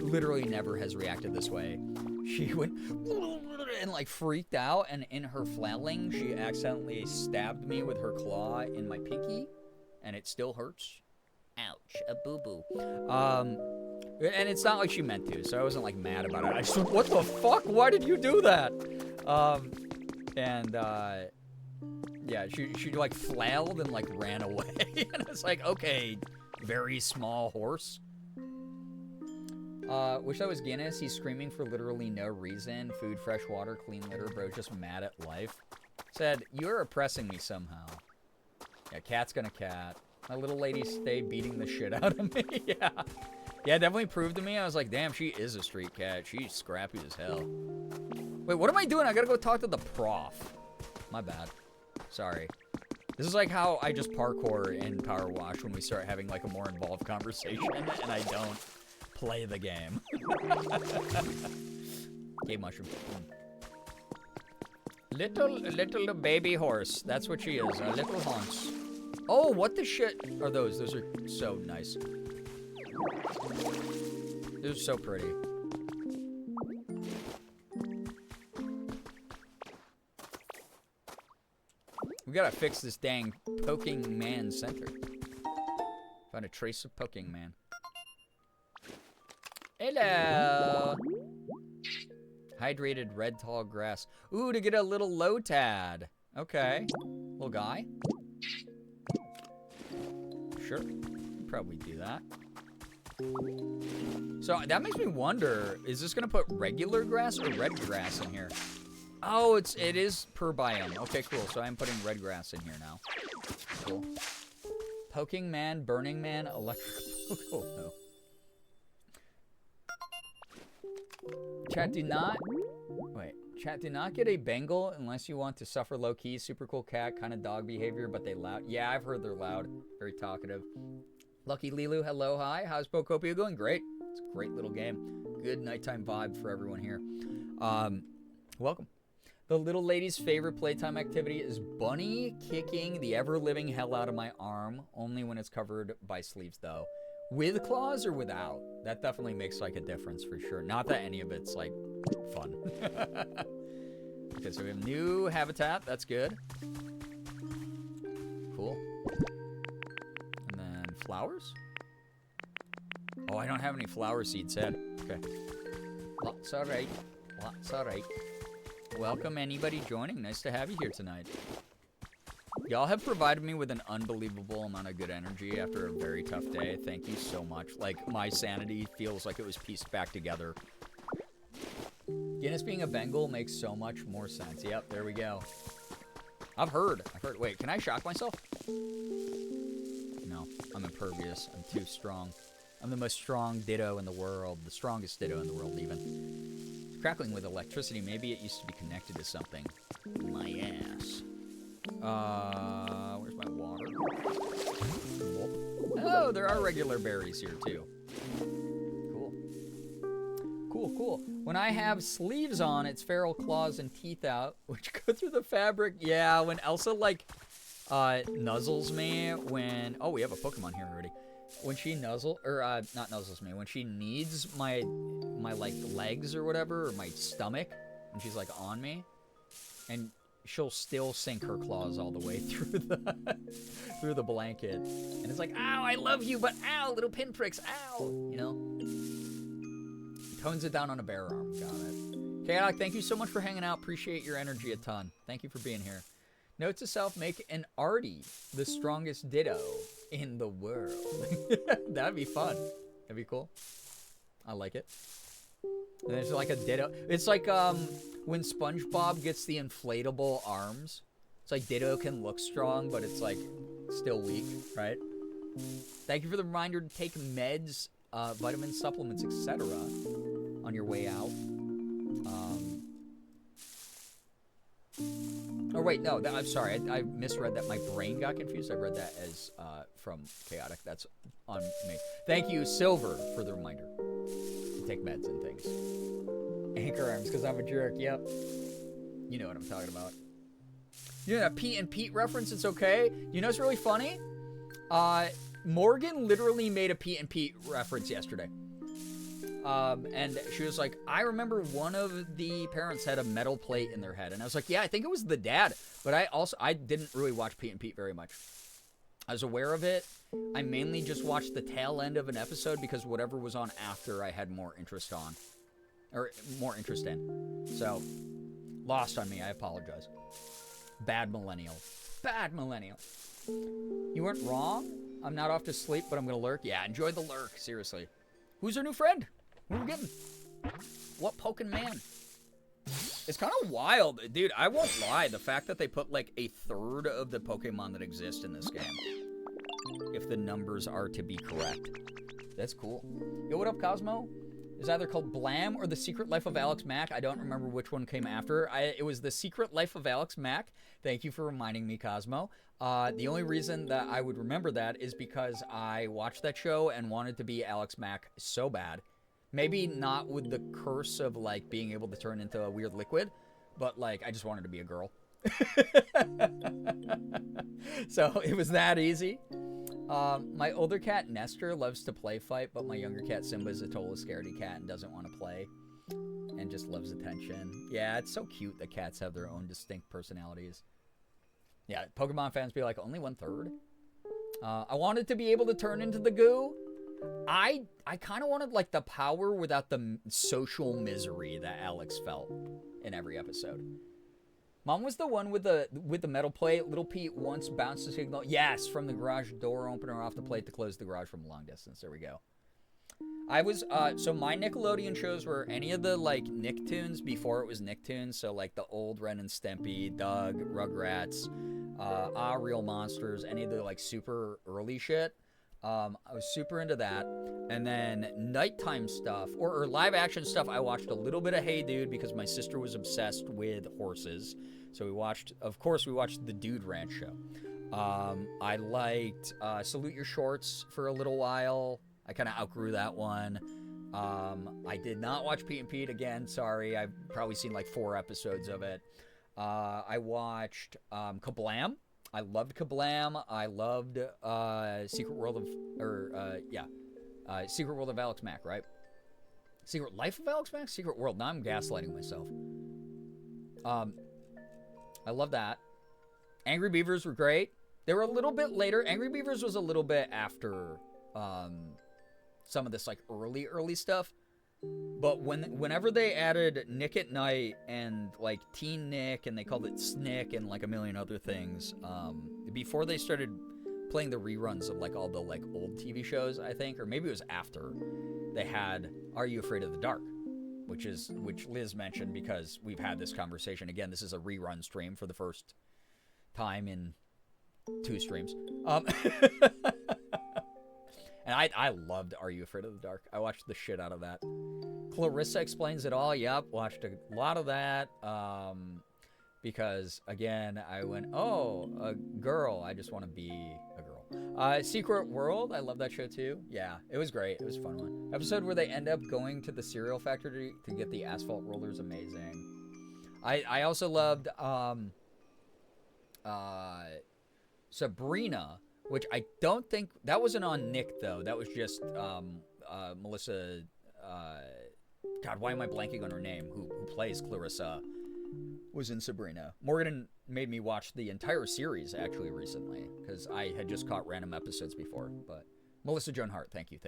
literally never has reacted this way. She went and, like, freaked out, and in her flailing, she accidentally stabbed me with her claw in my pinky, and it still hurts. Ouch, a boo-boo. And it's not like she meant to, so I wasn't, like, mad about it. I just went, what the fuck? Why did you do that? Yeah, she like flailed and like ran away. And I was like, okay, very small horse. Wish that was Guinness. He's screaming for literally no reason. Food, fresh water, clean litter. Bro's just mad at life. Said, you're oppressing me somehow. Yeah, cat's gonna cat. My little lady stay beating the shit out of me. Yeah. Yeah, it definitely proved to me. I was like, damn, she is a street cat. She's scrappy as hell. Wait, what am I doing? I gotta go talk to the prof. My bad. Sorry. This is like how I just parkour in Power Wash when we start having like a more involved conversation and I don't play the game. Game mushroom. Little baby horse. That's what she is. A little horse. Oh, what the shit are those? Those are so nice. They're so pretty. We gotta fix this dang poking man center. Found a trace of poking man. Hello! Hydrated red tall grass. Ooh, to get a little Lotad. Okay. Little guy. Sure. Could probably do that. So that makes me wonder, is this gonna put regular grass or red grass in here? Oh, it is per biome. Okay, cool. So I'm putting red grass in here now. Cool. Poking man, burning man, electric. Oh, no. Chat, do not get a Bengal unless you want to suffer low-key. Super cool cat, kind of dog behavior, but they loud. Yeah, I've heard they're loud. Very talkative. Lucky Lilu, hello, hi. How's Pokopia going? Great. It's a great little game. Good nighttime vibe for everyone here. Welcome. The little lady's favorite playtime activity is bunny kicking the ever-living hell out of my arm, only when it's covered by sleeves, though. With claws or without? That definitely makes, like, a difference for sure. Not that any of it's, like, fun. Okay, so we have new habitat. That's good. Cool. And then flowers? Oh, I don't have any flower seeds head. Okay. That's all right. That's all right. Welcome anybody joining. Nice to have you here tonight. Y'all have provided me with an unbelievable amount of good energy after a very tough day. Thank you so much. Like, my sanity feels like it was pieced back together. Guinness being a Bengal makes so much more sense. Yep, there we go. I've heard. Wait, can I shock myself? No, I'm impervious. I'm too strong. I'm the most strong ditto in the world. The strongest ditto in the world, even. Crackling with electricity. Maybe it used to be connected to something. My ass. Where's my water? Oh, there are regular berries here, too. Cool. Cool. When I have sleeves on, it's feral claws and teeth out, which go through the fabric. Yeah, when Elsa, like, nuzzles me when... Oh, we have a Pokemon here already. When she not nuzzles me, when she kneads my like, legs or whatever, or my stomach, and she's, like, on me, and she'll still sink her claws all the way through the through the blanket, and it's like, ow, I love you, but ow, little pinpricks, ow, you know. Tones it down on a bare arm. Got it. Chaotic, thank you so much for hanging out. Appreciate your energy a ton. Thank you for being here. Note to self: make an Artie the strongest Ditto in the world. That'd be fun. That'd be cool. I like it. And there's like a Ditto. It's like when SpongeBob gets the inflatable arms. It's like Ditto can look strong, but it's like still weak, right? Thank you for the reminder to take meds, vitamins, supplements, etc. on your way out. Oh wait, no, I'm sorry. I misread that. My brain got confused. I read that as from Chaotic. That's on me. Thank you, Silver, for the reminder to take meds and things. Anchor arms, because I'm a jerk. Yep. You know what I'm talking about. You know that Pete and Pete reference? It's okay. You know what's really funny? Morgan literally made a Pete and Pete reference yesterday. And she was like, I remember one of the parents had a metal plate in their head. And I was like, yeah, I think it was the dad. But I didn't really watch Pete and Pete very much. I was aware of it. I mainly just watched the tail end of an episode because whatever was on after I had more interest on. Or more interest in. So, lost on me. I apologize. Bad millennial. Bad millennial. You weren't wrong. I'm not off to sleep, but I'm going to lurk. Yeah, enjoy the lurk. Seriously. Who's our new friend? Who are we getting? What Pokemon? It's kind of wild. Dude, I won't lie. The fact that they put like a third of the Pokemon that exist in this game. If the numbers are to be correct. That's cool. Yo, what up, Cosmo? It's either called Blam or The Secret Life of Alex Mack. I don't remember which one came after. It was The Secret Life of Alex Mack. Thank you for reminding me, Cosmo. The only reason that I would remember that is because I watched that show and wanted to be Alex Mack so bad. Maybe not with the curse of, like, being able to turn into a weird liquid, but, like, I just wanted to be a girl. So it was that easy. My older cat, Nestor, loves to play fight, but my younger cat, Simba, is a total scaredy cat and doesn't want to play and just loves attention. Yeah, it's so cute that cats have their own distinct personalities. Yeah, Pokemon fans be like, only 1/3? I wanted to be able to turn into the goo. I kind of wanted, like, the power without the social misery that Alex felt in every episode. Mom was the one with the metal plate. Little Pete once bounced a signal. Yes, from the garage door opener off the plate to close the garage from a long distance. There we go. I was, so my Nickelodeon shows were any of the, like, Nicktoons before it was Nicktoons. So, like, the old Ren and Stimpy, Doug, Rugrats, Real Monsters, any of the, like, super early shit. I was super into that. And then nighttime stuff, or live action stuff, I watched a little bit of Hey Dude because my sister was obsessed with horses. So we watched the Dude Ranch show. I liked Salute Your Shorts for a little while. I kind of outgrew that one. I did not watch Pete and Pete again. Sorry, I've probably seen like 4 episodes of it. I watched Kablam. I loved Kablam. I loved Secret World of Alex Mack, right? Secret Life of Alex Mack? Secret World. Now I'm gaslighting myself. I love that. Angry Beavers were great. They were a little bit later. Angry Beavers was a little bit after some of this like early stuff. But whenever they added Nick at Night and like Teen Nick and they called it Snick and like a million other things, before they started playing the reruns of like all the like old TV shows, I think, or maybe it was after, they had Are You Afraid of the Dark, which Liz mentioned because we've had this conversation. Again, this is a rerun stream for the first time in 2 streams. And I loved Are You Afraid of the Dark? I watched the shit out of that. Clarissa Explains It All. Yep, watched a lot of that. Because, again, I went, oh, a girl. I just want to be a girl. Secret World. I love that show, too. Yeah, it was great. It was a fun one. Episode where they end up going to the cereal factory to get the asphalt rollers. Amazing. I also loved Sabrina, which I don't think that wasn't on Nick though. That was just Melissa. God, why am I blanking on her name? Who plays Clarissa? was in Sabrina. Morgan made me watch the entire series actually recently because I had just caught random episodes before. But Melissa Joan Hart, thank you.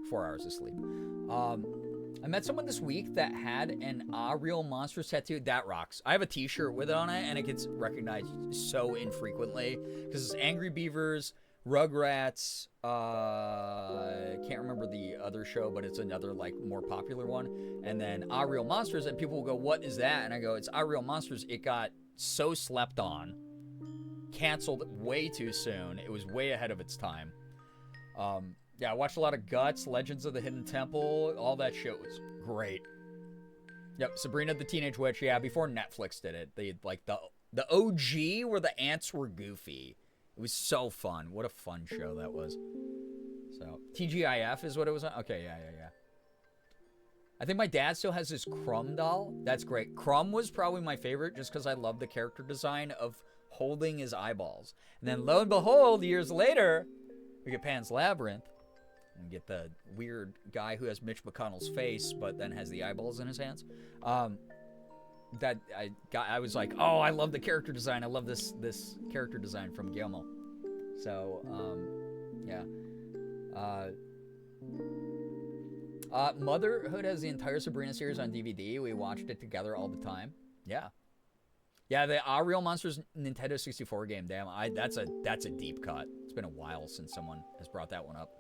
4 hours of sleep. I met someone this week that had an Real Monsters tattoo. That rocks. I have a t-shirt with it on it, and it gets recognized so infrequently because it's Angry Beavers, Rugrats, can't remember the other show, but it's another like more popular one, and then Real Monsters, and people will go, what is that? And I go, it's Real Monsters. It got so slept on, canceled way too soon. It was way ahead of its time. Yeah, I watched a lot of Guts, Legends of the Hidden Temple. All that shit was great. Yep, Sabrina the Teenage Witch. Yeah, before Netflix did it, they like the OG where the ants were goofy. It was so fun. What a fun show that was. So TGIF is what it was on. Okay, yeah. I think my dad still has his Crumb doll. That's great. Crumb was probably my favorite just because I love the character design of holding his eyeballs. And then lo and behold, years later, we get Pan's Labyrinth. And get the weird guy who has Mitch McConnell's face, but then has the eyeballs in his hands. That I was like, oh, I love the character design. I love this character design from Guillermo. So, yeah. Motherhood has the entire Sabrina series on DVD. We watched it together all the time. Yeah. Yeah, the Real Monsters Nintendo 64 game. Damn, that's a deep cut. It's been a while since someone has brought that one up.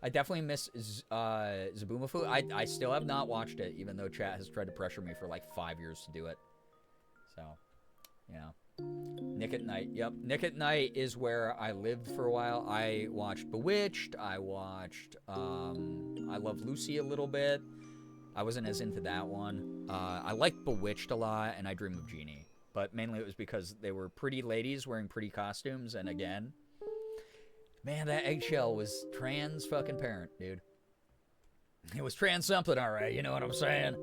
I definitely miss Zaboomafoo. I still have not watched it, even though chat has tried to pressure me for like 5 years to do it. So, yeah. Nick at Night. Yep. Nick at Night is where I lived for a while. I watched Bewitched. I watched I Love Lucy a little bit. I wasn't as into that one. I liked Bewitched a lot, and I Dream of Jeannie. But mainly it was because they were pretty ladies wearing pretty costumes, and again... Man, that eggshell was trans fucking parent, dude. It was trans something, all right. You know what I'm saying?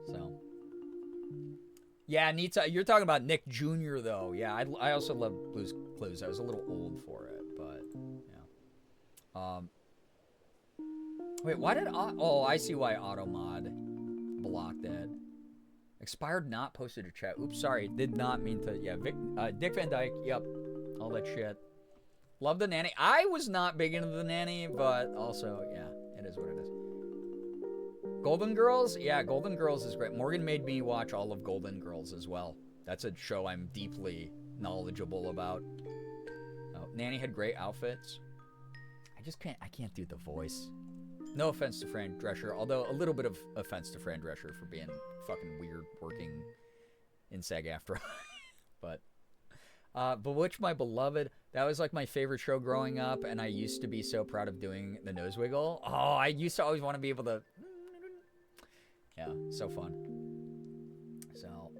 So. Yeah, Nita, you're talking about Nick Jr., though. Yeah, I also love Blue's Clues. I was a little old for it, but, yeah. Wait, why did... Oh, I see why Automod blocked it. Expired not posted to chat. Oops, sorry. Did not mean to... Yeah, Dick Van Dyke. Yep. All that shit. Love the Nanny. I was not big into the Nanny, but also, yeah, it is what it is. Golden Girls? Yeah, Golden Girls is great. Morgan made me watch all of Golden Girls as well. That's a show I'm deeply knowledgeable about. Oh, Nanny had great outfits. I can't do the voice. No offense to Fran Drescher, although a little bit of offense to Fran Drescher for being fucking weird working in SAG-AFTRA. But... Bewitched My Beloved, that was like my favorite show growing up, and I used to be so proud of doing the nose wiggle. Oh, I used to always want to be able to... Yeah, so fun. So,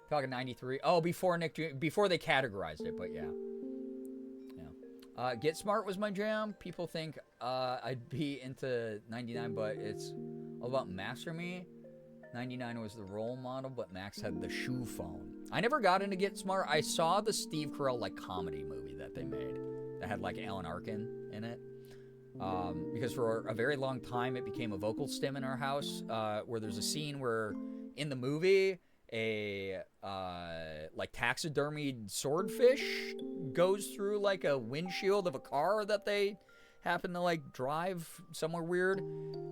talking 93. Oh, before they categorized it, but yeah. Yeah. Get Smart was my jam. People think I'd be into 99, but it's all about Master Me. 99 was the role model, but Max had the shoe phone. I never got into Get Smart. I saw the Steve Carell like comedy movie that they made that had like Alan Arkin in it. Because for a very long time it became a vocal stim in our house, where there's a scene where in the movie a like taxidermied swordfish goes through like a windshield of a car that they happen to like drive somewhere weird,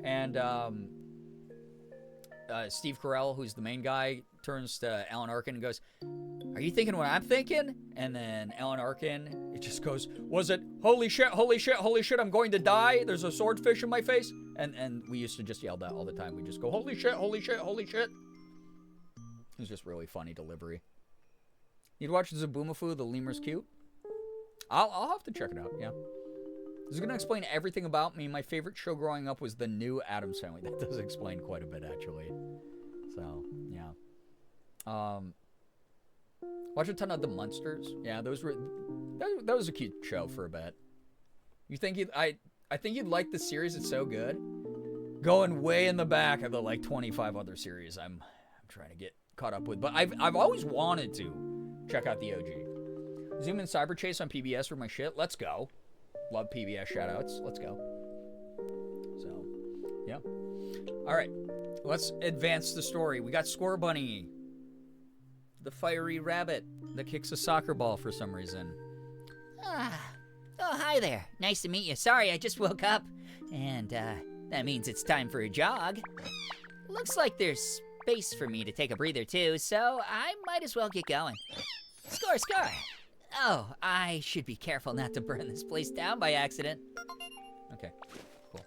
and Steve Carell, who's the main guy, turns to Alan Arkin and goes, "Are you thinking what I'm thinking?" And then Alan Arkin, it just goes, "Was it holy shit, holy shit, holy shit, I'm going to die? There's a swordfish in my face." And we used to just yell that all the time. We just go, "Holy shit, holy shit, holy shit." It was just really funny delivery. You'd watch Zaboomafoo, the lemur's cute? I'll have to check it out, yeah. This is going to explain everything about me. My favorite show growing up was The New Addams Family. That does explain quite a bit, actually. So, yeah. Watch a ton of The Munsters. Yeah, that was a cute show for a bit. You think I think you'd like the series. It's so good. Going way in the back of the like 25 other series I'm trying to get caught up with, but I've always wanted to check out the OG. Zoom and Cyber Chase on PBS for my shit. Let's go. Love PBS shoutouts. Let's go. So, yeah. All right. let's advance the story. We got Score Bunny, the fiery rabbit that kicks a soccer ball for some reason. Ah. Oh, hi there. Nice to meet you. Sorry, I just woke up. And, that means it's time for a jog. Looks like there's space for me to take a breather, too, so I might as well get going. Score, score! Oh, I should be careful not to burn this place down by accident. Okay, cool.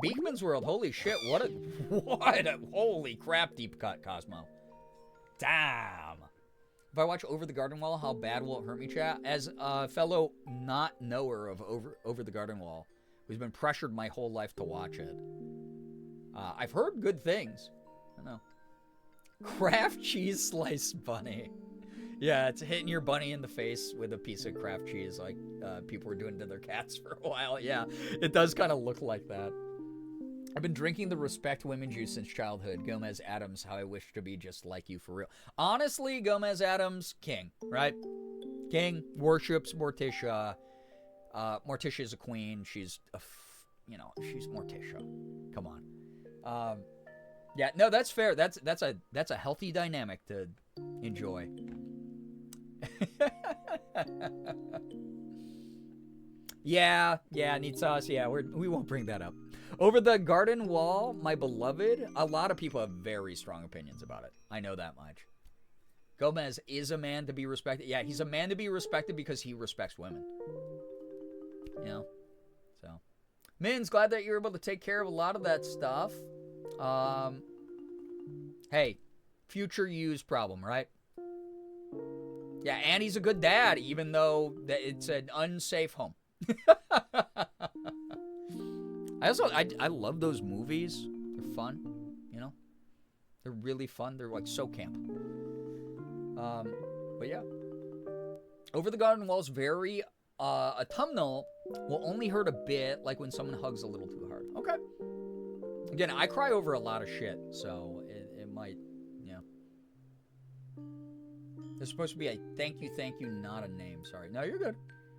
Beekman's World, holy shit, what a holy crap deep cut, Cosmo. Damn. If I watch Over the Garden Wall, how bad will it hurt me, chat? As a fellow not knower of Over the Garden Wall, who's been pressured my whole life to watch it, I've heard good things. I don't know. Kraft cheese slice bunny. Yeah, it's hitting your bunny in the face with a piece of Kraft cheese like people were doing to their cats for a while. Yeah, it does kind of look like that. I've been drinking the Respect Women juice since childhood. Gomez Adams, how I wish to be just like you for real. Honestly, Gomez Adams, king, right? King, worships Morticia. Morticia is a queen. She's she's Morticia. Come on. Yeah, no, that's fair. That's a healthy dynamic to enjoy. yeah, neat sauce. Yeah, we won't bring that up. Over the Garden Wall, my beloved, a lot of people have very strong opinions about it. I know that much. Gomez is a man to be respected. Yeah, he's a man to be respected because he respects women. You know? So. Min's glad that you're able to take care of a lot of that stuff. Hey, future you's problem, right? Yeah, and he's a good dad, even though it's an unsafe home. I love those movies. They're fun, you know? They're really fun. They're like so camp. But yeah. Over the Garden Wall's very, autumnal will only hurt a bit, like when someone hugs a little too hard. Okay. Again, I cry over a lot of shit, so it might, yeah. There's supposed to be a thank you, not a name. Sorry. No, you're good.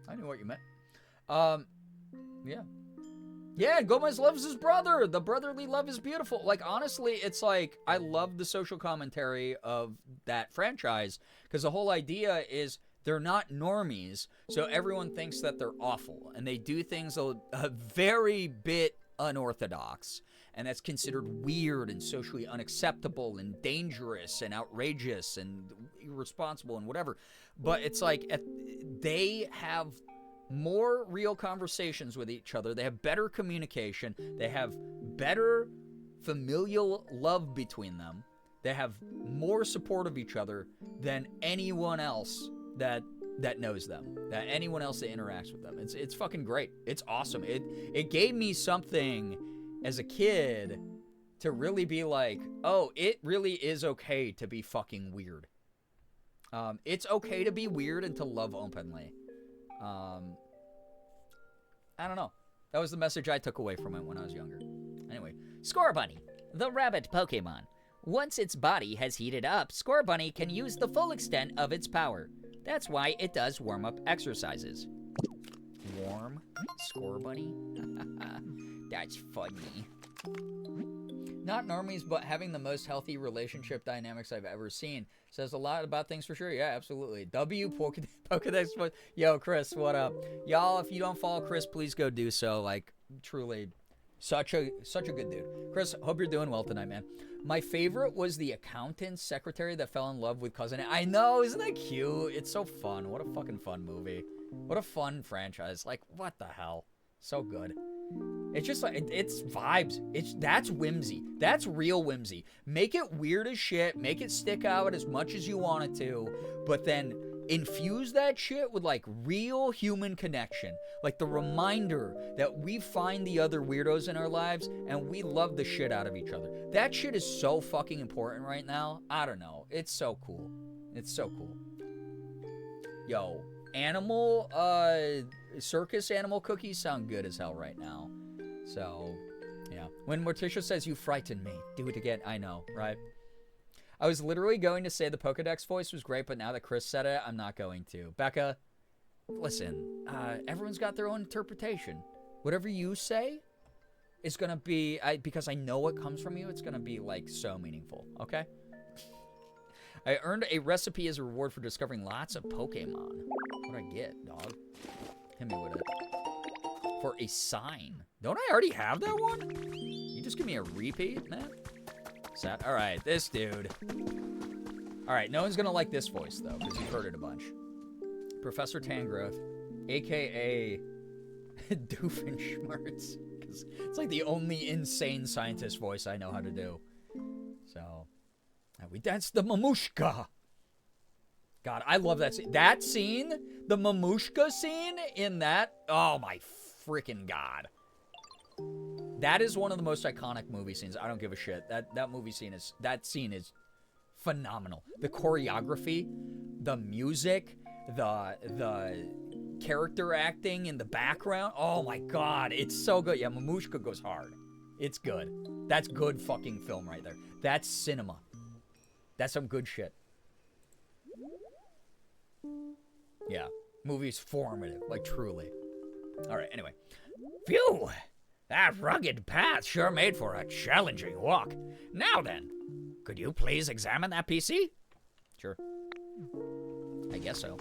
I knew what you meant. Yeah. Yeah, Gomez loves his brother. The brotherly love is beautiful. Like, honestly, it's like, I love the social commentary of that franchise, because the whole idea is they're not normies, so everyone thinks that they're awful, and they do things a very bit unorthodox, and that's considered weird and socially unacceptable and dangerous and outrageous and irresponsible and whatever. But it's like, they have more real conversations with each other. They have better communication. They have better familial love between them. They have more support of each other than anyone else that knows them, that anyone else that interacts with them. It's fucking great. It's awesome. It gave me something as a kid to really be like, oh, it really is okay to be fucking weird. It's okay to be weird and to love openly. I don't know. That was the message I took away from it when I was younger. Anyway. Score Bunny, the rabbit Pokemon. Once its body has heated up, Score Bunny can use the full extent of its power. That's why it does warm-up exercises. Warm? Score Bunny? That's funny. Not normies, but having the most healthy relationship dynamics I've ever seen. Says a lot about things for sure. Yeah, absolutely. Pokedex. Yo, Chris, what up? Y'all, if you don't follow Chris, please go do so. Like, truly, such a good dude. Chris, hope you're doing well tonight, man. My favorite was the accountant's secretary that fell in love with Cousin. I know, isn't that cute? It's so fun. What a fucking fun movie. What a fun franchise. Like, what the hell? So good. It's just like, it's vibes. That's whimsy. That's real whimsy. Make it weird as shit. Make it stick out as much as you want it to. But then infuse that shit with like real human connection. Like the reminder that we find the other weirdos in our lives and we love the shit out of each other. That shit is so fucking important right now. I don't know. It's so cool. It's so cool. Yo, circus animal cookies sound good as hell right now. So, yeah. When Morticia says, you frighten me, do it again. I know, right? I was literally going to say the Pokedex voice was great, but now that Chris said it, I'm not going to. Becca, listen, everyone's got their own interpretation. Whatever you say is gonna be, because I know what comes from you, it's gonna be like so meaningful, okay? I earned a recipe as a reward for discovering lots of Pokemon. What'd I get, dog? Hit me with it. For a sign. Don't I already have that one? You just give me a repeat, man? All right, this dude. All right, no one's gonna like this voice, though, because you've heard it a bunch. Professor Tangrowth, a.k.a. Doofenshmirtz. Because it's like the only insane scientist voice I know how to do. So, and we danced the Mamushka. God, I love that scene. That scene, the Mamushka scene in that, oh my freaking God. That is one of the most iconic movie scenes. I don't give a shit. That movie scene is, that scene is phenomenal. The choreography, the music, the character acting in the background. Oh my God, it's so good. Yeah, Mamushka goes hard. It's good. That's good fucking film right there. That's cinema. That's some good shit. Yeah, movie's formative, like truly. All right, anyway. Phew! That rugged path sure made for a challenging walk. Now then, could you please examine that PC? Sure. I guess so.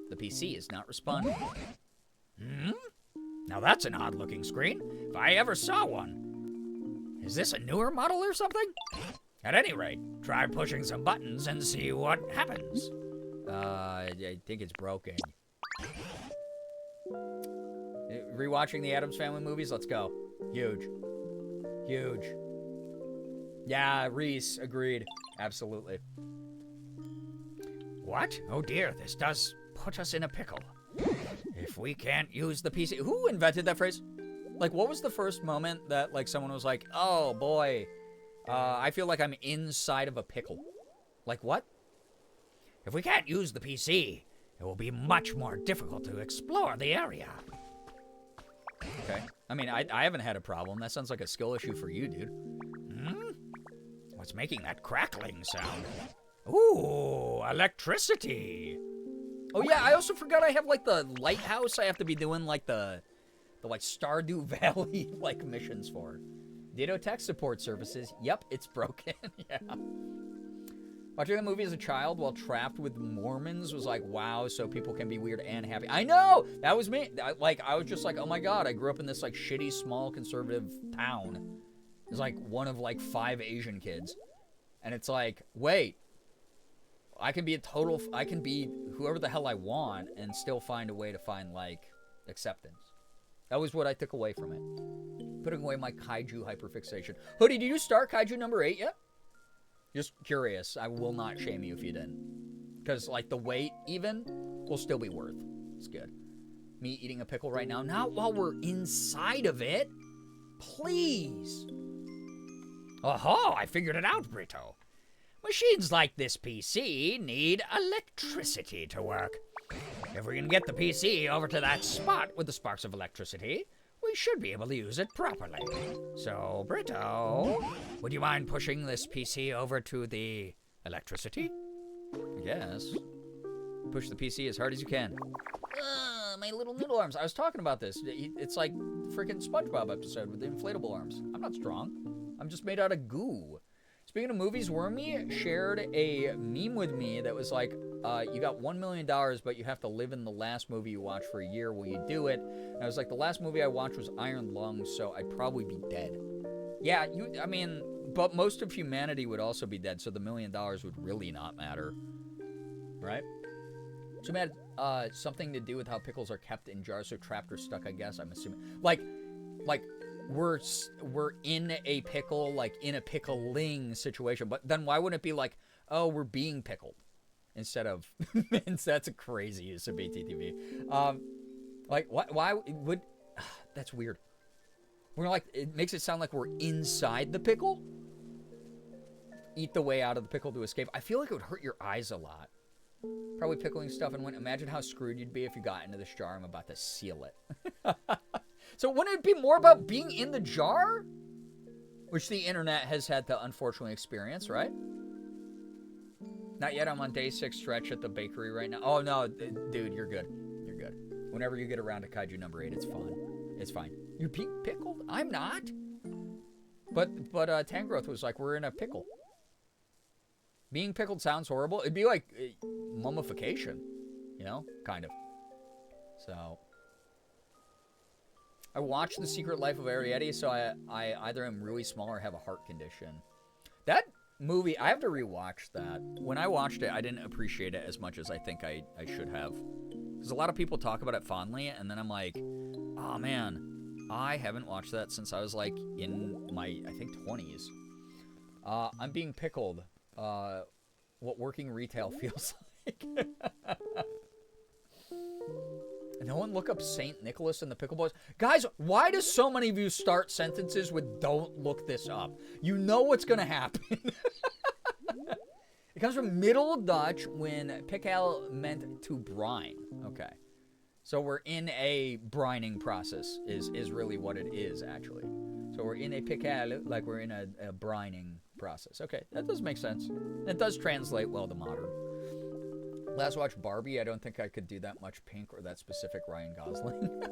The PC is not responding. Now that's an odd-looking screen, if I ever saw one. Is this a newer model or something? At any rate, try pushing some buttons and see what happens. I think it's broken. Rewatching the Addams Family movies? Let's go. Huge. Huge. Yeah, Reese, agreed. Absolutely. What? Oh dear, this does put us in a pickle. If we can't use the PC... Who invented that phrase? Like, what was the first moment that, like, someone was like, oh, boy, I feel like I'm inside of a pickle? Like, what? If we can't use the PC, it will be much more difficult to explore the area. Okay. I mean, I haven't had a problem. That sounds like a skill issue for you, dude. What's making that crackling sound? Ooh, electricity. Oh, yeah, I also forgot I have, like, the lighthouse I have to be doing, like, the like, Stardew Valley, like, missions for. Ditto tech support services. Yep, it's broken. Yeah. Watching the movie as a child while trapped with Mormons was like, wow, so people can be weird and happy. I know! That was me. I was just like, oh my God, I grew up in this, like, shitty, small, conservative town. It's like one of, like, 5 Asian kids. And it's like, wait. I can be whoever the hell I want and still find a way to find, like, acceptance. That was what I took away from it. Putting away my kaiju hyperfixation. Hoodie, did you start kaiju number 8 yet? Just curious. I will not shame you if you didn't. Because, like, the wait, even, will still be worth. It's good. Me eating a pickle right now. Not while we're inside of it. Please. Oh, I figured it out, Brito. Machines like this PC need electricity to work. If we can get the PC over to that spot with the sparks of electricity, we should be able to use it properly. So, Brito, would you mind pushing this PC over to the electricity? I guess. Push the PC as hard as you can. My little noodle arms. I was talking about this. It's like freaking SpongeBob episode with the inflatable arms. I'm not strong. I'm just made out of goo. Speaking of movies, Wormy shared a meme with me that was like, you got $1 million, but you have to live in the last movie you watched for a year. Will you do it? And I was like, the last movie I watched was Iron Lungs, so I'd probably be dead. Yeah, I mean, but most of humanity would also be dead, so the $1 million would really not matter. Right? So it had something to do with how pickles are kept in jars, so trapped or stuck, I guess, I'm assuming. Like, we're in a pickle, like in a pickling situation, but then why wouldn't it be like, oh, we're being pickled instead of, that's a crazy use of BTTV. Like, why would, that's weird. We're like, it makes it sound like we're inside the pickle. Eat the way out of the pickle to escape. I feel like it would hurt your eyes a lot. Probably pickling stuff, and imagine how screwed you'd be if you got into this jar. I'm about to seal it. So wouldn't it be more about being in the jar? Which the internet has had to unfortunately experience, right? Not yet. I'm on day 6 stretch at the bakery right now. Oh, no, dude, you're good. You're good. Whenever you get around to kaiju number 8, it's fun. It's fine. You're being pickled? I'm not. But Tangrowth was like, we're in a pickle. Being pickled sounds horrible. It'd be like mummification, you know, kind of. So, I watched The Secret Life of Arrietty, so I either am really small or have a heart condition. That movie, I have to rewatch that. When I watched it, I didn't appreciate it as much as I think I should have. Because a lot of people talk about it fondly, and then I'm like, oh man, I haven't watched that since I was like in my, I think, 20s. I'm being pickled. What working retail feels like. No one look up St. Nicholas and the Pickle Boys. Guys, why do so many of you start sentences with "don't look this up"? You know what's going to happen. It comes from Middle Dutch when pickle meant to brine. Okay. So we're in a brining process is really what it is, actually. So we're in a pickle, like we're in a brining process. Okay, that does make sense. It does translate well to modern. Last watched Barbie. I don't think I could do that much pink or that specific Ryan Gosling.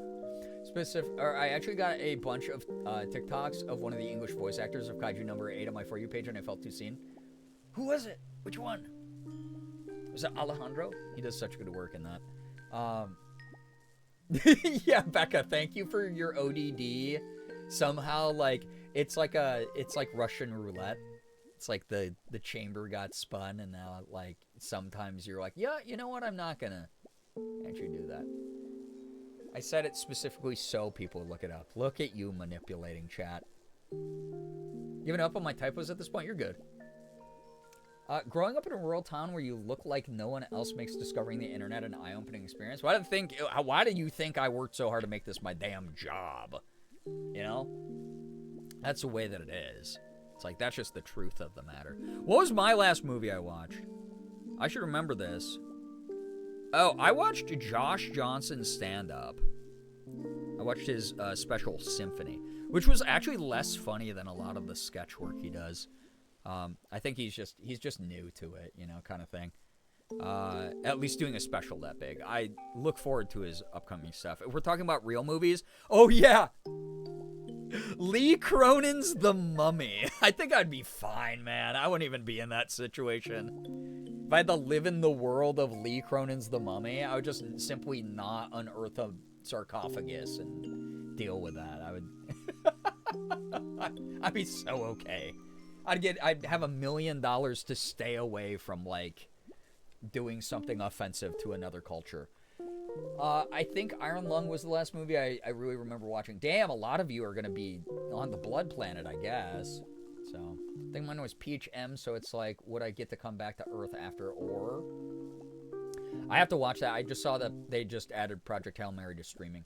I actually got a bunch of TikToks of one of the English voice actors of Kaiju number 8 on my For You page, and I felt too seen. Who was it? Which one? Was it Alejandro? He does such good work in that. Yeah, Becca, thank you for your ODD. Somehow, like, it's like Russian roulette. It's like the chamber got spun, and now, like, sometimes you're like, yeah, you know what? I'm not gonna actually do that. I said it specifically so people would look it up. Look at you manipulating chat. Giving up on my typos at this point? You're good. Growing up in a rural town where you look like no one else makes discovering the internet an eye-opening experience. Why do you think I worked so hard to make this my damn job? You know? That's the way that it is. It's like, that's just the truth of the matter. What was my last movie I watched? I should remember this. Oh, I watched Josh Johnson's stand-up. I watched his special Symphony, which was actually less funny than a lot of the sketch work he does. I think he's just new to it, you know, kind of thing. At least doing a special that big. I look forward to his upcoming stuff. If we're talking about real movies, oh yeah, Lee Cronin's The Mummy. I think I'd be fine, man. I wouldn't even be in that situation. If I had to live in the world of Lee Cronin's The Mummy, I would just simply not unearth a sarcophagus and deal with that. I'd be so okay. I'd have $1 million to stay away from, like, doing something offensive to another culture. I think Iron Lung was the last movie I really remember watching. Damn, a lot of you are going to be on the Blood Planet, I guess. So, I think mine was PHM, so it's like, would I get to come back to Earth after or? I have to watch that. I just saw that they just added Project Hail Mary to streaming.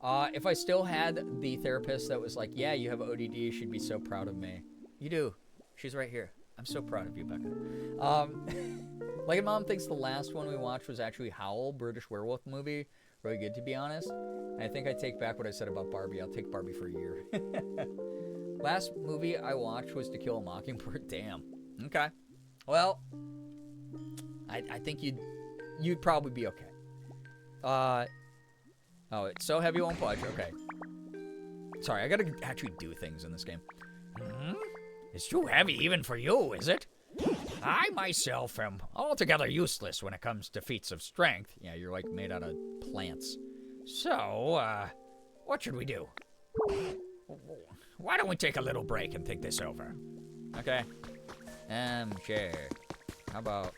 If I still had the therapist that was like, yeah, you have ODD, she'd be so proud of me. You do. She's right here. I'm so proud of you, Becca. Like, Mom thinks the last one we watched was actually Howl, British werewolf movie. Really good, to be honest. And I think I take back what I said about Barbie. I'll take Barbie for a year. Last movie I watched was To Kill a Mockingbird. Damn. Okay. Well, I think you'd probably be okay. Oh, it's so heavy, won't budge. Okay. Sorry, I gotta actually do things in this game. It's too heavy even for you, is it? I myself am altogether useless when it comes to feats of strength. Yeah, you're like made out of plants. So, what should we do? Why don't we take a little break and think this over? Okay. Sure. How about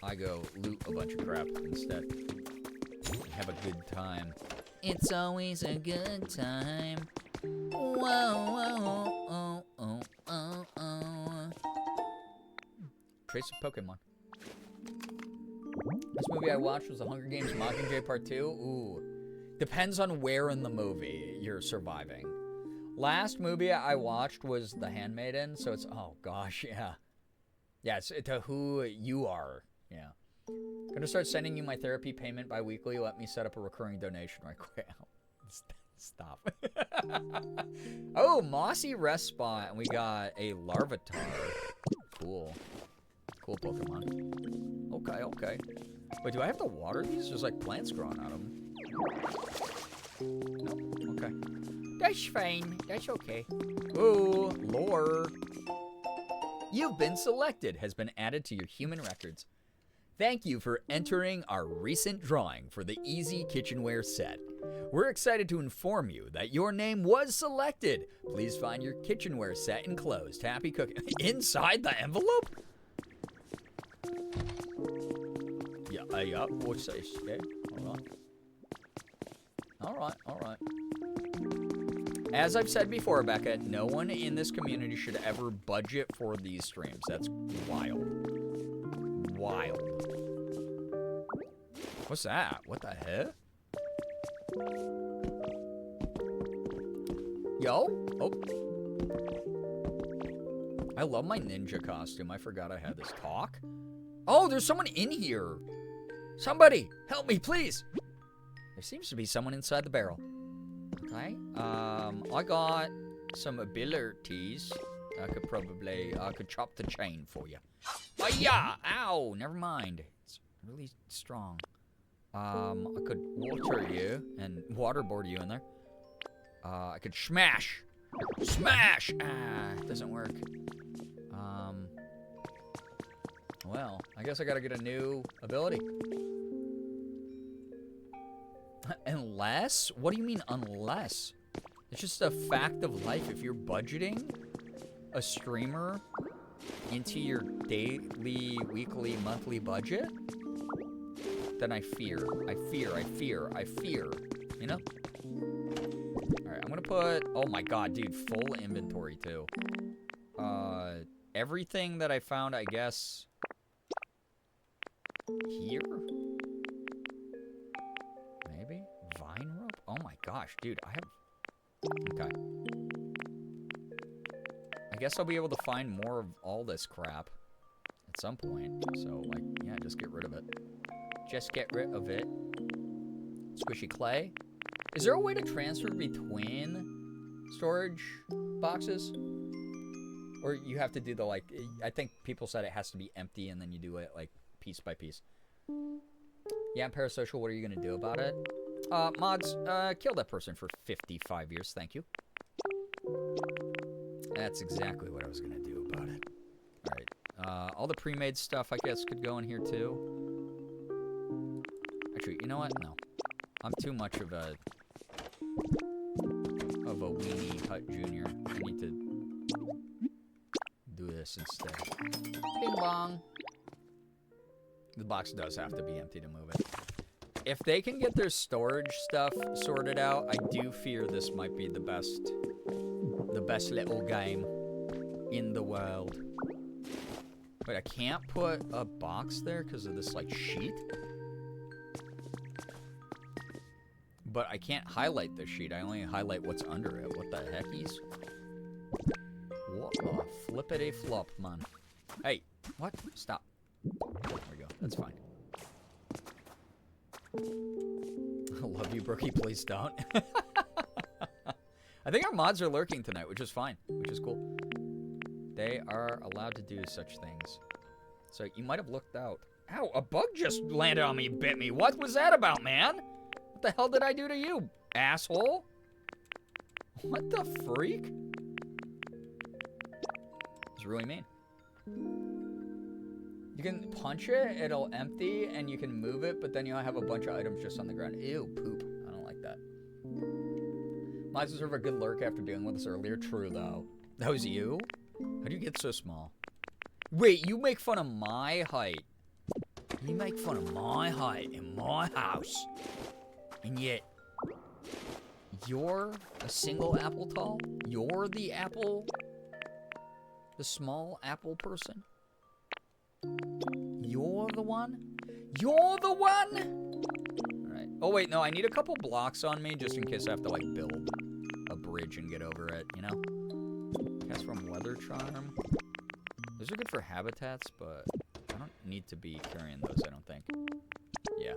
I go loot a bunch of crap instead? Have a good time. It's always a good time. Whoa, whoa, oh, oh, oh, oh. Trace of Pokemon. This movie I watched was The Hunger Games Mockingjay Part 2. Ooh. Depends on where in the movie you're surviving. Last movie I watched was The Handmaiden, so it's, oh gosh, yeah. Yeah, it's to who you are, yeah. Gonna start sending you my therapy payment bi-weekly. Let me set up a recurring donation right quick. Stop. Oh, Mossy Rest Spot, and we got a Larvitar. Cool. Cool Pokemon. Okay. Wait, do I have to water these? There's like plants growing out of them. No? Okay. That's fine. That's okay. Ooh, lore. You've been selected has been added to your human records. Thank you for entering our recent drawing for the Easy Kitchenware set. We're excited to inform you that your name was selected. Please find your kitchenware set enclosed. Happy cooking. Inside the envelope? Yeah, what's this? Okay, hold on. All right. As I've said before, Becca, no one in this community should ever budget for these streams. That's wild. What's that? What the heck? Yo? Oh. I love my ninja costume. I forgot I had this. Talk? Oh, there's someone in here. Somebody, help me, please. There seems to be someone inside the barrel. Okay. I got some abilities. I could chop the chain for you. Oh, yeah. Ow. Never mind. It's really strong. I could water you and waterboard you in there. I could smash. Smash! Ah, it doesn't work. Well, I guess I gotta get a new ability. Unless? What do you mean, unless? It's just a fact of life. If you're budgeting a streamer into your daily, weekly, monthly budget, then I fear. You know? Alright, I'm gonna put... Oh my god, dude. Full inventory, too. Everything that I found, I guess... Here? Maybe? Vine rope? Oh my gosh, dude. I have... Okay. I guess I'll be able to find more of all this crap at some point. So, like, yeah, just get rid of it. Just get rid of it. Squishy clay. Is there a way to transfer between storage boxes? Or you have to do the, like, I think people said it has to be empty and then you do it, like, piece by piece. Yeah, Parasocial, what are you going to do about it? Mods, kill that person for 55 years, thank you. That's exactly what I was going to do about it. Alright, all the pre-made stuff, I guess, could go in here, too. Actually, you know what? No. I'm too much of a weenie Hut Junior. I need to do this instead. Bing bong. The box does have to be empty to move it. If they can get their storage stuff sorted out, I do fear this might be the best little game in the world. Wait, I can't put a box there because of this, like, sheet? But I can't highlight the sheet. I only highlight what's under it. What the heckies? What the flippity flop, man? Hey, what? Stop. There we go. That's fine. I love you, Brookie. Please don't. I think our mods are lurking tonight, which is fine. Which is cool. They are allowed to do such things. So you might have looked out. Ow, a bug just landed on me and bit me. What was that about, man? What the hell did I do to you, asshole? What the freak? It's really mean. You can punch it, it'll empty, and you can move it, but then you'll have a bunch of items just on the ground. Ew, poop. I don't like that. Might deserve a good lurk after dealing with this earlier. True, though. That was you? How'd you get so small? Wait, you make fun of my height. You make fun of my height in my house. And yet, you're a single apple tall? You're the apple? The small apple person? You're the one? You're the one? Alright. Oh, wait, no, I need a couple blocks on me just in case I have to, like, build a bridge and get over it, you know? Cast from Weather Charm. Those are good for habitats, but I don't need to be carrying those, I don't think. Yeah.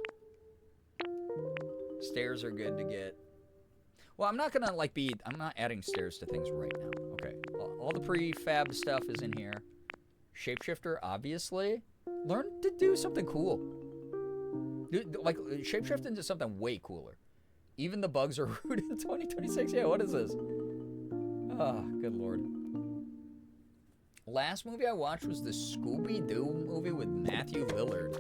Stairs are good to get. Well, I'm not gonna, like, I'm not adding stairs to things right now. Okay. All the prefab stuff is in here. Shapeshifter, obviously. Learn to do something cool. Like, shapeshift into something way cooler. Even the bugs are rude in 2026. Yeah, what is this? Oh, good lord. Last movie I watched was the Scooby-Doo movie with Matthew Lillard.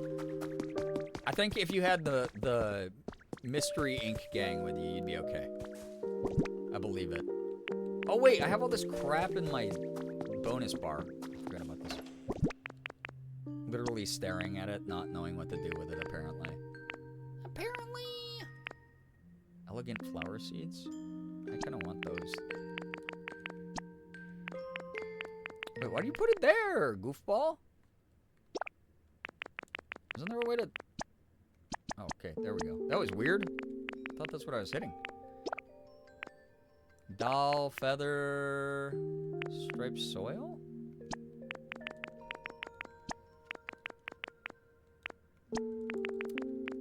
I think if you had the Mystery Inc. gang with you, you'd be okay. I believe it. Oh wait, I have all this crap in my bonus bar. I forgot about this. Literally staring at it, not knowing what to do with it, apparently. Elegant flower seeds? I kind of want those. Wait, why do you put it there, goofball? Isn't there a way to... Oh, okay, there we go. That was weird. I thought that's what I was hitting. Doll, feather, striped soil? I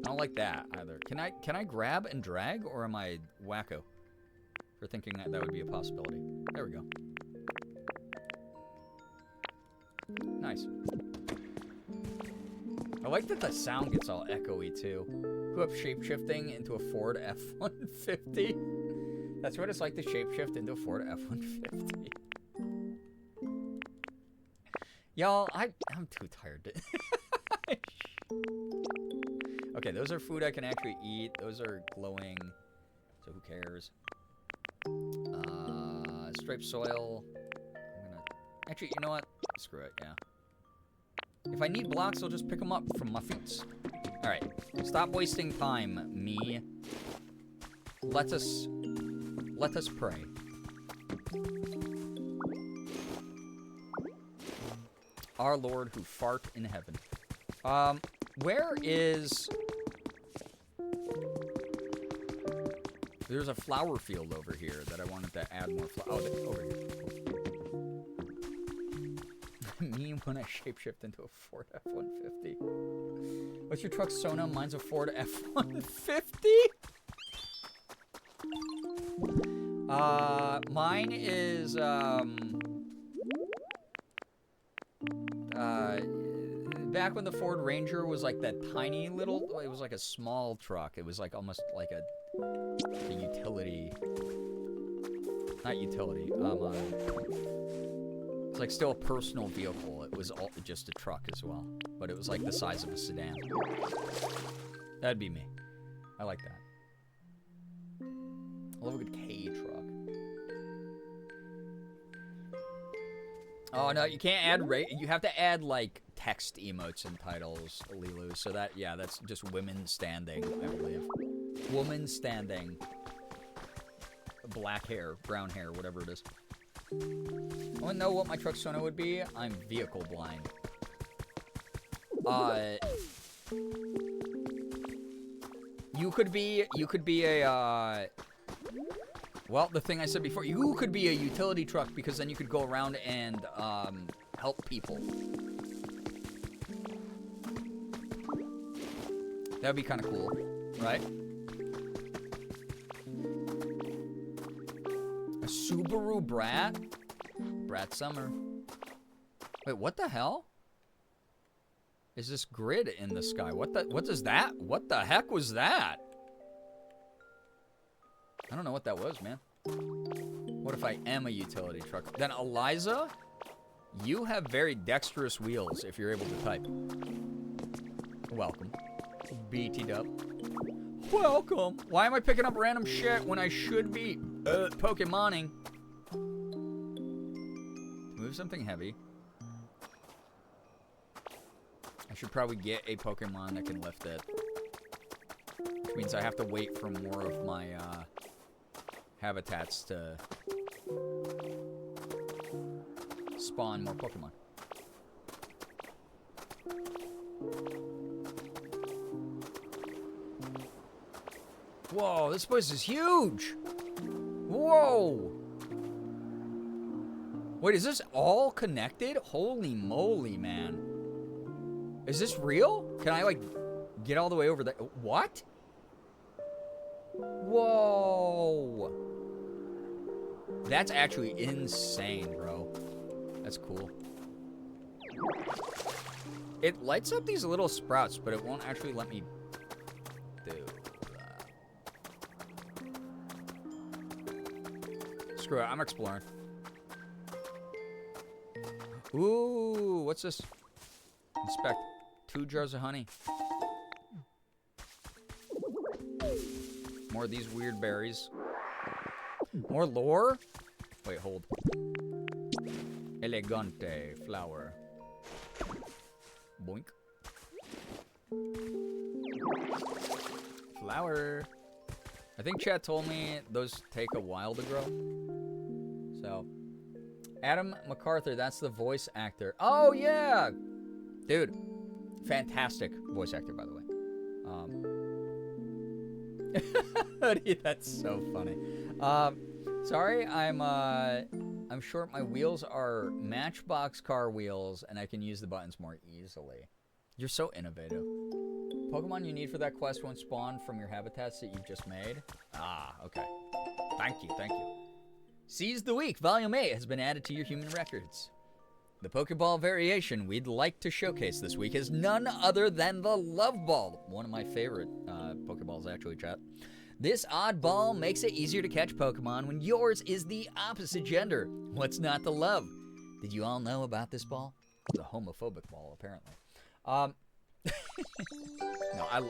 don't like that either. Can I grab and drag, or am I wacko for thinking that that would be a possibility? There we go. Nice. I like that the sound gets all echoey too. Who up shapeshifting into a Ford F-150? That's what it's like to shapeshift into a Ford F-150. Y'all, I'm too tired to... Okay, those are food I can actually eat. Those are glowing, so who cares? Striped soil. I'm gonna... Actually, you know what? Screw it, yeah. If I need blocks, I'll just pick them up from my feet. Alright, stop wasting time, me. Let us pray. Our Lord who fart in heaven. Where is... There's a flower field over here that I wanted to add more flowers. Oh, over here. Me when I shapeshift into a Ford F-150. What's your truck, Sona? Mine's a Ford F-150? Mine is, back when the Ford Ranger was like that tiny little, it was like a small truck. It was like almost like a utility, not utility, it's like still a personal vehicle. It was all just a truck as well, but it was like the size of a sedan. That'd be me. I like that. I love a good K truck. Oh no, you can't add you have to add like text emotes and titles, Lilu. So that, yeah, that's just women standing, I believe. Woman standing. Black hair, brown hair, whatever it is. I want to know what my truck Sona would be. I'm vehicle blind. You could be a, well, the thing I said before, you could be a utility truck because then you could go around and, help people. That'd be kind of cool, right? A Subaru Brat? Brat Summer. Wait, what the hell? Is this grid in the sky? What is that? What the heck was that? I don't know what that was, man. What if I am a utility truck? Then Eliza, you have very dexterous wheels if you're able to type. Welcome. BT Dub. Welcome. Why am I picking up random shit when I should be Pokemoning? Move something heavy. I should probably get a Pokemon that can lift it. Which means I have to wait for more of my habitats to spawn more Pokemon. Whoa, this place is huge! Whoa! Wait, is this all connected? Holy moly, man. Is this real? Can I, like, get all the way over there? What? Whoa! That's actually insane, bro. That's cool. It lights up these little sprouts, but it won't actually let me do that. Screw it. I'm exploring. Ooh, what's this? Inspect. 2 jars of honey. More of these weird berries. More lore? Wait, hold. Elegante flower. Boink. Flower. I think chat told me those take a while to grow. So, Adam MacArthur, that's the voice actor. Oh, yeah! Dude, fantastic voice actor, by the way. Hoodie, that's so funny. Sorry, I'm short. My wheels are Matchbox car wheels, and I can use the buttons more easily. You're so innovative. Pokemon you need for that quest won't spawn from your habitats that you've just made. Ah, okay. Thank you, thank you. Seize the Week, Volume 8 has been added to your human records. The Pokeball variation we'd like to showcase this week is none other than the Love Ball. One of my favorite Pokeballs, actually, chat. This oddball makes it easier to catch Pokemon when yours is the opposite gender. What's not to love? Did you all know about this ball? It's a homophobic ball, apparently. No,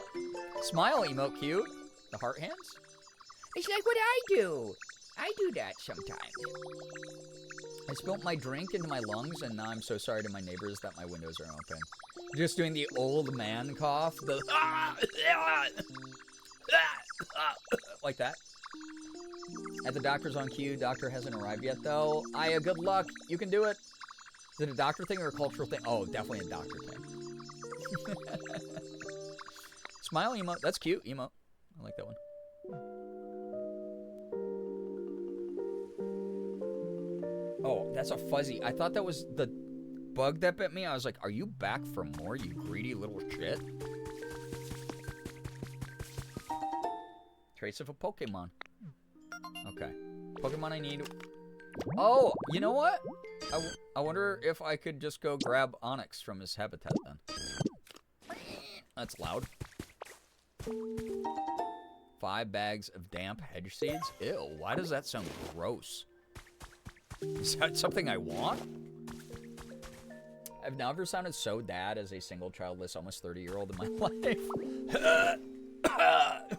Smile emote cute. The heart hands? It's like what I do. I do that sometimes. I spilled my drink into my lungs, and now I'm so sorry to my neighbors that my windows are open. Just doing the old man cough. The like that. At the doctor's on cue. Doctor hasn't arrived yet, though. Aya, good luck. You can do it. Is it a doctor thing or a cultural thing? Oh, definitely a doctor thing. Smile emote. That's cute. Emote. I like that one. Oh, that's a fuzzy. I thought that was the bug that bit me. I was like, are you back for more, you greedy little shit? Trace of a Pokemon. Okay. Pokemon I need. Oh, you know what? I wonder if I could just go grab Onyx from his habitat then. That's loud. 5 bags of damp hedge seeds? Ew, why does that sound gross? Is that something I want? I've never sounded so dad as a single childless, almost 30-year-old in my life.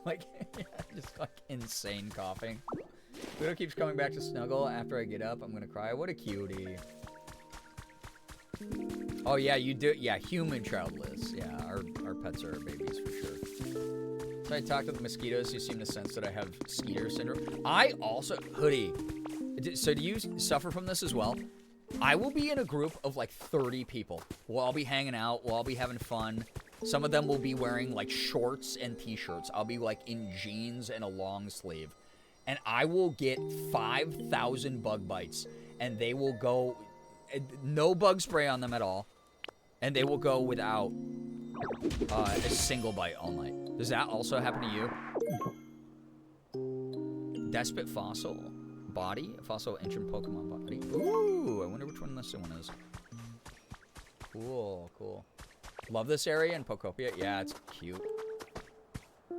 Like, yeah, just like insane coughing. Pluto keeps coming back to snuggle after I get up. I'm gonna cry. What a cutie. Oh yeah, you do. Yeah, human childless. Yeah, our pets are babies for sure. So I talked to the mosquitoes who seem to sense that I have skeeter syndrome. I also, Hoodie. So do you suffer from this as well? I will be in a group of like 30 people. We'll all be hanging out. We'll all be having fun. Some of them will be wearing like shorts and t-shirts. I'll be like in jeans and a long sleeve. And I will get 5,000 bug bites. And they will go, no bug spray on them at all. And they will go without a single bite all night. Does that also happen to you? Despot Fossil. Body? A fossil ancient Pokemon body. Ooh, I wonder which one this one is. Cool, cool. Love this area in Pokopia. Yeah, it's cute.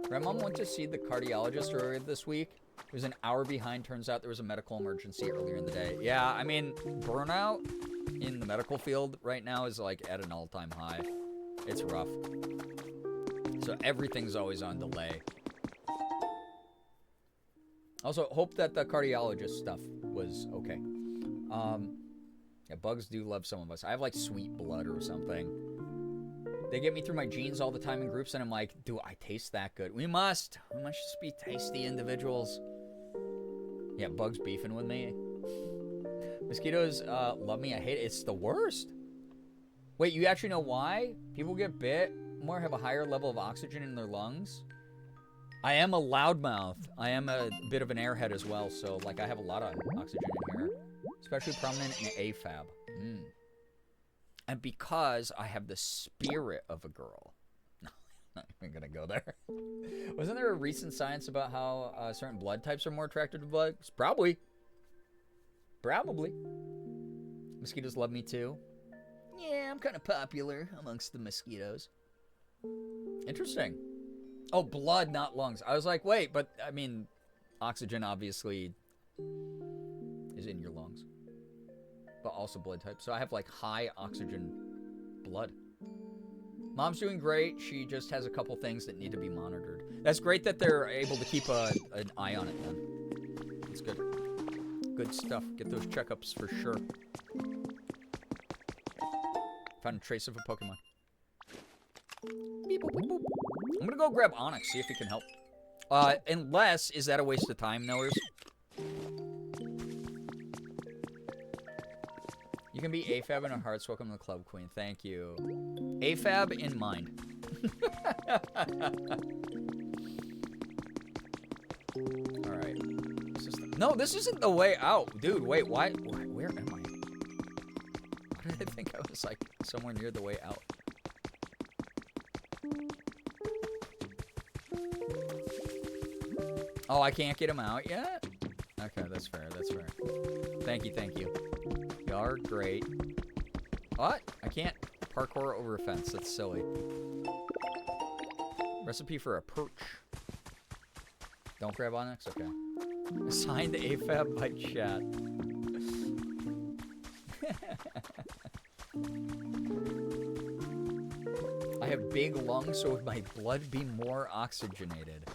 Grandmom went to see the cardiologist earlier this week. It was an hour behind. Turns out there was a medical emergency earlier in the day. Yeah, I mean, burnout in the medical field right now is like at an all-time high. It's rough. So everything's always on delay. Also, hope that the cardiologist stuff was okay. Yeah, bugs do love some of us. I have like sweet blood or something. They get me through my genes all the time in groups, and I'm like, do I taste that good? We must just be tasty individuals. Yeah, bugs beefing with me. Mosquitoes love me. I hate it. It's the worst. Wait, you actually know why? People get bit more, have a higher level of oxygen in their lungs. I am a loudmouth. I am a bit of an airhead as well, so like I have a lot of oxygen in here. Especially prominent in AFAB. And because I have the spirit of a girl. No, I'm not even gonna go there. Wasn't there a recent science about how certain blood types are more attracted to bugs? Probably. Probably. Mosquitoes love me too. Yeah, I'm kind of popular amongst the mosquitoes. Interesting. Oh, blood, not lungs. I was like, wait, but I mean, oxygen obviously is in your lungs, but also blood type. So I have like high oxygen blood. Mom's doing great. She just has a couple things that need to be monitored. That's great that they're able to keep an eye on it, then. That's good. Good stuff. Get those checkups for sure. Found a trace of a Pokemon. Beep, boop, beep, boop. I'm gonna go grab Onyx, see if he can help. Unless, is that a waste of time, knowers? You can be AFAB in our hearts. Welcome to the club, Queen. Thank you. AFAB in mind. Alright. No, this isn't the way out. Dude, wait, why? Where am I? Why did I think I was, like, somewhere near the way out? Oh, I can't get him out yet? Okay, that's fair, that's fair. Thank you, thank you. Y'all are great. What? I can't parkour over a fence. That's silly. Recipe for a perch. Don't grab Onyx? Okay. Assigned AFAB by chat. I have big lungs, so would my blood be more oxygenated?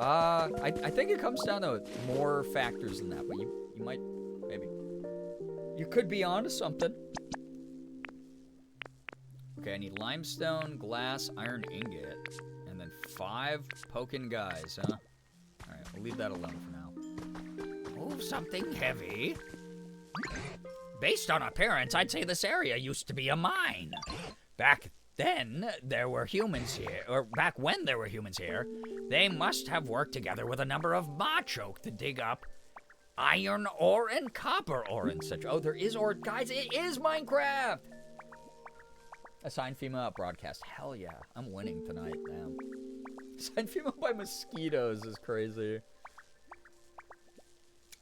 I think it comes down to more factors than that, but you might, maybe. You could be onto something. Okay, I need limestone, glass, iron ingot, and then 5 poking guys, huh? Alright, we'll leave that alone for now. Move something heavy. Based on appearance, I'd say this area used to be a mine. Back then, there were humans here, or back when there were humans here, they must have worked together with a number of Machoke to dig up iron ore and copper ore and such. Oh, there is ore. Guys, it is Minecraft! Assigned female at broadcast. Hell yeah. I'm winning tonight, damn. Assigned female by mosquitoes is crazy.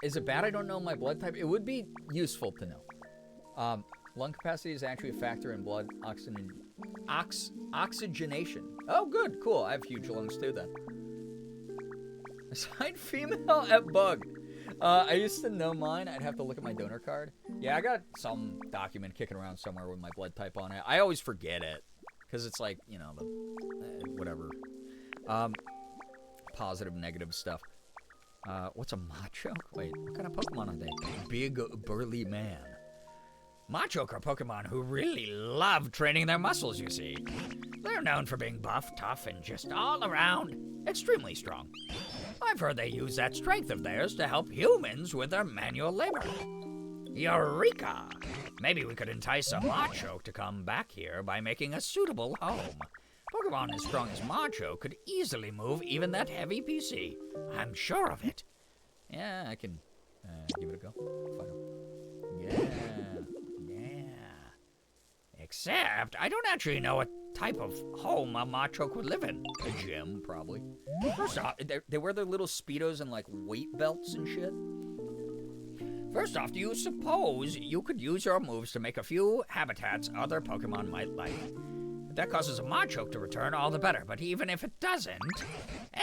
Is it bad I don't know my blood type? It would be useful to know. Lung capacity is actually a factor in blood oxygenation. Oh, good, cool. I have huge lungs too then. Assigned female at bug. I used to know mine. I'd have to look at my donor card. Yeah, I got some document kicking around somewhere with my blood type on it. I always forget it because it's like, you know, the whatever. Positive, negative stuff. What's a Machoke? Wait, what kind of Pokemon are they? Big, burly man. Machoke are Pokemon who really love training their muscles, you see. They're known for being buff, tough, and just all around extremely strong. I've heard they use that strength of theirs to help humans with their manual labor. Eureka! Maybe we could entice a Machoke to come back here by making a suitable home. Pokemon as strong as Machoke could easily move even that heavy PC. I'm sure of it. Yeah, I can give it a go. Yeah. Except, I don't actually know what type of home a Machoke would live in. A gym, probably. First off, they wear their little Speedos and, like, weight belts and shit. First off, do you suppose you could use your moves to make a few habitats other Pokemon might like? If that causes a Machoke to return, all the better. But even if it doesn't,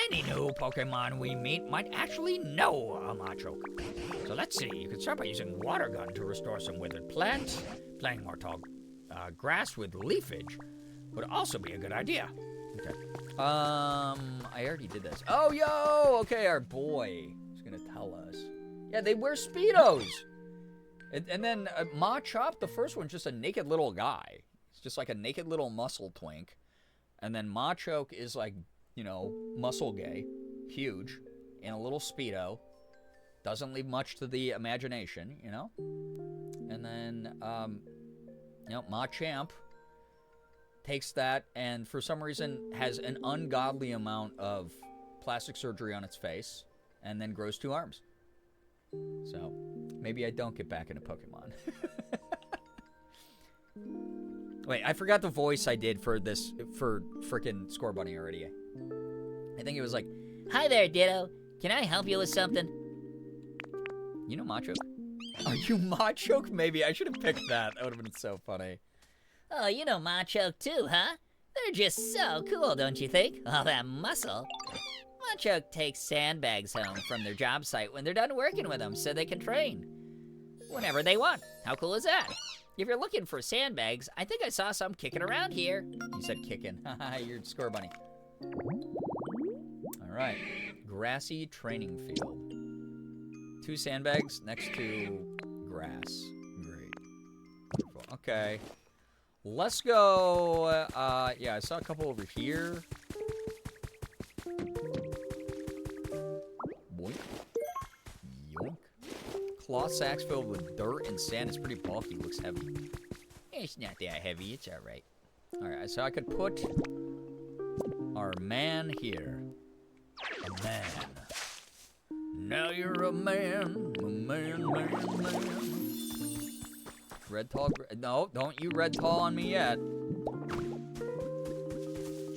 any new Pokemon we meet might actually know a Machoke. So let's see, you could start by using Water Gun to restore some withered plants. Playing more tall grass with leafage would also be a good idea. Okay. I already did this. Oh, yo! Okay, our boy is gonna tell us. Yeah, they wear Speedos! And then Machop, the first one's just a naked little guy. It's just like a naked little muscle twink. And then Machoke is like, you know, muscle gay. Huge. In a little Speedo. Doesn't leave much to the imagination, you know? And then, you know, Machamp takes that and for some reason has an ungodly amount of plastic surgery on its face and then grows 2 arms. So, maybe I don't get back into Pokemon. Wait, I forgot the voice I did for this, for frickin' Score Bunny already. I think it was like, Hi there, Ditto. Can I help you with something? you know Machoke? Are you Machoke? Maybe. I should have picked that. That would have been so funny. Oh, you know Machoke too, huh? They're just so cool, don't you think? All that muscle. Machoke takes sandbags home from their job site when they're done working with them so they can train. whenever they want. How cool is that? If you're looking for sandbags, I think I saw some kicking around here. You said kicking. Haha, you're score bunny. All right. Grassy training field. 2 sandbags next to grass. Great. Wonderful. Okay. Let's go. Yeah, I saw a couple over here. Boink. Yoink. Cloth sacks filled with dirt and sand. It's pretty bulky. Looks heavy. It's not that heavy. It's all right. All right, so I could put our man here. A man. Now you're a man. A man. Red tall. No, don't you red tall on me yet.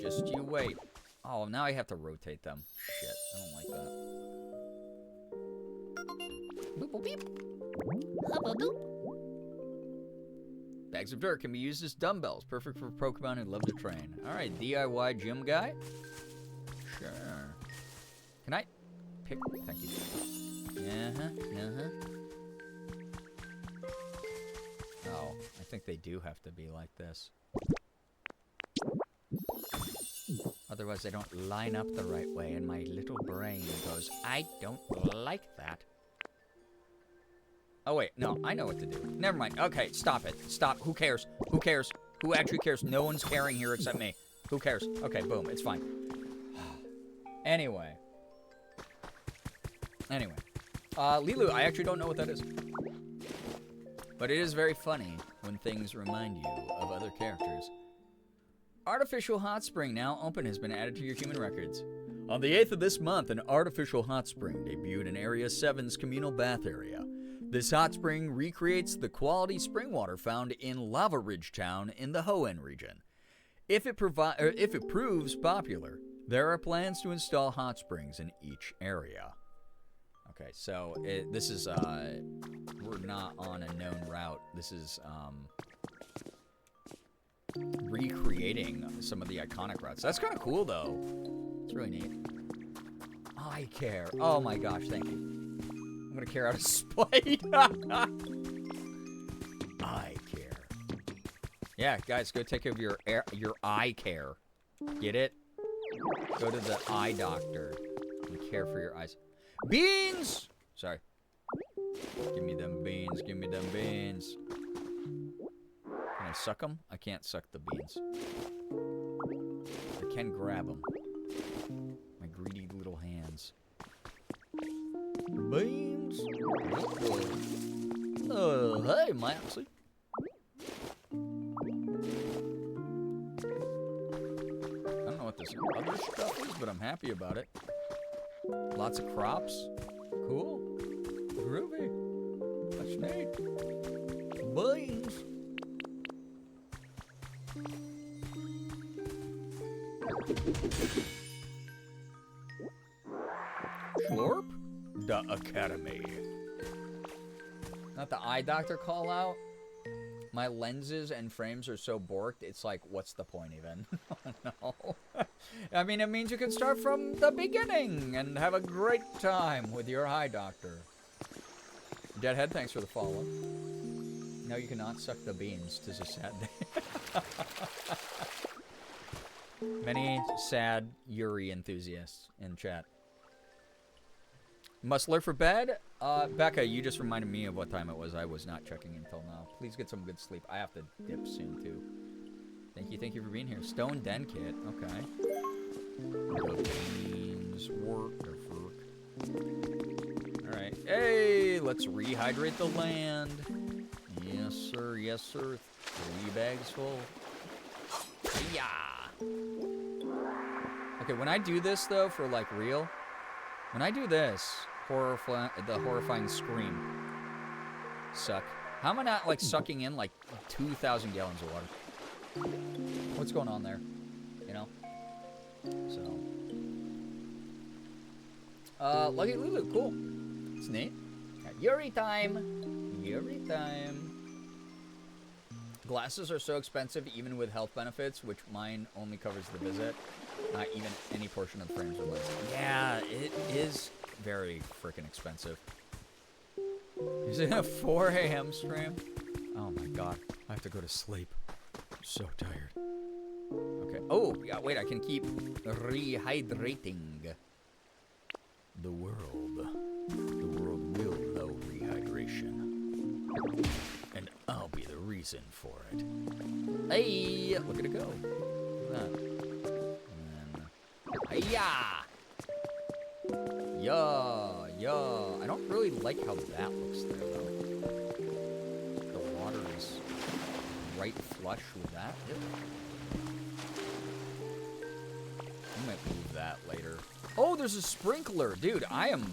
Just you wait. Oh, now I have to rotate them. Shit, I don't like that. Boop, boop, beep. Hubba doop. Bags of dirt can be used as dumbbells. Perfect for Pokemon who love to train. All right, DIY gym guy. Sure. Can I pick? Thank you. Oh, I think they do have to be like this. Otherwise, they don't line up the right way, and my little brain goes, I don't like that. Oh, wait. No, I know what to do. Never mind. Okay, stop it. Stop. Who cares? Who cares? Who actually cares? No one's caring here except me. Who cares? Okay, boom. It's fine. Anyway. Lilu, I actually don't know what that is. But it is very funny when things remind you of other characters. Artificial hot spring now open has been added to your human records. On the 8th of this month, an artificial hot spring debuted in Area 7's communal bath area. This hot spring recreates the quality spring water found in Lava Ridge Town in the Hoenn region. If it proves popular, there are plans to install hot springs in each area. Okay, so this is, we're not on a known route. This is, recreating some of the iconic routes. That's kind of cool, though. It's really neat. I care. Oh my gosh, thank you. I'm gonna care out of spite. I care. Yeah, guys, go take care of your eye care. Get it? Go to the eye doctor and care for your eyes. Beans! Sorry. Give me them beans. Give me them beans. Can I suck them? I can't suck the beans. I can grab them. My greedy little hands. Beans. Oh, hey, Maxie. I don't know what this other stuff is, but I'm happy about it. Lots of crops. Cool. Groovy. That's neat. Beans. Schlorp? The Academy. Not the eye doctor call out. My lenses and frames are so borked, it's like, what's the point even? Oh, no. I mean, it means you can start from the beginning and have a great time with your eye doctor. Deadhead, thanks for the follow. No, you cannot suck the beans. 'Tis a sad day. Many sad Yuri enthusiasts in chat. Must lurk for bed? Becca, you just reminded me of what time it was. I was not checking until now. Please get some good sleep. I have to dip soon, too. Thank you for being here. Stone Den Kit, okay. Beans, work, Alright. Hey, let's rehydrate the land. Yes, sir, yes, sir. 3 bags full. Yeah. Okay, when I do this, though, for, like, real, when I do this, the horrifying scream, suck. How am I not, like, sucking in, like, 2,000 gallons of water? What's going on there? You know? So. Lucky Lulu, cool. It's neat. Yuri time. Yuri time. Glasses are so expensive, even with health benefits, which mine only covers the visit. Not even any portion of the frames or lens. Yeah, it is very freaking expensive. Is it a 4 a.m. stream? Oh my god. I have to go to sleep. I'm so tired. Okay. Oh, yeah, wait, I can keep rehydrating. The world will know rehydration. And I'll be the reason for it. Hey, look at it go. Look at that. And then, yeah. I don't really like how that looks there, though. The water is right flush with that. Yep. I might move that later. Oh, there's a sprinkler. Dude, I am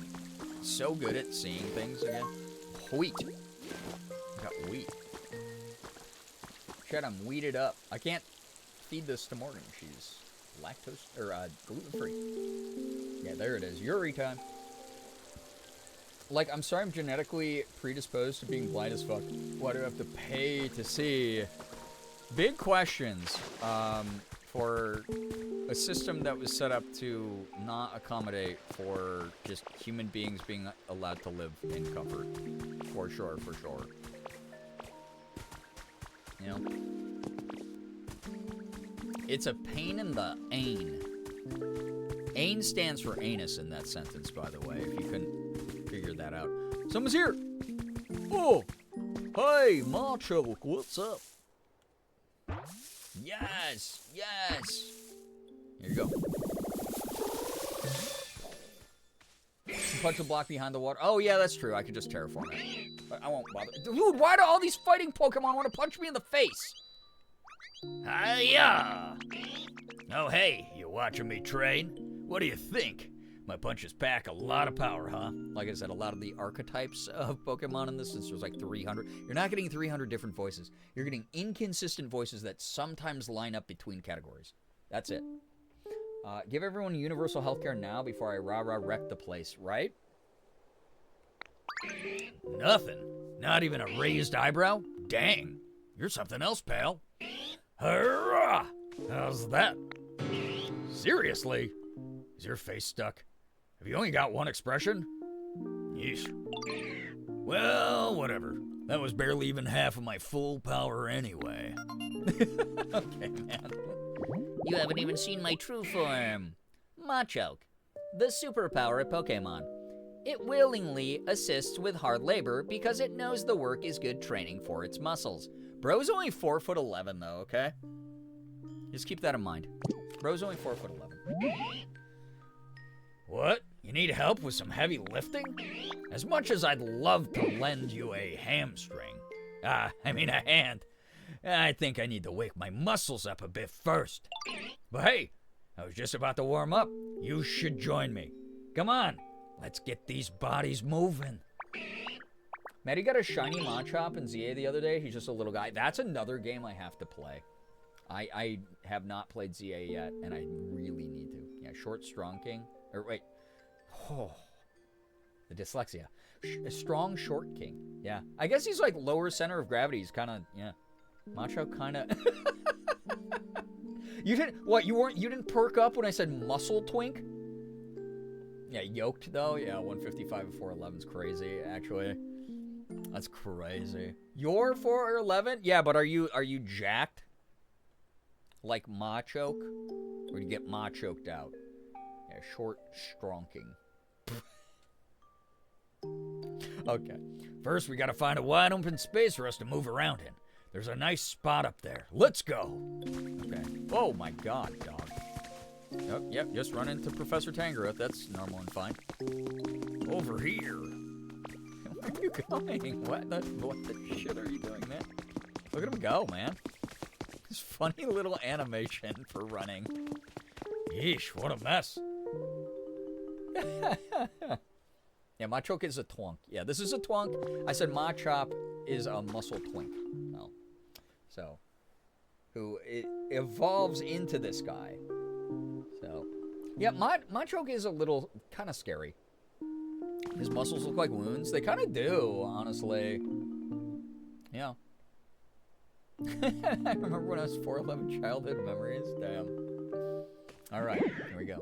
so good at seeing things again. Wheat. I got wheat. Shit, I'm weeded up. I can't feed this to Morgan. She's lactose, or gluten-free. Yeah, there it is. Yuri time. Like, I'm sorry I'm genetically predisposed to being blind as fuck. Why do I have to pay to see? Big questions for a system that was set up to not accommodate for just human beings being allowed to live in comfort. For sure. You know? It's a pain in the ain. Ain stands for anus in that sentence, by the way, if you couldn't figure that out. Someone's here! Oh! Hey, Macho, what's up? Yes! Here you go. Punch the block behind the water. Oh, yeah, that's true. I could just terraform it. But I won't bother. Dude, why do all these fighting Pokemon want to punch me in the face? Hiya! Oh, hey, you watching me train? What do you think? My punches pack a lot of power, huh? Like I said, a lot of the archetypes of Pokemon in this, since there's like 300. You're not getting 300 different voices. You're getting inconsistent voices that sometimes line up between categories. That's it. Give everyone universal healthcare now before I rah-rah wreck the place, right? Nothing. Not even a raised eyebrow? Dang. You're something else, pal. Hurrah! How's that? Seriously? Is your face stuck? Have you only got one expression? Yeesh. Well, whatever. That was barely even half of my full power anyway. Okay, man. You haven't even seen my true form. Machoke, the superpower of Pokemon. It willingly assists with hard labor because it knows the work is good training for its muscles. Bro's only 4'11", though, okay? Just keep that in mind. Bro's only 4'11". What? You need help with some heavy lifting? As much as I'd love to lend you a hamstring. A hand. I think I need to wake my muscles up a bit first. But hey, I was just about to warm up. You should join me. Come on, let's get these bodies moving. Maddie got a shiny Machop in ZA the other day. He's just a little guy. That's another game I have to play. I have not played ZA yet, and I really need to. Yeah, Short Strong King. Or wait. Oh, the dyslexia. A Strong Short King. Yeah. I guess he's like lower center of gravity. He's kind of, yeah. Macho kind of. You didn't, what, you didn't perk up when I said muscle twink? Yeah, yoked though. Yeah, 155 and 411 is crazy, actually. That's crazy. You're 4'11"? Yeah, but are you jacked? Like Machoke? Or do you get Machoked out? Yeah, Short Strong King. Okay. First, we gotta find a wide open space for us to move around in. There's a nice spot up there. Let's go. Okay. Oh my god, dog. Oh, yep, just run into Professor Tangrowth. That's normal and fine. Over here. Where are you going? What the shit are you doing, man? Look at him go, man. This funny little animation for running. Yeesh, what a mess. Yeah, Machoke is a twunk. Yeah, this is a twunk. I said Machop is a muscle twink. Oh. So, who it evolves into this guy. So, yeah, Machoke is a little kind of scary. His muscles look like wounds. They kind of do, honestly. Yeah. I remember when I was 4'11", childhood memories. Damn. All right, here we go.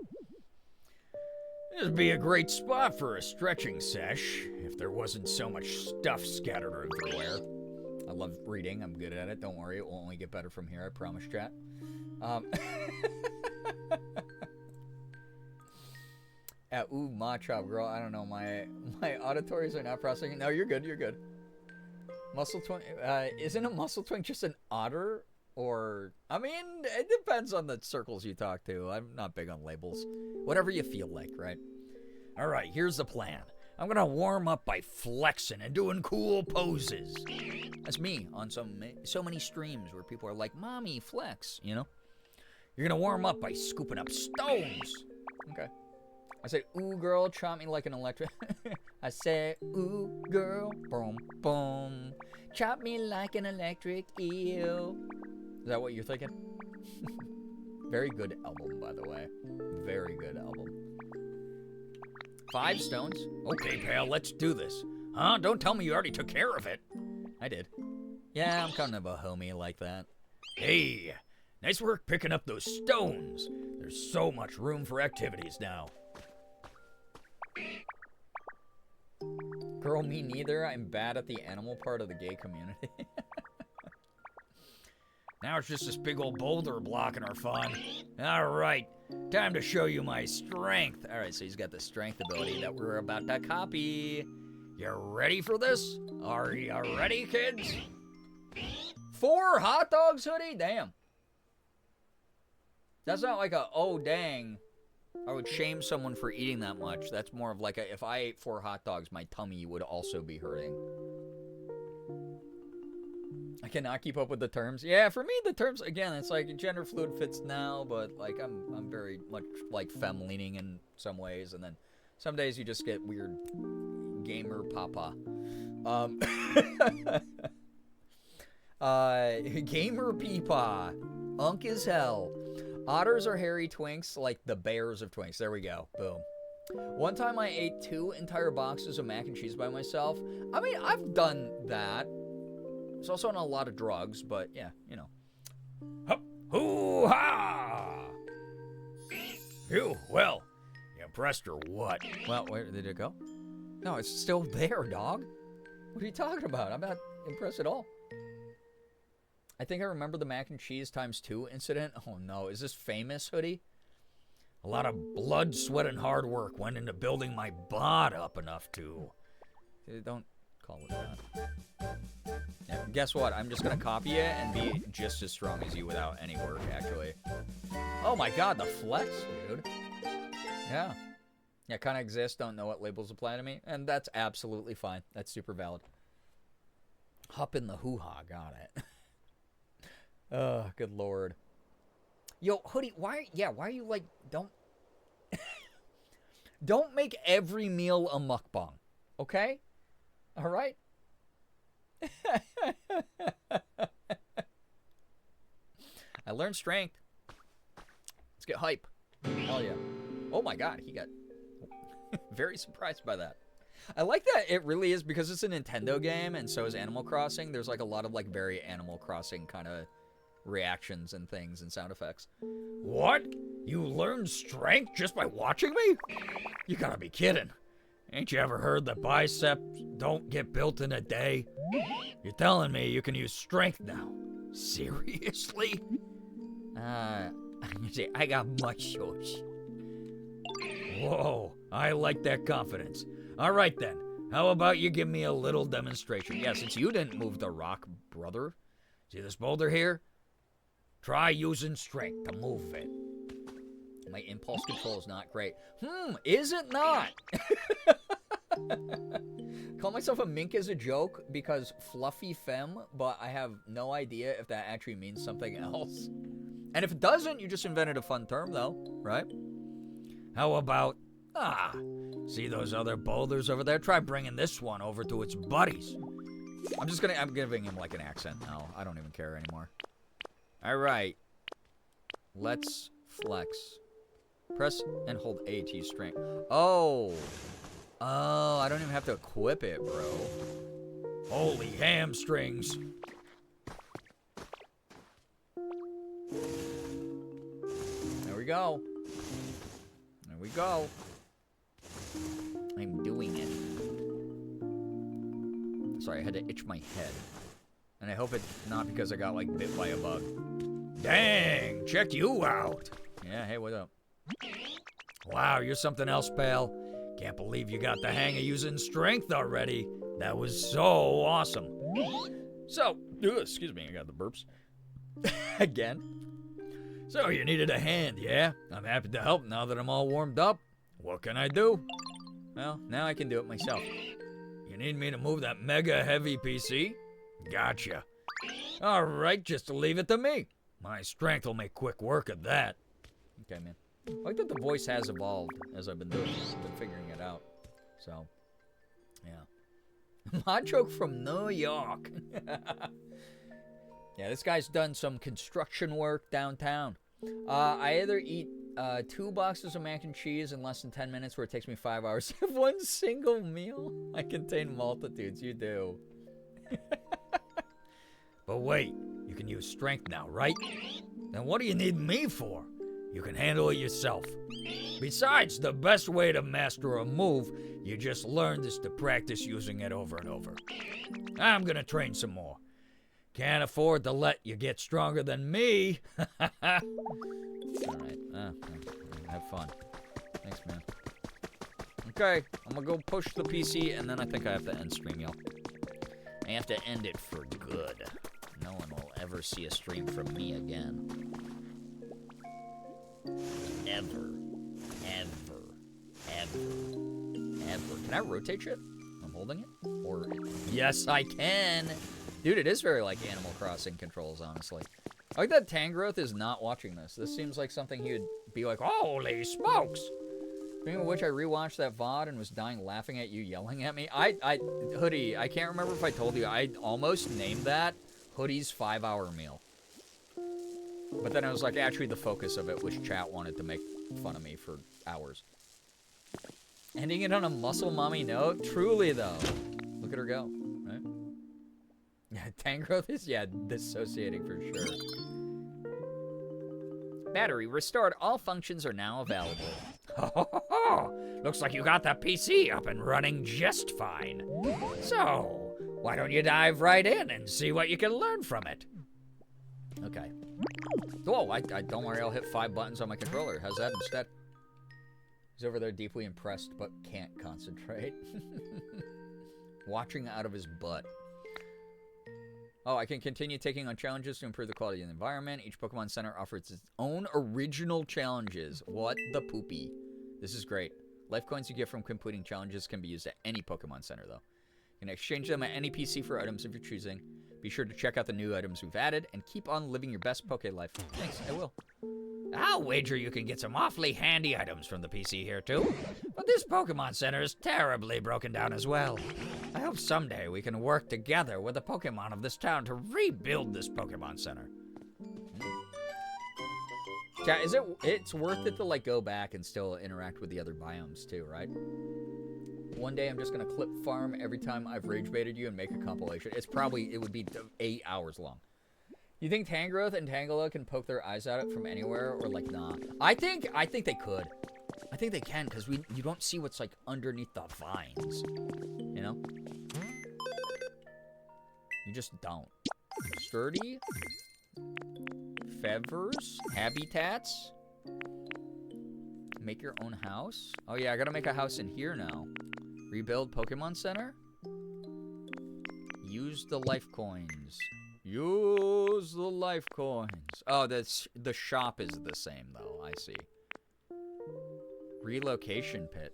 This'd be a great spot for a stretching sesh if there wasn't so much stuff scattered everywhere. I love reading. I'm good at it. Don't worry. It will only get better from here. I promise, chat. Ooh, Machop, girl. I don't know. My auditories are not processing. No, you're good. You're good. Muscle twink. Isn't a muscle twink just an otter? Or, I mean, it depends on the circles you talk to. I'm not big on labels. Whatever you feel like, right? All right, here's the plan. I'm gonna warm up by flexing and doing cool poses. That's me on so many streams where people are like, "Mommy, flex," you know? You're gonna warm up by scooping up stones. Okay. I said, "Ooh, girl, chop me like an electric." I said, "Ooh, girl, boom, boom, chop me like an electric eel." Is that what you're thinking? Very good album, by the way. Very good album. 5 stones. Okay, pal, let's do this. Huh? Don't tell me you already took care of it. I did. Yeah, I'm kind of a homie like that. Hey, nice work picking up those stones. There's so much room for activities now. Girl, me neither. I'm bad at the animal part of the gay community. Now it's just this big old boulder blocking our fun. All right, time to show you my strength. All right, so he's got the strength ability that we're about to copy. You ready for this? Are you ready, kids? 4 hot dogs, Hoodie? Damn. That's not like a, oh, dang. I would shame someone for eating that much. That's more of like a, if I ate 4 hot dogs, my tummy would also be hurting. I cannot keep up with the terms. Yeah, for me, the terms, again, it's like gender fluid fits now, but like I'm very much like femme-leaning in some ways, and then some days you just get weird gamer papa. Gamer peepaw. Unk as hell. Otters are hairy twinks like the bears of twinks. There we go. Boom. One time I ate 2 entire boxes of mac and cheese by myself. I mean, I've done that. It's also on a lot of drugs, but yeah, you know. Hup, hoo-ha! Phew, well, you impressed or what? Well, where did it go? No, it's still there, dog. What are you talking about? I'm not impressed at all. I think I remember the mac and cheese ×2 incident. Oh no, is this famous, Hoodie? A lot of blood, sweat, and hard work went into building my bod up enough to... Don't call it that. Yeah, guess what? I'm just gonna copy it and be just as strong as you without any work, actually. Oh my god, the flex, dude. Yeah. Yeah, kind of exist, don't know what labels apply to me, and that's absolutely fine. That's super valid. Hop in the hoo-ha, got it. Oh, good lord. Yo, Hoodie, why are you like, don't... Don't make every meal a mukbang, okay? All right? I learned strength. Let's get hype. Hell yeah. Oh my god, he got very surprised by that. I like that it really is, because it's a Nintendo game and so is Animal Crossing. There's like a lot of like very Animal Crossing kind of reactions and things and sound effects. What? You learned strength just by watching me? You gotta be kidding. Ain't you ever heard that biceps don't get built in a day? You're telling me you can use strength now? Seriously? I got muscles. Whoa, I like that confidence. All right then, how about you give me a little demonstration? Yeah, since you didn't move the rock, brother. See this boulder here? Try using strength to move it. My impulse control is not great. Is it not? Call myself a mink as a joke because fluffy femme, but I have no idea if that actually means something else. And if it doesn't, you just invented a fun term though, right? How about, see those other boulders over there? Try bringing this one over to its buddies. I'm giving him like an accent now. I don't even care anymore. All right. Let's flex. Press and hold A to use strength. Oh, I don't even have to equip it, bro. Holy hamstrings. There we go. There we go. Sorry, I had to itch my head. And I hope it's not because I got, like, bit by a bug. Dang, check you out. Yeah, hey, what up? Wow, you're something else, pal. Can't believe you got the hang of using strength already. That was so awesome. So, excuse me, I got the burps. Again. So you needed a hand, yeah? I'm happy to help now that I'm all warmed up. What can I do? Well, now I can do it myself. You need me to move that mega heavy PC? Gotcha. All right, just leave it to me. My strength will make quick work of that. Okay, man. I like that the voice has evolved as I've been doing this. I've been figuring it out. So, yeah. Mod joke from New York. Yeah, this guy's done some construction work downtown. I either eat 2 boxes of mac and cheese in less than 10 minutes, where it takes me 5 hours to have one single meal. I contain multitudes. You do. But wait, you can use strength now, right? Then what do you need me for? You can handle it yourself. Besides, the best way to master a move you just learned is to practice using it over and over. I'm gonna train some more. Can't afford to let you get stronger than me. Alright, have fun. Thanks, man. Okay, I'm gonna go push the PC, and then I think I have to end stream, y'all. I have to end it for good. No one will ever see a stream from me again. Ever. Ever. Ever. Ever. Can I rotate shit? I'm holding it? Or... Yes, I can! Dude, it is very like Animal Crossing controls, honestly. I like that Tangrowth is not watching this. This seems like something he would be like, holy smokes! Speaking of which, I rewatched that VOD and was dying laughing at you yelling at me. Hoodie, I can't remember if I told you, I almost named that Hoodie's 5-hour meal. But then I was like, actually the focus of it was chat wanted to make fun of me for hours. Ending it on a muscle mommy note? Truly, though. Look at her go, right? Yeah, Tangrowth is, dissociating for sure. Battery restored. All functions are now available. Looks like you got the PC up and running just fine. So, why don't you dive right in and see what you can learn from it? Okay. Whoa, I don't worry, I'll hit 5 buttons on my controller. How's that instead? He's over there deeply impressed, but can't concentrate. Watching out of his butt. Oh, I can continue taking on challenges to improve the quality of the environment. Each Pokemon Center offers its own original challenges. What the poopy? This is great. Life coins you get from completing challenges can be used at any Pokemon Center, though. You can exchange them at any PC for items if you're choosing. Be sure to check out the new items we've added, and keep on living your best Poké life. Thanks, I will. I'll wager you can get some awfully handy items from the PC here, too. But this Pokemon Center is terribly broken down as well. I hope someday we can work together with the Pokemon of this town to rebuild this Pokemon Center. Yeah, it's worth it to, like, go back and still interact with the other biomes, too, right? One day I'm just gonna clip farm every time I've rage baited you and make a compilation. It would be 8 hours long. You think Tangrowth and Tangela can poke their eyes at it from anywhere, or like nah? I think they could. I think they can, because you don't see what's like underneath the vines. You know? You just don't. Sturdy. Feathers. Habitats. Make your own house. Oh yeah, I gotta make a house in here now. Rebuild Pokemon Center. Use the life coins. Use the life coins. Oh, the shop is the same, though. I see. Relocation pit.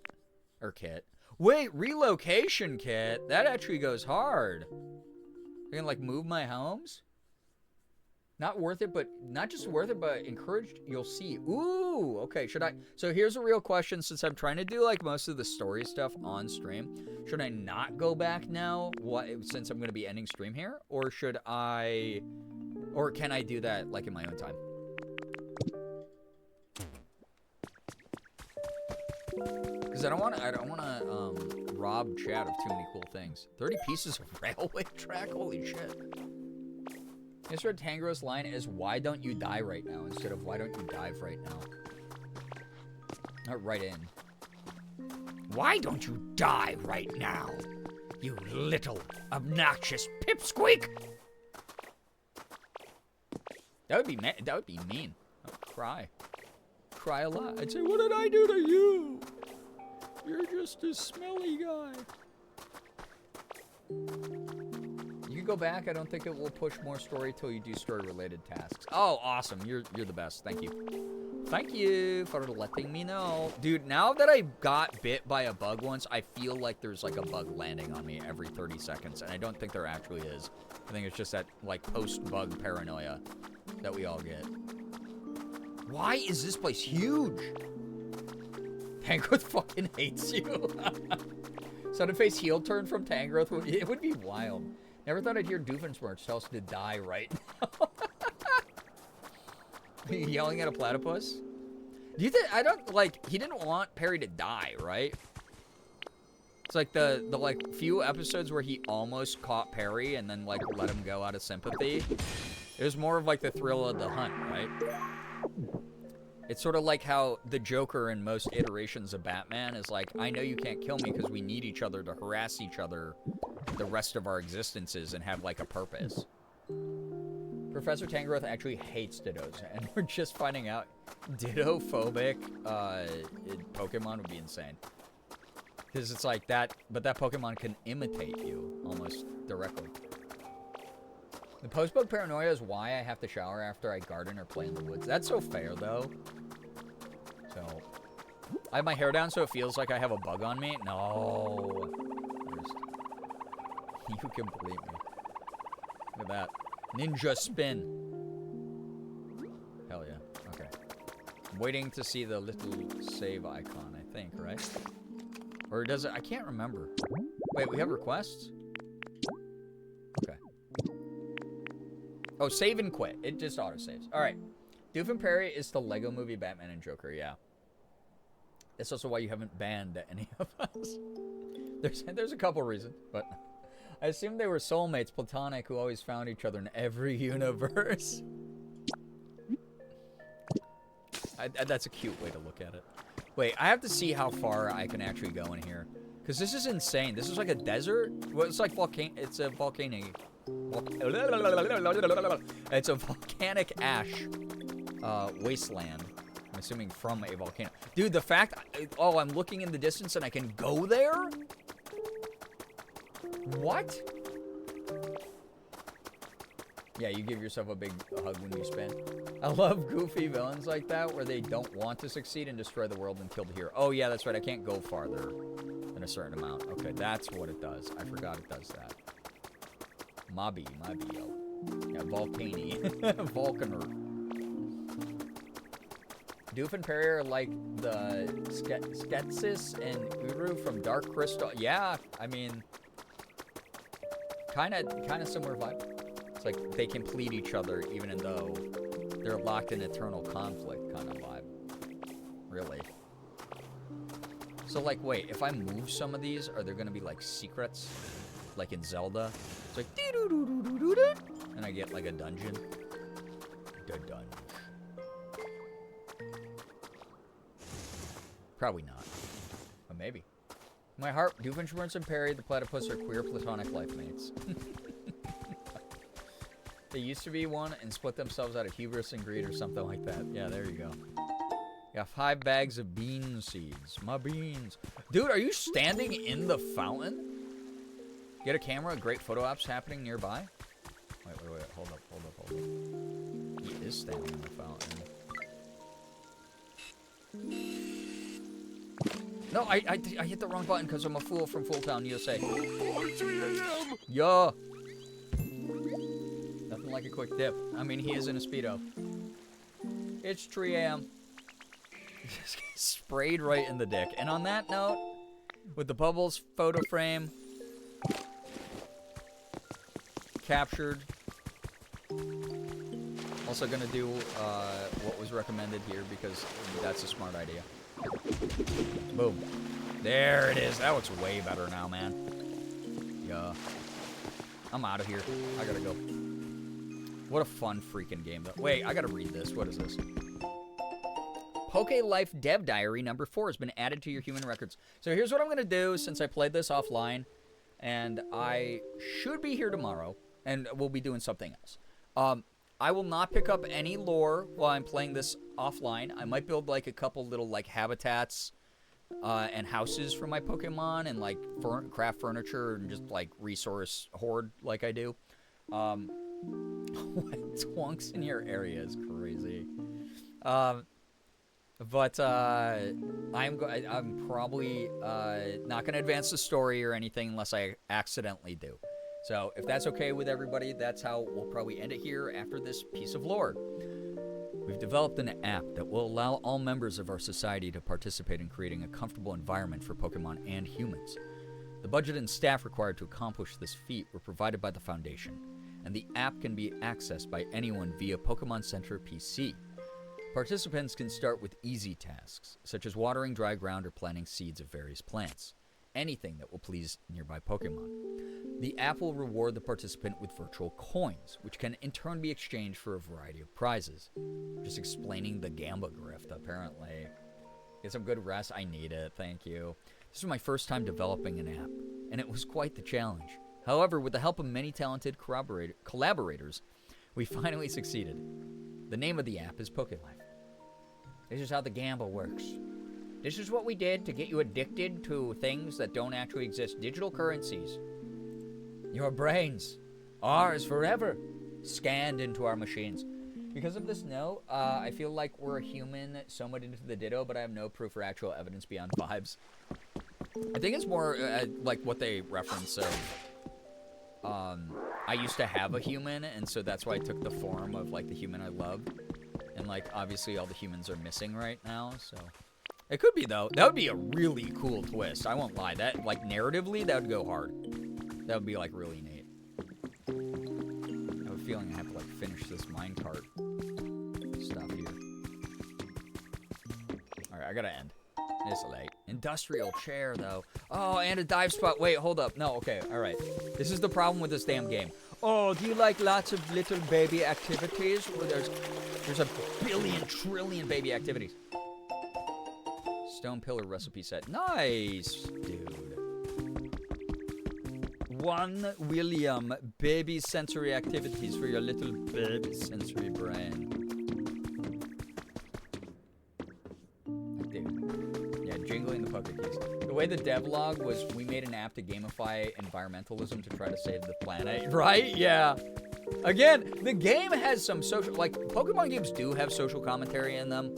Or kit. Wait, relocation kit? That actually goes hard. I can, like, move my homes? Not worth it, but... Not just worth it, but encouraged. You'll see. Ooh, okay. Should I... So here's a real question, since I'm trying to do, like, most of the story stuff on stream. Should I not go back now, since I'm going to be ending stream here? Or should I... Or can I do that, like, in my own time? Because I don't want to rob chat of too many cool things. 30 pieces of railway track? Holy shit. Mr. Tangrowth's line is, why don't you die right now, instead of why don't you dive right now? Not right in. Why don't you die right now? You little obnoxious pipsqueak! That would be mean. I'd cry a lot. I'd say, "What did I do to you? You're just a smelly guy." You can go back. I don't think it will push more story till you do story-related tasks. Oh, awesome. You're the best. Thank you. Thank you for letting me know. Dude, now that I got bit by a bug once, I feel like there's like a bug landing on me every 30 seconds. And I don't think there actually is. I think it's just that like post-bug paranoia that we all get. Why is this place huge? Tangrowth fucking hates you. Sudden face heel turn from Tangrowth, it would be wild. Never thought I'd hear Doofenshmirtz tell us to die right now. Are you yelling at a platypus? Do you think, I don't, like, he didn't want Perry to die, right? It's like the like, few episodes where he almost caught Perry and then, like, let him go out of sympathy. It was more of, like, the thrill of the hunt, right? It's sort of like how the Joker in most iterations of Batman is like, I know you can't kill me because we need each other to harass each other the rest of our existences and have, like, a purpose. Professor Tangrowth actually hates Dittos, and we're just finding out Ditto-phobic Pokemon would be insane. Because it's like that, but that Pokemon can imitate you almost directly. The post-bug paranoia is why I have to shower after I garden or play in the woods. That's so fair, though. So, I have my hair down so it feels like I have a bug on me. No. You complete me. Look at that. Ninja spin. Hell yeah. Okay. I'm waiting to see the little save icon, I think, right? Or does it? I can't remember. Wait, we have requests? Okay. Oh, save and quit. It just auto-saves. Alright. Doof and Perry is the Lego movie Batman and Joker, yeah. That's also why you haven't banned any of us. There's a couple reasons, but I assume they were soulmates, platonic, who always found each other in every universe. That's a cute way to look at it. Wait, I have to see how far I can actually go in here. Because this is insane. This is like a desert. Well, it's like it's a volcanic. It's a volcanic ash wasteland. I'm assuming from a volcano. Dude, the fact... Oh, I'm looking in the distance and I can go there? What? Yeah, you give yourself a big hug when you spin. I love goofy villains like that where they don't want to succeed and destroy the world and kill the hero. Oh, yeah, that's right. I can't go farther than a certain amount. Okay, that's what it does. I forgot it does that. Mobby, yo. Yeah, Volcani. Volcaner. Doof and Perry are like the Sketsis and Uru from Dark Crystal. Yeah, I mean... Kind of similar vibe. It's like they complete each other even though they're locked in eternal conflict kind of vibe. Really. So like, wait, if I move some of these, are there gonna be like secrets? Like in Zelda? It's like dee-doo-doo-doo-doo-doo-doo, and I get like a dungeon. The dungeon. Probably not. But maybe. My heart, Doofenshmirtz and Perry the Platypus are queer platonic life mates. They used to be one and split themselves out of hubris and greed or something like that. Yeah, there you go. Got 5 bags of bean seeds. My beans. Dude, are you standing in the fountain? Get a camera, great photo ops happening nearby. Wait. Hold up. He is standing in the fountain. No, I hit the wrong button because I'm a fool from Fooltown, USA. Oh, 3 a.m. Yeah. Nothing like a quick dip. I mean, he is in a Speedo. It's 3 a.m. Just get sprayed right in the dick. And on that note, with the Bubbles photo frame captured. Also gonna do what was recommended here because that's a smart idea. Boom. There it is. That looks way better now, man. Yeah. I'm out of here. I gotta go. What a fun freaking game. Wait, I gotta read this. What is this? Poke Life Dev Diary number 4 has been added to your human records. So here's what I'm gonna do since I played this offline. and I should be here tomorrow, and we'll be doing something else. I will not pick up any lore while I'm playing this offline. I might build like a couple little like habitats and houses for my Pokemon, and like craft furniture and just like resource hoard like I do. What twonks in your area is crazy. But I'm probably not going to advance the story or anything unless I accidentally do. So if that's okay with everybody, that's how we'll probably end it here after this piece of lore. We've developed an app that will allow all members of our society to participate in creating a comfortable environment for Pokemon and humans. The budget and staff required to accomplish this feat were provided by the Foundation, and the app can be accessed by anyone via Pokemon Center PC. Participants can start with easy tasks, such as watering dry ground or planting seeds of various plants. Anything that will please nearby Pokemon. The app will reward the participant with virtual coins, which can in turn be exchanged for a variety of prizes. Just explaining the Gamba Grift, apparently. Get some good rest. I need it. Thank you. This was my first time developing an app, and it was quite the challenge. However, with the help of many talented collaborators, we finally succeeded. The name of the app is PokéLife. This is how the Gamba works. This is what we did to get you addicted to things that don't actually exist. Digital currencies. Your brains. Ours forever. Scanned into our machines. Because of this note, I feel like we're a human somewhat into the Ditto, but I have no proof or actual evidence beyond vibes. I think it's more like what they reference of... I used to have a human, and so that's why I took the form of, like, the human I loved. And, like, obviously all the humans are missing right now, so... It could be, though. That would be a really cool twist. I won't lie. That, like, narratively, that would go hard. That would be, like, really neat. I have a feeling I have to, like, finish this minecart stuff here. Alright, I gotta end. It's late. Industrial chair, though. Oh, and a dive spot. Wait, hold up. No, okay, alright. This is the problem with this damn game. Oh, do you like lots of little baby activities? Well, there's a billion, trillion baby activities. Stone pillar recipe set. Nice, dude. 1 William baby sensory activities for your little baby sensory brain. Dude. Yeah, jingling the poker keys. The way the devlog was, we made an app to gamify environmentalism to try to save the planet. Right? Yeah. Again, the game has some social... Like, Pokemon games do have social commentary in them.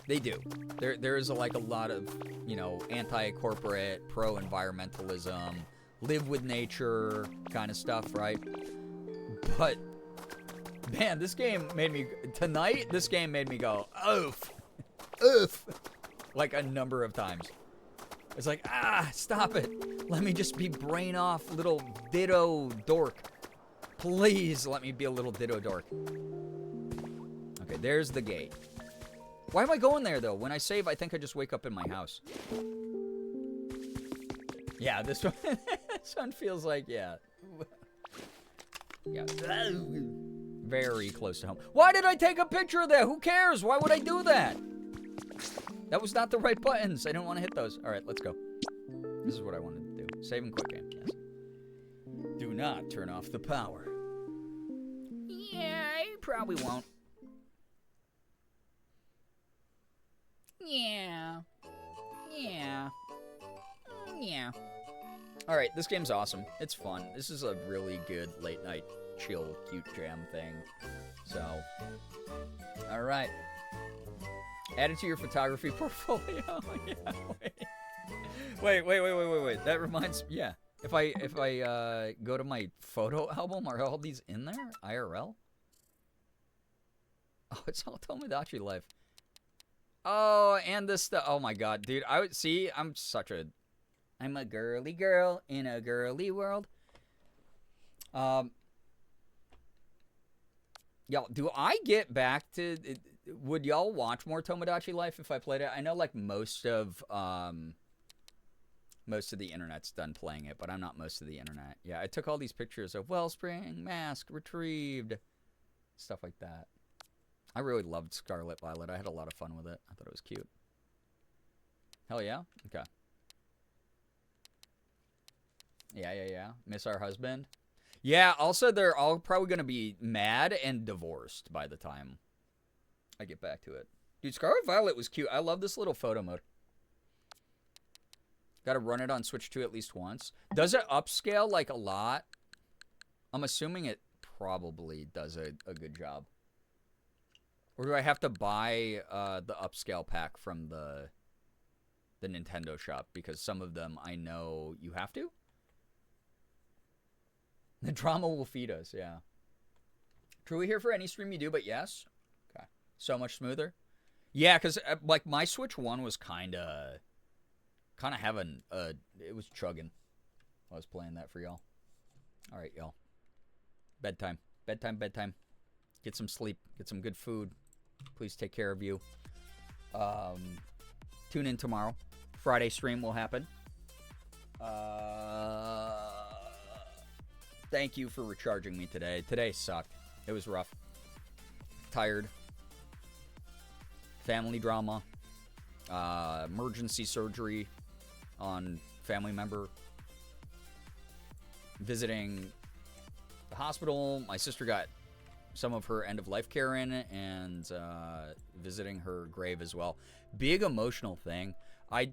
They do. There is like a lot of, you know, anti-corporate, pro-environmentalism, live with nature kind of stuff, right? But, man, this game made me, tonight, this game made me go, oof, oof, like a number of times. It's like, stop it. Let me just be brain off little Ditto dork. Please let me be a little Ditto dork. Okay, there's the gate. Why am I going there, though? When I save, I think I just wake up in my house. Yeah, this one, this one feels like, yeah. Yeah. Very close to home. Why did I take a picture of that? Who cares? Why would I do that? That was not the right buttons. I didn't want to hit those. All right, let's go. This is what I wanted to do. Save and quick game, yes. Do not turn off the power. Yeah, you probably won't. Yeah. Yeah. Yeah. Alright, this game's awesome. It's fun. This is a really good late night chill, cute jam thing. So, alright. Add it to your photography portfolio. Yeah, wait. That reminds me, yeah. If I go to my photo album, are all these in there? IRL? Oh, it's all Tomodachi Life. Oh, and this stuff. Oh my god, dude. I'm a girly girl in a girly world. Y'all, do I get back to... Would y'all watch more Tomodachi Life if I played it? I know, like, most of the internet's done playing it, but I'm not most of the internet. Yeah, I took all these pictures of Wellspring, Mask, Retrieved, stuff like that. I really loved Scarlet Violet. I had a lot of fun with it. I thought it was cute. Hell yeah? Okay. Yeah. Miss our husband. Yeah, also they're all probably going to be mad and divorced by the time I get back to it. Dude, Scarlet Violet was cute. I love this little photo mode. Got to run it on Switch 2 at least once. Does it upscale like a lot? I'm assuming it probably does a good job. Or do I have to buy the upscale pack from the Nintendo shop? Because some of them I know you have to. The drama will feed us, yeah. Truly here for any stream you do, but yes. Okay. So much smoother. Yeah, because like my Switch 1 was kind of having it was chugging. I was playing that for y'all. All right, y'all. Bedtime. Get some sleep. Get some good food. Please take care of you. Tune in tomorrow. Friday stream will happen. Thank you for recharging me today. Today sucked. It was rough. Tired. Family drama. Emergency surgery on family member. Visiting the hospital. My sister got some of her end-of-life care in, and visiting her grave as well. Big emotional thing. I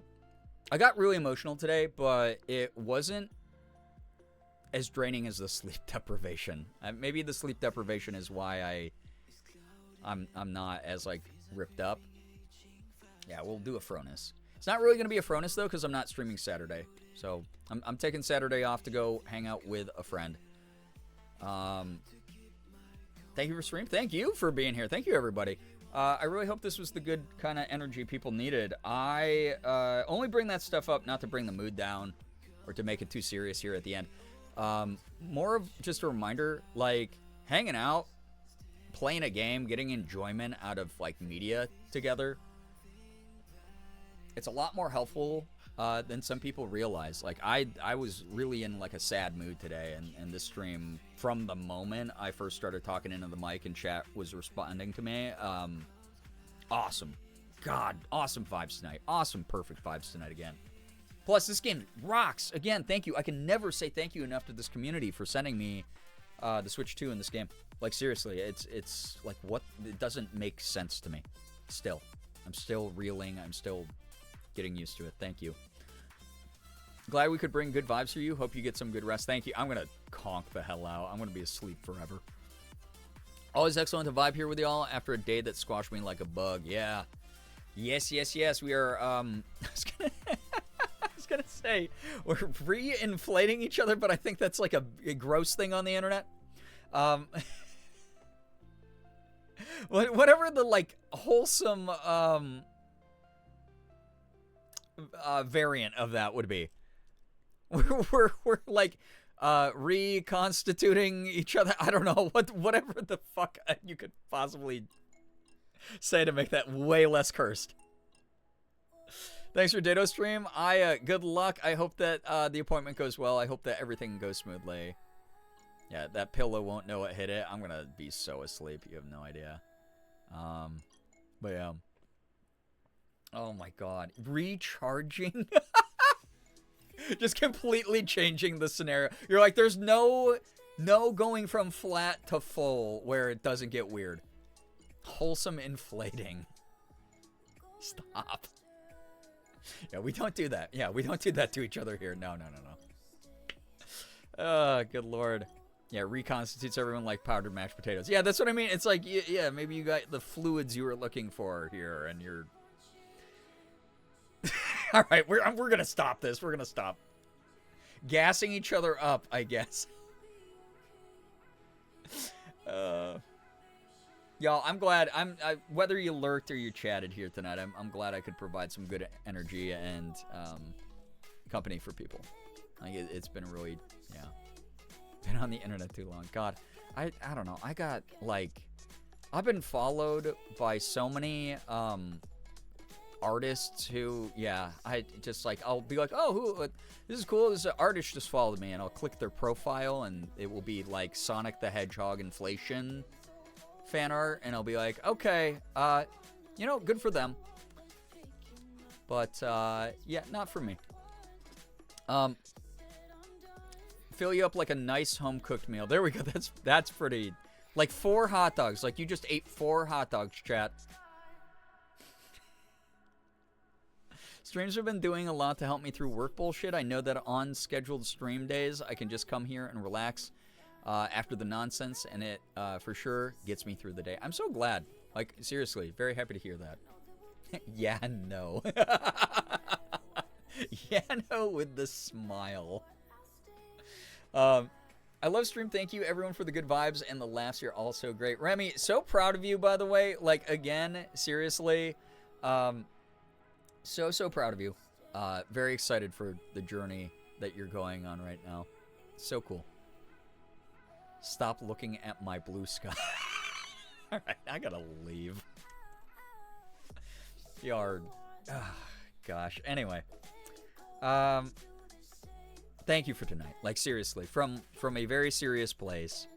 got really emotional today, but it wasn't as draining as the sleep deprivation. Maybe the sleep deprivation is why I'm not as like ripped up. Yeah, we'll do a Fronus. It's not really gonna be a Fronus though, because I'm not streaming Saturday. So I'm taking Saturday off to go hang out with a friend. Thank you for stream. Thank you for being here. Thank you, everybody. I really hope this was the good kind of energy people needed. I only bring that stuff up not to bring the mood down or to make it too serious here at the end. More of just a reminder, like hanging out, playing a game, getting enjoyment out of like media together. It's a lot more helpful than some people realize. Like I was really in like a sad mood today, and this stream, from the moment I first started talking into the mic and chat was responding to me, awesome. God, awesome vibes tonight. Awesome, perfect vibes tonight again. Plus, this game rocks. Again, thank you. I can never say thank you enough to this community for sending me the Switch 2 in this game. Like, seriously, it's like, what? It doesn't make sense to me. Still. I'm still reeling. I'm still getting used to it. Thank you. Glad we could bring good vibes for you. Hope you get some good rest. Thank you. I'm going to conk the hell out. I'm going to be asleep forever. Always excellent to vibe here with y'all after a day that squashed me like a bug. Yeah. Yes. We are, I was gonna say, we're re-inflating each other, but I think that's like a gross thing on the internet. Whatever the, like, wholesome, variant of that would be. We're like, reconstituting each other. I don't know, whatever the fuck you could possibly say to make that way less cursed. Thanks for Dado stream. Good luck. I hope that the appointment goes well. I hope that everything goes smoothly. Yeah, that pillow won't know what hit it. I'm gonna be so asleep. You have no idea. But yeah. Oh my god. Recharging? Just completely changing the scenario. You're like, there's no going from flat to full where it doesn't get weird. Wholesome inflating. Stop. Yeah, we don't do that. Yeah, we don't do that to each other here. No. Good lord. Yeah, reconstitutes everyone like powdered mashed potatoes. Yeah, that's what I mean. It's like, yeah, maybe you got the fluids you were looking for here, and you're... All right, we're going to stop this. We're going to stop. Gassing each other up, I guess. Y'all, I'm glad. Whether you lurked or you chatted here tonight, I'm glad I could provide some good energy and company for people. Like it's been really, yeah, been on the internet too long. God, I don't know. I got like, I've been followed by so many artists who, yeah, I just like, I'll be like, oh, who? This is cool. This artist just followed me, and I'll click their profile, and it will be like Sonic the Hedgehog inflation fan art, and I'll be like, okay, you know, good for them, but yeah, not for me. fill you up like a nice home-cooked meal. There we go. That's pretty. Like 4 hot dogs. Like you just ate 4 hot dogs, chat. Streams have been doing a lot to help me through work bullshit. I know that on scheduled stream days, I can just come here and relax after the nonsense, and it for sure gets me through the day. I'm so glad. Like, seriously, very happy to hear that. Yeah, no. Yeah, no, with the smile. I love stream. Thank you, everyone, for the good vibes and the laughs. You're all so great. Remy, so proud of you, by the way. Like, again, seriously. So proud of you. Very excited for the journey that you're going on right now. So cool. Stop looking at my blue sky. All right, I gotta leave. Yard. Gosh. Anyway. Thank you for tonight. Like, seriously, from a very serious place.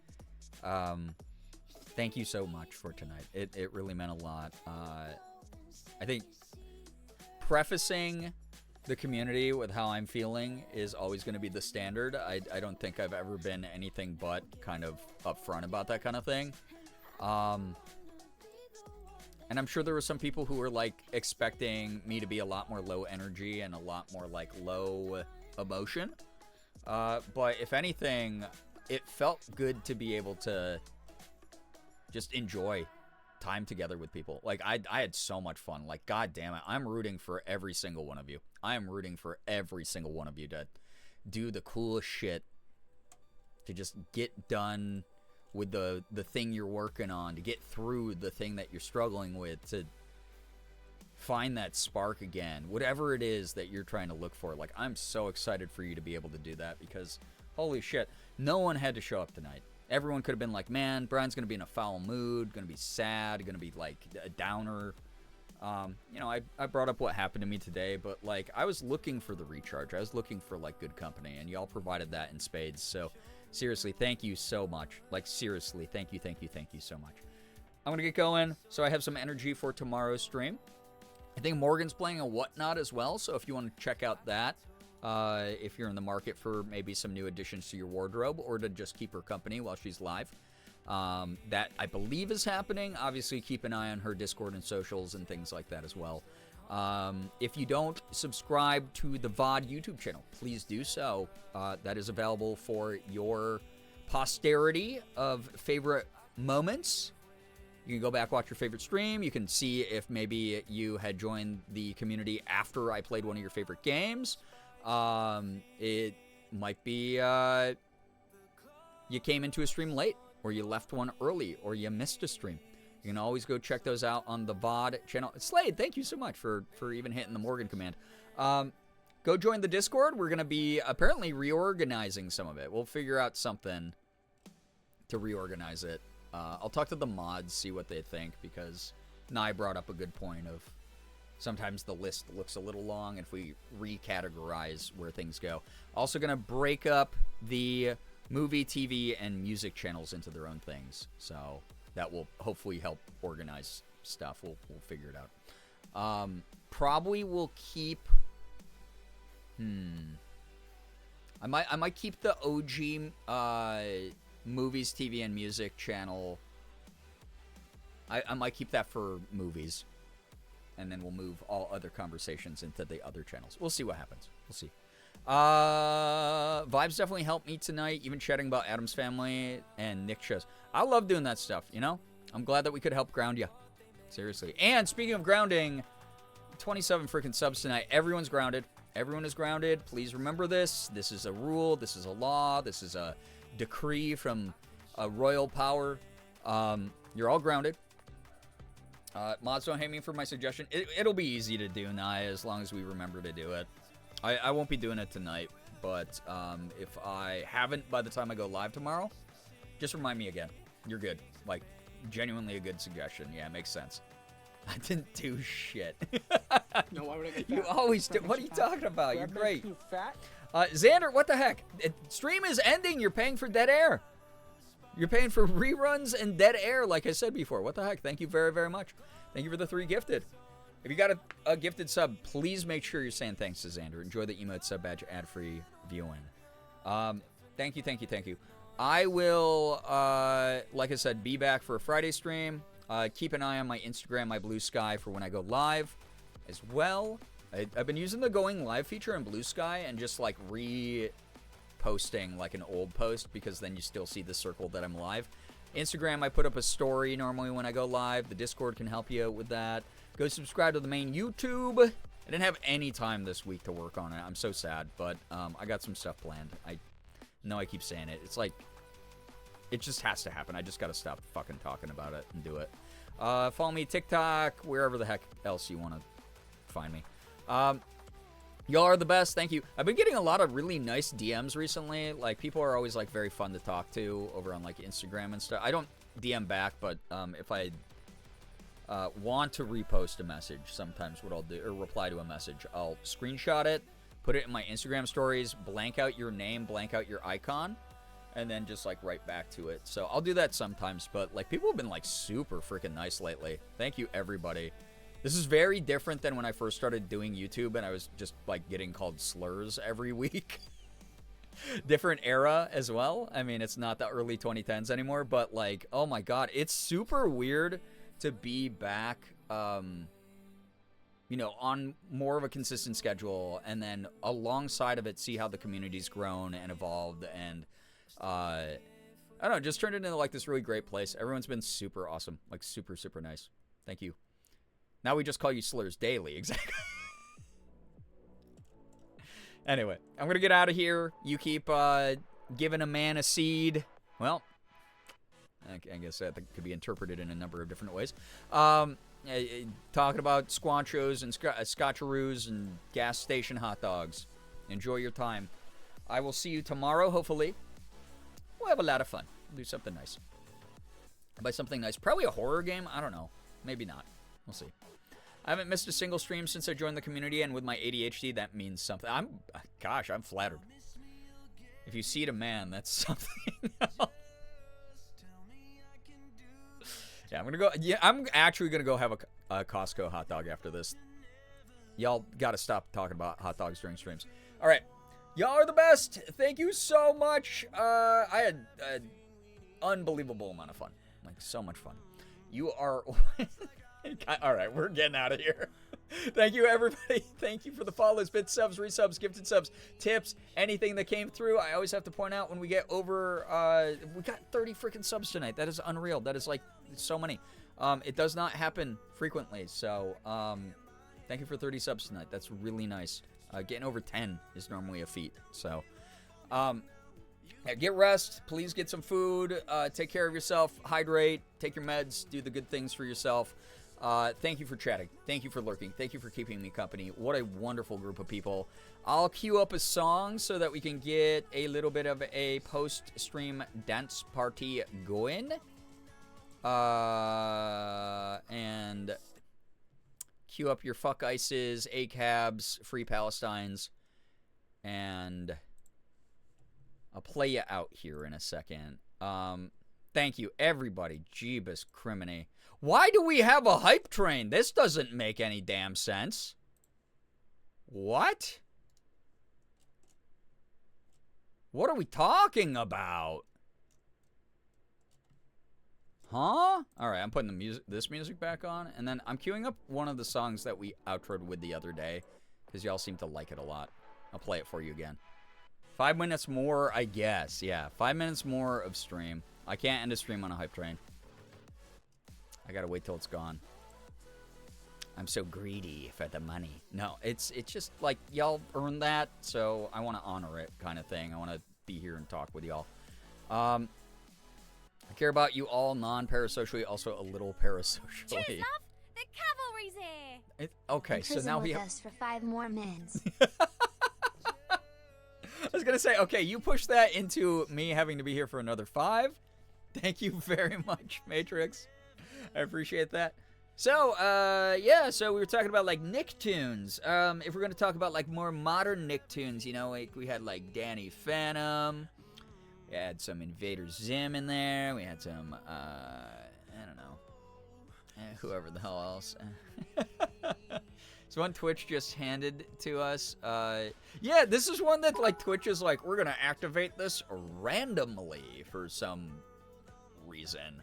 Thank you so much for tonight. It really meant a lot. I think prefacing the community with how I'm feeling is always going to be the standard. I don't think I've ever been anything but kind of upfront about that kind of thing. And I'm sure there were some people who were like expecting me to be a lot more low energy and a lot more like low emotion. But if anything, it felt good to be able to just enjoy time together with people. Like, I had so much fun. Like, god damn it, I'm rooting for every single one of you. I am rooting for every single one of you to do the coolest shit, to just get done with the thing you're working on, to get through the thing that you're struggling with, to find that spark again, whatever it is that you're trying to look for. Like, I'm so excited for you to be able to do that, because holy shit, no one had to show up tonight. Everyone could have been like, man, Brian's going to be in a foul mood, going to be sad, going to be like a downer. You know, I brought up what happened to me today, but like, I was looking for the recharge. I was looking for like good company, and y'all provided that in spades. So seriously, thank you so much. Like, seriously, thank you so much. I'm going to get going so I have some energy for tomorrow's stream. I think Morgan's playing a Whatnot as well, so if you want to check out that, if you're in the market for maybe some new additions to your wardrobe, or to just keep her company while she's live, that I believe is happening. Obviously, keep an eye on her Discord and socials and things like that as well. If you don't subscribe to the VOD YouTube channel, please do so. That is available for your posterity of favorite moments. You can go back, watch your favorite stream. You can see if maybe you had joined the community after I played one of your favorite games. It might be you came into a stream late, or you left one early, or you missed a stream. You can always go check those out on the VOD channel. Slade, thank you so much for even hitting the Morgan command. Go join the Discord. We're going to be apparently reorganizing some of it. We'll figure out something to reorganize it. I'll talk to the mods, see what they think, because Nye brought up a good point of sometimes the list looks a little long if we recategorize where things go. Also going to break up the movie, TV, and music channels into their own things. So that will hopefully help organize stuff. We'll figure it out. Probably will keep... I might keep the OG movies, TV, and music channel. I might keep that for movies. And then we'll move all other conversations into the other channels. We'll see what happens. We'll see. Vibes definitely helped me tonight. Even chatting about Adam's Family and Nick shows. I love doing that stuff, you know? I'm glad that we could help ground you. Seriously. And speaking of grounding, 27 freaking subs tonight. Everyone's grounded. Everyone is grounded. Please remember this. This is a rule. This is a law. This is a decree from a royal power. You're all grounded. Mods, don't hate me for my suggestion. It'll be easy to do, Nye, as long as we remember to do it. I won't be doing it tonight, but if I haven't by the time I go live tomorrow, just remind me again. You're good. Like, genuinely a good suggestion. Yeah, it makes sense. I didn't do shit. No, why would I get fat? You always do. What are you talking about? You're great. Too fat? Xander, what the heck? Stream is ending. You're paying for dead air. You're paying for reruns and dead air, like I said before. What the heck? Thank you very, very much. Thank you for the 3 gifted. If you got a gifted sub, please make sure you're saying thanks to Xander. Enjoy the emote sub badge ad-free viewing. Thank you, thank you, thank you. I will, like I said, be back for a Friday stream. Keep an eye on my Instagram, my Blue Sky, for when I go live as well. I've been using the going live feature in Blue Sky and just like reposting like an old post, because then you still see the circle that I'm live. Instagram, I put up a story normally when I go live. The Discord can help you with that. Go subscribe to the main YouTube. I didn't have any time this week to work on it. I'm so sad, but I got some stuff planned. I know I keep saying it. It's like, it just has to happen. I just got to stop fucking talking about it and do it. Follow me TikTok, wherever the heck else you want to find me. Y'all are the best. Thank you. I've been getting a lot of really nice DMs recently. Like, people are always like very fun to talk to over on like Instagram and stuff. I don't DM back, but if I want to repost a message, sometimes what I'll do, or reply to a message, I'll screenshot it, put it in my Instagram stories, blank out your name, blank out your icon, and then just like write back to it. So I'll do that sometimes, but like people have been like super freaking nice lately. Thank you, everybody. This is very different than when I first started doing YouTube and I was just like getting called slurs every week. Different era as well. I mean, it's not the early 2010s anymore, but like, oh my God, it's super weird to be back, you know, on more of a consistent schedule, and then alongside of it, see how the community's grown and evolved, and I don't know, just turned it into like this really great place. Everyone's been super awesome, like super, super nice. Thank you. Now we just call you slurs daily, exactly. Anyway, I'm gonna get out of here. You keep giving a man a seed. Well, I guess that could be interpreted in a number of different ways. Talking about squanchos and scotcheroos and gas station hot dogs. Enjoy your time. I will see you tomorrow, hopefully. We'll have a lot of fun. We'll do something nice. By something nice, probably a horror game? I don't know. Maybe not. We'll see. I haven't missed a single stream since I joined the community, and with my ADHD, that means something. Gosh, I'm flattered. If you see it a man, that's something else. Yeah, I'm actually gonna go have a Costco hot dog after this. Y'all gotta stop talking about hot dogs during streams. All right, y'all are the best. Thank you so much. I had an unbelievable amount of fun, like so much fun. You are. All right, we're getting out of here. Thank you, everybody. Thank you for the follows, bits, subs, resubs, gifted subs, tips, anything that came through. I always have to point out when we get over, we got 30 freaking subs tonight. That is unreal. That is like so many. It does not happen frequently. So thank you for 30 subs tonight. That's really nice. Getting over 10 is normally a feat. So get rest. Please get some food. Take care of yourself. Hydrate. Take your meds. Do the good things for yourself. Thank you for chatting. Thank you for lurking. Thank you for keeping me company. What a wonderful group of people. I'll queue up a song so that we can get a little bit of a post-stream dance party going. And queue up your fuck ices, ACABs, free Palestines, and I'll play you out here in a second. Thank you, everybody. Jeebus criminy. Why do we have a hype train? This doesn't make any damn sense. What? What are we talking about? Huh? Alright, I'm putting this music back on, and then I'm queuing up one of the songs that we outroed with the other day, because y'all seem to like it a lot. I'll play it for you again. 5 minutes more, I guess. Yeah, 5 minutes more of stream. I can't end a stream on a hype train. I gotta wait till it's gone. I'm so greedy for the money. No, it's just like y'all earned that, so I want to honor it, kind of thing. I want to be here and talk with y'all. I care about you all non-parasocially, also a little parasocially. Cheers, love! The cavalry's here! Okay, so now we have us for 5 more minutes. I was gonna say, okay, you push that into me having to be here for another 5. Thank you very much, Matrix. I appreciate that. So, yeah, so we were talking about, like, Nicktoons. If we're gonna talk about, like, more modern Nicktoons, you know, like, we had, like, Danny Phantom. We had some Invader Zim in there. We had some, I don't know, whoever the hell else. So one Twitch just handed to us. Yeah, this is one that like Twitch is like, we're gonna activate this randomly for some reason.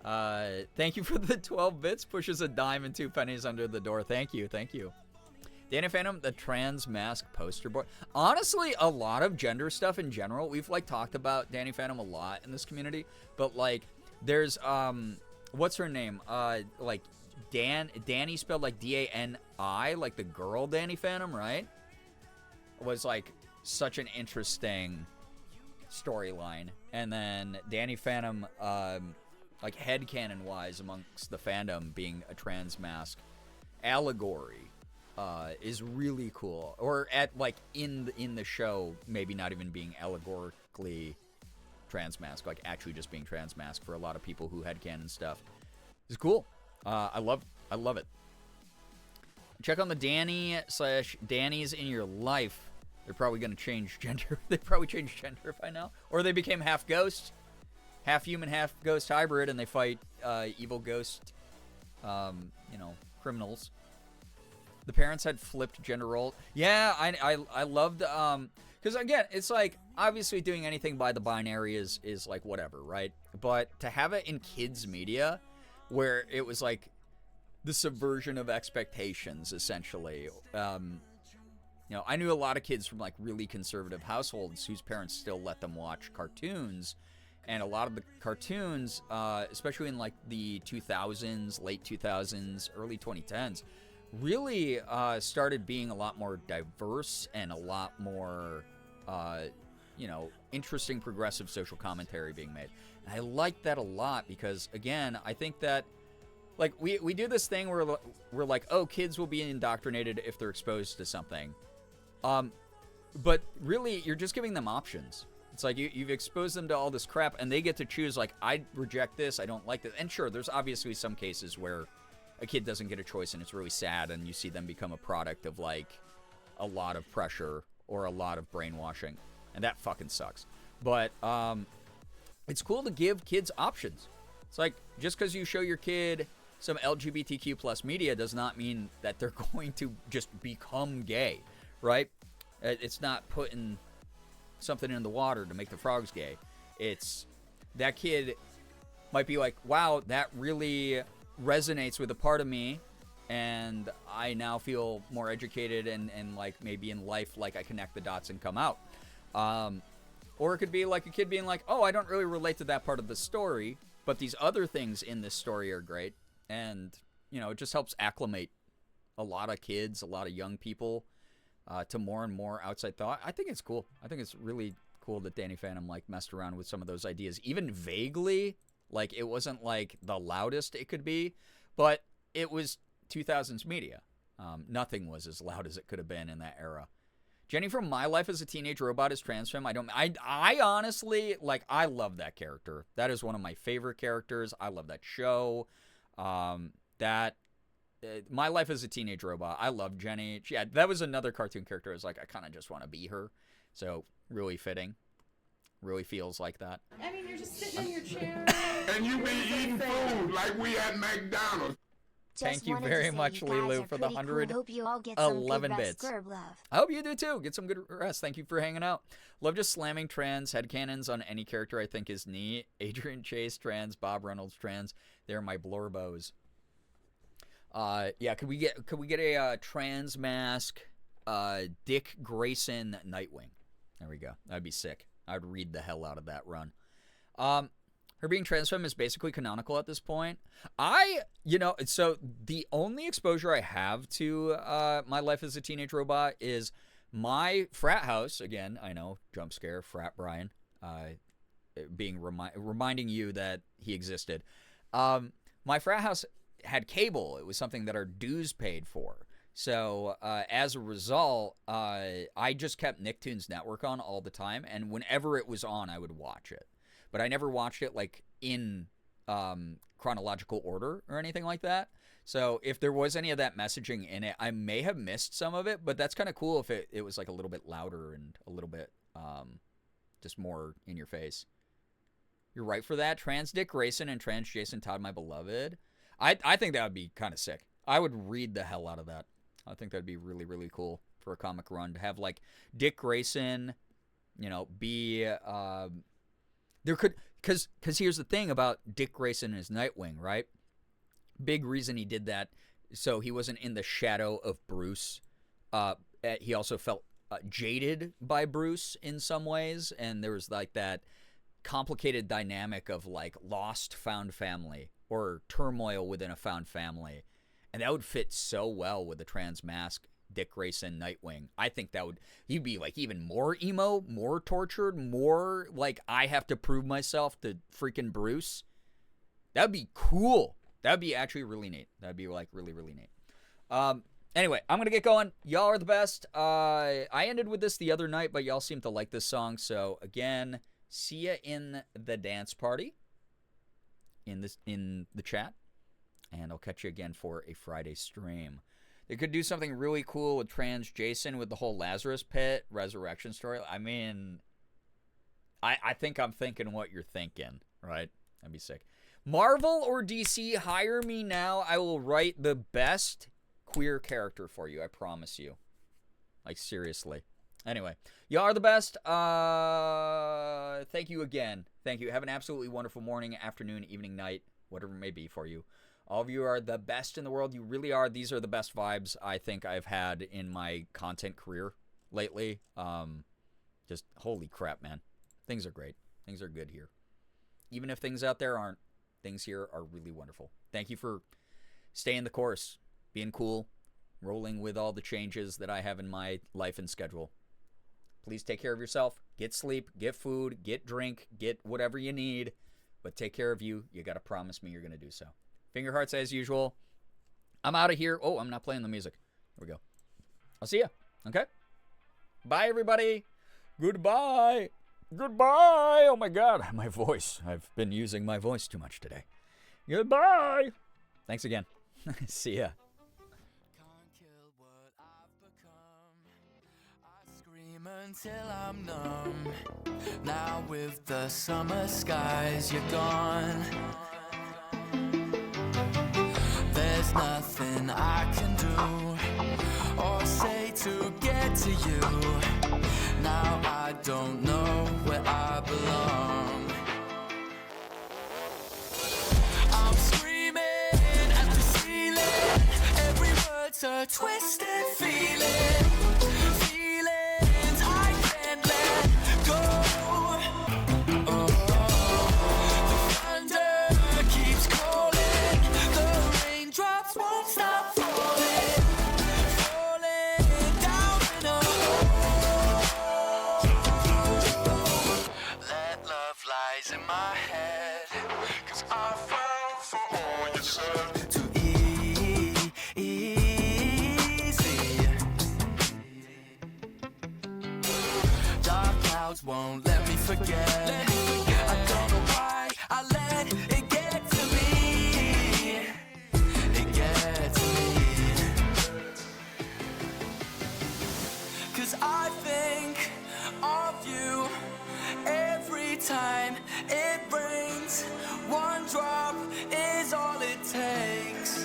Thank you for the 12 bits. Pushes a dime and 2 pennies under the door. Thank you, thank you. Danny Phantom, the trans mask poster boy. Honestly, a lot of gender stuff in general. We've like talked about Danny Phantom a lot in this community, but like there's what's her name? Like Danny spelled like D-A-N-I, like the girl Danny Phantom, right? Was like such an interesting storyline. And then Danny Phantom, like headcanon wise amongst the fandom being a trans mask allegory. Is really cool, or at like in the show, maybe not even being allegorically trans mask, like actually just being trans mask for a lot of people who headcanon stuff. It's cool. I love it. Check on the Danny/Dannies in your life. They're probably gonna change gender. They probably changed gender by now, or they became half ghost, half human, half ghost hybrid, and they fight evil ghost, criminals. The parents had flipped gender roles. Yeah, I loved, because again, it's like, obviously doing anything by the binary is like whatever, right? But to have it in kids media, where it was like the subversion of expectations, essentially. I knew a lot of kids from like really conservative households whose parents still let them watch cartoons. And a lot of the cartoons, especially in like the 2000s, late 2000s, early 2010s, really started being a lot more diverse and a lot more, interesting progressive social commentary being made. And I like that a lot because, again, I think that, like, we do this thing where we're like, oh, kids will be indoctrinated if they're exposed to something. But really, you're just giving them options. It's like you've exposed them to all this crap, and they get to choose, like, I reject this, I don't like this. And sure, there's obviously some cases where a kid doesn't get a choice and it's really sad, and you see them become a product of like a lot of pressure or a lot of brainwashing, and that fucking sucks. But it's cool to give kids options. It's like, just because you show your kid some LGBTQ plus media does not mean that they're going to just become gay, right? It's not putting something in the water to make the frogs gay. It's that kid might be like, wow, that really resonates with a part of me, and I now feel more educated and like maybe in life, like I connect the dots and come out. Or it could be like a kid being like, oh, I don't really relate to that part of the story, but these other things in this story are great. And, it just helps acclimate a lot of kids, a lot of young people to more and more outside thought. I think it's cool. I think it's really cool that Danny Phantom like messed around with some of those ideas, even vaguely. Like, it wasn't like the loudest it could be, but it was 2000s media. Nothing was as loud as it could have been in that era. Jenny from My Life as a Teenage Robot is trans femme. I honestly, like, I love that character. That is one of my favorite characters. I love that show. My Life as a Teenage Robot. I love Jenny. Yeah, that was another cartoon character. I was like, I kind of just want to be her. So, really fitting. Really feels like that. I mean, you're just sitting in your chair. And you be eating food like we at McDonald's. Thank you very much, Lilu, for the 111 bits. I hope you do too. Get some good rest. Thank you for hanging out. Love just slamming trans headcanons on any character I think is neat. Adrian Chase trans, Bob Reynolds trans. They're my blurbos. Yeah, could we get a trans mask, Dick Grayson Nightwing? There we go. That'd be sick. I'd read the hell out of that run. Her being trans femme is basically canonical at this point. So the only exposure I have to My Life as a Teenage Robot is my frat house. Again, I know, jump scare, frat Brian, reminding you that he existed. My frat house had cable. It was something that our dues paid for. So as a result, I just kept Nicktoons Network on all the time, and whenever it was on, I would watch it. But I never watched it like in chronological order or anything like that. So if there was any of that messaging in it, I may have missed some of it, but that's kind of cool if it was like a little bit louder and a little bit just more in your face. You're right for that. Trans Dick Grayson and trans Jason Todd, my beloved. I think that would be kind of sick. I would read the hell out of that. I think that'd be really, really cool for a comic run to have like Dick Grayson, be there could because here's the thing about Dick Grayson as Nightwing, right? Big reason he did that so he wasn't in the shadow of Bruce. He also felt jaded by Bruce in some ways, and there was like that complicated dynamic of like lost found family or turmoil within a found family. And that would fit so well with the trans mask Dick Grayson Nightwing. I think he'd be like even more emo, more tortured, more like I have to prove myself to freaking Bruce. That'd be cool. That'd be actually really neat. That'd be like really, really neat. Anyway, I'm going to get going. Y'all are the best. I ended with this the other night, but y'all seem to like this song. So again, see ya in the dance party in the chat. And I'll catch you again for a Friday stream. They could do something really cool with trans Jason with the whole Lazarus Pit resurrection story. I mean, I think I'm thinking what you're thinking, right? That'd be sick. Marvel or DC, hire me now. I will write the best queer character for you. I promise you. Like, seriously. Anyway, y'all are the best. Thank you again. Thank you. Have an absolutely wonderful morning, afternoon, evening, night, whatever it may be for you. All of you are the best in the world. You really are. These are the best vibes I think I've had in my content career lately. Just holy crap, man. Things are great. Things are good here. Even if things out there aren't, things here are really wonderful. Thank you for staying the course, being cool, rolling with all the changes that I have in my life and schedule. Please take care of yourself. Get sleep, get food, get drink, get whatever you need. But take care of you. You got to promise me you're going to do so. Finger hearts as usual. I'm out of here. Oh, I'm not playing the music. Here we go. I'll see ya. Okay? Bye, everybody. Goodbye. Goodbye. Oh, my God. My voice. I've been using my voice too much today. Goodbye. Thanks again. See ya. Can't kill what I've become. I scream until I'm numb. Now with the summer skies, you're gone. There's nothing I can do or say to get to you. Now I don't know where I belong. I'm screaming at the ceiling. Every word's a twisted feeling. Feelings I can't let go. Won't stop falling, falling down in a hole. That love lies in my head, 'cause I fell for all you said. Too easy. Dark clouds won't let me forget. I don't know why I let it get to me. Cause I think of you every time it rains. One drop is all it takes.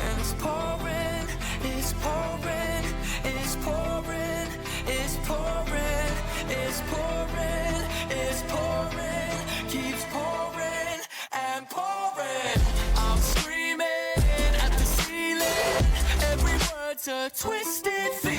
And it's pouring, it's pouring, it's pouring, it's pouring, it's pouring, it's pouring, keeps pouring and pouring. I'm screaming at the ceiling. Every word's a twisted feeling.